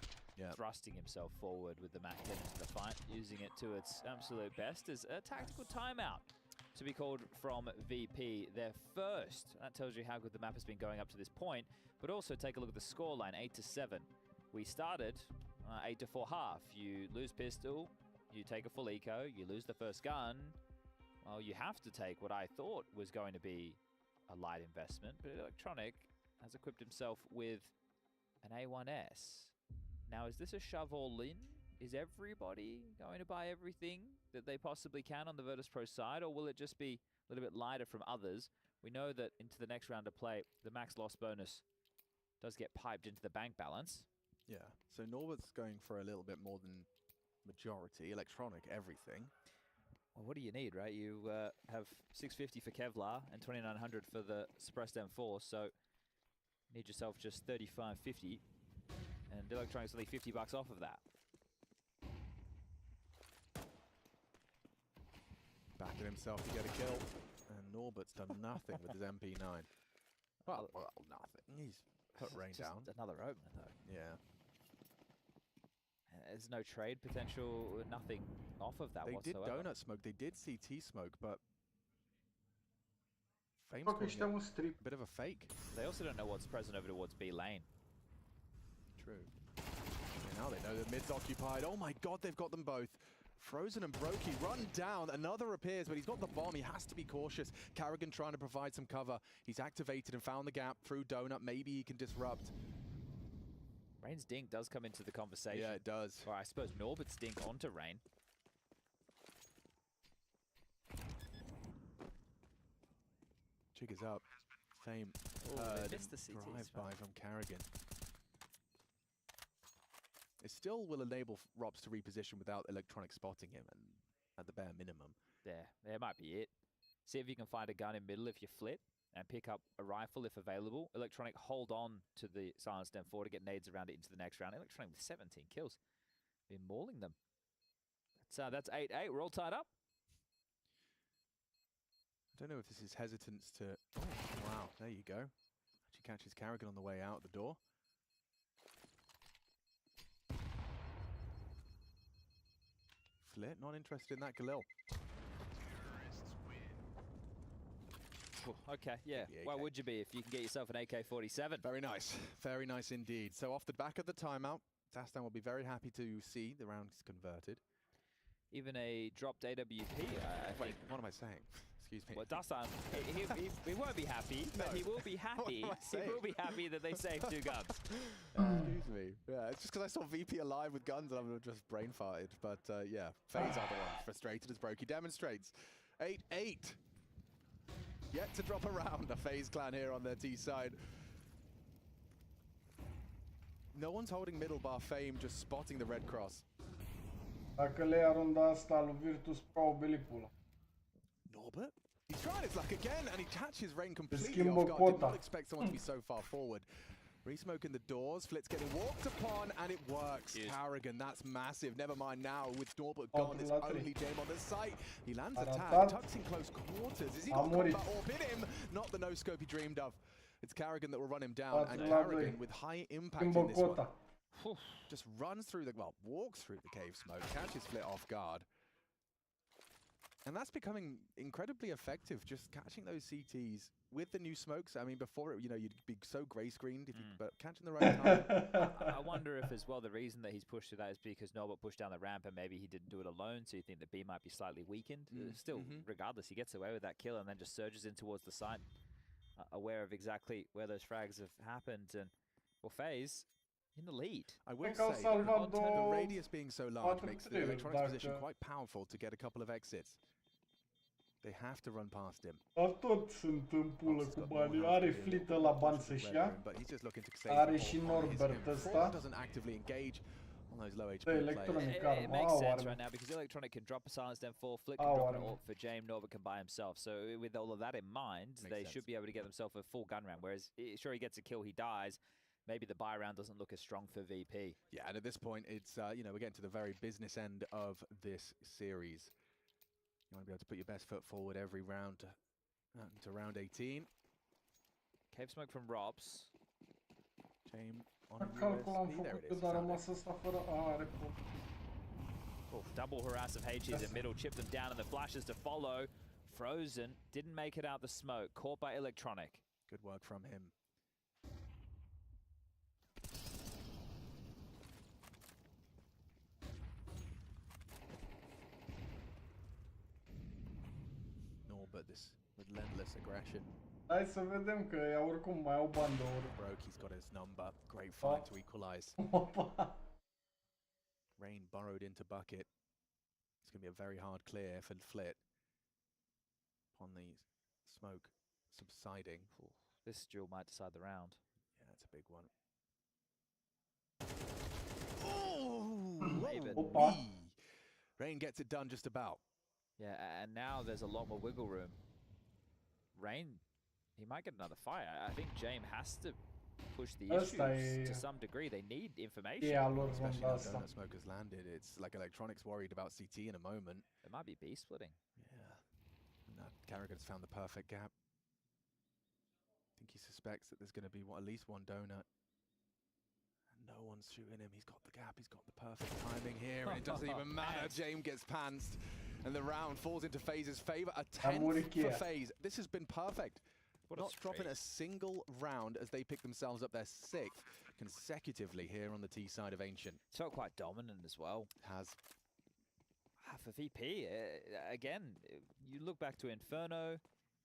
thrusting himself forward with the Mac into the fight, using it to its absolute best as a tactical timeout to be called from VP, their first. That tells you how good the map has been going up to this point, but also take a look at the scoreline, 8-7. We started 8-4 half. You lose pistol, you take a full eco, you lose the first gun. Well, you have to take what I thought was going to be a light investment, but Electronic has equipped himself with an A1S. Now, is this a shove all in? Is everybody going to buy everything that they possibly can on the Virtus.Pro side, or will it just be a little bit lighter from others? We know that into the next round of play, the max loss bonus does get piped into the bank balance. Yeah, so Norbert's going for a little bit more than majority. Electronic, everything. Well, what do you need, right? You have 650 for Kevlar and 2900 for the suppressed M4, so need yourself just 3550, and Electronic's only 50 bucks off of that. Backing himself to get a kill, and Norbert's done nothing with his MP9. Well, nothing. He's put Rain down. Another opener, though. Yeah. There's no trade potential, nothing off of that whatsoever. They did donut smoke, they did CT smoke, but Fame's calling it a bit of a fake. They also don't know what's present over towards B lane. True. And now they know the mid's occupied. Oh my god, they've got them both. Frozen and Broky run down. Another appears, but he's got the bomb. He has to be cautious. Carrigan trying to provide some cover. He's activated and found the gap through donut. Maybe he can disrupt. Rain's dink does come into the conversation. Yeah, it does. Or I suppose Norbert's dink onto Rain. Jig is up. Fame. They missed the CT drive-by from Carrigan. It still will enable Robs to reposition without Electronic spotting him, and at the bare minimum. There might be it. See if you can find a gun in middle if you flip, and pick up a rifle if available. Electronic hold on to the silenced M4 to get nades around it into the next round. Electronic with 17 kills. Been mauling them. That's 8-8. We're all tied up. don't know if this is hesitance to... Oh, wow, there you go. Actually catches Carrigan on the way out the door. Flit, not interested in that, Galil. Okay, yeah. Why would you be if you can get yourself an AK-47? Very nice indeed. So off the back of the timeout, Dastan will be very happy to see the rounds converted. Even a dropped AWP, I think. What am I saying? Excuse me. Well, Dastan, he won't be happy, but he will be happy. He will be happy that they saved 2 guns. Excuse me. Yeah, it's just because I saw VP alive with guns and I'm just brain farted. But yeah, Faze are the ones frustrated as Brokey demonstrates. 8-8. Yet to drop a round. A Faze clan here on their T side. No one's holding middle bar Fame, just spotting the red cross. Dacă le ia runda asta lui Virtus.Pro, beli pula. Norbert? He's trying his luck again, and he catches Rain completely off guard. Did not expect someone to be so far forward. Re-smoking the doors, Flit's getting walked upon, and it works. Carrigan, that's massive. Never mind now, with Norbert gone, there's only Jame on the site. He lands a tag, tucks in close quarters. Is he got combat orb in him? Not the no-scope he dreamed of. It's Carrigan that will run him down, and Carrigan with high impact in this one. Just runs through the, well, walks through the cave smoke, catches Flit off guard. And that's becoming incredibly effective, just catching those CTs with the new smokes. I mean, before it, you know, you'd be so grey screened, if you, but catching the right time. I wonder if as well the reason that he's pushed through that is because Norbert pushed down the ramp and maybe he didn't do it alone, so you think that B might be slightly weakened. Still, regardless, he gets away with that kill and then just surges in towards the site, aware of exactly where those frags have happened. And, well, Faze in the lead. I will say, the radius being so large makes the electronics position quite powerful to get a couple of exits. They have to run past him. Tot sunt în pulă cu banii. Are Flită la bani să-și ia. Are și Norbert ăsta. Doesn't actively engage on those low HP Electronic it makes sense right now because Electronic can drop a silence then fall, Flick can drop an ult for Jame, Norbert can buy himself. So with all of that in mind, they should be able to get themselves a full gun round. Whereas, sure, he gets a kill, he dies. Maybe the buy round doesn't look as strong for VP. Yeah, and at this point, it's, you know, we're getting to the very business end of this series. You want to be able to put your best foot forward every round to round 18. Cave smoke from Robs. Jame on a Calcul am făcut, dar a rămas ăsta fără... are double harass of HEs in middle, chipped them down and the flashes to follow. Frozen didn't make it out the smoke, caught by Electronic. Good work from him. But this relentless aggression. Hai să vedem că ea oricum mai au bani de ori. Brokey's got his number. Great fight to equalize. Rain burrowed into bucket. It's going to be a very hard clear for Flit. Upon the smoke subsiding. This duel might decide the round. Yeah, it's a big one. Oh! Rain gets it done just about. Yeah, and now there's a lot more wiggle room. Rain, he might get another fire. I think Jame has to push the issues to some degree. They need information. Yeah, especially now Donut Smoke has landed. It's like Electronics worried about CT in a moment. It might be B splitting. Yeah. And Carrigan's found the perfect gap. I think he suspects that there's going to be at least one donut. No one's shooting him. He's got the gap. He's got the perfect timing here, and it doesn't even matter. Jame gets pantsed, and the round falls into Faze's favor. A 10th for Faze. This has been perfect. Not dropping a single round as they pick themselves up their 6th consecutively here on the T side of Ancient. It's felt quite dominant as well. Has. For VP, again, you look back to Inferno,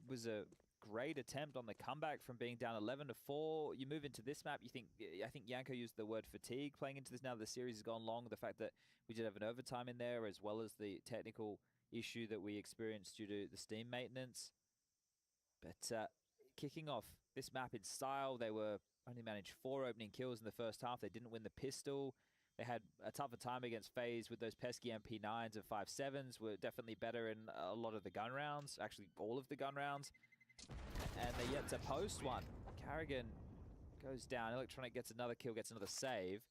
was a great attempt on the comeback from being down 11-4. You move into this map, you think, I think Yanko used the word fatigue playing into this now that the series has gone long. The fact that we did have an overtime in there as well as the technical issue that we experienced due to the Steam maintenance. But kicking off this map in style, they were only managed 4 opening kills in the first half. They didn't win the pistol. They had a tougher time against Faze with those pesky MP9s and 5.7s. Were definitely better in a lot of the gun rounds, actually all of the gun rounds. And they're yet to post one. Carrigan goes down. Electronic gets another kill, gets another save.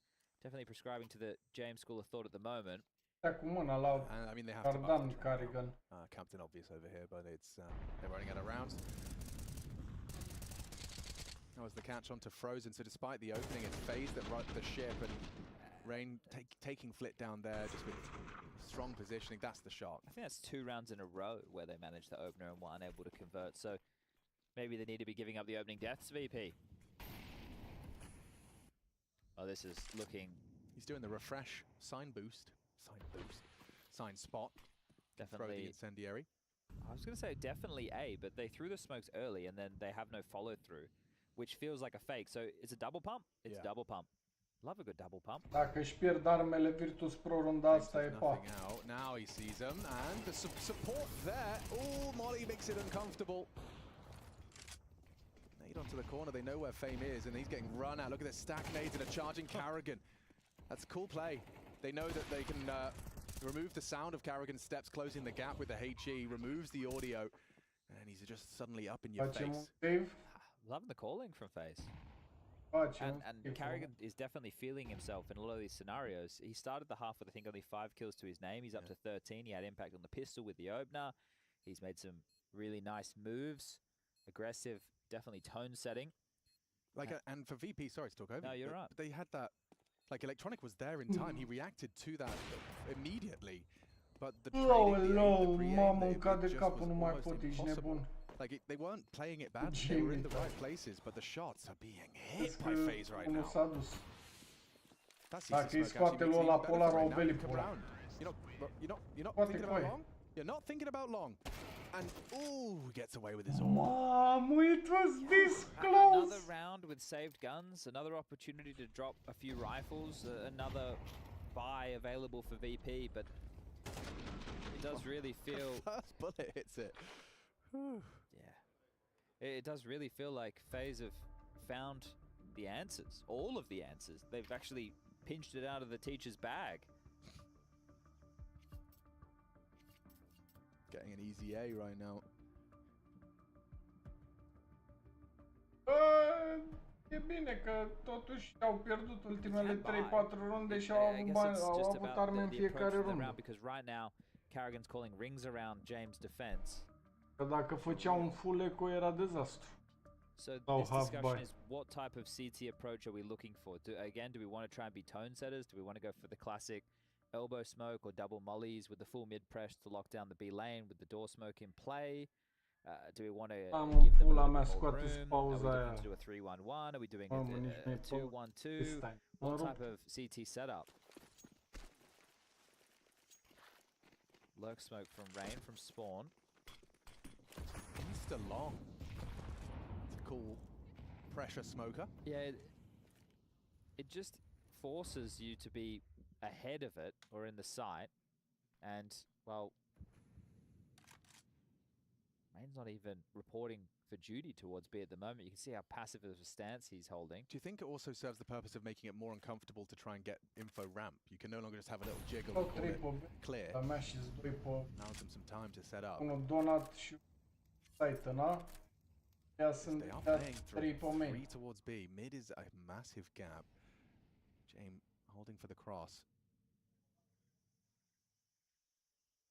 Definitely prescribing to the James school of thought at the moment. Cu mâna la And I mean, they have to Cardan Carrigan. Captain obvious over here, but it's they're running out of rounds. That was the catch onto Frozen. So despite the opening, it's Faze that runs the ship, and Rain taking Flit down there just with strong positioning. That's the shot. I think that's 2 rounds in a row where they managed the opener and were unable to convert. So maybe they need to be giving up the opening deaths, VP. Oh, this is looking... He's doing the refresh, sign spot. Definitely. Throw the incendiary. I was going to say definitely A, but they threw the smokes early and then they have no follow through, which feels like a fake. So it's a double pump? It's a double pump. Love a good double pump. Dacă își pierd armele Virtus.Pro runda asta e pa. Now he sees them and the support there. Oh, Molly makes it uncomfortable. Nade onto the corner. They know where Fame is and he's getting run out. Look at this stack nades and a charging Carrigan. That's a cool play. They know that they can remove the sound of Carrigan's steps, closing the gap with the HE, removes the audio, and he's just suddenly up in your face. Loving the calling from Faze. And Carrigan is definitely feeling himself in a lot of these scenarios. He started the half with, I think, only 5 kills to his name. He's up to 13. He had impact on the pistol with the opener. He's made some really nice moves. Aggressive, definitely tone setting. And for VP, sorry to talk over. No, you're right. They had that, Electronic was there in time. He reacted to that immediately. But the mamă, cade capul, nu mai pot, ești nebun. They weren't playing it badly. They were in the right places, but the shots are being hit by Faze right now. Dacă îi scoate lui ăla Polar, au belit Polar. You're not thinking about long. And gets away with his all. Mamă, it was this close. Another round with saved guns, another opportunity to drop a few rifles, another buy available for VP, but it does really feel... First bullet hits it. Yeah. It does really feel like Faze have found the answers, all of the answers. They've actually pinched it out of the teacher's bag. Getting an easy A right now. E bine că totuși au pierdut ultimele 3-4 runde și au avut arme în fiecare rundă. Because right now Carrigan's calling rings around James' defense. Că dacă făcea un full echo era dezastru. So this discussion is what type of CT approach are we looking for? Do we want to try and be tone setters? Do we want to go for the classic elbow smoke or double mollies with the full mid press to lock down the B lane with the door smoke in play? Do we want to give them a little more room? Are we looking to do a 3-1-1? Are we doing a 2-1-2? What type of CT setup? Lurk smoke from Rain from spawn. Mr. Long. It's a cool pressure smoker. Yeah, it just forces you to be ahead of it or in the sight, and well, Main's not even reporting for duty towards B at the moment. You can see how passive of a stance he's holding. Do you think it also serves the purpose of making it more uncomfortable to try and get info ramp? You can no longer just have a little jiggle and call it clear. Allows them some time to set up. They are playing three towards B. Mid is a massive gap. James holding for the cross.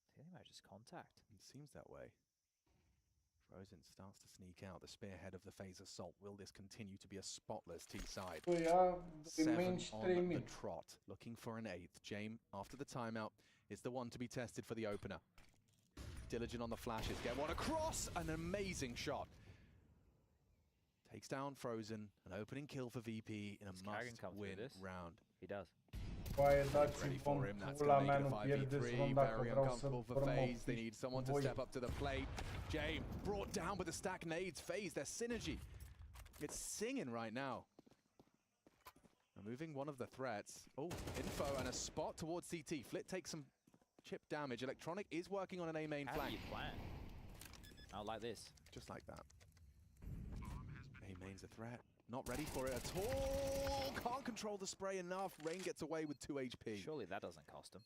I think they might just contact. It seems that way. Frozen starts to sneak out. The spearhead of the Faze assault. Will this continue to be a spotless T-side? 7 on the trot. Looking for an 8th. James, after the timeout, is the one to be tested for the opener. Diligent on the flashes. Get one across. An amazing shot. Takes down Frozen. An opening kill for VP in a must-win round. He does. Ready for him. That's going to make it a 5v3. Very uncomfortable for Faze. They need someone to step up to the plate. James brought down with the stack nades. Faze, their synergy. It's singing right now. Removing one of the threats. Oh, info and a spot towards CT. Flit takes some chip damage. Electronic is working on an A main flank. How do you plan? I like this. Just like that. A main's a threat. Not ready for it at all. Can't control the spray enough. Rain gets away with 2 HP. Surely that doesn't cost him.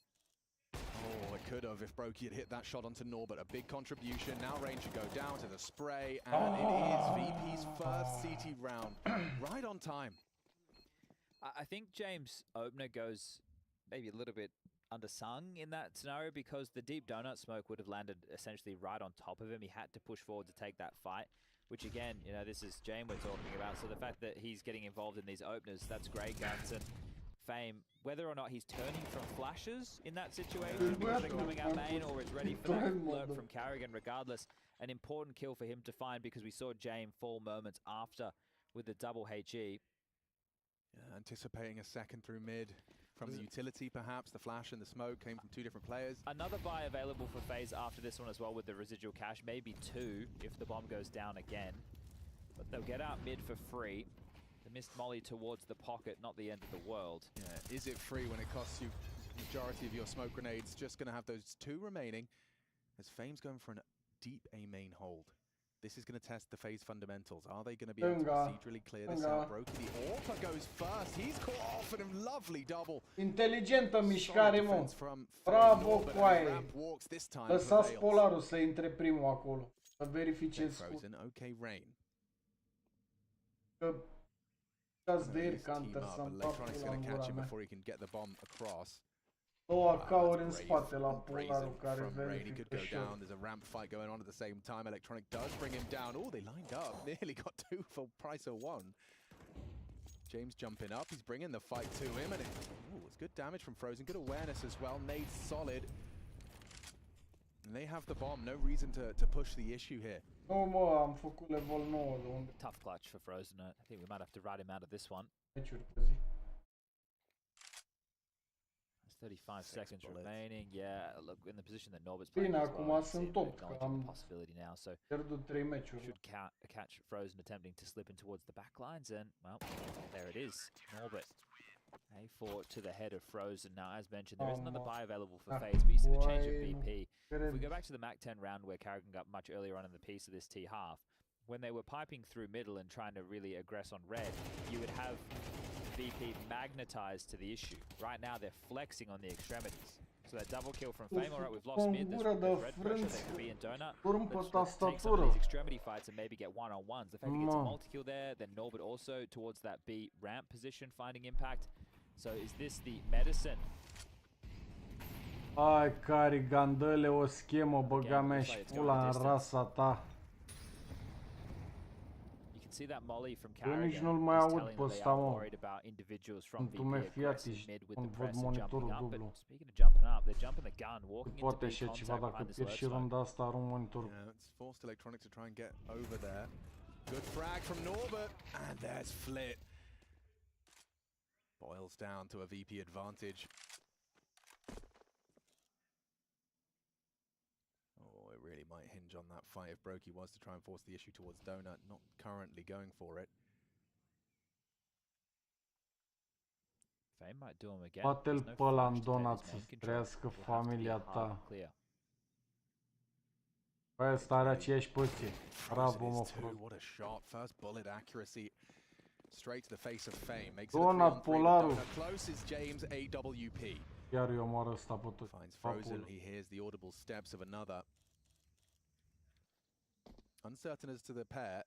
Oh, it could have if Brokey had hit that shot onto Norbert. A big contribution. Now Rain should go down to the spray. And it is VP's first CT round. Right on time. I think James' opener goes maybe a little bit undersung in that scenario because the deep donut smoke would have landed essentially right on top of him. He had to push forward to take that fight, which again, you know, this is Jane we're talking about. So the fact that he's getting involved in these openers, that's great, Guns. And Fame, whether or not he's turning from flashes in that situation because they're coming out main or is ready for that lurk from Carrigan, regardless, an important kill for him to find because we saw Jane fall moments after with the double HE. Yeah, anticipating a second through mid from the utility, perhaps. The flash and the smoke came from two different players. Another buy available for Faze after this one as well with the residual cash, maybe two if the bomb goes down again. But they'll get out mid for free. The missed molly towards the pocket, not the end of the world. Yeah, is it free when it costs you the majority of your smoke grenades? Just going to have those two remaining as Fame's going for a deep A main hold. This is going to test the Faze fundamentals. Are they going to be able to procedurally clear this out? Brokey, the AWP goes first. He's caught off in a lovely double. Inteligentă mișcare, mă. Bravo, coaie. Lăsați Polarul să intre primul acolo. Să verificez Frozen, okay, Rain. Că dați de air counter să-mi fac Electronic's going to catch him before he can get the bomb across. Două AK-uri în spate la Polarul care verifică could go down. There's a ramp fight going on at the same time. Electronic does bring him down. Oh, they lined up. Nearly got two for price of one. James jumping up. He's bringing the fight to him. And it's good damage from Frozen. Good awareness as well. Nade's solid. And they have the bomb. No reason to push the issue here. Nu, mă, am făcut level 9 de unde. Tough clutch for Frozen. I think we might have to ride him out of this one. 35 seconds remaining. Yeah, look, in the position that Norbert's playing as well, sunt tot, că am possibility now, so pierdut 3 meciuri. Should catch Frozen attempting to slip in towards the back lines, and well, there it is. Norbert A4 to the head of Frozen. Now, as mentioned, there is another buy available for Faze, but you see the change of VP. If we go back to the MAC 10 round where Carrigan got much earlier on in the piece of this T half, when they were piping through middle and trying to really aggress on red, you would have VP magnetized to the issue. Right now, they're flexing on the extremities. So that double kill from Fame, alright, we've lost mid. There's red pressure, there could be in Donut. Let's take some of these extremity fights and maybe get one-on-ones. The fact he gets a multi-kill there, then Norbert also towards that B ramp position, finding impact. So is this the medicine? Ai, Carrigan, dă-le o schemă, băga mea și pula în rasa ta. See that molly from Carrigan. Nici nu-l mai aud pe ăsta, mă. Multumesc, fii atent, îmi văd monitorul dublu. Poate și ceva dacă pierd și runda asta, arunc monitorul. It's forced Electronic to try and get over there. Good frag from Norbert, and there's Flit. Boils down to a VP advantage. Really might hinge on that fight if Brokey was to try and force the issue towards Donut, not currently going for it. Fame might do him again. Bate-l pe ăla în Donut să-ți trăiască familia ta. Băi, ăsta are aceeași poziție. Bravo, mă, frate. What a shot. First bullet accuracy. Straight to the face of Fame. Makes Donut, Polarul. Close is James AWP. Chiar eu omoară ăsta pe tot. Finds Frozen. He hears the audible steps of another. Uncertain as to the pair.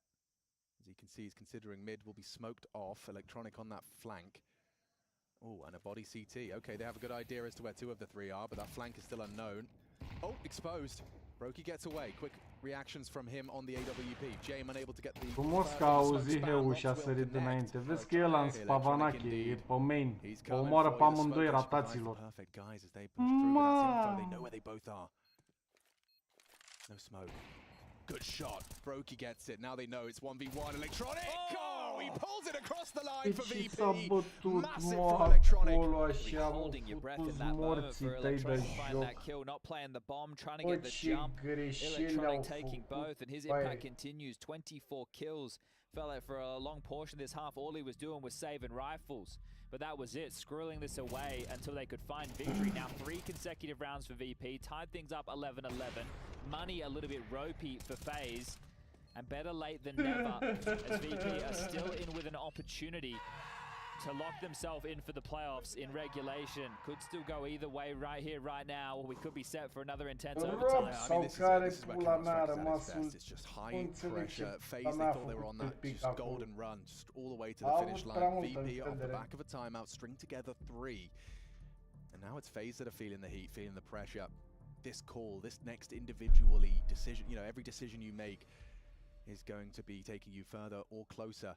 As you can see, he's considering mid will be smoked off. Electronic on that flank. Oh, and a body CT. Okay, they have a good idea as to where two of the three are, but that flank is still unknown. Oh, exposed. Brokey gets away. Quick reactions from him on the AWP. Jame unable to get the... Frumos că a auzit Heu și a sărit înainte. Vezi că el în Spavanache, e pe main. O omoară pe amândoi rataților. They know where they both are. No smoke. Good shot. Brokey gets it. Now they know it's 1v1. Electronic! Oh! He pulls it across the line for VP. Massive for Electronic. Holding your breath in that moment for Electronic to find that kill. Not playing the bomb, trying to get the jump. Electronic taking both, and his impact continues. 24 kills. Felt like for a long portion of this half, all he was doing was saving rifles. But that was it, squirreling this away until they could find victory. Now 3 consecutive rounds for VP, tied things up 11-11. Money a little bit ropey for Faze, and better late than never as VP are still in with an opportunity to lock themselves in for the playoffs in regulation. Could still go either way right here, right now, or we could be set for another intense overtime. I mean, this is where Counter-Strike's at its best. It's just high pressure. Faze, they thought they were on that just golden run, just all the way to the finish line. VP off the back of a timeout, string together 3. And Now it's Faze that are feeling the heat, feeling the pressure. This call, this next individually decision, you know, every decision you make is going to be taking you further or closer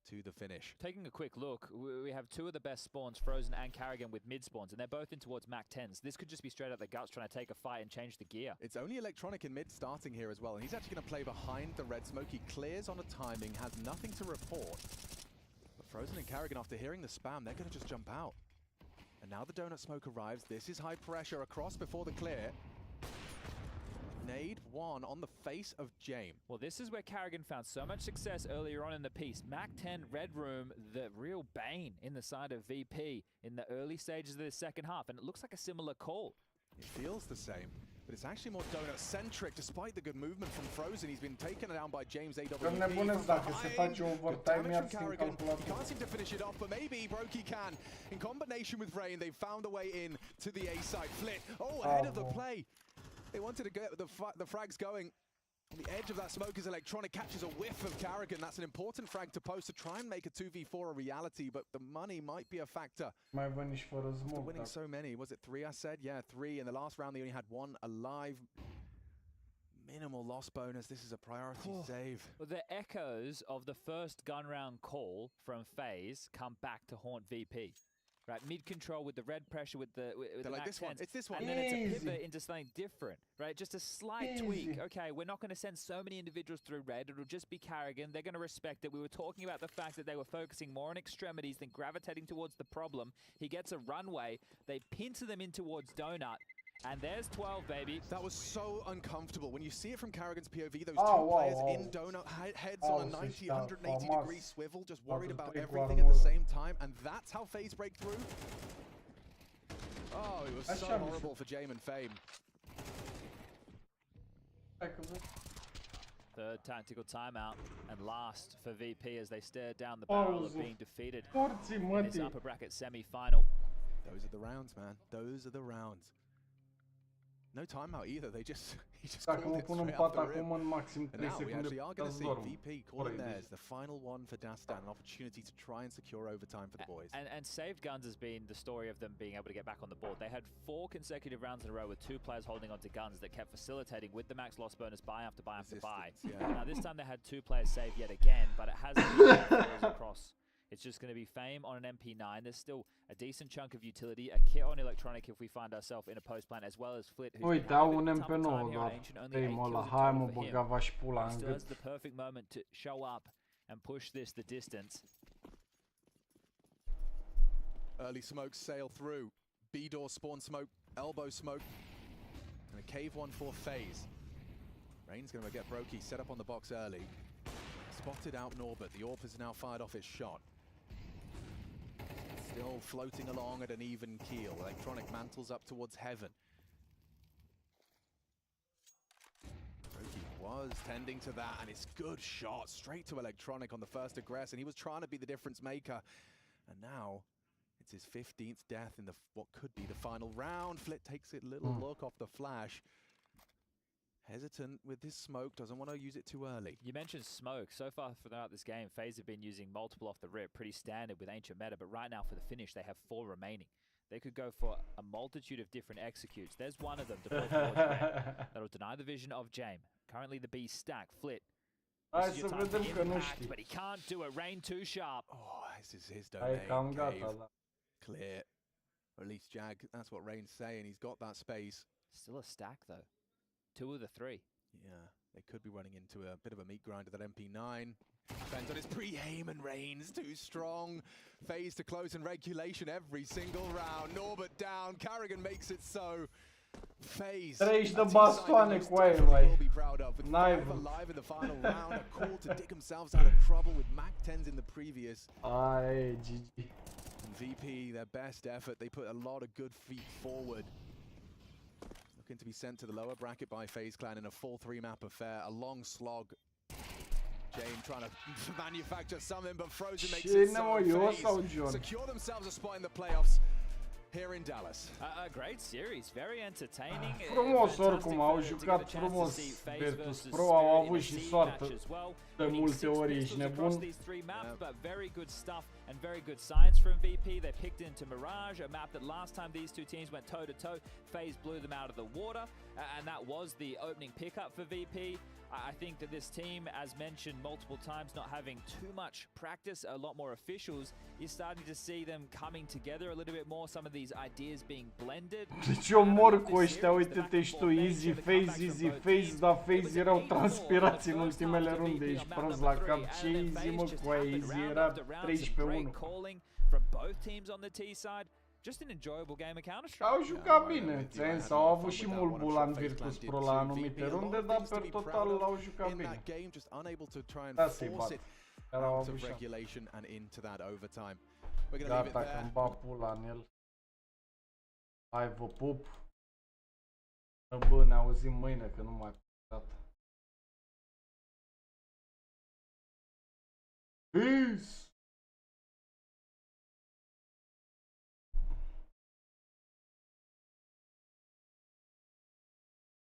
to the finish. Taking a quick look, we have two of the best spawns, Frozen and Carrigan, with mid spawns, and they're both in towards Mac 10s. This could just be straight out the guts trying to take a fight and change the gear. It's only Electronic in mid starting here as well, and he's actually going to play behind the red smoke. He clears on a timing, has nothing to report. But Frozen and Carrigan, after hearing the spam, they're going to just jump out. And now the donut smoke arrives. This is high pressure across before the clear. Nade one on the face of James. Well, this is where Carrigan found so much success earlier on in the piece. Mac 10 Red Room, the real bane in the side of VP in the early stages of the second half, and it looks like a similar call. It feels the same, but it's actually more donut-centric, despite the good movement from Frozen. He's been taken down by James AWP. Că nebunesc dacă se face overtime, i-ar fi calculat. He can't seem to finish it off, but maybe Brokey can. In combination with Rain, they've found a way in to the A side. Flit, ahead of the play. They wanted to get the frags going. On the edge of that smoke as Electronic catches a whiff of Carrigan. That's an important frag to post to try and make a 2v4 a reality, but the money might be a factor. Mai văd nici fără smoke. Winning so many. Was it 3 I said? Yeah, 3. In the last round, they only had 1 alive. Minimal loss bonus. This is a priority save. Well, the echoes of the first gun round call from Faze come back to haunt VP. Right, mid-control with the red pressure with the like this one. It's this one. And then it's a pivot into something different, right? Just a slight tweak. Okay, we're not going to send so many individuals through red. It'll just be Carrigan. They're going to respect it. We were talking about the fact that they were focusing more on extremities than gravitating towards the problem. He gets a runway. They pincer them in towards Donut. And there's 12, baby. That was so uncomfortable. When you see it from Carrigan's POV, those two players in donut heads on a 90, 180 degree swivel, just worried about everything at the same time. And that's how Faze break through. Oh, it was so horrible for Jame and Fame. Third tactical timeout, and last for VP as they stare down the barrel of being defeated in this upper bracket semi-final. Those are the rounds, man. Those are the rounds. No timeout either. He just Dacă mă pun în pat acum în maxim 3 secunde, secunde, we are going to see VP calling theirs, the final one for Dastan, an opportunity to try and secure overtime for the boys. And saved guns has been the story of them being able to get back on the board. They had 4 consecutive rounds in a row with 2 players holding onto guns that kept facilitating with the max loss bonus buy after buy after buy. Now this time they had 2 players saved yet again, but it hasn't been across. It's just going to be Fame on an MP9. There's still a decent chunk of utility, a kit on Electronic if we find ourselves in a post plan, as well as Flit, who's Uite, au un MP9 doar. Fame ăla, hai mă, băgava și pula în gât. The perfect moment to show up and push this the distance. Early smokes sail through. B-door spawn smoke, elbow smoke, and a cave one for Faze. Rain's going to get Brokey set up on the box early. Spotted out Norbert. The AWP has now fired off its shot. Still floating along at an even keel. Electronic mantles up towards heaven. Brokey was tending to that, and it's good shot straight to Electronic on the first aggress, and he was trying to be the difference maker. And now it's his 15th death in what could be the final round. Flit takes a little look off the flash. Hesitant with this smoke, doesn't want to use it too early. You mentioned smoke. So far throughout this game, FaZe have been using multiple off the rip, pretty standard with Ancient Meta, but right now for the finish, they have 4 remaining. They could go for a multitude of different executes. There's one of them deployed towards Rain. That'll deny the vision of Jame. Currently the B stack, Flit. Hai să vedem că nu știi. But he can't do it. Rain too sharp. Oh, this is his domain. Hai cam gata, da. Clear. Or at least Jag, that's what Rain's saying. He's got that space. Still a stack though. 2 of the 3. Yeah, they could be running into a bit of a meat grind of that MP9. Depends on his pre-aim, and Rain's too strong. Faze to close in regulation every single round. Norbert down, Carrigan makes it so. Faze. 30 de bastoane cu aia, mai. N-ai alive in the final round, a call to dig themselves out of trouble with Mac 10s in the previous. Ai, GG. And VP, their best effort. They put a lot of good feet forward. Looking to be sent to the lower bracket by FaZe Clan in a full 3-map affair. A long slog. Jame trying to manufacture something, but Frozen makes it so. Secure themselves a spot in the playoffs here in Dallas. A great series, very entertaining. Frumos oricum, au jucat frumos Virtus.Pro, au avut și soartă de multe ori, ești nebun. But very good stuff and very good signs from VP. They picked into Mirage, a map that last time these two teams went toe-to-toe, Faze blew them out of the water, and that was the opening pickup for VP. I think that this team, as mentioned multiple times, not having too much practice, a lot more officials, you're starting to see them coming together a little bit more, some of these ideas being blended. Deci eu mor cu ăștia, uite-te și tu, easy Faze, dar Faze erau transpirați în ultimele runde, ești prost la cap, ce easy mă cu aia, easy era 13-1. From both teams on the T side. Just an enjoyable game of Counter-Strike. Au jucat bine, ți-am au avut și mult bul în Virtus.Pro la anumite runde, dar per total l-au jucat bine. Da, să-i bat. Erau avut și gata, că-mi bat pula în el. Hai, vă pup. Bă, ne auzim mâine, că nu mai gata. Peace!